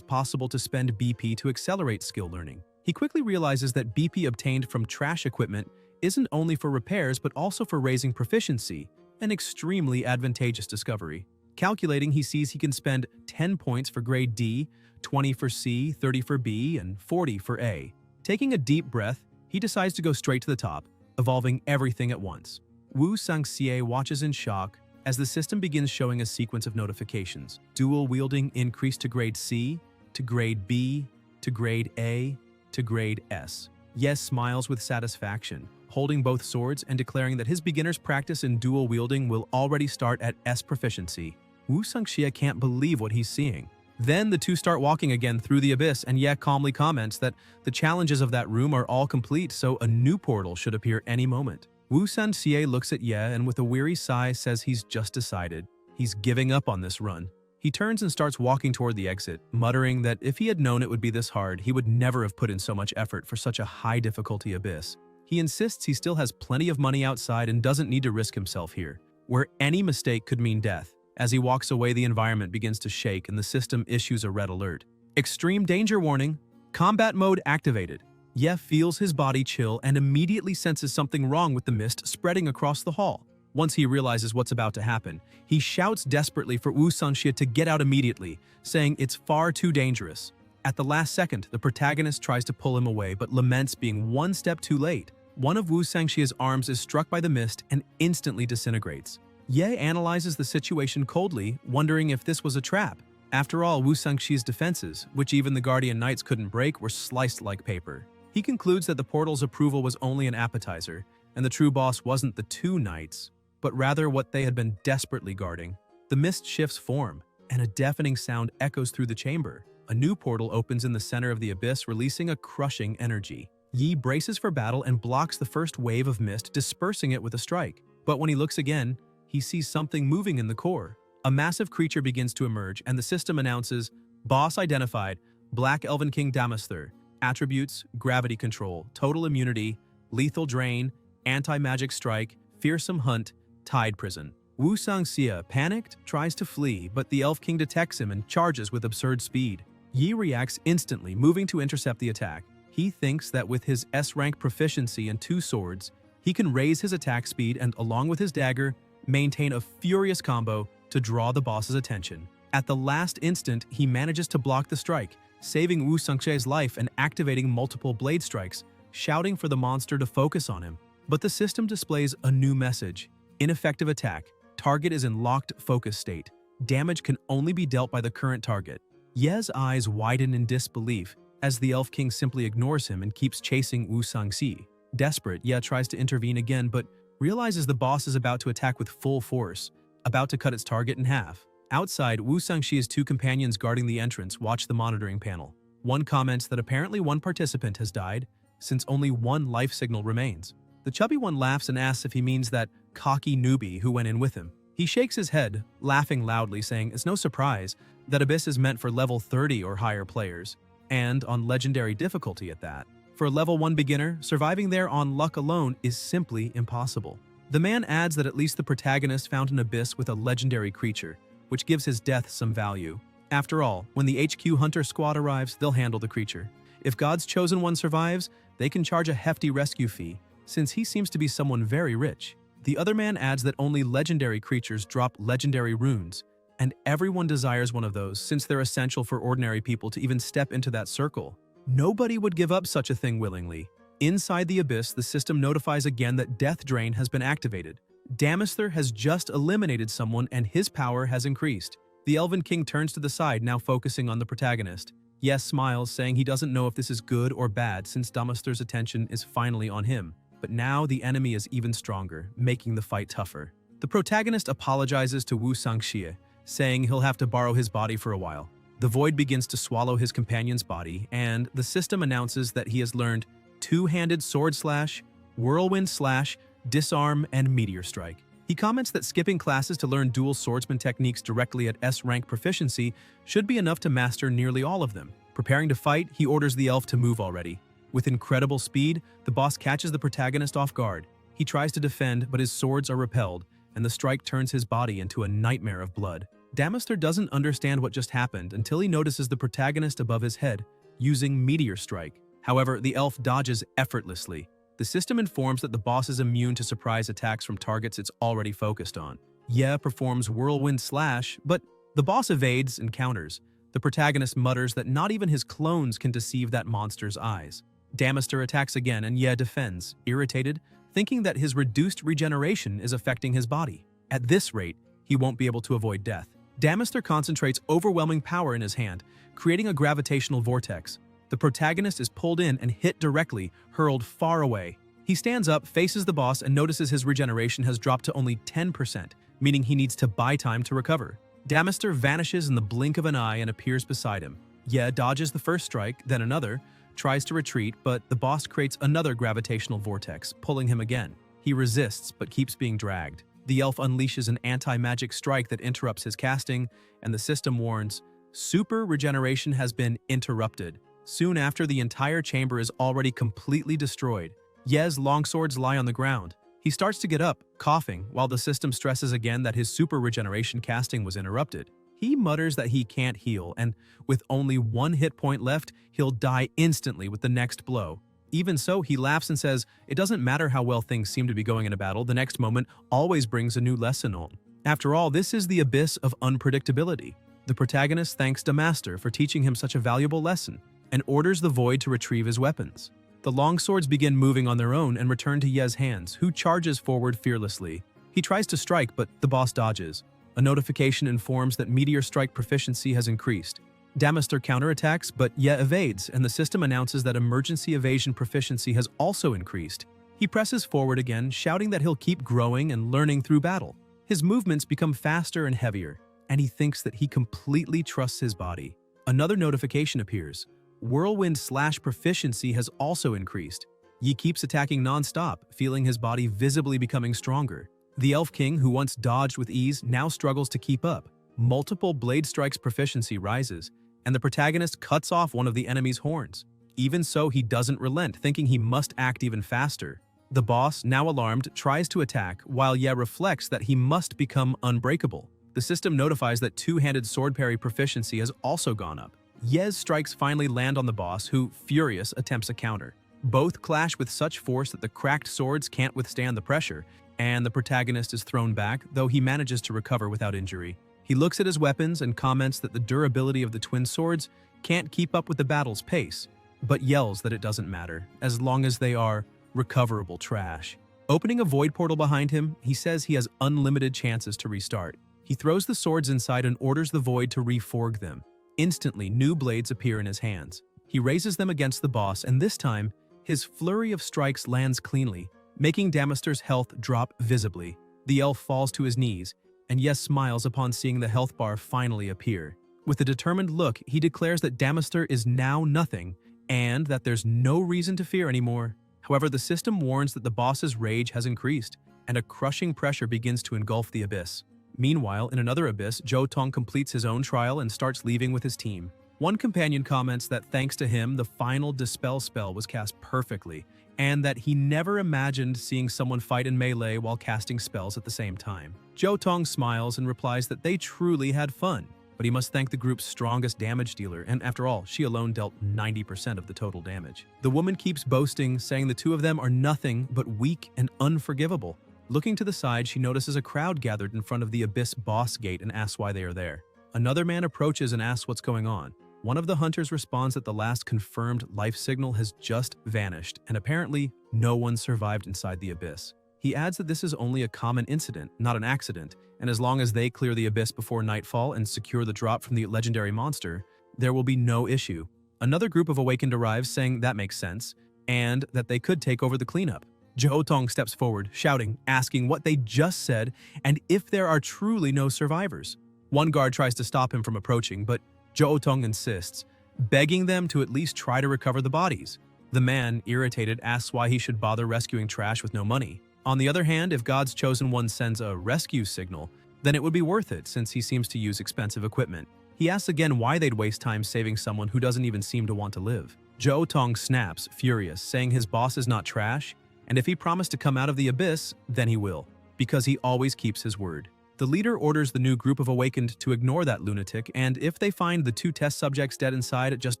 possible to spend BP to accelerate skill learning. He quickly realizes that BP obtained from trash equipment isn't only for repairs but also for raising proficiency, an extremely advantageous discovery. Calculating, he sees he can spend 10 points for grade D, 20 for C, 30 for B, and 40 for A. Taking a deep breath, he decides to go straight to the top, evolving everything at once. Wu Sanxie watches in shock as the system begins showing a sequence of notifications. Dual wielding increased to grade C, to grade B, to grade A, to grade S. Yes smiles with satisfaction, holding both swords and declaring that his beginner's practice in dual wielding will already start at S proficiency. Wu Sanxie can't believe what he's seeing. Then the two start walking again through the abyss, and Ye calmly comments that the challenges of that room are all complete, so a new portal should appear any moment. Wu Sanxie looks at Ye and with a weary sigh says he's just decided. He's giving up on this run. He turns and starts walking toward the exit, muttering that if he had known it would be this hard, he would never have put in so much effort for such a high-difficulty abyss. He insists he still has plenty of money outside and doesn't need to risk himself here, where any mistake could mean death. As he walks away, the environment begins to shake and the system issues a red alert. Extreme danger warning. Combat mode activated. Ye feels his body chill and immediately senses something wrong with the mist spreading across the hall. Once he realizes what's about to happen, he shouts desperately for Wu Sanxie to get out immediately, saying it's far too dangerous. At the last second, the protagonist tries to pull him away but laments being one step too late. One of Wu Sanxie's arms is struck by the mist and instantly disintegrates. Ye analyzes the situation coldly, wondering if this was a trap. After all, Wu Sanxie's defenses, which even the Guardian Knights couldn't break, were sliced like paper. He concludes that the portal's approval was only an appetizer, and the true boss wasn't the 2 knights, but rather what they had been desperately guarding. The mist shifts form, and a deafening sound echoes through the chamber. A new portal opens in the center of the abyss, releasing a crushing energy. Yi braces for battle and blocks the first wave of mist, dispersing it with a strike. But when he looks again, he sees something moving in the core. A massive creature begins to emerge, and the system announces, Boss identified, Black Elven King Damasther. Attributes, gravity control, total immunity, lethal drain, anti-magic strike, fearsome hunt, tide prison. Wu Sanxie, panicked, tries to flee, but the Elf King detects him and charges with absurd speed. Yi reacts instantly, moving to intercept the attack. He thinks that with his S-rank proficiency and 2 swords, he can raise his attack speed and, along with his dagger, maintain a furious combo to draw the boss's attention. At the last instant, he manages to block the strike, saving Wu Sanxie's life and activating multiple blade strikes, shouting for the monster to focus on him. But the system displays a new message. Ineffective attack. Target is in locked focus state. Damage can only be dealt by the current target. Ye's eyes widen in disbelief as the Elf King simply ignores him and keeps chasing Wu Sanxie. Desperate, Ye tries to intervene again but realizes the boss is about to attack with full force, about to cut its target in half. Outside, Wu Sanxie's 2 companions guarding the entrance watch the monitoring panel. One comments that apparently one participant has died, since only 1 life signal remains. The chubby one laughs and asks if he means that cocky newbie who went in with him. He shakes his head, laughing loudly, saying it's no surprise that Abyss is meant for level 30 or higher players, and on legendary difficulty at that. For a level 1 beginner, surviving there on luck alone is simply impossible. The man adds that at least the protagonist found an abyss with a legendary creature, which gives his death some value. After all, when the HQ Hunter squad arrives, they'll handle the creature. If God's chosen one survives, they can charge a hefty rescue fee, since he seems to be someone very rich. The other man adds that only legendary creatures drop legendary runes, and everyone desires one of those since they're essential for ordinary people to even step into that circle. Nobody would give up such a thing willingly. Inside the abyss, the system notifies again that Death Drain has been activated. Damaster has just eliminated someone and his power has increased. The Elven King turns to the side, now focusing on the protagonist. Yes smiles, saying he doesn't know if this is good or bad since Damaster's attention is finally on him. But now the enemy is even stronger, making the fight tougher. The protagonist apologizes to Wu Sangxie, saying he'll have to borrow his body for a while. The void begins to swallow his companion's body, and the system announces that he has learned Two-Handed Sword Slash, Whirlwind Slash, Disarm, and Meteor Strike. He comments that skipping classes to learn dual swordsman techniques directly at S-rank proficiency should be enough to master nearly all of them. Preparing to fight, he orders the elf to move already. With incredible speed, the boss catches the protagonist off guard. He tries to defend, but his swords are repelled, and the strike turns his body into a nightmare of blood. Damaster doesn't understand what just happened until he notices the protagonist above his head, using Meteor Strike. However, the elf dodges effortlessly. The system informs that the boss is immune to surprise attacks from targets it's already focused on. Ye performs Whirlwind Slash, but the boss evades and counters. The protagonist mutters that not even his clones can deceive that monster's eyes. Damaster attacks again and Ye defends, irritated, thinking that his reduced regeneration is affecting his body. At this rate, he won't be able to avoid death. Damaster concentrates overwhelming power in his hand, creating a gravitational vortex. The protagonist is pulled in and hit directly, hurled far away. He stands up, faces the boss, and notices his regeneration has dropped to only 10%, meaning he needs to buy time to recover. Damaster vanishes in the blink of an eye and appears beside him. Ye dodges the first strike, then another, tries to retreat, but the boss creates another gravitational vortex, pulling him again. He resists, but keeps being dragged. The elf unleashes an anti-magic strike that interrupts his casting, and the system warns, super regeneration has been interrupted. Soon after, the entire chamber is already completely destroyed. Ye's longswords lie on the ground. He starts to get up, coughing, while the system stresses again that his super regeneration casting was interrupted. He mutters that he can't heal, and with only one hit point left, he'll die instantly with the next blow. Even so, he laughs and says, it doesn't matter how well things seem to be going in a battle, the next moment always brings a new lesson on. After all, this is the abyss of unpredictability. The protagonist thanks Damaster for teaching him such a valuable lesson, and orders the void to retrieve his weapons. The longswords begin moving on their own and return to Ye's hands, who charges forward fearlessly. He tries to strike, but the boss dodges. A notification informs that Meteor Strike proficiency has increased. Damaster counterattacks, but Ye evades, and the system announces that emergency evasion proficiency has also increased. He presses forward again, shouting that he'll keep growing and learning through battle. His movements become faster and heavier, and he thinks that he completely trusts his body. Another notification appears. Whirlwind Slash proficiency has also increased. Ye keeps attacking non-stop, feeling his body visibly becoming stronger. The Elf King, who once dodged with ease, now struggles to keep up. Multiple blade strikes proficiency rises, and the protagonist cuts off one of the enemy's horns. Even so, he doesn't relent, thinking he must act even faster. The boss, now alarmed, tries to attack, while Ye reflects that he must become unbreakable. The system notifies that two-handed sword parry proficiency has also gone up. Ye's strikes finally land on the boss, who, furious, attempts a counter. Both clash with such force that the cracked swords can't withstand the pressure, and the protagonist is thrown back, though he manages to recover without injury. He looks at his weapons and comments that the durability of the twin swords can't keep up with the battle's pace, but yells that it doesn't matter, as long as they are recoverable trash. Opening a void portal behind him, he says he has unlimited chances to restart. He throws the swords inside and orders the void to reforge them. Instantly, new blades appear in his hands. He raises them against the boss, and this time, his flurry of strikes lands cleanly, making Damaster's health drop visibly. The elf falls to his knees, and Yes smiles upon seeing the health bar finally appear. With a determined look, he declares that Damaster is now nothing, and that there's no reason to fear anymore. However, the system warns that the boss's rage has increased, and a crushing pressure begins to engulf the abyss. Meanwhile, in another abyss, Zhou Tong completes his own trial and starts leaving with his team. One companion comments that thanks to him, the final Dispel spell was cast perfectly, and that he never imagined seeing someone fight in melee while casting spells at the same time. Zhou Tong smiles and replies that they truly had fun, but he must thank the group's strongest damage dealer, and after all, she alone dealt 90% of the total damage. The woman keeps boasting, saying the two of them are nothing but weak and unforgivable. Looking to the side, she notices a crowd gathered in front of the Abyss boss gate and asks why they are there. Another man approaches and asks what's going on. One of the hunters responds that the last confirmed life signal has just vanished, and apparently no one survived inside the Abyss. He adds that this is only a common incident, not an accident, and as long as they clear the Abyss before nightfall and secure the drop from the legendary monster, there will be no issue. Another group of Awakened arrives saying that makes sense, and that they could take over the cleanup. Tong steps forward, shouting, asking what they just said and if there are truly no survivors. One guard tries to stop him from approaching, but Tong insists, begging them to at least try to recover the bodies. The man, irritated, asks why he should bother rescuing trash with no money. On the other hand, if God's chosen one sends a rescue signal, then it would be worth it since he seems to use expensive equipment. He asks again why they'd waste time saving someone who doesn't even seem to want to live. Tong snaps, furious, saying his boss is not trash, and if he promised to come out of the Abyss, then he will, because he always keeps his word. The leader orders the new group of Awakened to ignore that lunatic, and if they find the 2 test subjects dead inside, just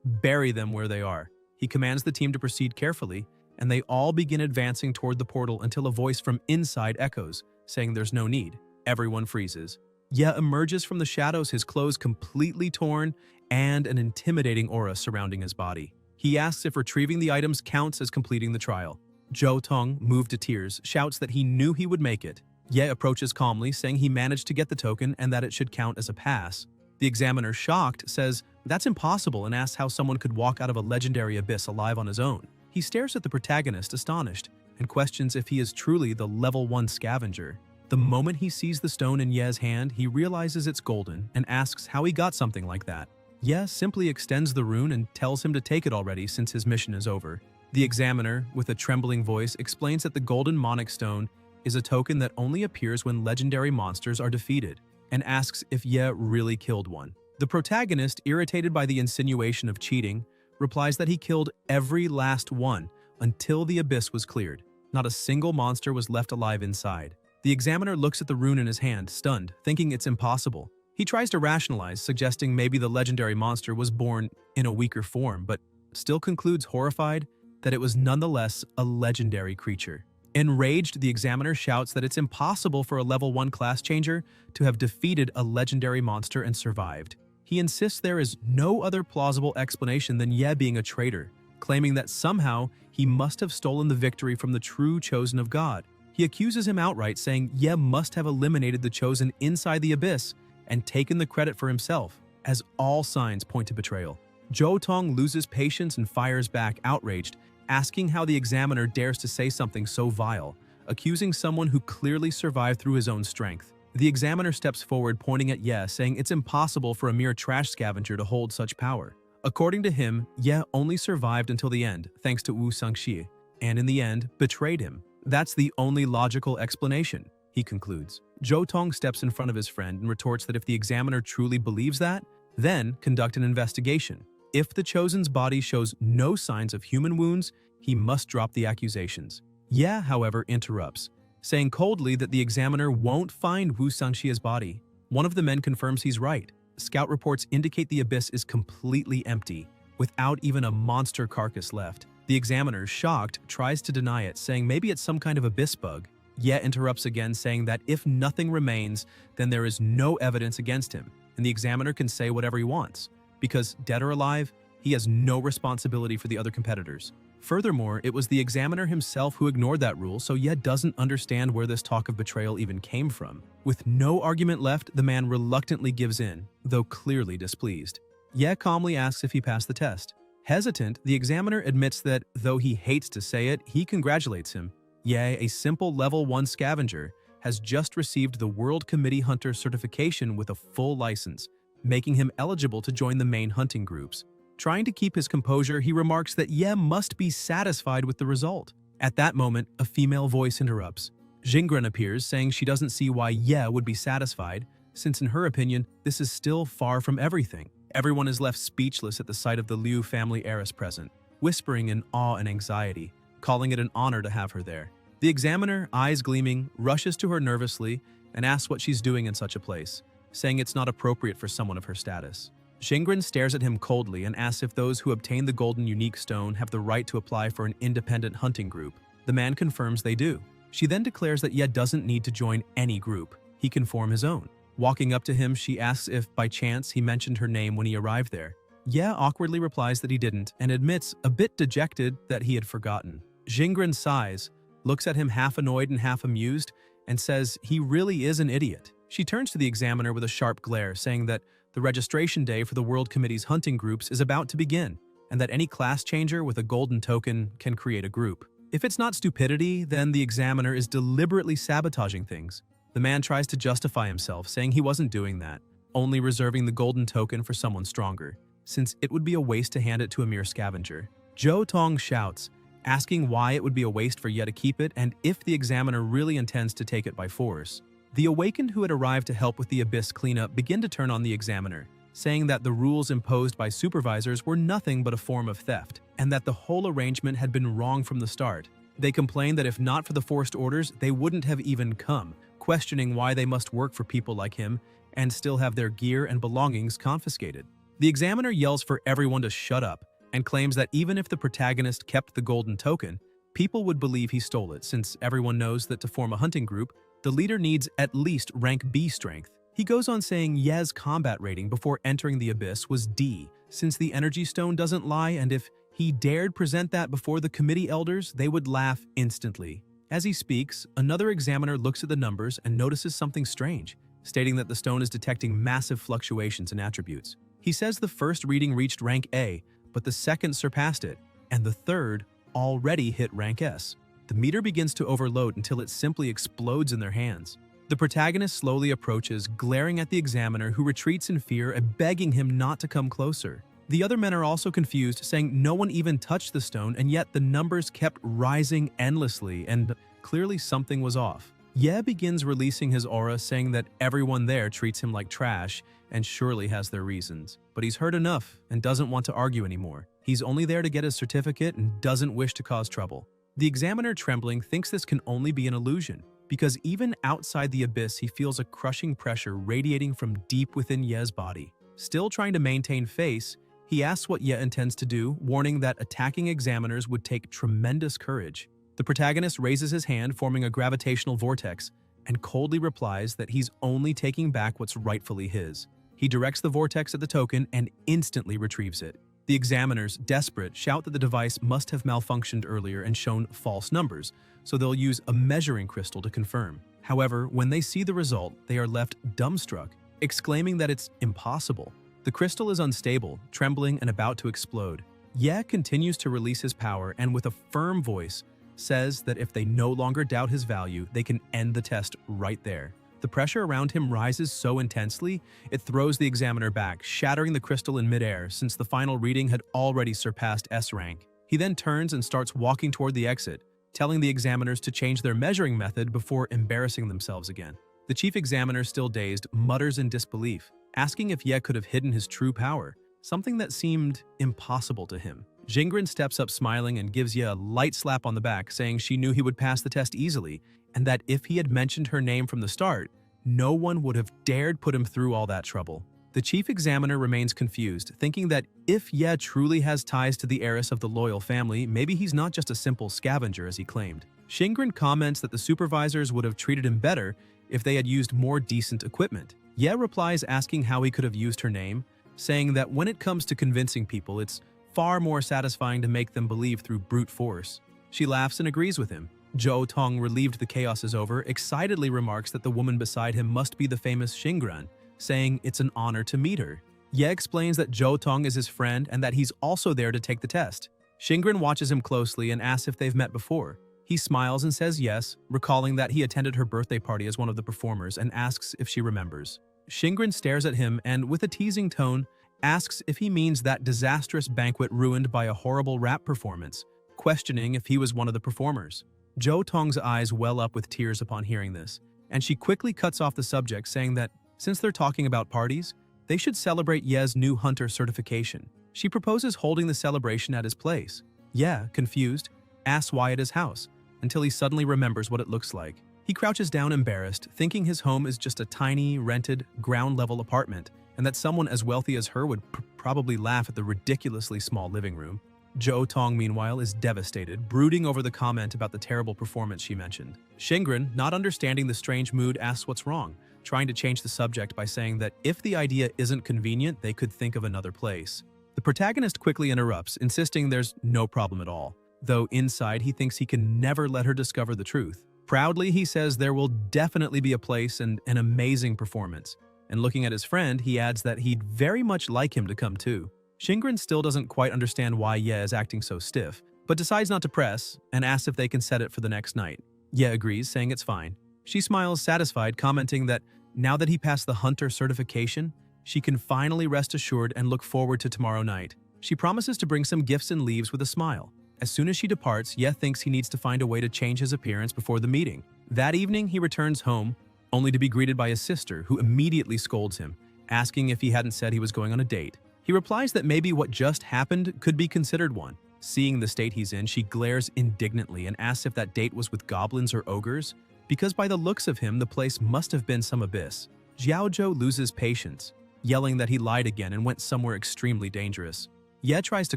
bury them where they are. He commands the team to proceed carefully, and they all begin advancing toward the portal until a voice from inside echoes, saying there's no need. Everyone freezes. Ye emerges from the shadows, his clothes completely torn, and an intimidating aura surrounding his body. He asks if retrieving the items counts as completing the trial. Tong, moved to tears, shouts that he knew he would make it. Ye approaches calmly, saying he managed to get the token and that it should count as a pass. The examiner, shocked, says that's impossible and asks how someone could walk out of a legendary abyss alive on his own. He stares at the protagonist, astonished, and questions if he is truly the level 1 scavenger. The moment he sees the stone in Ye's hand, he realizes it's golden and asks how he got something like that. Ye simply extends the rune and tells him to take it already since his mission is over. The examiner, with a trembling voice, explains that the golden Monic stone is a token that only appears when legendary monsters are defeated, and asks if Ye really killed one. The protagonist, irritated by the insinuation of cheating, replies that he killed every last one until the abyss was cleared. Not a single monster was left alive inside. The examiner looks at the rune in his hand, stunned, thinking it's impossible. He tries to rationalize, suggesting maybe the legendary monster was born in a weaker form, but still concludes, horrified, that it was nonetheless a legendary creature. Enraged, the examiner shouts that it's impossible for a level 1 class changer to have defeated a legendary monster and survived. He insists there is no other plausible explanation than Ye being a traitor, claiming that somehow he must have stolen the victory from the true chosen of God. He accuses him outright, saying Ye must have eliminated the chosen inside the abyss and taken the credit for himself, as all signs point to betrayal. Tong loses patience and fires back, outraged, asking how the examiner dares to say something so vile, accusing someone who clearly survived through his own strength. The examiner steps forward, pointing at Ye, saying it's impossible for a mere trash scavenger to hold such power. According to him, Ye only survived until the end, thanks to Wu Sangxi, and in the end, betrayed him. That's the only logical explanation, he concludes. Tong steps in front of his friend and retorts that if the examiner truly believes that, then conduct an investigation. If the chosen's body shows no signs of human wounds, he must drop the accusations. Ye, however, interrupts, saying coldly that the examiner won't find Wu Sangxia's body. One of the men confirms he's right. Scout reports indicate the abyss is completely empty, without even a monster carcass left. The examiner, shocked, tries to deny it, saying maybe it's some kind of abyss bug. Ye interrupts again, saying that if nothing remains, then there is no evidence against him, and the examiner can say whatever he wants. Because, dead or alive, he has no responsibility for the other competitors. Furthermore, it was the examiner himself who ignored that rule, so Ye doesn't understand where this talk of betrayal even came from. With no argument left, the man reluctantly gives in, though clearly displeased. Ye calmly asks if he passed the test. Hesitant, the examiner admits that, though he hates to say it, he congratulates him. Ye, a simple level 1 scavenger, has just received the World Committee Hunter certification with a full license, making him eligible to join the main hunting groups. Trying to keep his composure, he remarks that Ye must be satisfied with the result. At that moment, a female voice interrupts. Jingren appears, saying she doesn't see why Ye would be satisfied, since in her opinion, this is still far from everything. Everyone is left speechless at the sight of the Liu family heiress present, whispering in awe and anxiety, calling it an honor to have her there. The examiner, eyes gleaming, rushes to her nervously and asks what she's doing in such a place, saying it's not appropriate for someone of her status. Jingren stares at him coldly and asks if those who obtain the golden unique stone have the right to apply for an independent hunting group. The man confirms they do. She then declares that Ye doesn't need to join any group. He can form his own. Walking up to him, she asks if, by chance, he mentioned her name when he arrived there. Ye awkwardly replies that he didn't and admits, a bit dejected, that he had forgotten. Jingren sighs, looks at him half annoyed and half amused, and says he really is an idiot. She turns to the examiner with a sharp glare, saying that the registration day for the World Committee's hunting groups is about to begin, and that any class changer with a golden token can create a group. If it's not stupidity, then the examiner is deliberately sabotaging things. The man tries to justify himself, saying he wasn't doing that, only reserving the golden token for someone stronger, since it would be a waste to hand it to a mere scavenger. Zhou Tong shouts, asking why it would be a waste for Ye to keep it and if the examiner really intends to take it by force. The awakened who had arrived to help with the abyss cleanup begin to turn on the examiner, saying that the rules imposed by supervisors were nothing but a form of theft, and that the whole arrangement had been wrong from the start. They complained that if not for the forced orders, they wouldn't have even come, questioning why they must work for people like him and still have their gear and belongings confiscated. The examiner yells for everyone to shut up and claims that even if the protagonist kept the golden token, people would believe he stole it, since everyone knows that to form a hunting group, the leader needs at least rank B strength. He goes on saying Ye's combat rating before entering the abyss was D, since the energy stone doesn't lie, and if he dared present that before the committee elders, they would laugh instantly. As he speaks, another examiner looks at the numbers and notices something strange, stating that the stone is detecting massive fluctuations in attributes. He says the first reading reached rank A, but the second surpassed it, and the third already hit rank S. The meter begins to overload until it simply explodes in their hands. The protagonist slowly approaches, glaring at the examiner, who retreats in fear and begging him not to come closer. The other men are also confused, saying no one even touched the stone, and yet the numbers kept rising endlessly, and clearly something was off. Ye begins releasing his aura, saying that everyone there treats him like trash and surely has their reasons. But he's heard enough and doesn't want to argue anymore. He's only there to get his certificate and doesn't wish to cause trouble. The examiner, trembling, thinks this can only be an illusion, because even outside the abyss he feels a crushing pressure radiating from deep within Ye's body. Still trying to maintain face, he asks what Ye intends to do, warning that attacking examiners would take tremendous courage. The protagonist raises his hand, forming a gravitational vortex, and coldly replies that he's only taking back what's rightfully his. He directs the vortex at the token and instantly retrieves it. The examiners, desperate, shout that the device must have malfunctioned earlier and shown false numbers, so they'll use a measuring crystal to confirm. However, when they see the result, they are left dumbstruck, exclaiming that it's impossible. The crystal is unstable, trembling, and about to explode. Ye continues to release his power and, with a firm voice, says that if they no longer doubt his value, they can end the test right there. The pressure around him rises so intensely, it throws the examiner back, shattering the crystal in midair since the final reading had already surpassed S rank. He then turns and starts walking toward the exit, telling the examiners to change their measuring method before embarrassing themselves again. The chief examiner, still dazed, mutters in disbelief, asking if Ye could have hidden his true power, something that seemed impossible to him. Jingren steps up smiling and gives Ye a light slap on the back, saying she knew he would pass the test easily, and that if he had mentioned her name from the start, no one would have dared put him through all that trouble. The chief examiner remains confused, thinking that if Ye truly has ties to the heiress of the loyal family, maybe he's not just a simple scavenger as he claimed. Jingren comments that the supervisors would have treated him better if they had used more decent equipment. Ye replies asking how he could have used her name, saying that when it comes to convincing people, it's far more satisfying to make them believe through brute force. She laughs and agrees with him. Zhou Tong, relieved the chaos is over, excitedly remarks that the woman beside him must be the famous Xingran, saying it's an honor to meet her. Ye explains that Zhou Tong is his friend and that he's also there to take the test. Xingran watches him closely and asks if they've met before. He smiles and says yes, recalling that he attended her birthday party as one of the performers, and asks if she remembers. Xingran stares at him and, with a teasing tone, asks if he means that disastrous banquet ruined by a horrible rap performance, questioning if he was one of the performers. Zhou Tong's eyes well up with tears upon hearing this, and she quickly cuts off the subject, saying that since they're talking about parties, they should celebrate Ye's new hunter certification. She proposes holding the celebration at his place. Ye, confused, asks why at his house, until he suddenly remembers what it looks like. He crouches down embarrassed, thinking his home is just a tiny, rented, ground-level apartment, and that someone as wealthy as her would probably laugh at the ridiculously small living room. Jo Tong, meanwhile, is devastated, brooding over the comment about the terrible performance she mentioned. Shingren, not understanding the strange mood, asks what's wrong, trying to change the subject by saying that if the idea isn't convenient, they could think of another place. The protagonist quickly interrupts, insisting there's no problem at all, though inside he thinks he can never let her discover the truth. Proudly, he says there will definitely be a place and an amazing performance. And looking at his friend, he adds that he'd very much like him to come too. Shingren still doesn't quite understand why Ye is acting so stiff, but decides not to press and asks if they can set it for the next night. Ye agrees, saying it's fine. She smiles, satisfied, commenting that now that he passed the hunter certification, she can finally rest assured and look forward to tomorrow night. She promises to bring some gifts and leaves with a smile. As soon as she departs, Ye thinks he needs to find a way to change his appearance before the meeting. That evening, he returns home, only to be greeted by his sister, who immediately scolds him, asking if he hadn't said he was going on a date. He replies that maybe what just happened could be considered one. Seeing the state he's in, she glares indignantly and asks if that date was with goblins or ogres, because by the looks of him, the place must have been some abyss. Xiaozhou loses patience, yelling that he lied again and went somewhere extremely dangerous. Ye tries to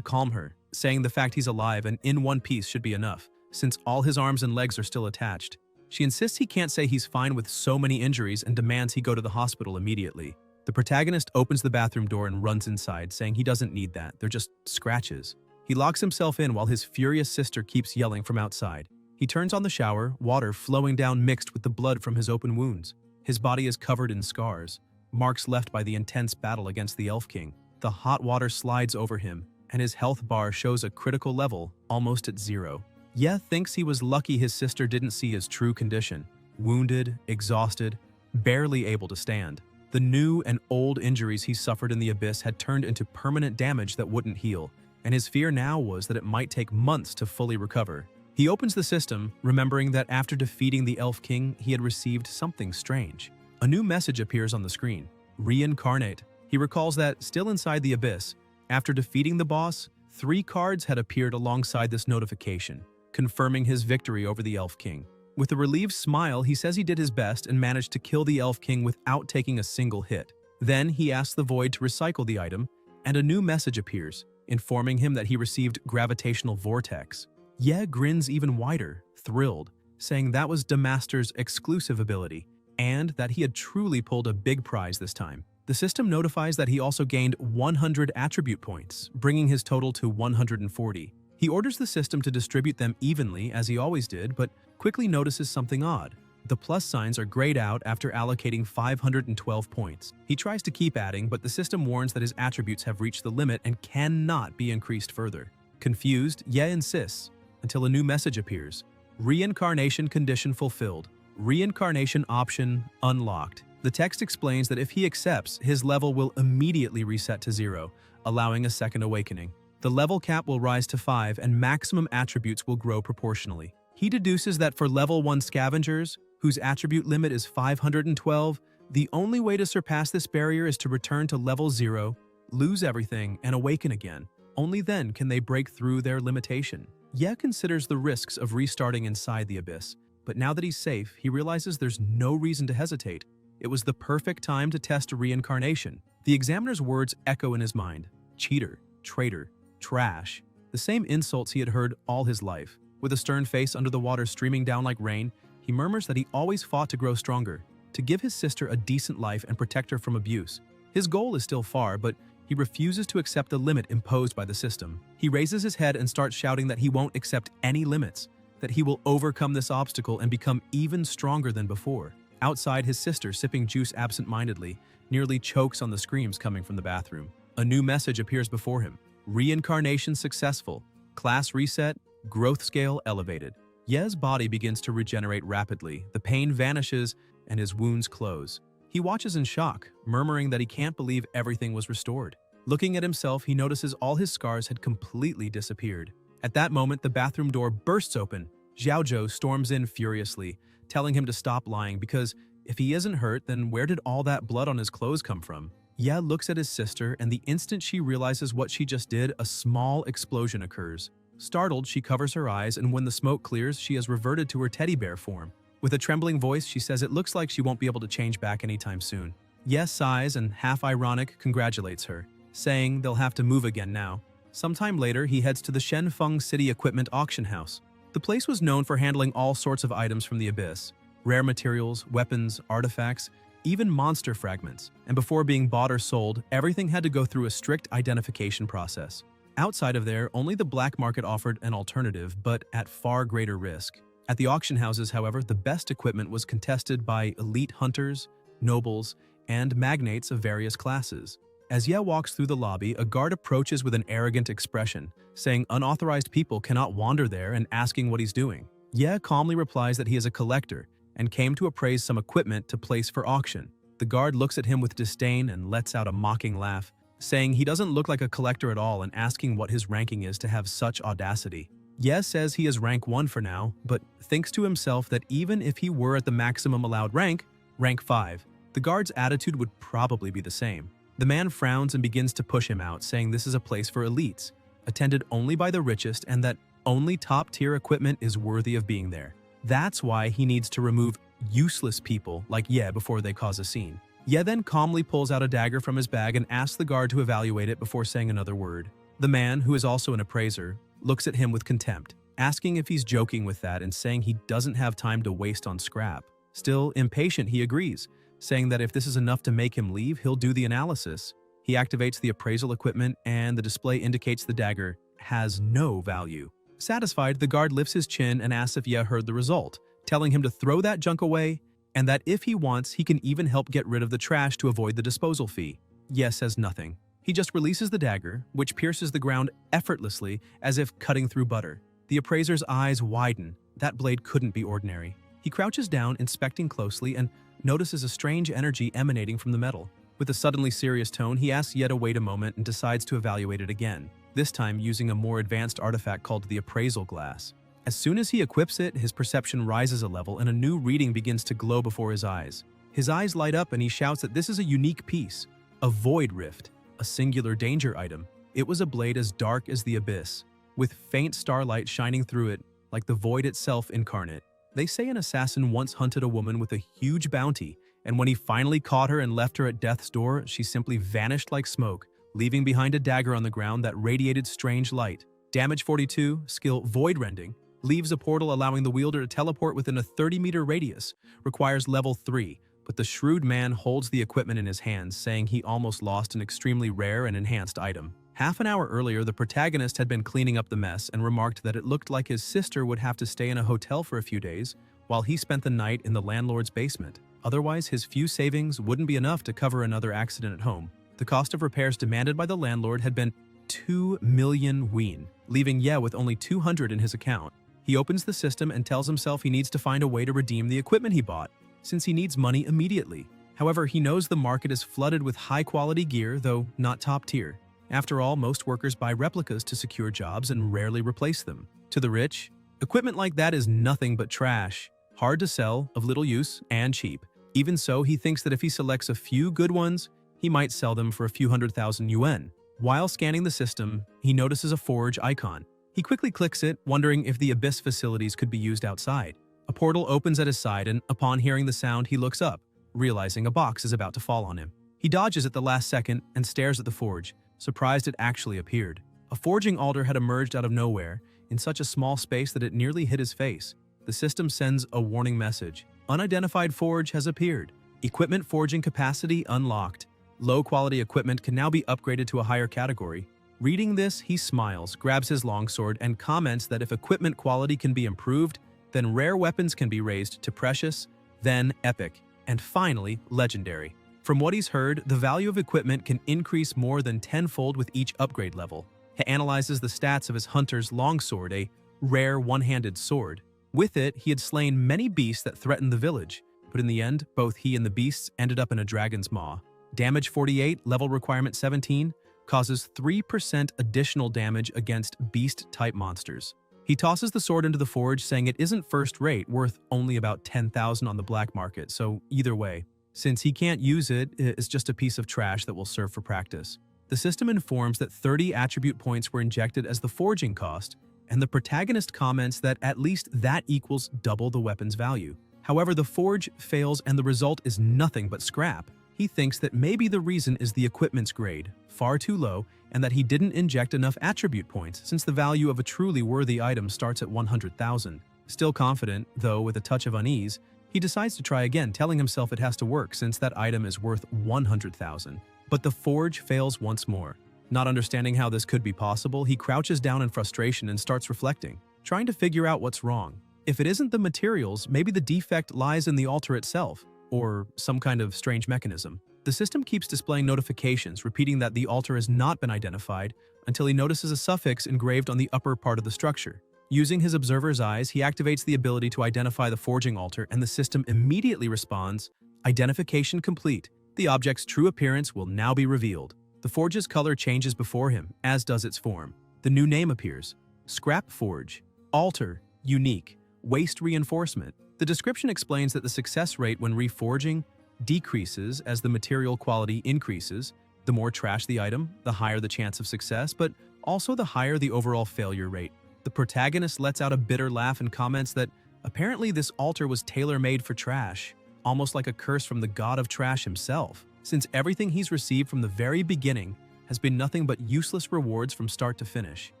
calm her, saying the fact he's alive and in one piece should be enough, since all his arms and legs are still attached. She insists he can't say he's fine with so many injuries and demands he go to the hospital immediately. The protagonist opens the bathroom door and runs inside, saying he doesn't need that, they're just scratches. He locks himself in while his furious sister keeps yelling from outside. He turns on the shower, water flowing down mixed with the blood from his open wounds. His body is covered in scars, marks left by the intense battle against the Elf King. The hot water slides over him, and his health bar shows a critical level, almost at 0. Ye thinks he was lucky his sister didn't see his true condition. Wounded, exhausted, barely able to stand. The new and old injuries he suffered in the abyss had turned into permanent damage that wouldn't heal, and his fear now was that it might take months to fully recover. He opens the system, remembering that after defeating the Elf King, he had received something strange. A new message appears on the screen. Reincarnate. He recalls that, still inside the abyss, after defeating the boss, 3 cards had appeared alongside this notification, confirming his victory over the Elf King. With a relieved smile, he says he did his best and managed to kill the Elf King without taking a single hit. Then he asks the Void to recycle the item, and a new message appears, informing him that he received Gravitational Vortex. Ye grins even wider, thrilled, saying that was Damaster's exclusive ability, and that he had truly pulled a big prize this time. The system notifies that he also gained 100 attribute points, bringing his total to 140. He orders the system to distribute them evenly, as he always did, but quickly notices something odd. The plus signs are grayed out after allocating 512 points. He tries to keep adding, but the system warns that his attributes have reached the limit and cannot be increased further. Confused, Ye insists, until a new message appears. Reincarnation condition fulfilled. Reincarnation option unlocked. The text explains that if he accepts, his level will immediately reset to 0, allowing a second awakening. The level cap will rise to 5 and maximum attributes will grow proportionally. He deduces that for level 1 scavengers, whose attribute limit is 512, the only way to surpass this barrier is to return to level 0, lose everything, and awaken again. Only then can they break through their limitation. Ye considers the risks of restarting inside the abyss, but now that he's safe, he realizes there's no reason to hesitate. It was the perfect time to test reincarnation. The examiner's words echo in his mind. Cheater, traitor, trash. The same insults he had heard all his life. With a stern face under the water streaming down like rain, he murmurs that he always fought to grow stronger, to give his sister a decent life and protect her from abuse. His goal is still far, but he refuses to accept the limit imposed by the system. He raises his head and starts shouting that he won't accept any limits, that he will overcome this obstacle and become even stronger than before. Outside, his sister, sipping juice absent-mindedly, nearly chokes on the screams coming from the bathroom. A new message appears before him. Reincarnation successful. Class reset. Growth scale elevated. Ye's body begins to regenerate rapidly. The pain vanishes and his wounds close. He watches in shock, murmuring that he can't believe everything was restored. Looking at himself, he notices all his scars had completely disappeared. At that moment, the bathroom door bursts open. Xiaozhou storms in furiously, telling him to stop lying because if he isn't hurt, then where did all that blood on his clothes come from? Ye looks at his sister, and the instant she realizes what she just did, a small explosion occurs. Startled, she covers her eyes, and when the smoke clears, she has reverted to her teddy bear form. With a trembling voice, she says it looks like she won't be able to change back anytime soon. Ye sighs and, half ironic, congratulates her, saying they'll have to move again now. Sometime later, he heads to the Shenfeng City Equipment Auction House. The place was known for handling all sorts of items from the abyss: rare materials, weapons, artifacts, even monster fragments. And before being bought or sold, everything had to go through a strict identification process. Outside of there, only the black market offered an alternative, but at far greater risk. At the auction houses, however, the best equipment was contested by elite hunters, nobles, and magnates of various classes. As Ye walks through the lobby, a guard approaches with an arrogant expression, saying unauthorized people cannot wander there and asking what he's doing. Ye calmly replies that he is a collector and came to appraise some equipment to place for auction. The guard looks at him with disdain and lets out a mocking laugh, saying he doesn't look like a collector at all and asking what his ranking is to have such audacity. Ye says he is rank 1 for now, but thinks to himself that even if he were at the maximum allowed rank, rank 5, the guard's attitude would probably be the same. The man frowns and begins to push him out, saying this is a place for elites, attended only by the richest, and that only top-tier equipment is worthy of being there. That's why he needs to remove useless people like Ye before they cause a scene. Ye then calmly pulls out a dagger from his bag and asks the guard to evaluate it before saying another word. The man, who is also an appraiser, looks at him with contempt, asking if he's joking with that and saying he doesn't have time to waste on scrap. Still impatient, he agrees, saying that if this is enough to make him leave, he'll do the analysis. He activates the appraisal equipment and the display indicates the dagger has no value. Satisfied, the guard lifts his chin and asks if Ye heard the result, telling him to throw that junk away and that if he wants, he can even help get rid of the trash to avoid the disposal fee. Ye says nothing. He just releases the dagger, which pierces the ground effortlessly as if cutting through butter. The appraiser's eyes widen. That blade couldn't be ordinary. He crouches down, inspecting closely, and notices a strange energy emanating from the metal. With a suddenly serious tone, he asks Ye to wait a moment and decides to evaluate it again, this time using a more advanced artifact called the appraisal glass. As soon as he equips it, his perception rises a level and a new reading begins to glow before his eyes. His eyes light up and he shouts that this is a unique piece, a void rift, a singular danger item. It was a blade as dark as the abyss, with faint starlight shining through it like the void itself incarnate. They say an assassin once hunted a woman with a huge bounty, and when he finally caught her and left her at death's door, she simply vanished like smoke, leaving behind a dagger on the ground that radiated strange light. Damage 42, skill Void Rending, leaves a portal allowing the wielder to teleport within a 30-meter radius, requires level 3, but the shrewd man holds the equipment in his hands, saying he almost lost an extremely rare and enhanced item. Half an hour earlier, the protagonist had been cleaning up the mess and remarked that it looked like his sister would have to stay in a hotel for a few days, while he spent the night in the landlord's basement. Otherwise, his few savings wouldn't be enough to cover another accident at home. The cost of repairs demanded by the landlord had been 2 million won, leaving Ye with only 200 in his account. He opens the system and tells himself he needs to find a way to redeem the equipment he bought, since he needs money immediately. However, he knows the market is flooded with high-quality gear, though not top-tier. After all, most workers buy replicas to secure jobs and rarely replace them. To the rich, equipment like that is nothing but trash, hard to sell, of little use, and cheap. Even so, he thinks that if he selects a few good ones, he might sell them for a few 100,000 yuan. While scanning the system, he notices a forge icon. He quickly clicks it, wondering if the abyss facilities could be used outside. A portal opens at his side, and upon hearing the sound, he looks up, realizing a box is about to fall on him. He dodges at the last second and stares at the forge, surprised it actually appeared. A forging altar had emerged out of nowhere, in such a small space that it nearly hit his face. The system sends a warning message. Unidentified forge has appeared. Equipment forging capacity unlocked. Low-quality equipment can now be upgraded to a higher category. Reading this, he smiles, grabs his longsword, and comments that if equipment quality can be improved, then rare weapons can be raised to precious, then epic, and finally, legendary. From what he's heard, the value of equipment can increase more than tenfold with each upgrade level. He analyzes the stats of his hunter's longsword, a rare one-handed sword. With it, he had slain many beasts that threatened the village, but in the end, both he and the beasts ended up in a dragon's maw. Damage 48, level requirement 17, causes 3% additional damage against beast-type monsters. He tosses the sword into the forge, saying it isn't first-rate, worth only about 10,000 on the black market, so either way. Since he can't use it, it's just a piece of trash that will serve for practice. The system informs that 30 attribute points were injected as the forging cost, and the protagonist comments that at least that equals double the weapon's value. However, the forge fails and the result is nothing but scrap. He He thinks that maybe the reason is the equipment's grade, far too low, and that he didn't inject enough attribute points since the value of a truly worthy item starts at 100,000. Still confident, though with a touch of unease, he decides to try again, telling himself it has to work since that item is worth 100,000. But the forge fails once more. Not understanding how this could be possible, he crouches down in frustration and starts reflecting, trying to figure out what's wrong. If it isn't the materials, maybe the defect lies in the altar itself, or some kind of strange mechanism. The system keeps displaying notifications, repeating that the altar has not been identified until he notices a suffix engraved on the upper part of the structure. Using his observer's eyes, he activates the ability to identify the forging altar, and the system immediately responds, "Identification complete. The object's true appearance will now be revealed." The forge's color changes before him, as does its form. The new name appears: Scrap Forge. Altar, unique. Waste reinforcement. The description explains that the success rate when reforging decreases as the material quality increases. The more trash the item, the higher the chance of success, but also the higher the overall failure rate. The protagonist lets out a bitter laugh and comments that apparently this altar was tailor-made for trash, almost like a curse from the god of trash himself, since everything he's received from the very beginning has been nothing but useless rewards from start to finish.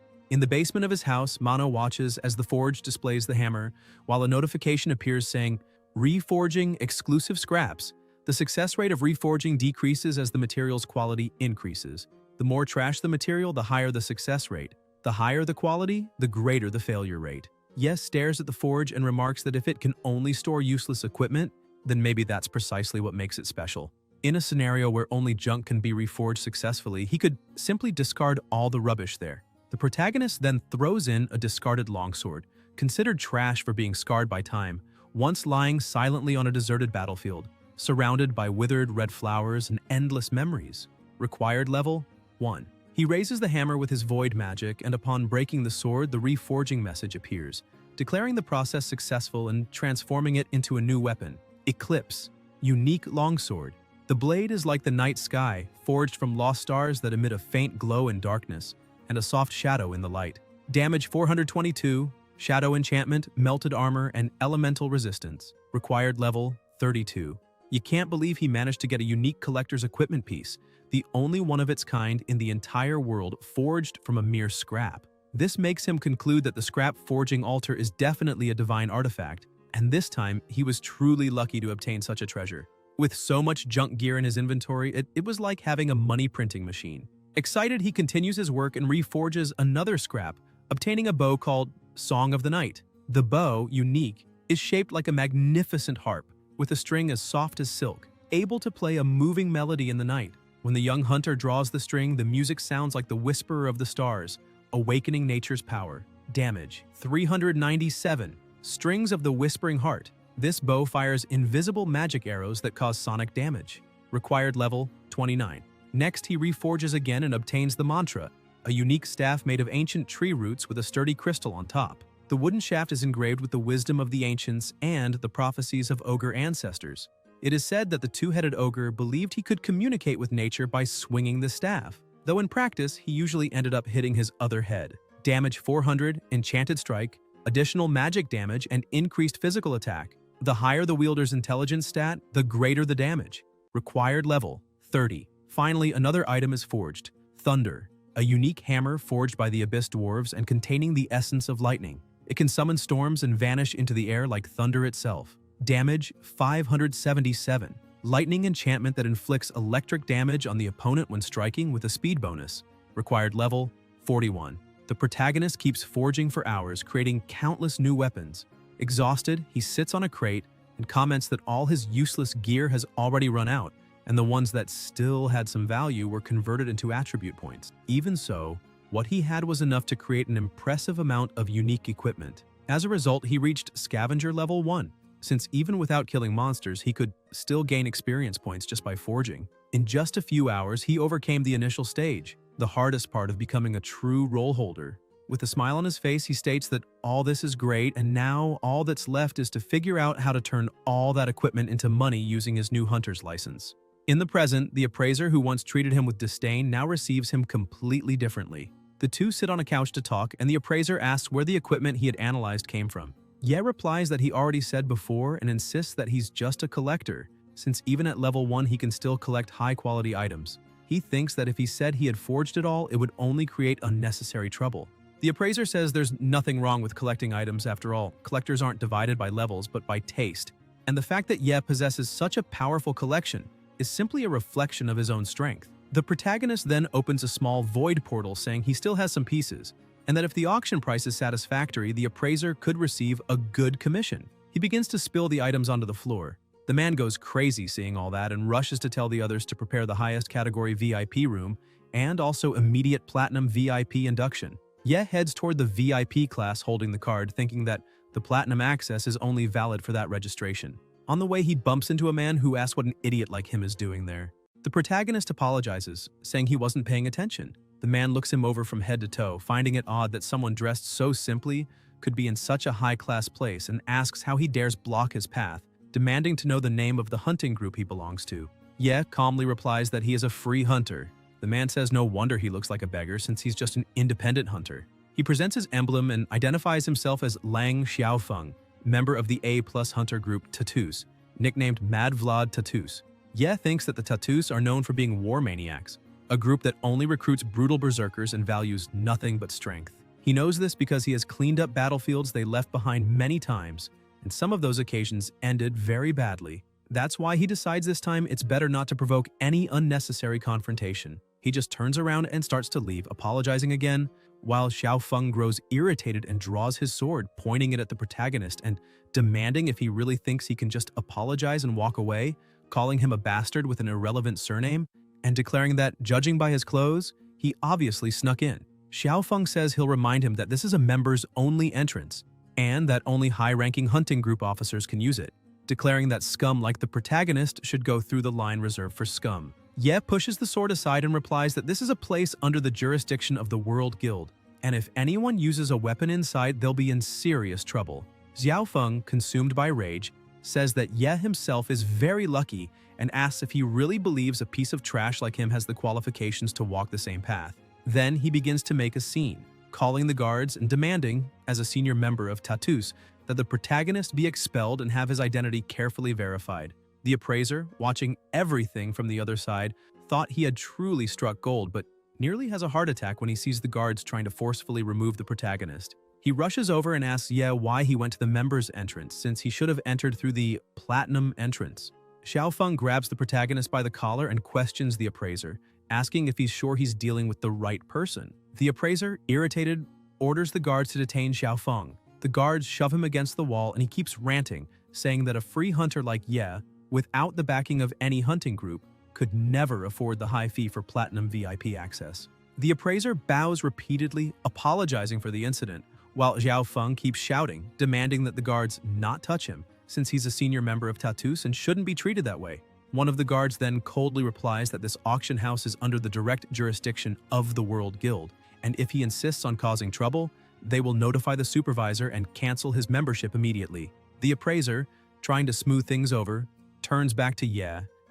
In the basement of his house, Mano watches as the forge displays the hammer, while a notification appears saying, "Reforging exclusive scraps." The success rate of reforging decreases as the material's quality increases. The more trash the material, the higher the success rate. The higher the quality, the greater the failure rate. Yes stares at the forge and remarks that if it can only store useless equipment, then maybe that's precisely what makes it special. In a scenario where only junk can be reforged successfully, he could simply discard all the rubbish there. The protagonist then throws in a discarded longsword, considered trash for being scarred by time, once lying silently on a deserted battlefield, surrounded by withered red flowers and endless memories. Required level 1. He raises the hammer with his void magic, and upon breaking the sword, the reforging message appears, declaring the process successful and transforming it into a new weapon. Eclipse. Unique longsword. The blade is like the night sky, forged from lost stars that emit a faint glow in darkness, and a soft shadow in the light. Damage 422, shadow enchantment, melted armor, and elemental resistance. Required level 32. You can't believe he managed to get a unique collector's equipment piece, the only one of its kind in the entire world, forged from a mere scrap. This makes him conclude that the scrap forging altar is definitely a divine artifact, and this time he was truly lucky to obtain such a treasure. With so much junk gear in his inventory, it was like having a money printing machine. Excited, he continues his work and reforges another scrap, obtaining a bow called Song of the Night. The bow, unique, is shaped like a magnificent harp, with a string as soft as silk, able to play a moving melody in the night. When the young hunter draws the string, the music sounds like the whisper of the stars, awakening nature's power. Damage 397. Strings of the Whispering Heart. This bow fires invisible magic arrows that cause sonic damage. Required level 29. Next, he reforges again and obtains the mantra, a unique staff made of ancient tree roots with a sturdy crystal on top. The wooden shaft is engraved with the wisdom of the ancients and the prophecies of ogre ancestors. It is said that the two-headed ogre believed he could communicate with nature by swinging the staff, though in practice he usually ended up hitting his other head. Damage 400, enchanted strike, additional magic damage, and increased physical attack. The higher the wielder's intelligence stat, the greater the damage. Required level 30. Finally, another item is forged. Thunder, a unique hammer forged by the Abyss Dwarves and containing the essence of lightning. It can summon storms and vanish into the air like thunder itself. Damage 577. Lightning enchantment that inflicts electric damage on the opponent when striking with a speed bonus. Required level 41. The protagonist keeps forging for hours, creating countless new weapons. Exhausted, he sits on a crate and comments that all his useless gear has already run out, and the ones that still had some value were converted into attribute points. Even so, what he had was enough to create an impressive amount of unique equipment. As a result, he reached Scavenger level 1, since even without killing monsters, he could still gain experience points just by forging. In just a few hours, he overcame the initial stage, the hardest part of becoming a true role holder. With a smile on his face, he states that all this is great, and now all that's left is to figure out how to turn all that equipment into money using his new hunter's license. In the present, the appraiser who once treated him with disdain now receives him completely differently. The two sit on a couch to talk, and the appraiser asks where the equipment he had analyzed came from. Ye replies that he already said before and insists that he's just a collector, since even at level 1 he can still collect high-quality items. He thinks that if he said he had forged it all, it would only create unnecessary trouble. The appraiser says there's nothing wrong with collecting items after all. Collectors aren't divided by levels, but by taste. And the fact that Ye possesses such a powerful collection is simply a reflection of his own strength. The protagonist then opens a small void portal saying he still has some pieces, and that if the auction price is satisfactory, the appraiser could receive a good commission. He begins to spill the items onto the floor. The man goes crazy seeing all that and rushes to tell the others to prepare the highest category VIP room and also immediate platinum VIP induction. Ye heads toward the VIP class holding the card, thinking that the platinum access is only valid for that registration. On the way, he bumps into a man who asks what an idiot like him is doing there. The protagonist apologizes, saying he wasn't paying attention. The man looks him over from head to toe, finding it odd that someone dressed so simply could be in such a high-class place, and asks how he dares block his path, demanding to know the name of the hunting group he belongs to. Ye calmly replies that he is a free hunter. The man says no wonder he looks like a beggar since he's just an independent hunter. He presents his emblem and identifies himself as Lang Xiaofeng, member of the A+ hunter group Tattoos, nicknamed Mad Vlad Tattoos. Ye thinks that the Tattoos are known for being war maniacs, a group that only recruits brutal berserkers and values nothing but strength. He knows this because he has cleaned up battlefields they left behind many times, and some of those occasions ended very badly. That's why he decides this time it's better not to provoke any unnecessary confrontation. He just turns around and starts to leave, apologizing again, while Xiaofeng grows irritated and draws his sword, pointing it at the protagonist and demanding if he really thinks he can just apologize and walk away, calling him a bastard with an irrelevant surname, and declaring that, judging by his clothes, he obviously snuck in. Xiaofeng says he'll remind him that this is a members-only entrance, and that only high-ranking hunting group officers can use it, declaring that scum like the protagonist should go through the line reserved for scum. Ye pushes the sword aside and replies that this is a place under the jurisdiction of the World Guild, and if anyone uses a weapon inside, they'll be in serious trouble. Xiaofeng, consumed by rage, says that Ye himself is very lucky and asks if he really believes a piece of trash like him has the qualifications to walk the same path. Then he begins to make a scene, calling the guards and demanding, as a senior member of Tattoos, that the protagonist be expelled and have his identity carefully verified. The appraiser, watching everything from the other side, thought he had truly struck gold, but nearly has a heart attack when he sees the guards trying to forcefully remove the protagonist. He rushes over and asks Ye why he went to the members' entrance, since he should have entered through the platinum entrance. Xiaofeng grabs the protagonist by the collar and questions the appraiser, asking if he's sure he's dealing with the right person. The appraiser, irritated, orders the guards to detain Xiaofeng. The guards shove him against the wall and he keeps ranting, saying that a free hunter like Ye, without the backing of any hunting group, could never afford the high fee for platinum VIP access. The appraiser bows repeatedly, apologizing for the incident, while Xiaofeng keeps shouting, demanding that the guards not touch him, since he's a senior member of Tattoos and shouldn't be treated that way. One of the guards then coldly replies that this auction house is under the direct jurisdiction of the World Guild, and if he insists on causing trouble, they will notify the supervisor and cancel his membership immediately. The appraiser, trying to smooth things over, turns back to Ye,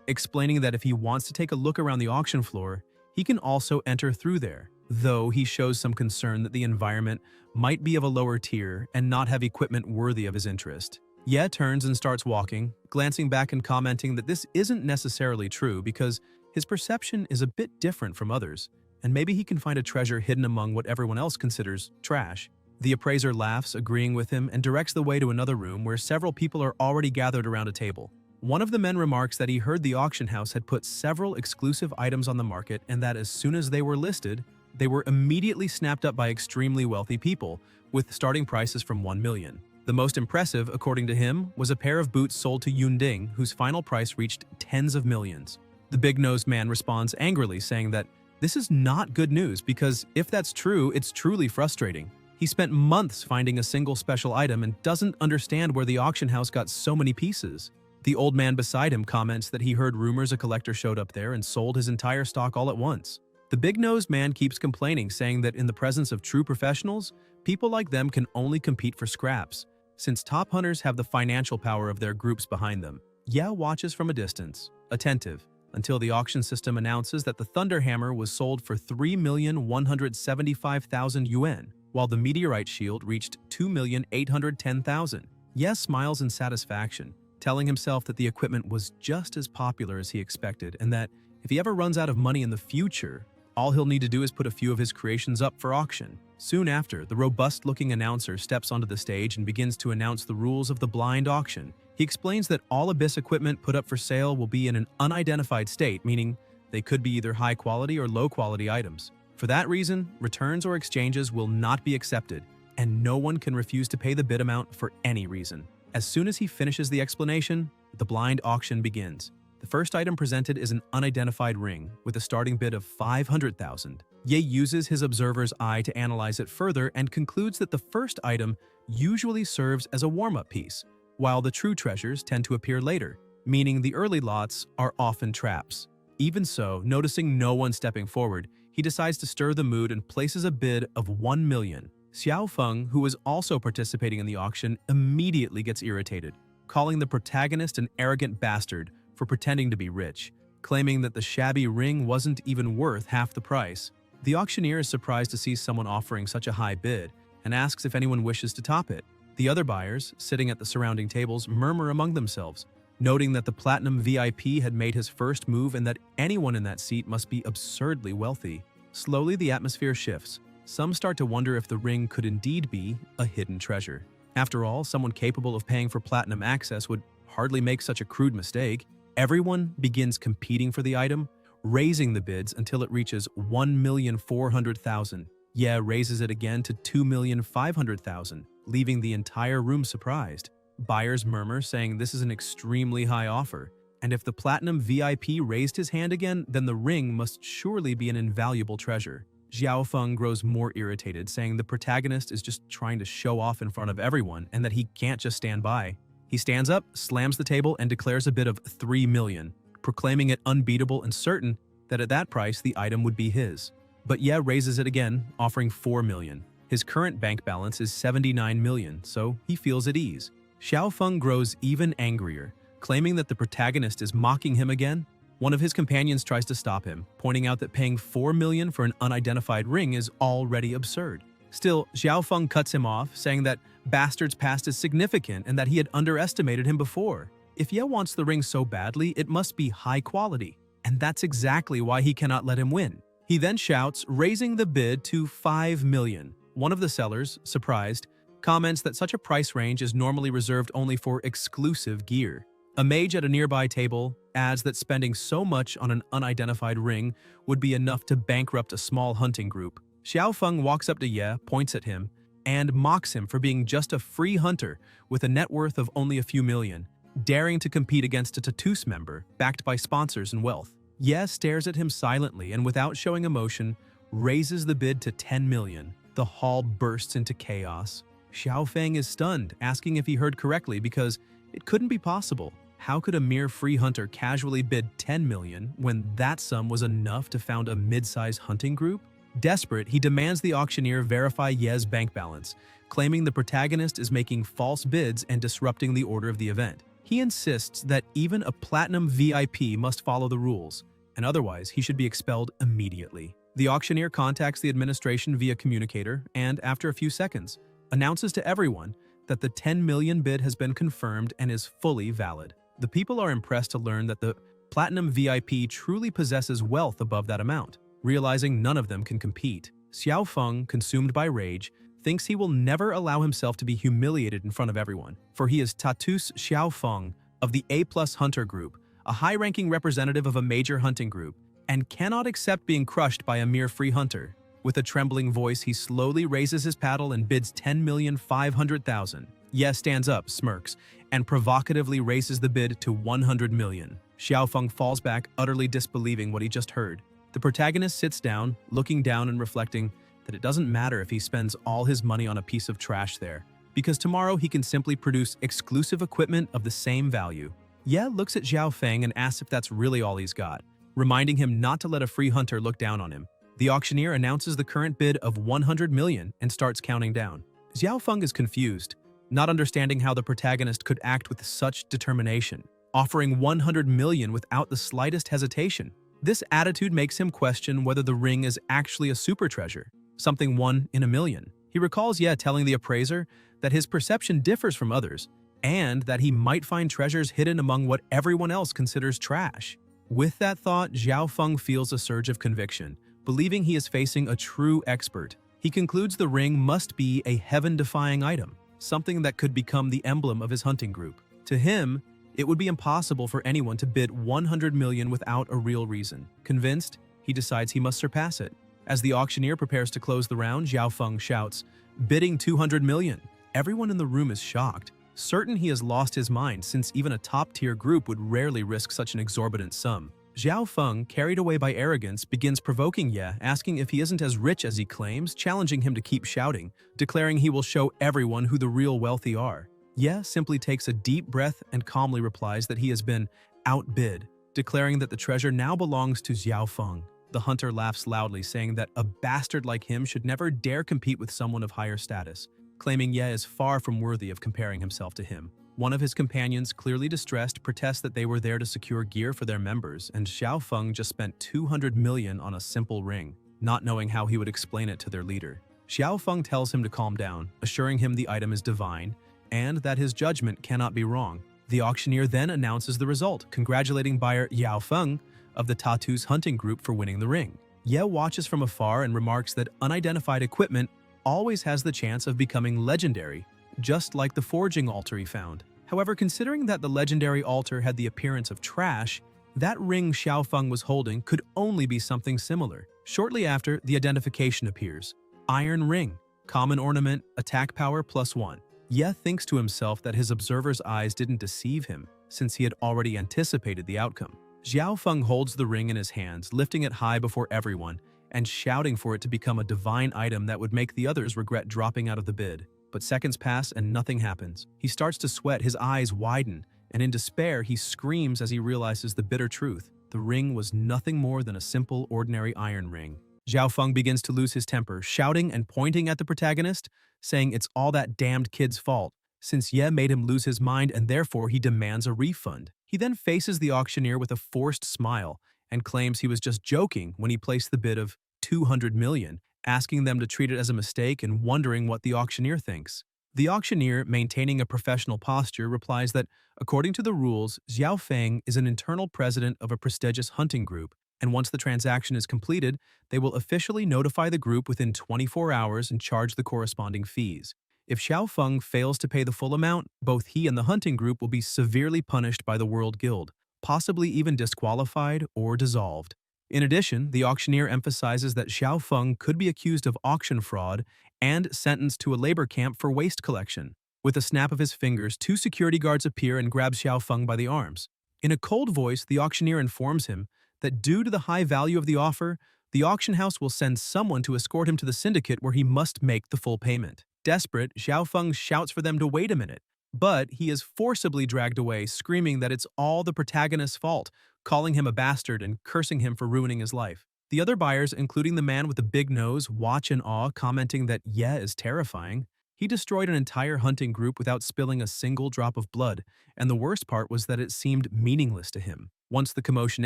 explaining that if he wants to take a look around the auction floor, he can also enter through there, though he shows some concern that the environment might be of a lower tier and not have equipment worthy of his interest. Ye turns and starts walking, glancing back and commenting that this isn't necessarily true because his perception is a bit different from others, and maybe he can find a treasure hidden among what everyone else considers trash. The appraiser laughs, agreeing with him, and directs the way to another room where several people are already gathered around a table. One of the men remarks that he heard the auction house had put several exclusive items on the market and that as soon as they were listed, they were immediately snapped up by extremely wealthy people, with starting prices from 1 million. The most impressive, according to him, was a pair of boots sold to Yunding, whose final price reached tens of millions. The big-nosed man responds angrily, saying that this is not good news because if that's true, it's truly frustrating. He spent months finding a single special item and doesn't understand where the auction house got so many pieces. The old man beside him comments that he heard rumors a collector showed up there and sold his entire stock all at once. The big-nosed man keeps complaining, saying that in the presence of true professionals, people like them can only compete for scraps, since top hunters have the financial power of their groups behind them. Ye watches from a distance, attentive, until the auction system announces that the Thunder Hammer was sold for 3,175,000 yuan, while the Meteorite Shield reached 2,810,000. Ye smiles in satisfaction, telling himself that the equipment was just as popular as he expected and that if he ever runs out of money in the future, all he'll need to do is put a few of his creations up for auction. Soon after, the robust-looking announcer steps onto the stage and begins to announce the rules of the blind auction. He explains that all Abyss equipment put up for sale will be in an unidentified state, meaning they could be either high-quality or low-quality items. For that reason, returns or exchanges will not be accepted, and no one can refuse to pay the bid amount for any reason. As soon as he finishes the explanation, the blind auction begins. The first item presented is an unidentified ring with a starting bid of 500,000. Ye uses his observer's eye to analyze it further and concludes that the first item usually serves as a warm-up piece, while the true treasures tend to appear later, meaning the early lots are often traps. Even so, noticing no one stepping forward, he decides to stir the mood and places a bid of 1 million. Xiao Feng, who is also participating in the auction, immediately gets irritated, calling the protagonist an arrogant bastard for pretending to be rich, claiming that the shabby ring wasn't even worth half the price. The auctioneer is surprised to see someone offering such a high bid and asks if anyone wishes to top it. The other buyers, sitting at the surrounding tables, murmur among themselves, noting that the Platinum VIP had made his first move and that anyone in that seat must be absurdly wealthy. Slowly, the atmosphere shifts. Some start to wonder if the ring could indeed be a hidden treasure. After all, someone capable of paying for platinum access would hardly make such a crude mistake. Everyone begins competing for the item, raising the bids until it reaches 1,400,000. Ye raises it again to 2,500,000, leaving the entire room surprised. Buyers murmur, saying this is an extremely high offer, and if the Platinum VIP raised his hand again, then the ring must surely be an invaluable treasure. Xiao Feng grows more irritated, saying the protagonist is just trying to show off in front of everyone and that he can't just stand by. He stands up, slams the table, and declares a bid of 3 million, proclaiming it unbeatable and certain that at that price the item would be his. But Ye raises it again, offering 4 million. His current bank balance is 79 million, so he feels at ease. Xiao Feng grows even angrier, claiming that the protagonist is mocking him again. One of his companions tries to stop him, pointing out that paying 4 million for an unidentified ring is already absurd. Still, Xiao Feng cuts him off, saying that Bastard's past is significant and that he had underestimated him before. If Ye wants the ring so badly, it must be high quality, and that's exactly why he cannot let him win. He then shouts, raising the bid to 5 million. One of the sellers, surprised, comments that such a price range is normally reserved only for exclusive gear. A mage at a nearby table adds that spending so much on an unidentified ring would be enough to bankrupt a small hunting group. Xiao Feng walks up to Ye, points at him, and mocks him for being just a free hunter with a net worth of only a few million, daring to compete against a Tatus member backed by sponsors and wealth. Ye stares at him silently and without showing emotion, raises the bid to 10 million. The hall bursts into chaos. Xiao Feng is stunned, asking if he heard correctly because it couldn't be possible. How could a mere free hunter casually bid 10 million when that sum was enough to found a mid-size hunting group? Desperate, he demands the auctioneer verify Ye's bank balance, claiming the protagonist is making false bids and disrupting the order of the event. He insists that even a Platinum VIP must follow the rules, and otherwise he should be expelled immediately. The auctioneer contacts the administration via communicator and, after a few seconds, announces to everyone that the 10 million bid has been confirmed and is fully valid. The people are impressed to learn that the Platinum VIP truly possesses wealth above that amount. Realizing none of them can compete, Xiao Feng, consumed by rage, thinks he will never allow himself to be humiliated in front of everyone, for he is Tatus Xiao Feng of the A+ Hunter Group, a high-ranking representative of a major hunting group, and cannot accept being crushed by a mere free hunter. With a trembling voice, he slowly raises his paddle and bids 10,500,000. Ye stands up, smirks, and provocatively raises the bid to 100 million. Xiao Feng falls back, utterly disbelieving what he just heard. The protagonist sits down, looking down and reflecting that it doesn't matter if he spends all his money on a piece of trash there, because tomorrow he can simply produce exclusive equipment of the same value. Ye looks at Xiao Feng and asks if that's really all he's got, reminding him not to let a free hunter look down on him. The auctioneer announces the current bid of 100 million and starts counting down. Xiao Feng is confused, not understanding how the protagonist could act with such determination, offering 100 million without the slightest hesitation. This attitude makes him question whether the ring is actually a super treasure, something 1 in a million. He recalls Ye telling the appraiser that his perception differs from others, and that he might find treasures hidden among what everyone else considers trash. With that thought, Xiao Feng feels a surge of conviction, believing he is facing a true expert. He concludes the ring must be a heaven-defying item, something that could become the emblem of his hunting group. To him, it would be impossible for anyone to bid 100 million without a real reason. Convinced, he decides he must surpass it. As the auctioneer prepares to close the round, Xiao Feng shouts, "Bidding 200 million." Everyone in the room is shocked, certain he has lost his mind since even a top-tier group would rarely risk such an exorbitant sum. Xiao Feng, carried away by arrogance, begins provoking Ye, asking if he isn't as rich as he claims, challenging him to keep shouting, declaring he will show everyone who the real wealthy are. Ye simply takes a deep breath and calmly replies that he has been outbid, declaring that the treasure now belongs to Xiao Feng. The hunter laughs loudly, saying that a bastard like him should never dare compete with someone of higher status, claiming Ye is far from worthy of comparing himself to him. One of his companions, clearly distressed, protests that they were there to secure gear for their members, and Xiao Feng just spent 200 million on a simple ring, not knowing how he would explain it to their leader. Xiao Feng tells him to calm down, assuring him the item is divine, and that his judgment cannot be wrong. The auctioneer then announces the result, congratulating buyer Yao Feng of the Tatu's hunting group for winning the ring. Ye watches from afar and remarks that unidentified equipment always has the chance of becoming legendary, just like the forging altar he found. However, considering that the legendary altar had the appearance of trash, that ring Xiao Feng was holding could only be something similar. Shortly after, the identification appears. Iron ring, common ornament, attack power +1. Ye thinks to himself that his observer's eyes didn't deceive him, since he had already anticipated the outcome. Xiao Feng holds the ring in his hands, lifting it high before everyone, and shouting for it to become a divine item that would make the others regret dropping out of the bid. But seconds pass and nothing happens. He starts to sweat, his eyes widen, and in despair he screams as he realizes the bitter truth. The ring was nothing more than a simple, ordinary iron ring. Xiao Feng begins to lose his temper, shouting and pointing at the protagonist, saying it's all that damned kid's fault, since Ye made him lose his mind and therefore he demands a refund. He then faces the auctioneer with a forced smile and claims he was just joking when he placed the bid of 200 million, asking them to treat it as a mistake and wondering what the auctioneer thinks. The auctioneer, maintaining a professional posture, replies that, according to the rules, Xiao Feng is an internal president of a prestigious hunting group, and once the transaction is completed, they will officially notify the group within 24 hours and charge the corresponding fees. If Xiao Feng fails to pay the full amount, both he and the hunting group will be severely punished by the World Guild, possibly even disqualified or dissolved. In addition, the auctioneer emphasizes that Xiao Feng could be accused of auction fraud and sentenced to a labor camp for waste collection. With a snap of his fingers, two security guards appear and grab Xiao Feng by the arms. In a cold voice, the auctioneer informs him that due to the high value of the offer, the auction house will send someone to escort him to the syndicate where he must make the full payment. Desperate, Xiao Feng shouts for them to wait a minute, but he is forcibly dragged away, screaming that it's all the protagonist's fault, calling him a bastard and cursing him for ruining his life. The other buyers, including the man with the big nose, watch in awe, commenting that Ye is terrifying. He destroyed an entire hunting group without spilling a single drop of blood, and the worst part was that it seemed meaningless to him. Once the commotion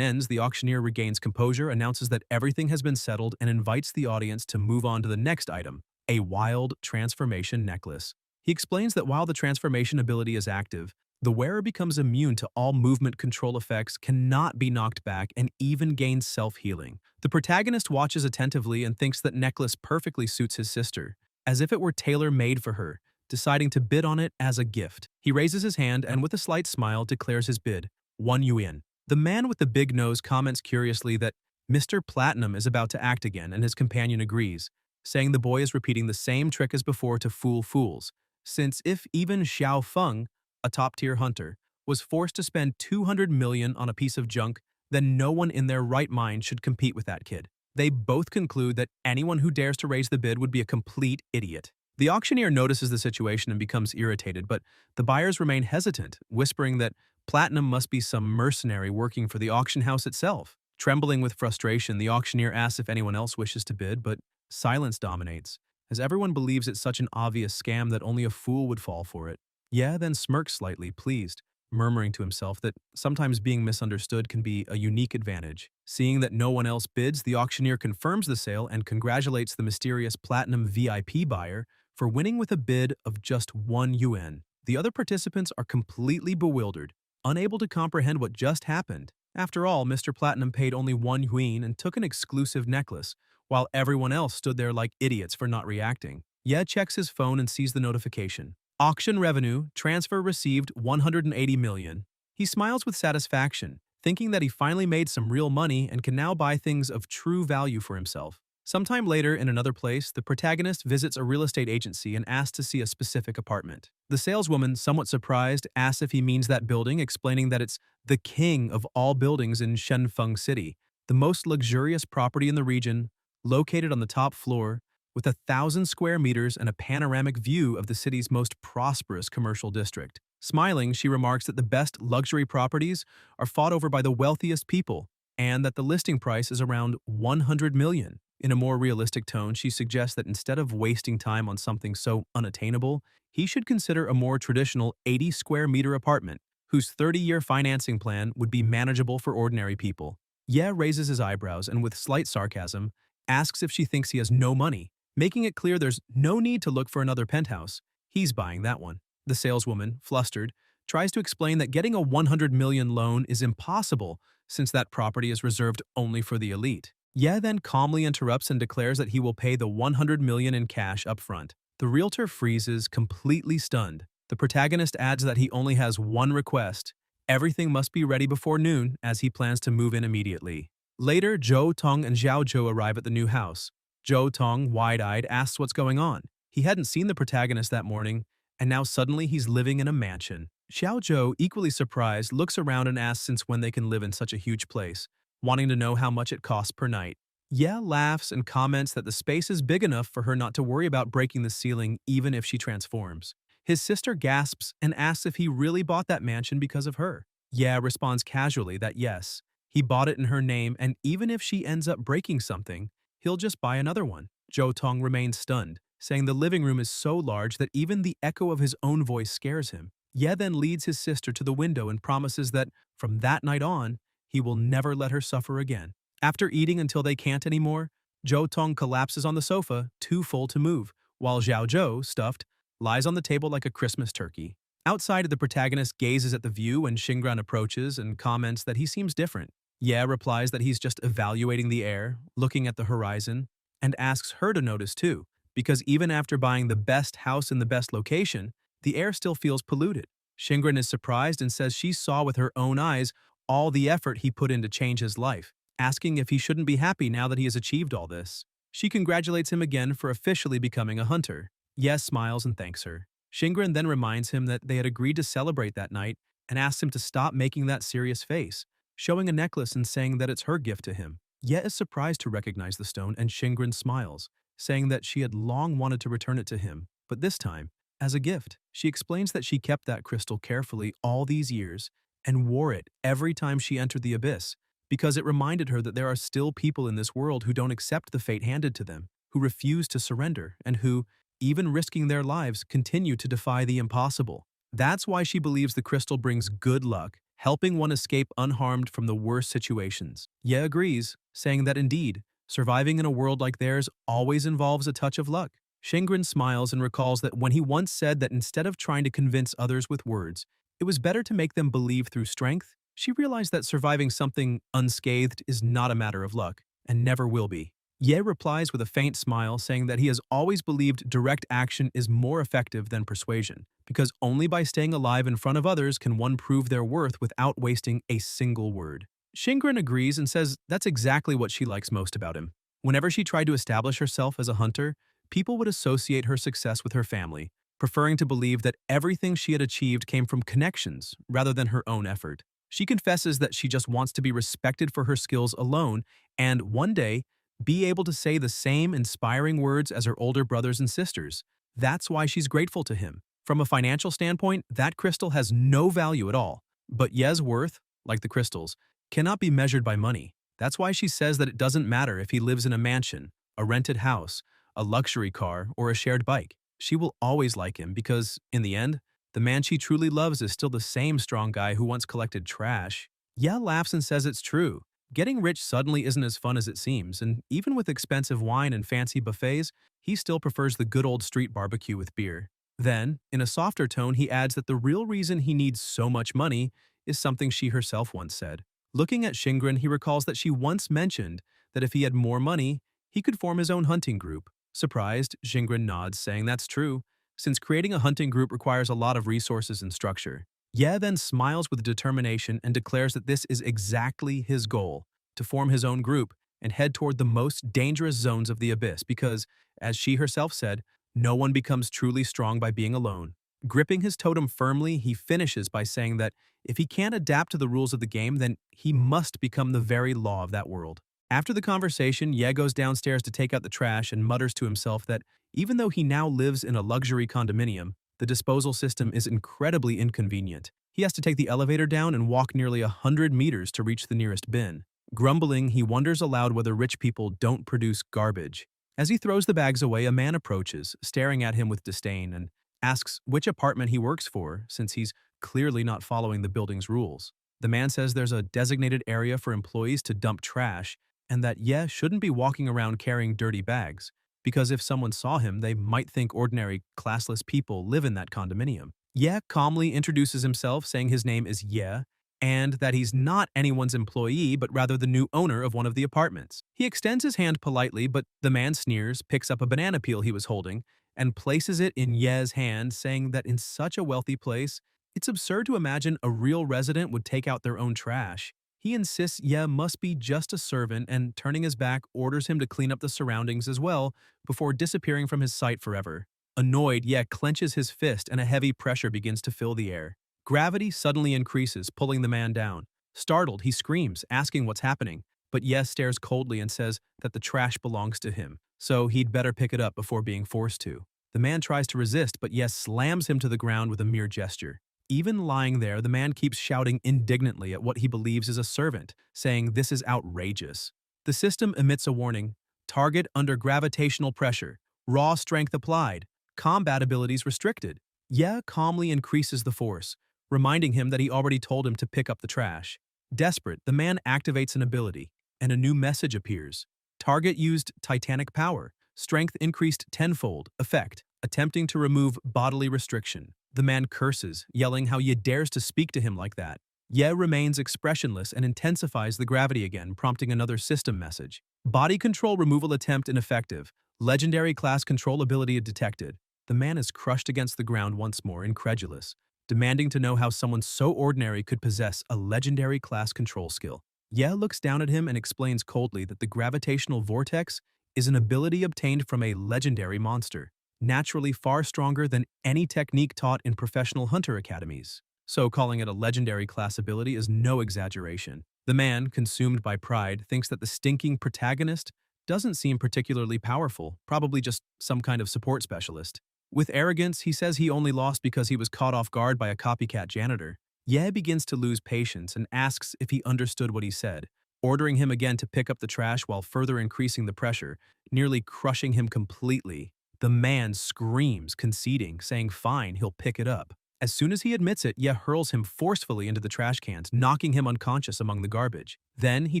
ends, the auctioneer regains composure, announces that everything has been settled, and invites the audience to move on to the next item, a wild transformation necklace. He explains that while the transformation ability is active, the wearer becomes immune to all movement control effects, cannot be knocked back, and even gains self-healing. The protagonist watches attentively and thinks that necklace perfectly suits his sister, as if it were tailor-made for her, deciding to bid on it as a gift. He raises his hand and with a slight smile declares his bid, 1 yuan. The man with the big nose comments curiously that Mr. Platinum is about to act again, and his companion agrees, saying the boy is repeating the same trick as before to fool fools, since if even Xiao Feng, a top-tier hunter, was forced to spend 200 million on a piece of junk, then no one in their right mind should compete with that kid. They both conclude that anyone who dares to raise the bid would be a complete idiot. The auctioneer notices the situation and becomes irritated, but the buyers remain hesitant, whispering that Platinum must be some mercenary working for the auction house itself. Trembling with frustration, the auctioneer asks if anyone else wishes to bid, but silence dominates, as everyone believes it's such an obvious scam that only a fool would fall for it. Ye then smirks slightly, pleased, murmuring to himself that sometimes being misunderstood can be a unique advantage. Seeing that no one else bids, the auctioneer confirms the sale and congratulates the mysterious Platinum VIP buyer for winning with a bid of just 1 yuan. The other participants are completely bewildered, unable to comprehend what just happened. After all, Mr. Platinum paid only 1 yuan and took an exclusive necklace, while everyone else stood there like idiots for not reacting. Ye checks his phone and sees the notification. Auction revenue, transfer received 180 million. He smiles with satisfaction, thinking that he finally made some real money and can now buy things of true value for himself. Sometime later, in another place, the protagonist visits a real estate agency and asks to see a specific apartment. The saleswoman, somewhat surprised, asks if he means that building, explaining that it's the king of all buildings in Shenfeng City, the most luxurious property in the region, located on the top floor, with 1,000 square meters and a panoramic view of the city's most prosperous commercial district. Smiling, she remarks that the best luxury properties are fought over by the wealthiest people, and that the listing price is around 100 million. In a more realistic tone, she suggests that instead of wasting time on something so unattainable, he should consider a more traditional 80 square meter apartment, whose 30-year financing plan would be manageable for ordinary people. Ye raises his eyebrows and, with slight sarcasm, asks if she thinks he has no money, making it clear there's no need to look for another penthouse. He's buying that one. The saleswoman, flustered, tries to explain that getting a 100 million loan is impossible since that property is reserved only for the elite. Ye then calmly interrupts and declares that he will pay the 100 million in cash up front. The realtor freezes, completely stunned. The protagonist adds that he only has one request. Everything must be ready before noon, as he plans to move in immediately. Later, Zhou Tong and Xiao Zhou arrive at the new house. Zhou Tong, wide-eyed, asks what's going on. He hadn't seen the protagonist that morning, and now suddenly he's living in a mansion. Xiao Zhou, equally surprised, looks around and asks since when they can live in such a huge place, wanting to know how much it costs per night. Ye laughs and comments that the space is big enough for her not to worry about breaking the ceiling even if she transforms. His sister gasps and asks if he really bought that mansion because of her. Ye responds casually that yes, he bought it in her name, and even if she ends up breaking something, he'll just buy another one. Zhou Tong remains stunned, saying the living room is so large that even the echo of his own voice scares him. Ye then leads his sister to the window and promises that, from that night on, he will never let her suffer again. After eating until they can't anymore, Zhou Tong collapses on the sofa, too full to move, while Xiao Zhou, stuffed, lies on the table like a Christmas turkey. Outside, the protagonist gazes at the view when Xingran approaches and comments that he seems different. Ye replies that he's just evaluating the air, looking at the horizon, and asks her to notice too, because even after buying the best house in the best location, the air still feels polluted. Xingran is surprised and says she saw with her own eyes all the effort he put in to change his life, asking if he shouldn't be happy now that he has achieved all this. She congratulates him again for officially becoming a hunter. Yes smiles and thanks her. Xingran then reminds him that they had agreed to celebrate that night and asks him to stop making that serious face, showing a necklace and saying that it's her gift to him. Ye is surprised to recognize the stone, and Xingran smiles, saying that she had long wanted to return it to him, but this time, as a gift. She explains that she kept that crystal carefully all these years and wore it every time she entered the abyss, because it reminded her that there are still people in this world who don't accept the fate handed to them, who refuse to surrender, and who, even risking their lives, continue to defy the impossible. That's why she believes the crystal brings good luck, helping one escape unharmed from the worst situations. Ye agrees, saying that indeed, surviving in a world like theirs always involves a touch of luck. Xingran smiles and recalls that when he once said that instead of trying to convince others with words, it was better to make them believe through strength, she realized that surviving something unscathed is not a matter of luck, and never will be. Ye replies with a faint smile, saying that he has always believed direct action is more effective than persuasion, because only by staying alive in front of others can one prove their worth without wasting a single word. Xingran agrees and says that's exactly what she likes most about him. Whenever she tried to establish herself as a hunter, people would associate her success with her family, preferring to believe that everything she had achieved came from connections rather than her own effort. She confesses that she just wants to be respected for her skills alone and, one day, be able to say the same inspiring words as her older brothers and sisters. That's why she's grateful to him. From a financial standpoint, that crystal has no value at all. But Ye's worth, like the crystals, cannot be measured by money. That's why she says that it doesn't matter if he lives in a mansion, a rented house, a luxury car, or a shared bike. She will always like him because, in the end, the man she truly loves is still the same strong guy who once collected trash. Ye laughs and says it's true. Getting rich suddenly isn't as fun as it seems, and even with expensive wine and fancy buffets, he still prefers the good old street barbecue with beer. Then, in a softer tone, he adds that the real reason he needs so much money is something she herself once said. Looking at Shingren, he recalls that she once mentioned that if he had more money, he could form his own hunting group. Surprised, Shingren nods, saying that's true, since creating a hunting group requires a lot of resources and structure. Ye then smiles with determination and declares that this is exactly his goal, to form his own group and head toward the most dangerous zones of the abyss because, as she herself said, no one becomes truly strong by being alone. Gripping his totem firmly, he finishes by saying that if he can't adapt to the rules of the game, then he must become the very law of that world. After the conversation, Ye goes downstairs to take out the trash and mutters to himself that even though he now lives in a luxury condominium, the disposal system is incredibly inconvenient. He has to take the elevator down and walk nearly 100 meters to reach the nearest bin. Grumbling, he wonders aloud whether rich people don't produce garbage. As he throws the bags away, a man approaches, staring at him with disdain, and asks which apartment he works for, since he's clearly not following the building's rules. The man says there's a designated area for employees to dump trash, and that Ye shouldn't be walking around carrying dirty bags, because if someone saw him, they might think ordinary, classless people live in that condominium. Ye calmly introduces himself, saying his name is Ye, and that he's not anyone's employee, but rather the new owner of one of the apartments. He extends his hand politely, but the man sneers, picks up a banana peel he was holding, and places it in Ye's hand, saying that in such a wealthy place, it's absurd to imagine a real resident would take out their own trash. He insists Ye must be just a servant and, turning his back, orders him to clean up the surroundings as well before disappearing from his sight forever. Annoyed, Ye clenches his fist and a heavy pressure begins to fill the air. Gravity suddenly increases, pulling the man down. Startled, he screams, asking what's happening, but Yes stares coldly and says that the trash belongs to him, so he'd better pick it up before being forced to. The man tries to resist, but Yes slams him to the ground with a mere gesture. Even lying there, the man keeps shouting indignantly at what he believes is a servant, saying this is outrageous. The system emits a warning: target under gravitational pressure, raw strength applied, combat abilities restricted. Ye calmly increases the force, reminding him that he already told him to pick up the trash. Desperate, the man activates an ability, and a new message appears. Target used titanic power. Strength increased tenfold. Effect: attempting to remove bodily restriction. The man curses, yelling how Ye dares to speak to him like that. Ye remains expressionless and intensifies the gravity again, prompting another system message. Body control removal attempt ineffective. Legendary class control ability detected. The man is crushed against the ground once more, incredulous, demanding to know how someone so ordinary could possess a legendary class control skill. Ye looks down at him and explains coldly that the gravitational vortex is an ability obtained from a legendary monster, naturally far stronger than any technique taught in professional hunter academies. So calling it a legendary class ability is no exaggeration. The man, consumed by pride, thinks that the stinking protagonist doesn't seem particularly powerful, probably just some kind of support specialist. With arrogance, he says he only lost because he was caught off guard by a copycat janitor. Ye begins to lose patience and asks if he understood what he said, ordering him again to pick up the trash while further increasing the pressure, nearly crushing him completely. The man screams, conceding, saying fine, he'll pick it up. As soon as he admits it, Ye hurls him forcefully into the trash cans, knocking him unconscious among the garbage. Then he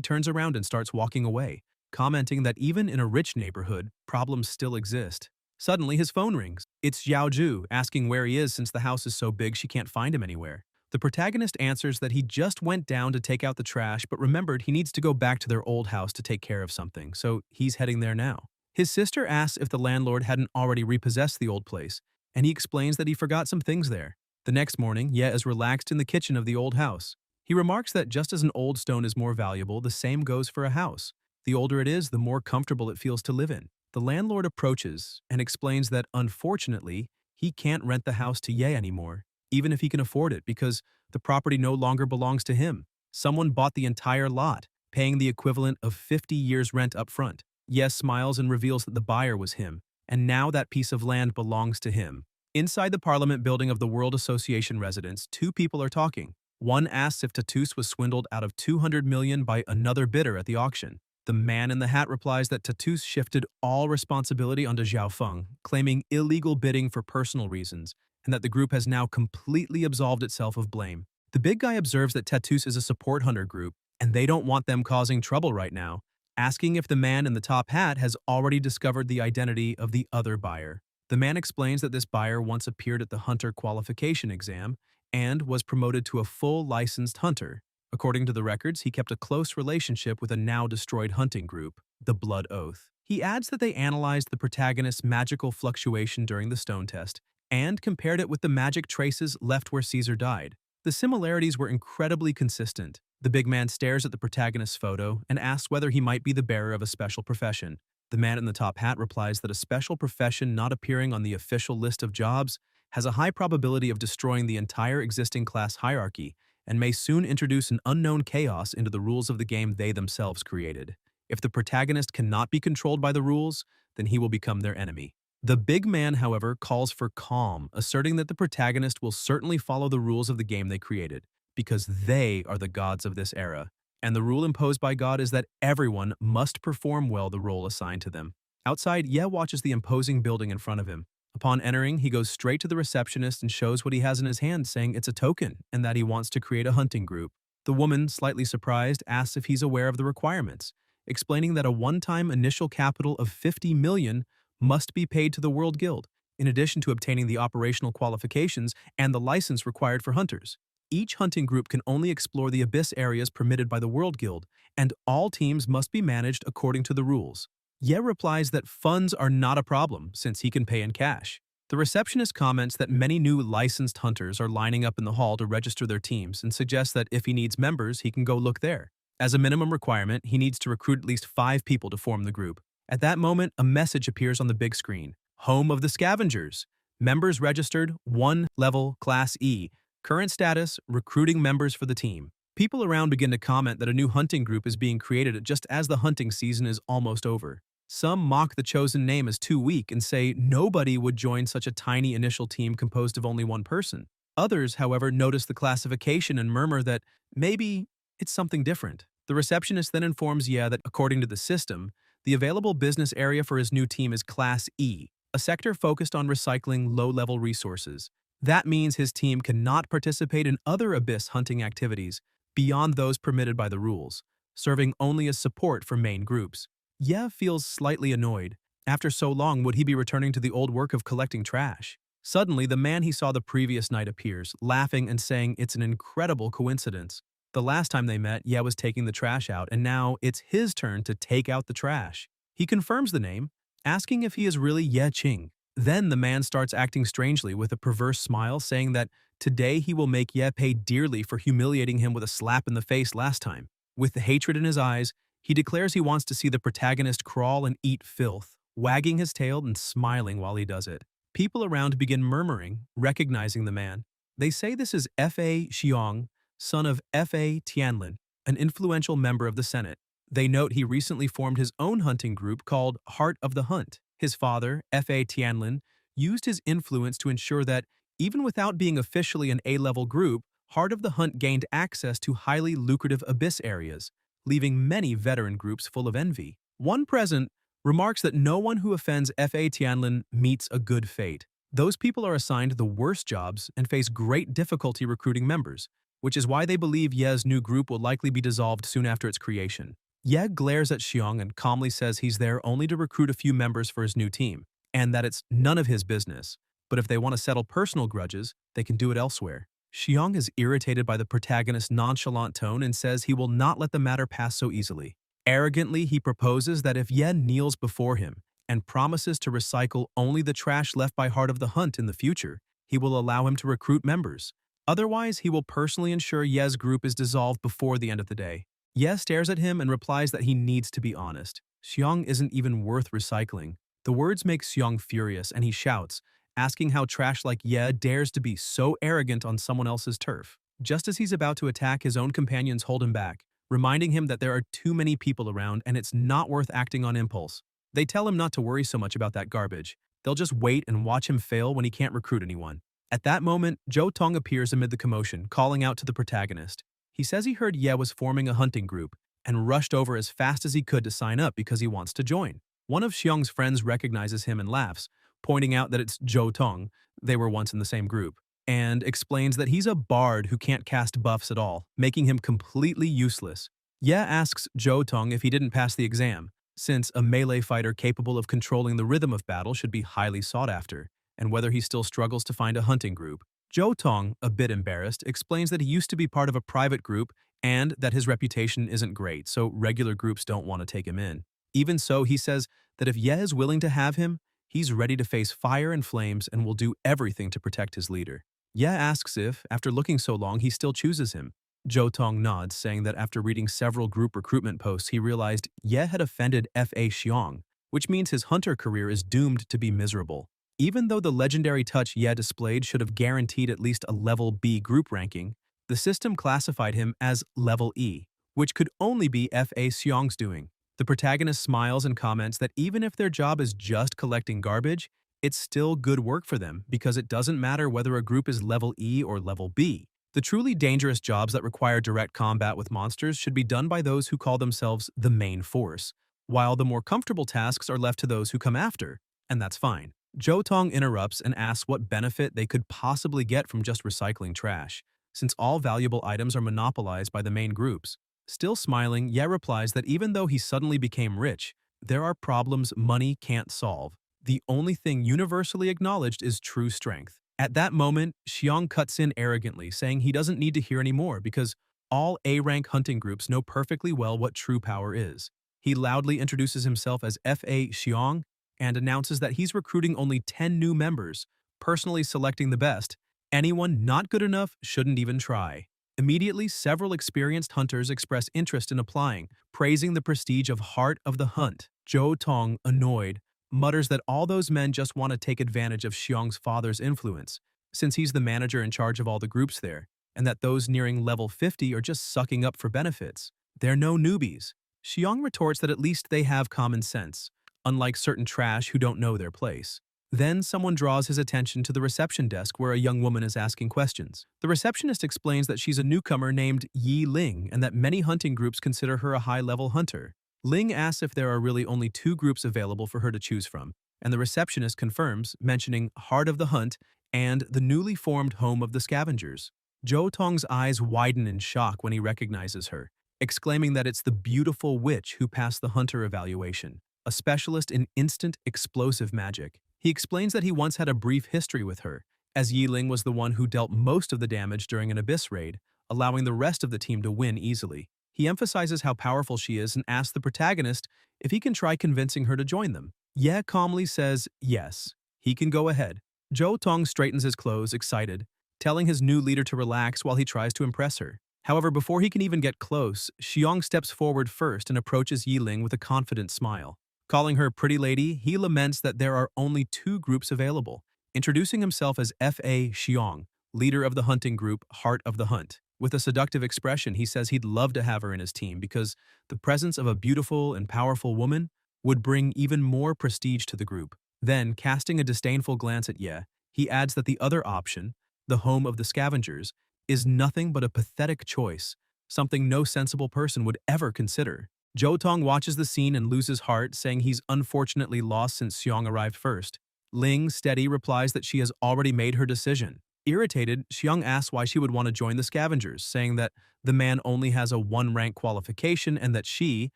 turns around and starts walking away, commenting that even in a rich neighborhood, problems still exist. Suddenly, his phone rings. It's Xiaoju, asking where he is since the house is so big she can't find him anywhere. The protagonist answers that he just went down to take out the trash but remembered he needs to go back to their old house to take care of something, so he's heading there now. His sister asks if the landlord hadn't already repossessed the old place, and he explains that he forgot some things there. The next morning, Ye is relaxed in the kitchen of the old house. He remarks that just as an old stone is more valuable, the same goes for a house. The older it is, the more comfortable it feels to live in. The landlord approaches and explains that, unfortunately, he can't rent the house to Ye anymore, even if he can afford it, because the property no longer belongs to him. Someone bought the entire lot, paying the equivalent of 50 years' rent up front. Ye smiles and reveals that the buyer was him, and now that piece of land belongs to him. Inside the Parliament building of the World Association residence, two people are talking. One asks if Tatus was swindled out of 200 million by another bidder at the auction. The man in the hat replies that Tatus shifted all responsibility onto Zhao Feng, claiming illegal bidding for personal reasons, and that the group has now completely absolved itself of blame. The big guy observes that Tatus is a support hunter group, and they don't want them causing trouble right now, asking if the man in the top hat has already discovered the identity of the other buyer. The man explains that this buyer once appeared at the hunter qualification exam and was promoted to a full licensed hunter. According to the records, he kept a close relationship with a now destroyed hunting group, the Blood Oath. He adds that they analyzed the protagonist's magical fluctuation during the stone test and compared it with the magic traces left where Caesar died. The similarities were incredibly consistent. The big man stares at the protagonist's photo and asks whether he might be the bearer of a special profession. The man in the top hat replies that a special profession not appearing on the official list of jobs has a high probability of destroying the entire existing class hierarchy and may soon introduce an unknown chaos into the rules of the game they themselves created. If the protagonist cannot be controlled by the rules, then he will become their enemy. The big man, however, calls for calm, asserting that the protagonist will certainly follow the rules of the game they created, because they are the gods of this era. And the rule imposed by God is that everyone must perform well the role assigned to them. Outside, Ye watches the imposing building in front of him. Upon entering, he goes straight to the receptionist and shows what he has in his hand, saying it's a token and that he wants to create a hunting group. The woman, slightly surprised, asks if he's aware of the requirements, explaining that a one-time initial capital of 50 million must be paid to the World Guild, in addition to obtaining the operational qualifications and the license required for hunters. Each hunting group can only explore the abyss areas permitted by the World Guild, and all teams must be managed according to the rules. Ye replies that funds are not a problem since he can pay in cash. The receptionist comments that many new licensed hunters are lining up in the hall to register their teams and suggests that if he needs members, he can go look there. As a minimum requirement, he needs to recruit at least 5 people to form the group. At that moment, a message appears on the big screen. Home of the Scavengers. Members registered, 1 level, Class E. Current status, recruiting members for the team. People around begin to comment that a new hunting group is being created just as the hunting season is almost over. Some mock the chosen name as too weak and say nobody would join such a tiny initial team composed of only one person. Others, however, notice the classification and murmur that maybe it's something different. The receptionist then informs Ye that according to the system, the available business area for his new team is Class E, a sector focused on recycling low-level resources. That means his team cannot participate in other abyss hunting activities beyond those permitted by the rules, serving only as support for main groups. Ye feels slightly annoyed. After so long, would he be returning to the old work of collecting trash? Suddenly, the man he saw the previous night appears, laughing and saying it's an incredible coincidence. The last time they met, Ye was taking the trash out, and now it's his turn to take out the trash. He confirms the name, asking if he is really Ye Qing. Then the man starts acting strangely with a perverse smile, saying that today he will make Ye pay dearly for humiliating him with a slap in the face last time. With the hatred in his eyes, he declares he wants to see the protagonist crawl and eat filth, wagging his tail and smiling while he does it. People around begin murmuring, recognizing the man. They say this is F.A. Xiong, son of F.A. Tianlin, an influential member of the Senate. They note he recently formed his own hunting group called Heart of the Hunt. His father, F.A. Tianlin, used his influence to ensure that, even without being officially an A-level group, Heart of the Hunt gained access to highly lucrative abyss areas, leaving many veteran groups full of envy. One present remarks that no one who offends F.A. Tianlin meets a good fate. Those people are assigned the worst jobs and face great difficulty recruiting members, which is why they believe Ye's new group will likely be dissolved soon after its creation. Ye glares at Xiong and calmly says he's there only to recruit a few members for his new team, and that it's none of his business. But if they want to settle personal grudges, they can do it elsewhere. Xiong is irritated by the protagonist's nonchalant tone and says he will not let the matter pass so easily. Arrogantly, he proposes that if Ye kneels before him and promises to recycle only the trash left by Heart of the Hunt in the future, he will allow him to recruit members. Otherwise, he will personally ensure Ye's group is dissolved before the end of the day. Ye stares at him and replies that he needs to be honest. Xiong isn't even worth recycling. The words make Xiong furious and he shouts, asking how trash like Ye dares to be so arrogant on someone else's turf. Just as he's about to attack, his own companions hold him back, reminding him that there are too many people around and it's not worth acting on impulse. They tell him not to worry so much about that garbage. They'll just wait and watch him fail when he can't recruit anyone. At that moment, Zhou Tong appears amid the commotion, calling out to the protagonist. He says he heard Ye was forming a hunting group and rushed over as fast as he could to sign up because he wants to join. One of Xiong's friends recognizes him and laughs, pointing out that it's Zhou Tong, they were once in the same group, and explains that he's a bard who can't cast buffs at all, making him completely useless. Ye asks Zhou Tong if he didn't pass the exam, since a melee fighter capable of controlling the rhythm of battle should be highly sought after, and whether he still struggles to find a hunting group. Jo Tong, a bit embarrassed, explains that he used to be part of a private group and that his reputation isn't great, so regular groups don't want to take him in. Even so, he says that if Ye is willing to have him, he's ready to face fire and flames and will do everything to protect his leader. Ye asks if, after looking so long, he still chooses him. Jo Tong nods, saying that after reading several group recruitment posts, he realized Ye had offended Fa Xiong, which means his hunter career is doomed to be miserable. Even though the legendary touch Ye displayed should have guaranteed at least a level B group ranking, the system classified him as level E, which could only be Fa Xiong's doing. The protagonist smiles and comments that even if their job is just collecting garbage, it's still good work for them because it doesn't matter whether a group is level E or level B. The truly dangerous jobs that require direct combat with monsters should be done by those who call themselves the main force, while the more comfortable tasks are left to those who come after, and that's fine. Jo Tong interrupts and asks what benefit they could possibly get from just recycling trash, since all valuable items are monopolized by the main groups. Still smiling, Ye replies that even though he suddenly became rich, there are problems money can't solve. The only thing universally acknowledged is true strength. At that moment, Xiong cuts in arrogantly, saying he doesn't need to hear any more because all A-rank hunting groups know perfectly well what true power is. He loudly introduces himself as Fa Xiong and announces that he's recruiting only 10 new members, personally selecting the best. Anyone not good enough shouldn't even try. Immediately, several experienced hunters express interest in applying, praising the prestige of Heart of the Hunt. Jo Tong, annoyed, mutters that all those men just want to take advantage of Xiong's father's influence, since he's the manager in charge of all the groups there, and that those nearing level 50 are just sucking up for benefits. They're no newbies. Xiong retorts that at least they have common sense, unlike certain trash who don't know their place. Then someone draws his attention to the reception desk where a young woman is asking questions. The receptionist explains that she's a newcomer named Yi Ling and that many hunting groups consider her a high-level hunter. Ling asks if there are really only 2 groups available for her to choose from, and the receptionist confirms, mentioning Heart of the Hunt and the newly formed Home of the Scavengers. Jo Tong's eyes widen in shock when he recognizes her, exclaiming that it's the beautiful witch who passed the hunter evaluation, a specialist in instant explosive magic. He explains that he once had a brief history with her, as Yi Ling was the one who dealt most of the damage during an abyss raid, allowing the rest of the team to win easily. He emphasizes how powerful she is and asks the protagonist if he can try convincing her to join them. Ye calmly says yes, he can go ahead. Jo Tong straightens his clothes, excited, telling his new leader to relax while he tries to impress her. However, before he can even get close, Xiong steps forward first and approaches Yi Ling with a confident smile. Calling her pretty lady, he laments that there are only 2 groups available, introducing himself as Fa Xiong, leader of the hunting group Heart of the Hunt. With a seductive expression, he says he'd love to have her in his team because the presence of a beautiful and powerful woman would bring even more prestige to the group. Then, casting a disdainful glance at Ye, he adds that the other option, the Home of the Scavengers, is nothing but a pathetic choice, something no sensible person would ever consider. Jo Tong watches the scene and loses heart, saying he's unfortunately lost since Xiong arrived first. Ling, steady, replies that she has already made her decision. Irritated, Xiong asks why she would want to join the Scavengers, saying that the man only has a 1-rank qualification and that she,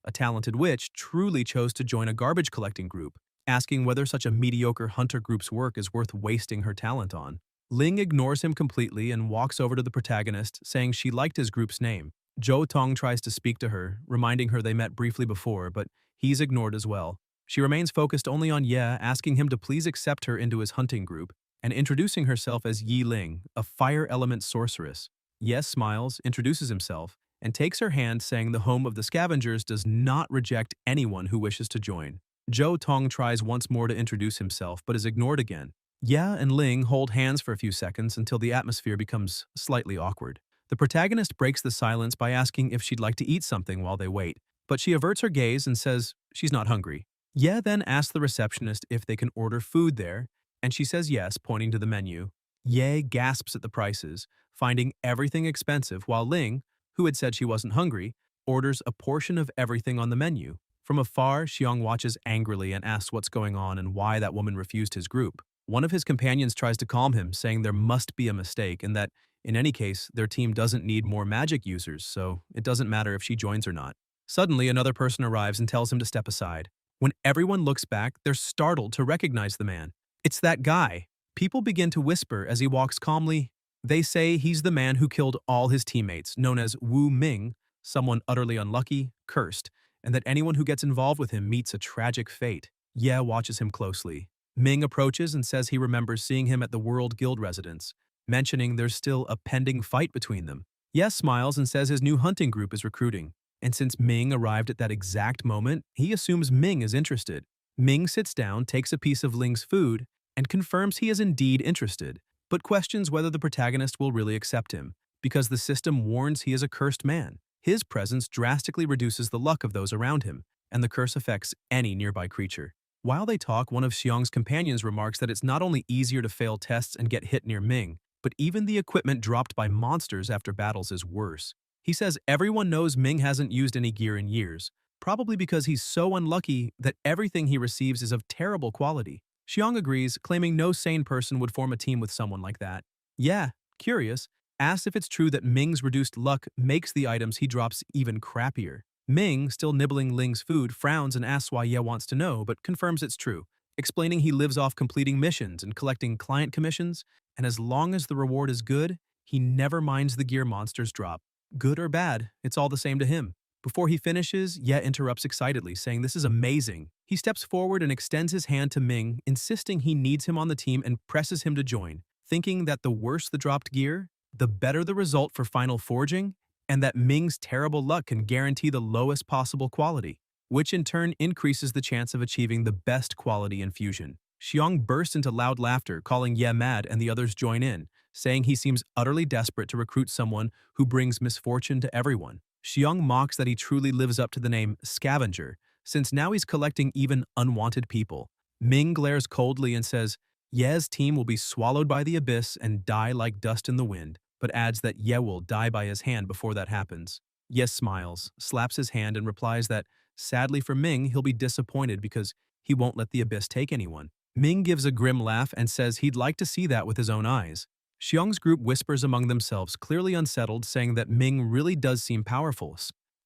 a talented witch, truly chose to join a garbage collecting group, asking whether such a mediocre hunter group's work is worth wasting her talent on. Ling ignores him completely and walks over to the protagonist, saying she liked his group's name. Jo Tong tries to speak to her, reminding her they met briefly before, but he's ignored as well. She remains focused only on Ye, asking him to please accept her into his hunting group, and introducing herself as Yi Ling, a fire element sorceress. Ye smiles, introduces himself, and takes her hand, saying the Home of the Scavengers does not reject anyone who wishes to join. Jo Tong tries once more to introduce himself, but is ignored again. Ye and Ling hold hands for a few seconds until the atmosphere becomes slightly awkward. The protagonist breaks the silence by asking if she'd like to eat something while they wait, but she averts her gaze and says she's not hungry. Ye then asks the receptionist if they can order food there, and she says yes, pointing to the menu. Ye gasps at the prices, finding everything expensive, while Ling, who had said she wasn't hungry, orders a portion of everything on the menu. From afar, Xiong watches angrily and asks what's going on and why that woman refused his group. One of his companions tries to calm him, saying there must be a mistake and that, in any case, their team doesn't need more magic users, so it doesn't matter if she joins or not. Suddenly, another person arrives and tells him to step aside. When everyone looks back, they're startled to recognize the man. It's that guy. People begin to whisper as he walks calmly. They say he's the man who killed all his teammates, known as Wu Ming, someone utterly unlucky, cursed, and that anyone who gets involved with him meets a tragic fate. Ye watches him closely. Ming approaches and says he remembers seeing him at the World Guild residence, mentioning there's still a pending fight between them. Ye smiles and says his new hunting group is recruiting, and since Ming arrived at that exact moment, he assumes Ming is interested. Ming sits down, takes a piece of Ling's food, and confirms he is indeed interested, but questions whether the protagonist will really accept him, because the system warns he is a cursed man. His presence drastically reduces the luck of those around him, and the curse affects any nearby creature. While they talk, one of Xiong's companions remarks that it's not only easier to fail tests and get hit near Ming, but even the equipment dropped by monsters after battles is worse. He says everyone knows Ming hasn't used any gear in years, probably because he's so unlucky that everything he receives is of terrible quality. Xiong agrees, claiming no sane person would form a team with someone like that. Yeah, curious, asks if it's true that Ming's reduced luck makes the items he drops even crappier. Ming, still nibbling Ling's food, frowns and asks why Ye wants to know, but confirms it's true, explaining he lives off completing missions and collecting client commissions, and as long as the reward is good, he never minds the gear monsters drop. Good or bad, it's all the same to him. Before he finishes, Ye interrupts excitedly, saying this is amazing. He steps forward and extends his hand to Ming, insisting he needs him on the team and presses him to join, thinking that the worse the dropped gear, the better the result for final forging, and that Ming's terrible luck can guarantee the lowest possible quality, which in turn increases the chance of achieving the best quality in fusion. Xiong bursts into loud laughter, calling Ye mad, and the others join in, saying he seems utterly desperate to recruit someone who brings misfortune to everyone. Xiong mocks that he truly lives up to the name Scavenger, since now he's collecting even unwanted people. Ming glares coldly and says Ye's team will be swallowed by the abyss and die like dust in the wind, but adds that Ye will die by his hand before that happens. Ye smiles, slaps his hand, and replies that, sadly for Ming, he'll be disappointed because he won't let the abyss take anyone. Ming gives a grim laugh and says he'd like to see that with his own eyes. Xiong's group whispers among themselves, clearly unsettled, saying that Ming really does seem powerful.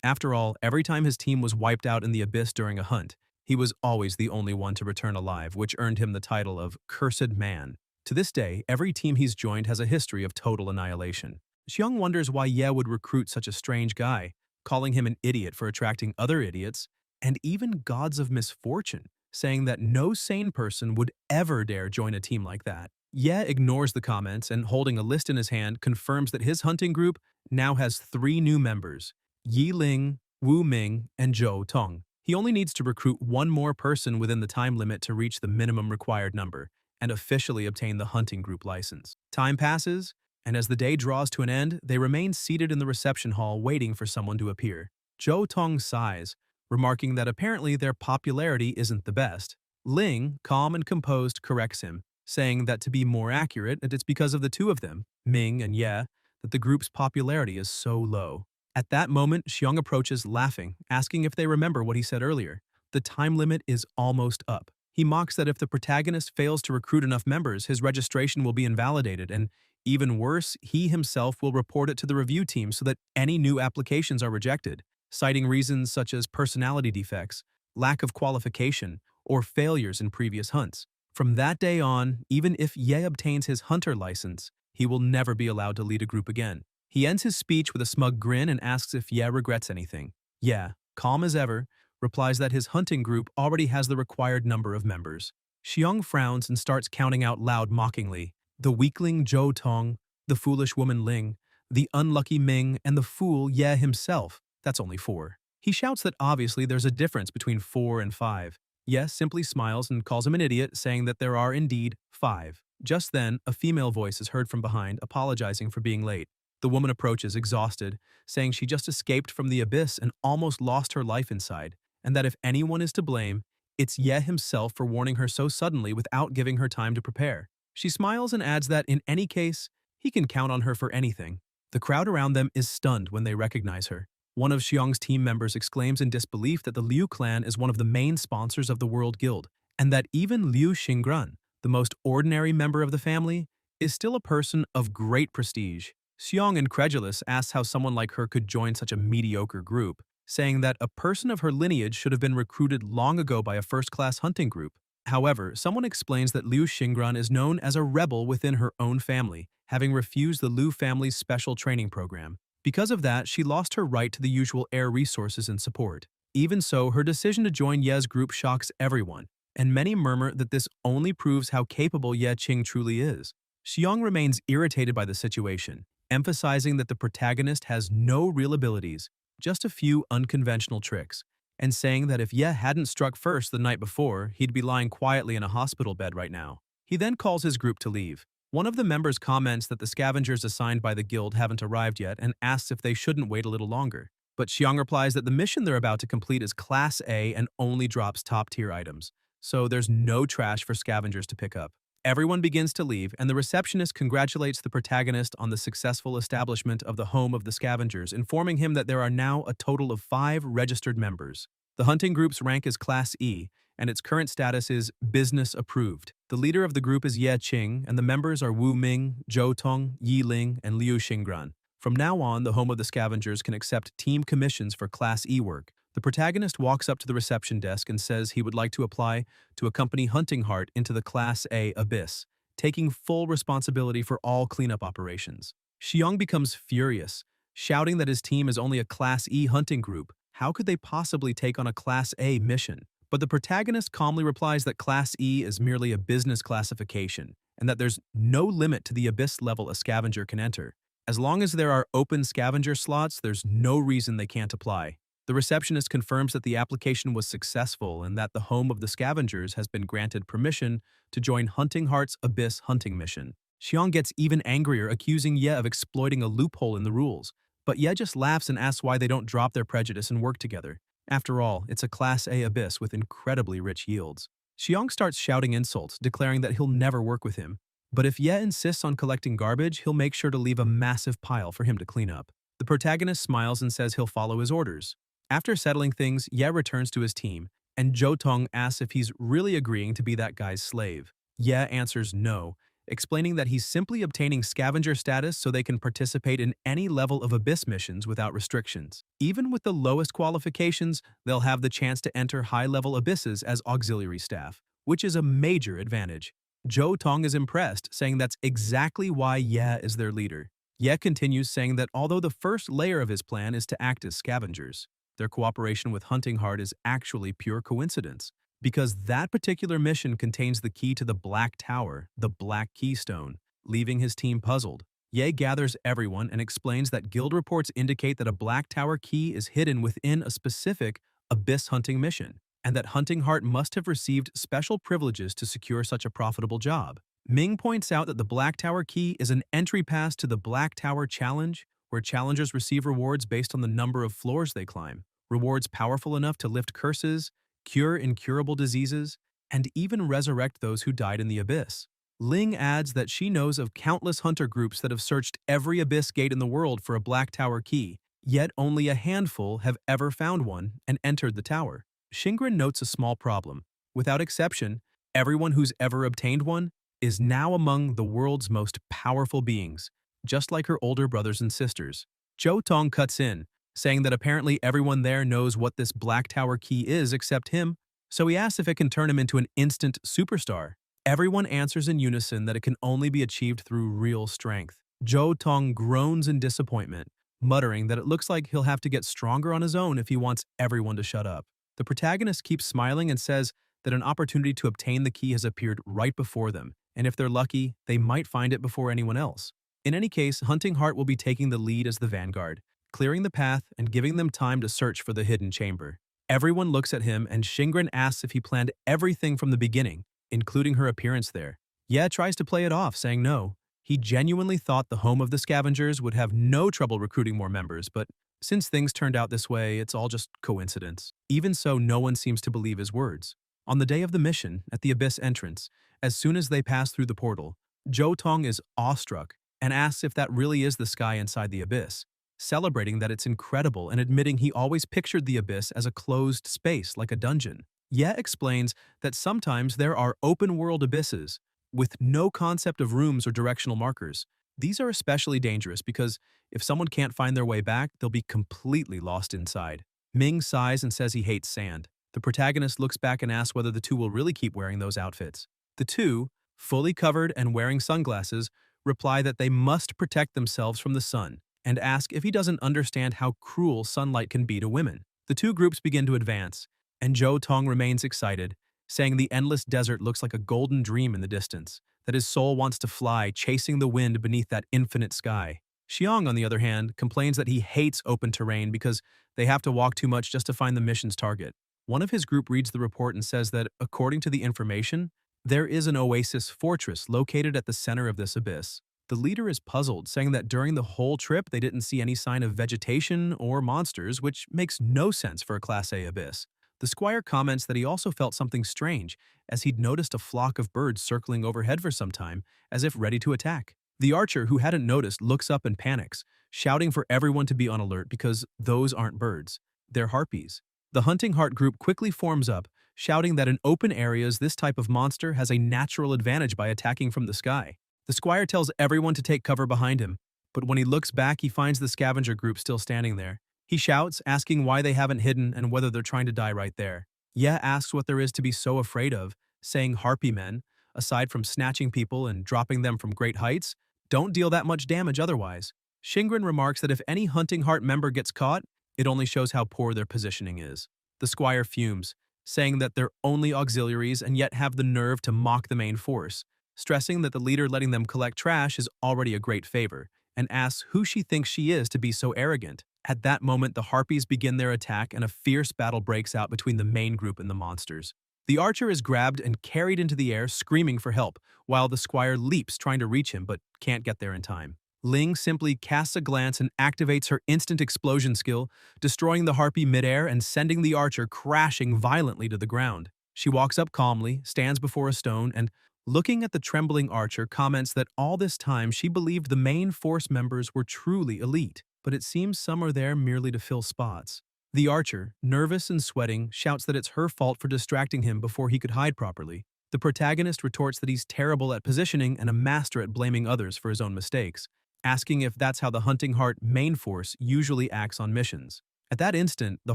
After all, every time his team was wiped out in the abyss during a hunt, he was always the only one to return alive, which earned him the title of Cursed Man. To this day, every team he's joined has a history of total annihilation. Xiong wonders why Ye would recruit such a strange guy, calling him an idiot for attracting other idiots, and even gods of misfortune, saying that no sane person would ever dare join a team like that. Ye ignores the comments and, holding a list in his hand, confirms that his hunting group now has 3 new members, Yi Ling, Wu Ming, and Zhou Tong. He only needs to recruit one more person within the time limit to reach the minimum required number and officially obtain the hunting group license. Time passes, and as the day draws to an end, they remain seated in the reception hall waiting for someone to appear. Zhou Tong sighs, remarking that apparently their popularity isn't the best. Ling, calm and composed, corrects him, saying that to be more accurate, it's because of the two of them, Ming and Ye, that the group's popularity is so low. At that moment, Xiong approaches, laughing, asking if they remember what he said earlier. The time limit is almost up. He mocks that if the protagonist fails to recruit enough members, his registration will be invalidated, and even worse, he himself will report it to the review team so that any new applications are rejected, citing reasons such as personality defects, lack of qualification, or failures in previous hunts. From that day on, even if Ye obtains his hunter license, he will never be allowed to lead a group again. He ends his speech with a smug grin and asks if Ye regrets anything. Ye, calm as ever, replies that his hunting group already has the required number of members. Xiong frowns and starts counting out loud mockingly. The weakling Zhou Tong, the foolish woman Ling, the unlucky Ming, and the fool Ye himself. That's only 4. He shouts that obviously there's a difference between 4 and 5. Ye simply smiles and calls him an idiot, saying that there are indeed 5. Just then, a female voice is heard from behind, apologizing for being late. The woman approaches, exhausted, saying she just escaped from the abyss and almost lost her life inside, and that if anyone is to blame, it's Ye himself for warning her so suddenly without giving her time to prepare. She smiles and adds that in any case, he can count on her for anything. The crowd around them is stunned when they recognize her. One of Xiong's team members exclaims in disbelief that the Liu clan is one of the main sponsors of the World Guild, and that even Liu Xingran, the most ordinary member of the family, is still a person of great prestige. Xiong, incredulous, asks how someone like her could join such a mediocre group, saying that a person of her lineage should have been recruited long ago by a first-class hunting group. However, someone explains that Liu Xingran is known as a rebel within her own family, having refused the Liu family's special training program. Because of that, she lost her right to the usual heir resources and support. Even so, her decision to join Ye's group shocks everyone, and many murmur that this only proves how capable Ye Qing truly is. Xiang remains irritated by the situation, emphasizing that the protagonist has no real abilities, just a few unconventional tricks, and saying that if Ye hadn't struck first the night before, he'd be lying quietly in a hospital bed right now. He then calls his group to leave. One of the members comments that the scavengers assigned by the guild haven't arrived yet and asks if they shouldn't wait a little longer. But Xiang replies that the mission they're about to complete is Class A and only drops top-tier items, so there's no trash for scavengers to pick up. Everyone begins to leave, and the receptionist congratulates the protagonist on the successful establishment of the home of the scavengers, informing him that there are now a total of 5 registered members. The hunting group's rank is Class E, and its current status is Business Approved. The leader of the group is Ye Qing, and the members are Wu Ming, Zhou Tong, Yi Ling, and Liu Xingran. From now on, the home of the scavengers can accept team commissions for Class E work. The protagonist walks up to the reception desk and says he would like to apply to accompany Hunting Heart into the Class A Abyss, taking full responsibility for all cleanup operations. Xiang becomes furious, shouting that his team is only a Class E hunting group. How could they possibly take on a Class A mission? But the protagonist calmly replies that Class E is merely a business classification, and that there's no limit to the Abyss level a scavenger can enter. As long as there are open scavenger slots, there's no reason they can't apply. The receptionist confirms that the application was successful and that the home of the scavengers has been granted permission to join Hunting Heart's Abyss hunting mission. Xiang gets even angrier, accusing Ye of exploiting a loophole in the rules, but Ye just laughs and asks why they don't drop their prejudice and work together. After all, it's a Class A Abyss with incredibly rich yields. Xiang starts shouting insults, declaring that he'll never work with him, but if Ye insists on collecting garbage, he'll make sure to leave a massive pile for him to clean up. The protagonist smiles and says he'll follow his orders. After settling things, Ye returns to his team, and Zhou Tong asks if he's really agreeing to be that guy's slave. Ye answers no, explaining that he's simply obtaining scavenger status so they can participate in any level of Abyss missions without restrictions. Even with the lowest qualifications, they'll have the chance to enter high-level Abysses as auxiliary staff, which is a major advantage. Zhou Tong is impressed, saying that's exactly why Ye is their leader. Ye continues, saying that although the first layer of his plan is to act as scavengers, their cooperation with Hunting Heart is actually pure coincidence, because that particular mission contains the key to the Black Tower, the Black Keystone, leaving his team puzzled. Ye gathers everyone and explains that guild reports indicate that a Black Tower key is hidden within a specific Abyss hunting mission, and that Hunting Heart must have received special privileges to secure such a profitable job. Ming points out that the Black Tower key is an entry pass to the Black Tower Challenge, where challengers receive rewards based on the number of floors they climb. Rewards powerful enough to lift curses, cure incurable diseases, and even resurrect those who died in the Abyss. Ling adds that she knows of countless hunter groups that have searched every Abyss gate in the world for a Black Tower key, yet only a handful have ever found one and entered the tower. Xingran notes a small problem. Without exception, everyone who's ever obtained one is now among the world's most powerful beings, just like her older brothers and sisters. Zhou Tong cuts in, saying that apparently everyone there knows what this Black Tower key is except him, so he asks if it can turn him into an instant superstar. Everyone answers in unison that it can only be achieved through real strength. Zhou Tong groans in disappointment, muttering that it looks like he'll have to get stronger on his own if he wants everyone to shut up. The protagonist keeps smiling and says that an opportunity to obtain the key has appeared right before them, and if they're lucky, they might find it before anyone else. In any case, Hunting Heart will be taking the lead as the vanguard, clearing the path and giving them time to search for the hidden chamber. Everyone looks at him, and Xingran asks if he planned everything from the beginning, including her appearance there. Ye tries to play it off, saying no. He genuinely thought the home of the scavengers would have no trouble recruiting more members, but since things turned out this way, it's all just coincidence. Even so, no one seems to believe his words. On the day of the mission, at the Abyss entrance, as soon as they pass through the portal, Zhou Tong is awestruck and asks if that really is the sky inside the Abyss, celebrating that it's incredible and admitting he always pictured the Abyss as a closed space like a dungeon. Ye explains that sometimes there are open-world abysses with no concept of rooms or directional markers. These are especially dangerous because if someone can't find their way back, they'll be completely lost inside. Ming sighs and says he hates sand. The protagonist looks back and asks whether the two will really keep wearing those outfits. The two, fully covered and wearing sunglasses, reply that they must protect themselves from the sun and ask if he doesn't understand how cruel sunlight can be to women. The two groups begin to advance, and Zhou Tong remains excited, saying the endless desert looks like a golden dream in the distance, that his soul wants to fly, chasing the wind beneath that infinite sky. Xiang, on the other hand, complains that he hates open terrain because they have to walk too much just to find the mission's target. One of his group reads the report and says that, according to the information, there is an oasis fortress located at the center of this abyss. The leader is puzzled, saying that during the whole trip they didn't see any sign of vegetation or monsters, which makes no sense for a Class A abyss. The squire comments that he also felt something strange, as he'd noticed a flock of birds circling overhead for some time, as if ready to attack. The archer, who hadn't noticed, looks up and panics, shouting for everyone to be on alert because those aren't birds, they're harpies. The hunting heart group quickly forms up, shouting that in open areas this type of monster has a natural advantage by attacking from the sky. The squire tells everyone to take cover behind him, but when he looks back he finds the scavenger group still standing there. He shouts, asking why they haven't hidden and whether they're trying to die right there. Ye asks what there is to be so afraid of, saying harpy men, aside from snatching people and dropping them from great heights, don't deal that much damage otherwise. Shingren remarks that if any hunting heart member gets caught, it only shows how poor their positioning is. The squire fumes, saying that they're only auxiliaries and yet have the nerve to mock the main force, stressing that the leader letting them collect trash is already a great favor, and asks who she thinks she is to be so arrogant. At that moment, the harpies begin their attack and a fierce battle breaks out between the main group and the monsters. The archer is grabbed and carried into the air, screaming for help, while the squire leaps trying to reach him but can't get there in time. Ling simply casts a glance and activates her instant explosion skill, destroying the harpy midair and sending the archer crashing violently to the ground. She walks up calmly, stands before a stone, and, looking at the trembling archer, comments that all this time she believed the main force members were truly elite, but it seems some are there merely to fill spots. The archer, nervous and sweating, shouts that it's her fault for distracting him before he could hide properly. The protagonist retorts that he's terrible at positioning and a master at blaming others for his own mistakes, asking if that's how the hunting heart main force usually acts on missions. At that instant, the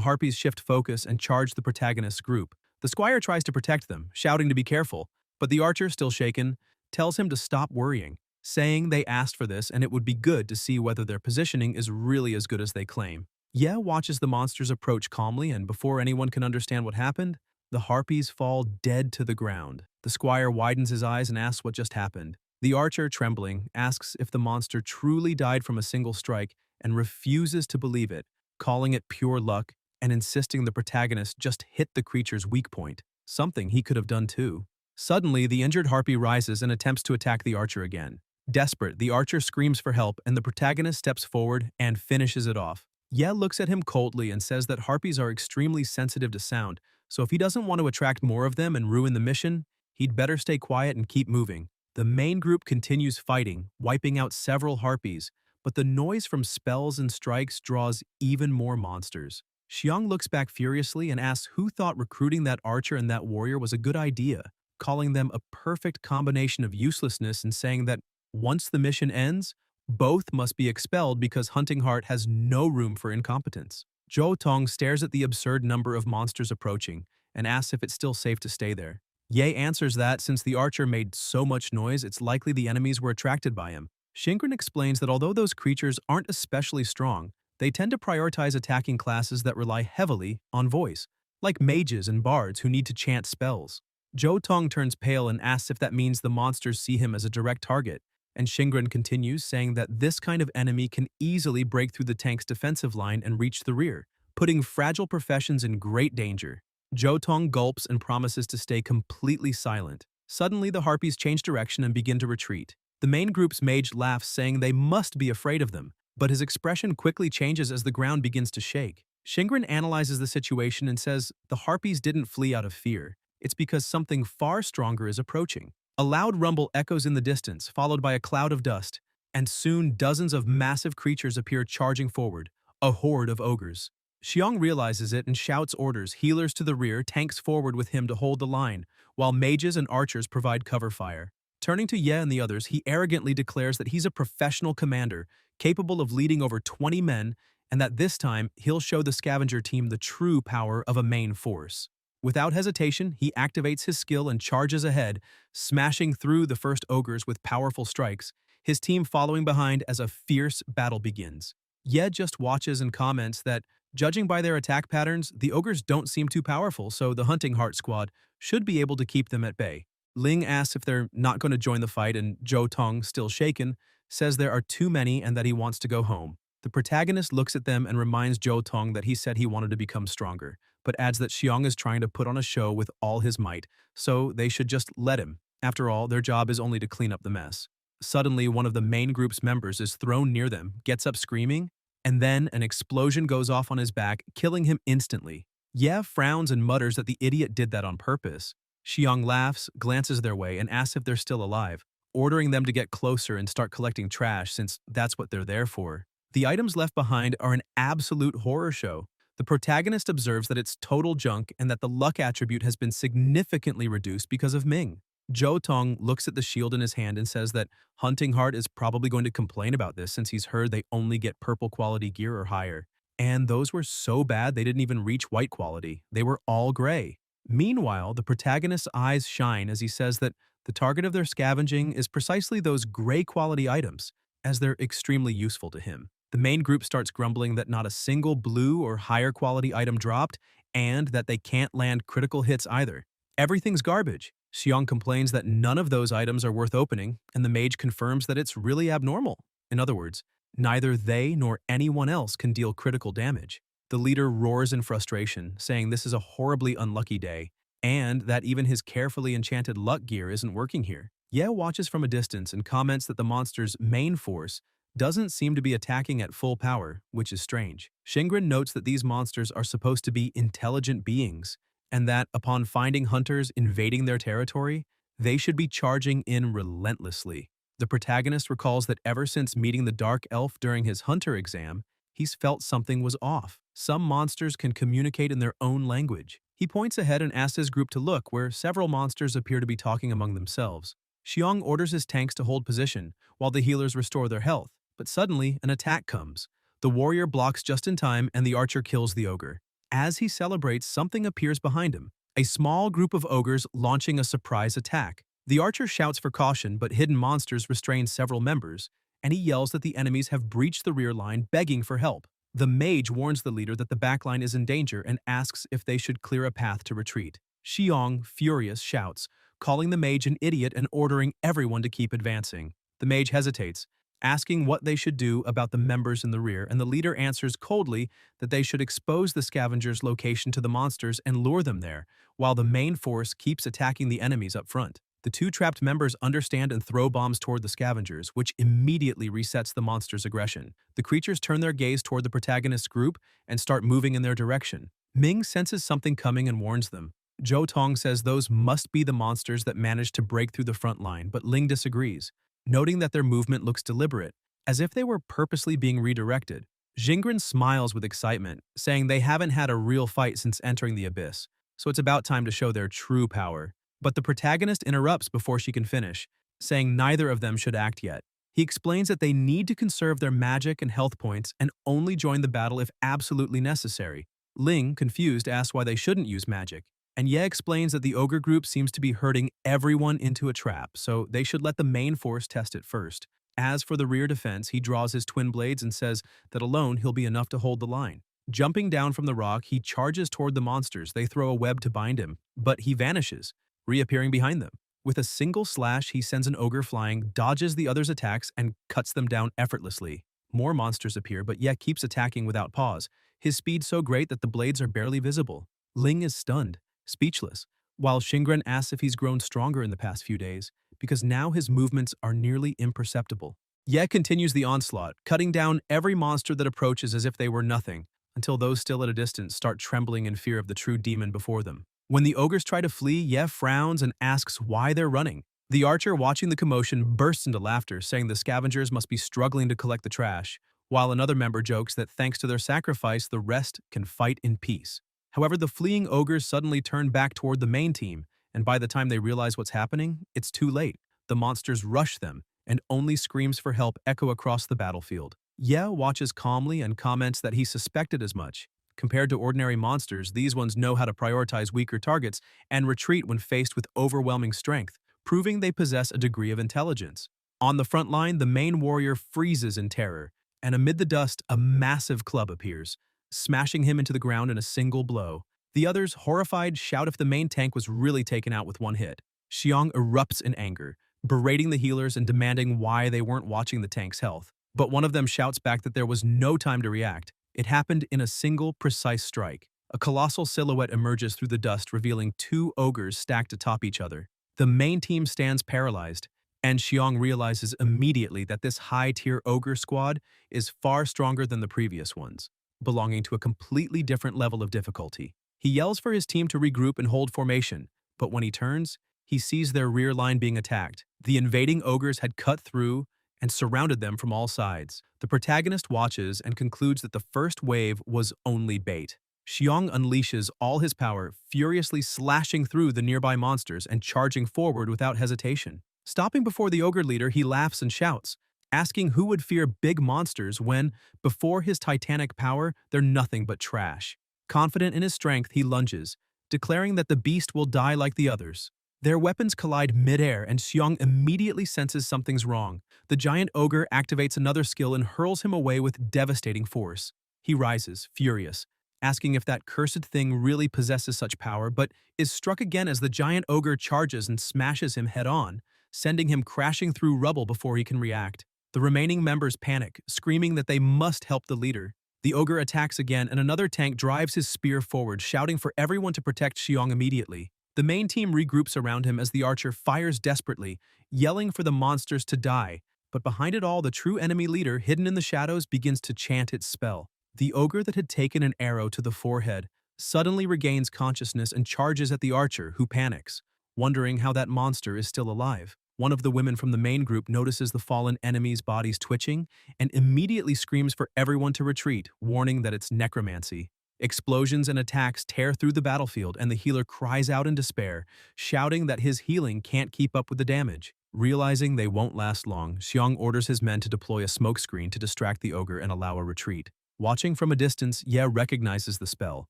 harpies shift focus and charge the protagonist's group. The squire tries to protect them, shouting to be careful, but the archer, still shaken, tells him to stop worrying, saying they asked for this and it would be good to see whether their positioning is really as good as they claim. Ye watches the monsters approach calmly, and before anyone can understand what happened, the harpies fall dead to the ground. The squire widens his eyes and asks what just happened. The archer, trembling, asks if the monster truly died from a single strike and refuses to believe it, calling it pure luck and insisting the protagonist just hit the creature's weak point, something he could have done too. Suddenly, the injured harpy rises and attempts to attack the archer again. Desperate, the archer screams for help and the protagonist steps forward and finishes it off. Ye looks at him coldly and says that harpies are extremely sensitive to sound, so if he doesn't want to attract more of them and ruin the mission, he'd better stay quiet and keep moving. The main group continues fighting, wiping out several harpies, but the noise from spells and strikes draws even more monsters. Xiang looks back furiously and asks who thought recruiting that archer and that warrior was a good idea, calling them a perfect combination of uselessness and saying that once the mission ends, both must be expelled because Hunting Heart has no room for incompetence. Zhou Tong stares at the absurd number of monsters approaching and asks if it's still safe to stay there. Ye answers that since the archer made so much noise, it's likely the enemies were attracted by him. Shingren explains that although those creatures aren't especially strong, they tend to prioritize attacking classes that rely heavily on voice, like mages and bards who need to chant spells. Zhou Tong turns pale and asks if that means the monsters see him as a direct target, and Shingren continues, saying that this kind of enemy can easily break through the tank's defensive line and reach the rear, putting fragile professions in great danger. Zhou Tong gulps and promises to stay completely silent. Suddenly, the harpies change direction and begin to retreat. The main group's mage laughs, saying they must be afraid of them, but his expression quickly changes as the ground begins to shake. Shingren analyzes the situation and says the harpies didn't flee out of fear. It's because something far stronger is approaching. A loud rumble echoes in the distance, followed by a cloud of dust, and soon dozens of massive creatures appear charging forward, a horde of ogres. Xiang realizes it and shouts orders, healers to the rear, tanks forward with him to hold the line, while mages and archers provide cover fire. Turning to Ye and the others, he arrogantly declares that he's a professional commander, capable of leading over 20 men, and that this time he'll show the scavenger team the true power of a main force. Without hesitation, he activates his skill and charges ahead, smashing through the first ogres with powerful strikes, his team following behind as a fierce battle begins. Ye just watches and comments that, judging by their attack patterns, the ogres don't seem too powerful, so the Hunting Heart squad should be able to keep them at bay. Ling asks if they're not going to join the fight, and Zhou Tong, still shaken, says there are too many and that he wants to go home. The protagonist looks at them and reminds Zhou Tong that he said he wanted to become stronger, but adds that Xiong is trying to put on a show with all his might, so they should just let him. After all, their job is only to clean up the mess. Suddenly, one of the main group's members is thrown near them, gets up screaming, and then an explosion goes off on his back, killing him instantly. Ye frowns and mutters that the idiot did that on purpose. Xiong laughs, glances their way, and asks if they're still alive, ordering them to get closer and start collecting trash since that's what they're there for. The items left behind are an absolute horror show. The protagonist observes that it's total junk and that the luck attribute has been significantly reduced because of Ming. Zhou Tong looks at the shield in his hand and says that Hunting Heart is probably going to complain about this since he's heard they only get purple quality gear or higher. And those were so bad they didn't even reach white quality. They were all gray. Meanwhile, the protagonist's eyes shine as he says that the target of their scavenging is precisely those gray quality items, as they're extremely useful to him. The main group starts grumbling that not a single blue or higher quality item dropped, and that they can't land critical hits either. Everything's garbage. Xiong complains that none of those items are worth opening, and the mage confirms that it's really abnormal. In other words, neither they nor anyone else can deal critical damage. The leader roars in frustration, saying this is a horribly unlucky day, and that even his carefully enchanted luck gear isn't working here. Ye watches from a distance and comments that the monster's main force doesn't seem to be attacking at full power, which is strange. Shingren notes that these monsters are supposed to be intelligent beings, and that upon finding hunters invading their territory, they should be charging in relentlessly. The protagonist recalls that ever since meeting the Dark Elf during his hunter exam, he's felt something was off. Some monsters can communicate in their own language. He points ahead and asks his group to look, where several monsters appear to be talking among themselves. Xiong orders his tanks to hold position, while the healers restore their health. But suddenly, an attack comes. The warrior blocks just in time, and the archer kills the ogre. As he celebrates, something appears behind him. A small group of ogres launching a surprise attack. The archer shouts for caution, but hidden monsters restrain several members, and he yells that the enemies have breached the rear line, begging for help. The mage warns the leader that the back line is in danger and asks if they should clear a path to retreat. Xiong, furious, shouts, calling the mage an idiot and ordering everyone to keep advancing. The mage hesitates, asking what they should do about the members in the rear, and the leader answers coldly that they should expose the scavenger's location to the monsters and lure them there, while the main force keeps attacking the enemies up front. The two trapped members understand and throw bombs toward the scavengers, which immediately resets the monster's aggression. The creatures turn their gaze toward the protagonist's group and start moving in their direction. Ming senses something coming and warns them. Zhou Tong says those must be the monsters that managed to break through the front line, but Ling disagrees, noting that their movement looks deliberate, as if they were purposely being redirected. Jingren smiles with excitement, saying they haven't had a real fight since entering the abyss, so it's about time to show their true power. But the protagonist interrupts before she can finish, saying neither of them should act yet. He explains that they need to conserve their magic and health points and only join the battle if absolutely necessary. Ling, confused, asks why they shouldn't use magic, and Ye explains that the ogre group seems to be herding everyone into a trap, so they should let the main force test it first. As for the rear defense, he draws his twin blades and says that alone he'll be enough to hold the line. Jumping down from the rock, he charges toward the monsters. They throw a web to bind him, but he vanishes, reappearing behind them. With a single slash, he sends an ogre flying, dodges the other's attacks, and cuts them down effortlessly. More monsters appear, but Ye keeps attacking without pause, his speed so great that the blades are barely visible. Ling is stunned, speechless, while Shingren asks if he's grown stronger in the past few days, because now his movements are nearly imperceptible. Ye continues the onslaught, cutting down every monster that approaches as if they were nothing, until those still at a distance start trembling in fear of the true demon before them. When the ogres try to flee, Ye frowns and asks why they're running. The archer, watching the commotion, bursts into laughter, saying the scavengers must be struggling to collect the trash, while another member jokes that thanks to their sacrifice, the rest can fight in peace. However, the fleeing ogres suddenly turn back toward the main team, and by the time they realize what's happening, it's too late. The monsters rush them, and only screams for help echo across the battlefield. Ye watches calmly and comments that he suspected as much. Compared to ordinary monsters, these ones know how to prioritize weaker targets and retreat when faced with overwhelming strength, proving they possess a degree of intelligence. On the front line, the main warrior freezes in terror, and amid the dust, a massive club appears, smashing him into the ground in a single blow. The others, horrified, shout if the main tank was really taken out with one hit. Xiong erupts in anger, berating the healers and demanding why they weren't watching the tank's health. But one of them shouts back that there was no time to react. It happened in a single, precise strike. A colossal silhouette emerges through the dust, revealing two ogres stacked atop each other. The main team stands paralyzed, and Xiong realizes immediately that this high-tier ogre squad is far stronger than the previous ones, belonging to a completely different level of difficulty. He yells for his team to regroup and hold formation, but when he turns, he sees their rear line being attacked. The invading ogres had cut through and surrounded them from all sides. The protagonist watches and concludes that the first wave was only bait. Xiong unleashes all his power, furiously slashing through the nearby monsters and charging forward without hesitation. Stopping before the ogre leader, he laughs and shouts, asking who would fear big monsters when, before his titanic power, they're nothing but trash. Confident in his strength, he lunges, declaring that the beast will die like the others. Their weapons collide mid-air, and Xiong immediately senses something's wrong. The giant ogre activates another skill and hurls him away with devastating force. He rises, furious, asking if that cursed thing really possesses such power, but is struck again as the giant ogre charges and smashes him head-on, sending him crashing through rubble before he can react. The remaining members panic, screaming that they must help the leader. The ogre attacks again, and another tank drives his spear forward, shouting for everyone to protect Xiong immediately. The main team regroups around him as the archer fires desperately, yelling for the monsters to die. But behind it all, the true enemy leader, hidden in the shadows, begins to chant its spell. The ogre that had taken an arrow to the forehead suddenly regains consciousness and charges at the archer, who panics, wondering how that monster is still alive. One of the women from the main group notices the fallen enemy's bodies twitching and immediately screams for everyone to retreat, warning that it's necromancy. Explosions and attacks tear through the battlefield, and the healer cries out in despair, shouting that his healing can't keep up with the damage. Realizing they won't last long, Xiong orders his men to deploy a smokescreen to distract the ogre and allow a retreat. Watching from a distance, Ye recognizes the spell,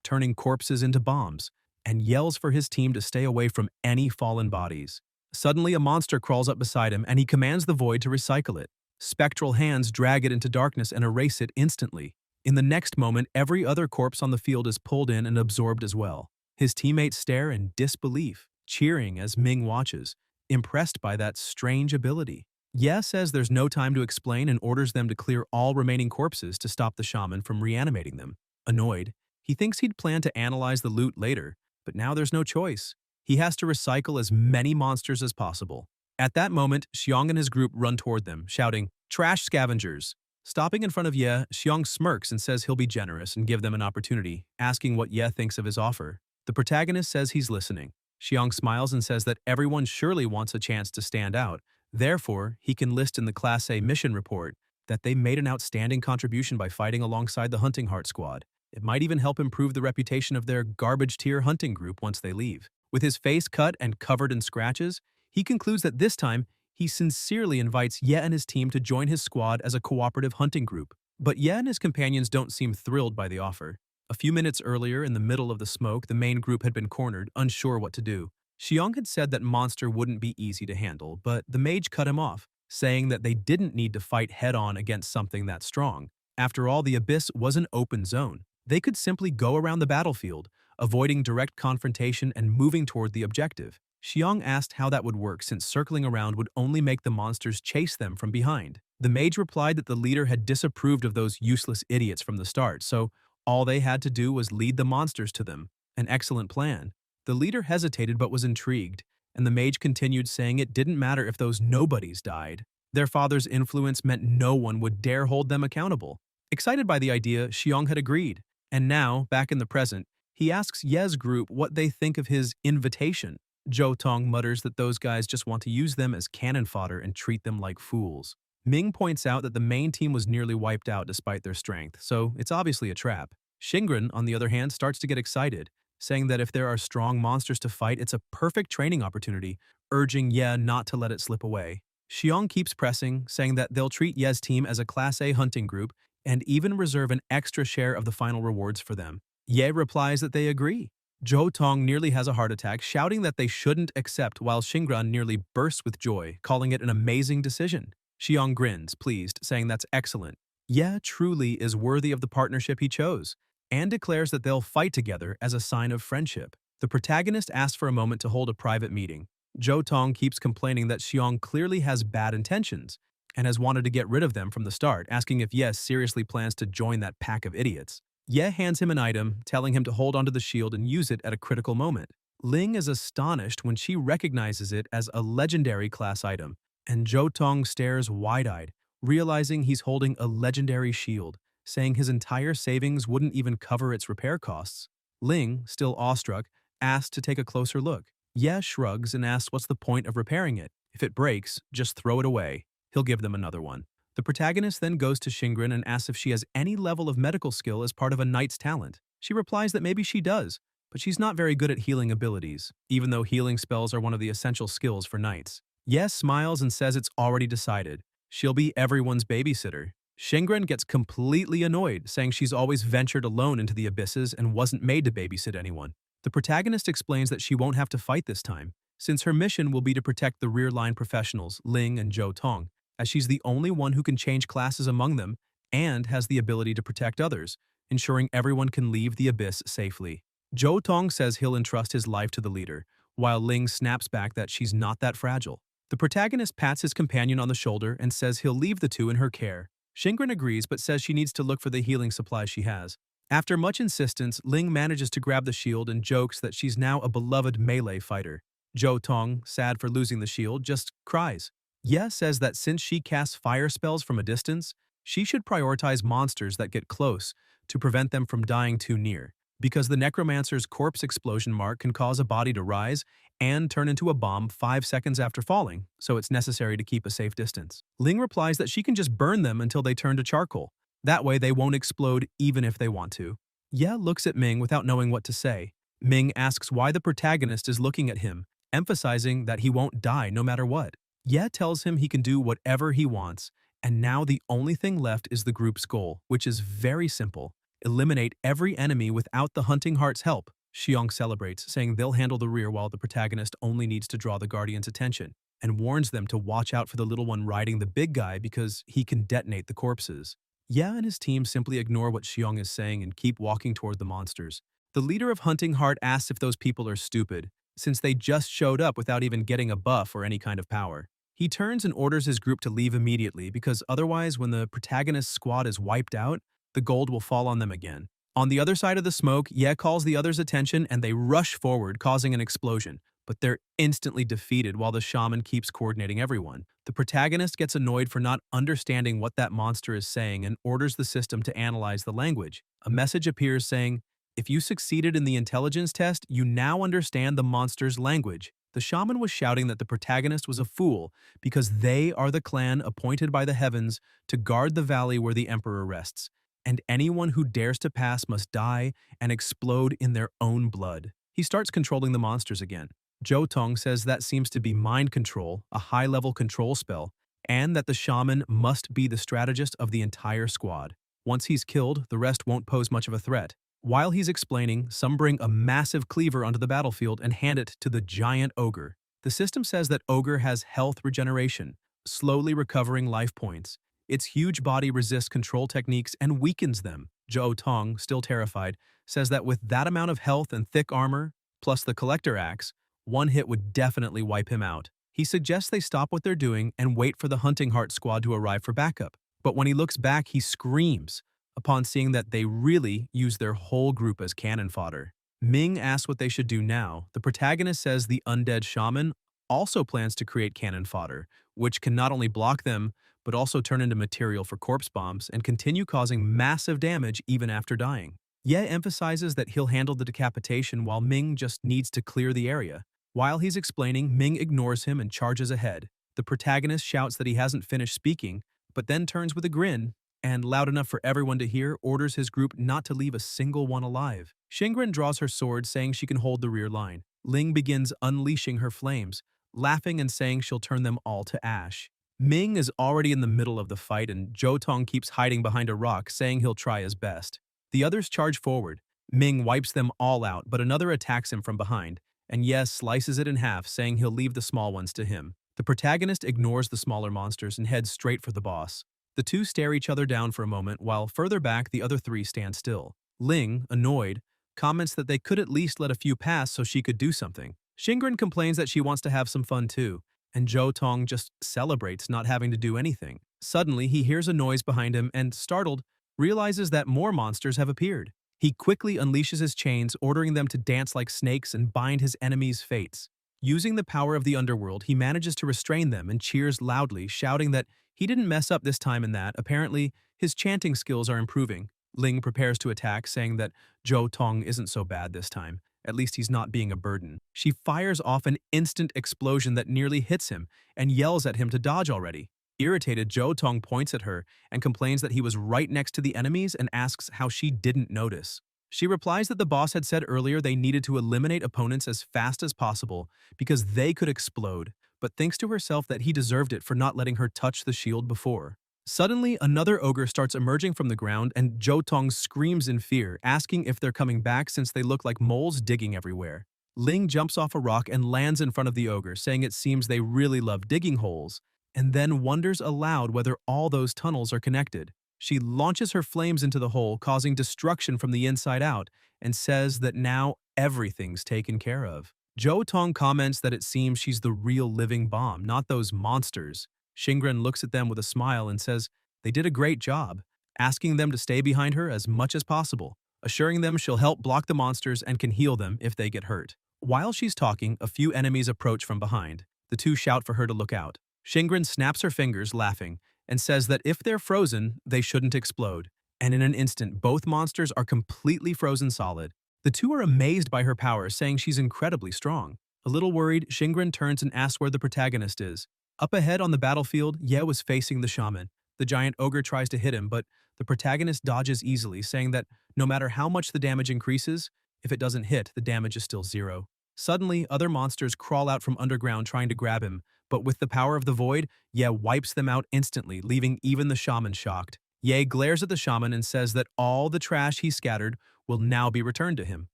turning corpses into bombs, and yells for his team to stay away from any fallen bodies. Suddenly, a monster crawls up beside him, and he commands the void to recycle it. Spectral hands drag it into darkness and erase it instantly. In the next moment, every other corpse on the field is pulled in and absorbed as well. His teammates stare in disbelief, cheering as Ming watches, impressed by that strange ability. Ye says there's no time to explain and orders them to clear all remaining corpses to stop the shaman from reanimating them. Annoyed, he thinks he'd planned to analyze the loot later, but now there's no choice. He has to recycle as many monsters as possible. At that moment, Xiong and his group run toward them, shouting, "Trash scavengers!" Stopping in front of Ye, Xiong smirks and says he'll be generous and give them an opportunity, asking what Ye thinks of his offer. The protagonist says he's listening. Xiong smiles and says that everyone surely wants a chance to stand out. Therefore, he can list in the Class A mission report that they made an outstanding contribution by fighting alongside the Hunting Heart Squad. It might even help improve the reputation of their garbage-tier hunting group once they leave. With his face cut and covered in scratches, he concludes that this time, he sincerely invites Ye and his team to join his squad as a cooperative hunting group. But Ye and his companions don't seem thrilled by the offer. A few minutes earlier, in the middle of the smoke, the main group had been cornered, unsure what to do. Xiong had said that monster wouldn't be easy to handle, but the mage cut him off, saying that they didn't need to fight head-on against something that strong. After all, the abyss was an open zone. They could simply go around the battlefield, avoiding direct confrontation and moving toward the objective. Xiong asked how that would work since circling around would only make the monsters chase them from behind. The mage replied that the leader had disapproved of those useless idiots from the start, so all they had to do was lead the monsters to them. An excellent plan. The leader hesitated but was intrigued, and the mage continued saying it didn't matter if those nobodies died. Their father's influence meant no one would dare hold them accountable. Excited by the idea, Xiong had agreed, and now, back in the present, he asks Ye's group what they think of his invitation. Zhou Tong mutters that those guys just want to use them as cannon fodder and treat them like fools. Ming points out that the main team was nearly wiped out despite their strength, so it's obviously a trap. Xingren, on the other hand, starts to get excited, saying that if there are strong monsters to fight, it's a perfect training opportunity, urging Ye not to let it slip away. Xiong keeps pressing, saying that they'll treat Ye's team as a Class A hunting group and even reserve an extra share of the final rewards for them. Ye replies that they agree. Zhou Tong nearly has a heart attack, shouting that they shouldn't accept, while Xingran nearly bursts with joy, calling it an amazing decision. Xiong grins, pleased, saying that's excellent. Ye truly is worthy of the partnership he chose, and declares that they'll fight together as a sign of friendship. The protagonist asks for a moment to hold a private meeting. Zhou Tong keeps complaining that Xiong clearly has bad intentions and has wanted to get rid of them from the start, asking if Ye seriously plans to join that pack of idiots. Ye hands him an item, telling him to hold onto the shield and use it at a critical moment. Ling is astonished when she recognizes it as a legendary class item, and Zhou Tong stares wide-eyed, realizing he's holding a legendary shield, saying his entire savings wouldn't even cover its repair costs. Ling, still awestruck, asks to take a closer look. Ye shrugs and asks what's the point of repairing it. If it breaks, just throw it away. He'll give them another one. The protagonist then goes to Xingran and asks if she has any level of medical skill as part of a knight's talent. She replies that maybe she does, but she's not very good at healing abilities, even though healing spells are one of the essential skills for knights. Ye smiles and says it's already decided. She'll be everyone's babysitter. Xingran gets completely annoyed, saying she's always ventured alone into the abysses and wasn't made to babysit anyone. The protagonist explains that she won't have to fight this time, since her mission will be to protect the rear-line professionals, Ling and Zhou Tong, as she's the only one who can change classes among them and has the ability to protect others, ensuring everyone can leave the abyss safely. Zhou Tong says he'll entrust his life to the leader, while Ling snaps back that she's not that fragile. The protagonist pats his companion on the shoulder and says he'll leave the two in her care. Xingran agrees but says she needs to look for the healing supplies she has. After much insistence, Ling manages to grab the shield and jokes that she's now a beloved melee fighter. Zhou Tong, sad for losing the shield, just cries. Ye says that since she casts fire spells from a distance, she should prioritize monsters that get close to prevent them from dying too near, because the necromancer's corpse explosion mark can cause a body to rise and turn into a bomb 5 seconds after falling, so it's necessary to keep a safe distance. Ling replies that she can just burn them until they turn to charcoal. That way they won't explode even if they want to. Ye looks at Ming without knowing what to say. Ming asks why the protagonist is looking at him, emphasizing that he won't die no matter what. Ye tells him he can do whatever he wants, and now the only thing left is the group's goal, which is very simple. Eliminate every enemy without the Hunting Heart's help. Xiong celebrates, saying they'll handle the rear while the protagonist only needs to draw the Guardian's attention, and warns them to watch out for the little one riding the big guy because he can detonate the corpses. Ye and his team simply ignore what Xiong is saying and keep walking toward the monsters. The leader of Hunting Heart asks if those people are stupid, since they just showed up without even getting a buff or any kind of power. He turns and orders his group to leave immediately because otherwise when the protagonist's squad is wiped out, the gold will fall on them again. On the other side of the smoke, Ye calls the others' attention and they rush forward, causing an explosion, but they're instantly defeated while the shaman keeps coordinating everyone. The protagonist gets annoyed for not understanding what that monster is saying and orders the system to analyze the language. A message appears saying, "If you succeeded in the intelligence test, you now understand the monster's language." The shaman was shouting that the protagonist was a fool because they are the clan appointed by the heavens to guard the valley where the emperor rests, and anyone who dares to pass must die and explode in their own blood. He starts controlling the monsters again. Zhou Tong says that seems to be mind control, a high-level control spell, and that the shaman must be the strategist of the entire squad. Once he's killed, the rest won't pose much of a threat. While he's explaining, some bring a massive cleaver onto the battlefield and hand it to the giant ogre. The system says that ogre has health regeneration, slowly recovering life points. Its huge body resists control techniques and weakens them. Zhou Tong, still terrified, says that with that amount of health and thick armor, plus the collector axe, one hit would definitely wipe him out. He suggests they stop what they're doing and wait for the Hunting Heart squad to arrive for backup. But when he looks back, he screams upon seeing that they really use their whole group as cannon fodder. Ming asks what they should do now. The protagonist says the undead shaman also plans to create cannon fodder, which can not only block them, but also turn into material for corpse bombs and continue causing massive damage even after dying. Ye emphasizes that he'll handle the decapitation while Ming just needs to clear the area. While he's explaining, Ming ignores him and charges ahead. The protagonist shouts that he hasn't finished speaking, but then turns with a grin and, loud enough for everyone to hear, orders his group not to leave a single one alive. Xingran draws her sword, saying she can hold the rear line. Ling begins unleashing her flames, laughing and saying she'll turn them all to ash. Ming is already in the middle of the fight and Zhou Tong keeps hiding behind a rock, saying he'll try his best. The others charge forward. Ming wipes them all out, but another attacks him from behind, and Ye slices it in half, saying he'll leave the small ones to him. The protagonist ignores the smaller monsters and heads straight for the boss. The two stare each other down for a moment, while further back the other three stand still. Ling, annoyed, comments that they could at least let a few pass so she could do something. Xingren complains that she wants to have some fun too, and Zhou Tong just celebrates not having to do anything. Suddenly, he hears a noise behind him and, startled, realizes that more monsters have appeared. He quickly unleashes his chains, ordering them to dance like snakes and bind his enemies' fates. Using the power of the underworld, he manages to restrain them and cheers loudly, shouting that he didn't mess up this time and that, apparently, his chanting skills are improving. Ling prepares to attack, saying that Zhou Tong isn't so bad this time. At least he's not being a burden. She fires off an instant explosion that nearly hits him and yells at him to dodge already. Irritated, Zhou Tong points at her and complains that he was right next to the enemies and asks how she didn't notice. She replies that the boss had said earlier they needed to eliminate opponents as fast as possible because they could explode, but thinks to herself that he deserved it for not letting her touch the shield before. Suddenly, another ogre starts emerging from the ground and Zhou Tong screams in fear, asking if they're coming back since they look like moles digging everywhere. Ling jumps off a rock and lands in front of the ogre, saying it seems they really love digging holes, and then wonders aloud whether all those tunnels are connected. She launches her flames into the hole, causing destruction from the inside out, and says that now everything's taken care of. Zhou Tong comments that it seems she's the real living bomb, not those monsters. Xingren looks at them with a smile and says they did a great job, asking them to stay behind her as much as possible, assuring them she'll help block the monsters and can heal them if they get hurt. While she's talking, a few enemies approach from behind. The two shout for her to look out. Xingren snaps her fingers, laughing, and says that if they're frozen, they shouldn't explode. And in an instant, both monsters are completely frozen solid. The two are amazed by her power, saying she's incredibly strong. A little worried, Xingren turns and asks where the protagonist is. Up ahead on the battlefield, Ye was facing the shaman. The giant ogre tries to hit him, but the protagonist dodges easily, saying that no matter how much the damage increases, if it doesn't hit, the damage is still zero. Suddenly, other monsters crawl out from underground trying to grab him, but with the power of the void, Ye wipes them out instantly, leaving even the shaman shocked. Ye glares at the shaman and says that all the trash he scattered will now be returned to him.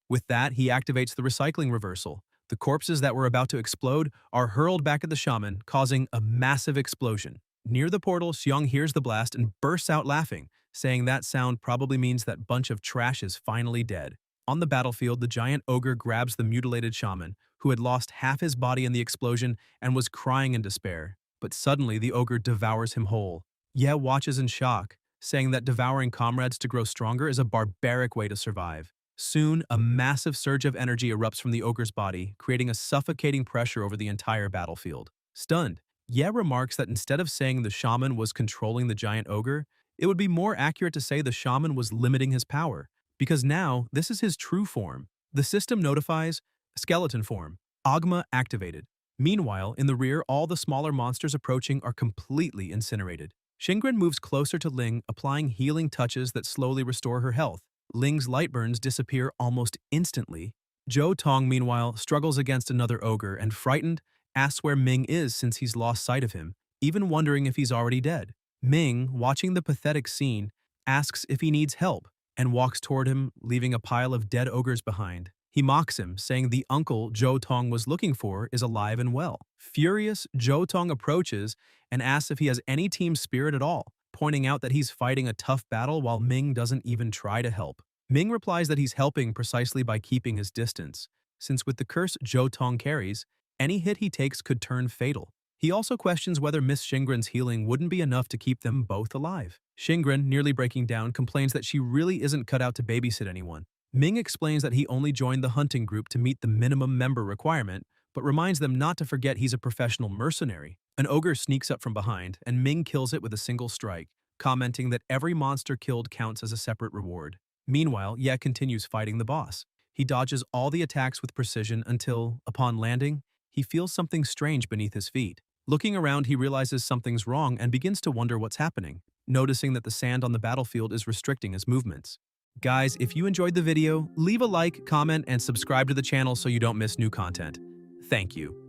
With that, he activates the recycling reversal. The corpses that were about to explode are hurled back at the shaman, causing a massive explosion. Near the portal, Xiong hears the blast and bursts out laughing, saying that sound probably means that bunch of trash is finally dead. On the battlefield, the giant ogre grabs the mutilated shaman, who had lost half his body in the explosion and was crying in despair. But suddenly, the ogre devours him whole. Ye watches in shock, saying that devouring comrades to grow stronger is a barbaric way to survive. Soon, a massive surge of energy erupts from the ogre's body, creating a suffocating pressure over the entire battlefield. Stunned, Ye remarks that instead of saying the shaman was controlling the giant ogre, it would be more accurate to say the shaman was limiting his power, because now this is his true form. The system notifies skeleton form, Agma activated. Meanwhile, in the rear, all the smaller monsters approaching are completely incinerated. Xingren moves closer to Ling, applying healing touches that slowly restore her health. Ling's light burns disappear almost instantly. Zhou Tong, meanwhile, struggles against another ogre and, frightened, asks where Ming is since he's lost sight of him, even wondering if he's already dead. Ming, watching the pathetic scene, asks if he needs help and walks toward him, leaving a pile of dead ogres behind. He mocks him, saying the uncle Zhou Tong was looking for is alive and well. Furious, Zhou Tong approaches and asks if he has any team spirit at all, pointing out that he's fighting a tough battle while Ming doesn't even try to help. Ming replies that he's helping precisely by keeping his distance, since with the curse Zhou Tong carries, any hit he takes could turn fatal. He also questions whether Miss Xingren's healing wouldn't be enough to keep them both alive. Xingren, nearly breaking down, complains that she really isn't cut out to babysit anyone. Ming explains that he only joined the hunting group to meet the minimum member requirement, but reminds them not to forget he's a professional mercenary. An ogre sneaks up from behind, and Ming kills it with a single strike, commenting that every monster killed counts as a separate reward. Meanwhile, Ye continues fighting the boss. He dodges all the attacks with precision until, upon landing, he feels something strange beneath his feet. Looking around, he realizes something's wrong and begins to wonder what's happening, noticing that the sand on the battlefield is restricting his movements. Guys, if you enjoyed the video, leave a like, comment, and subscribe to the channel so you don't miss new content. Thank you.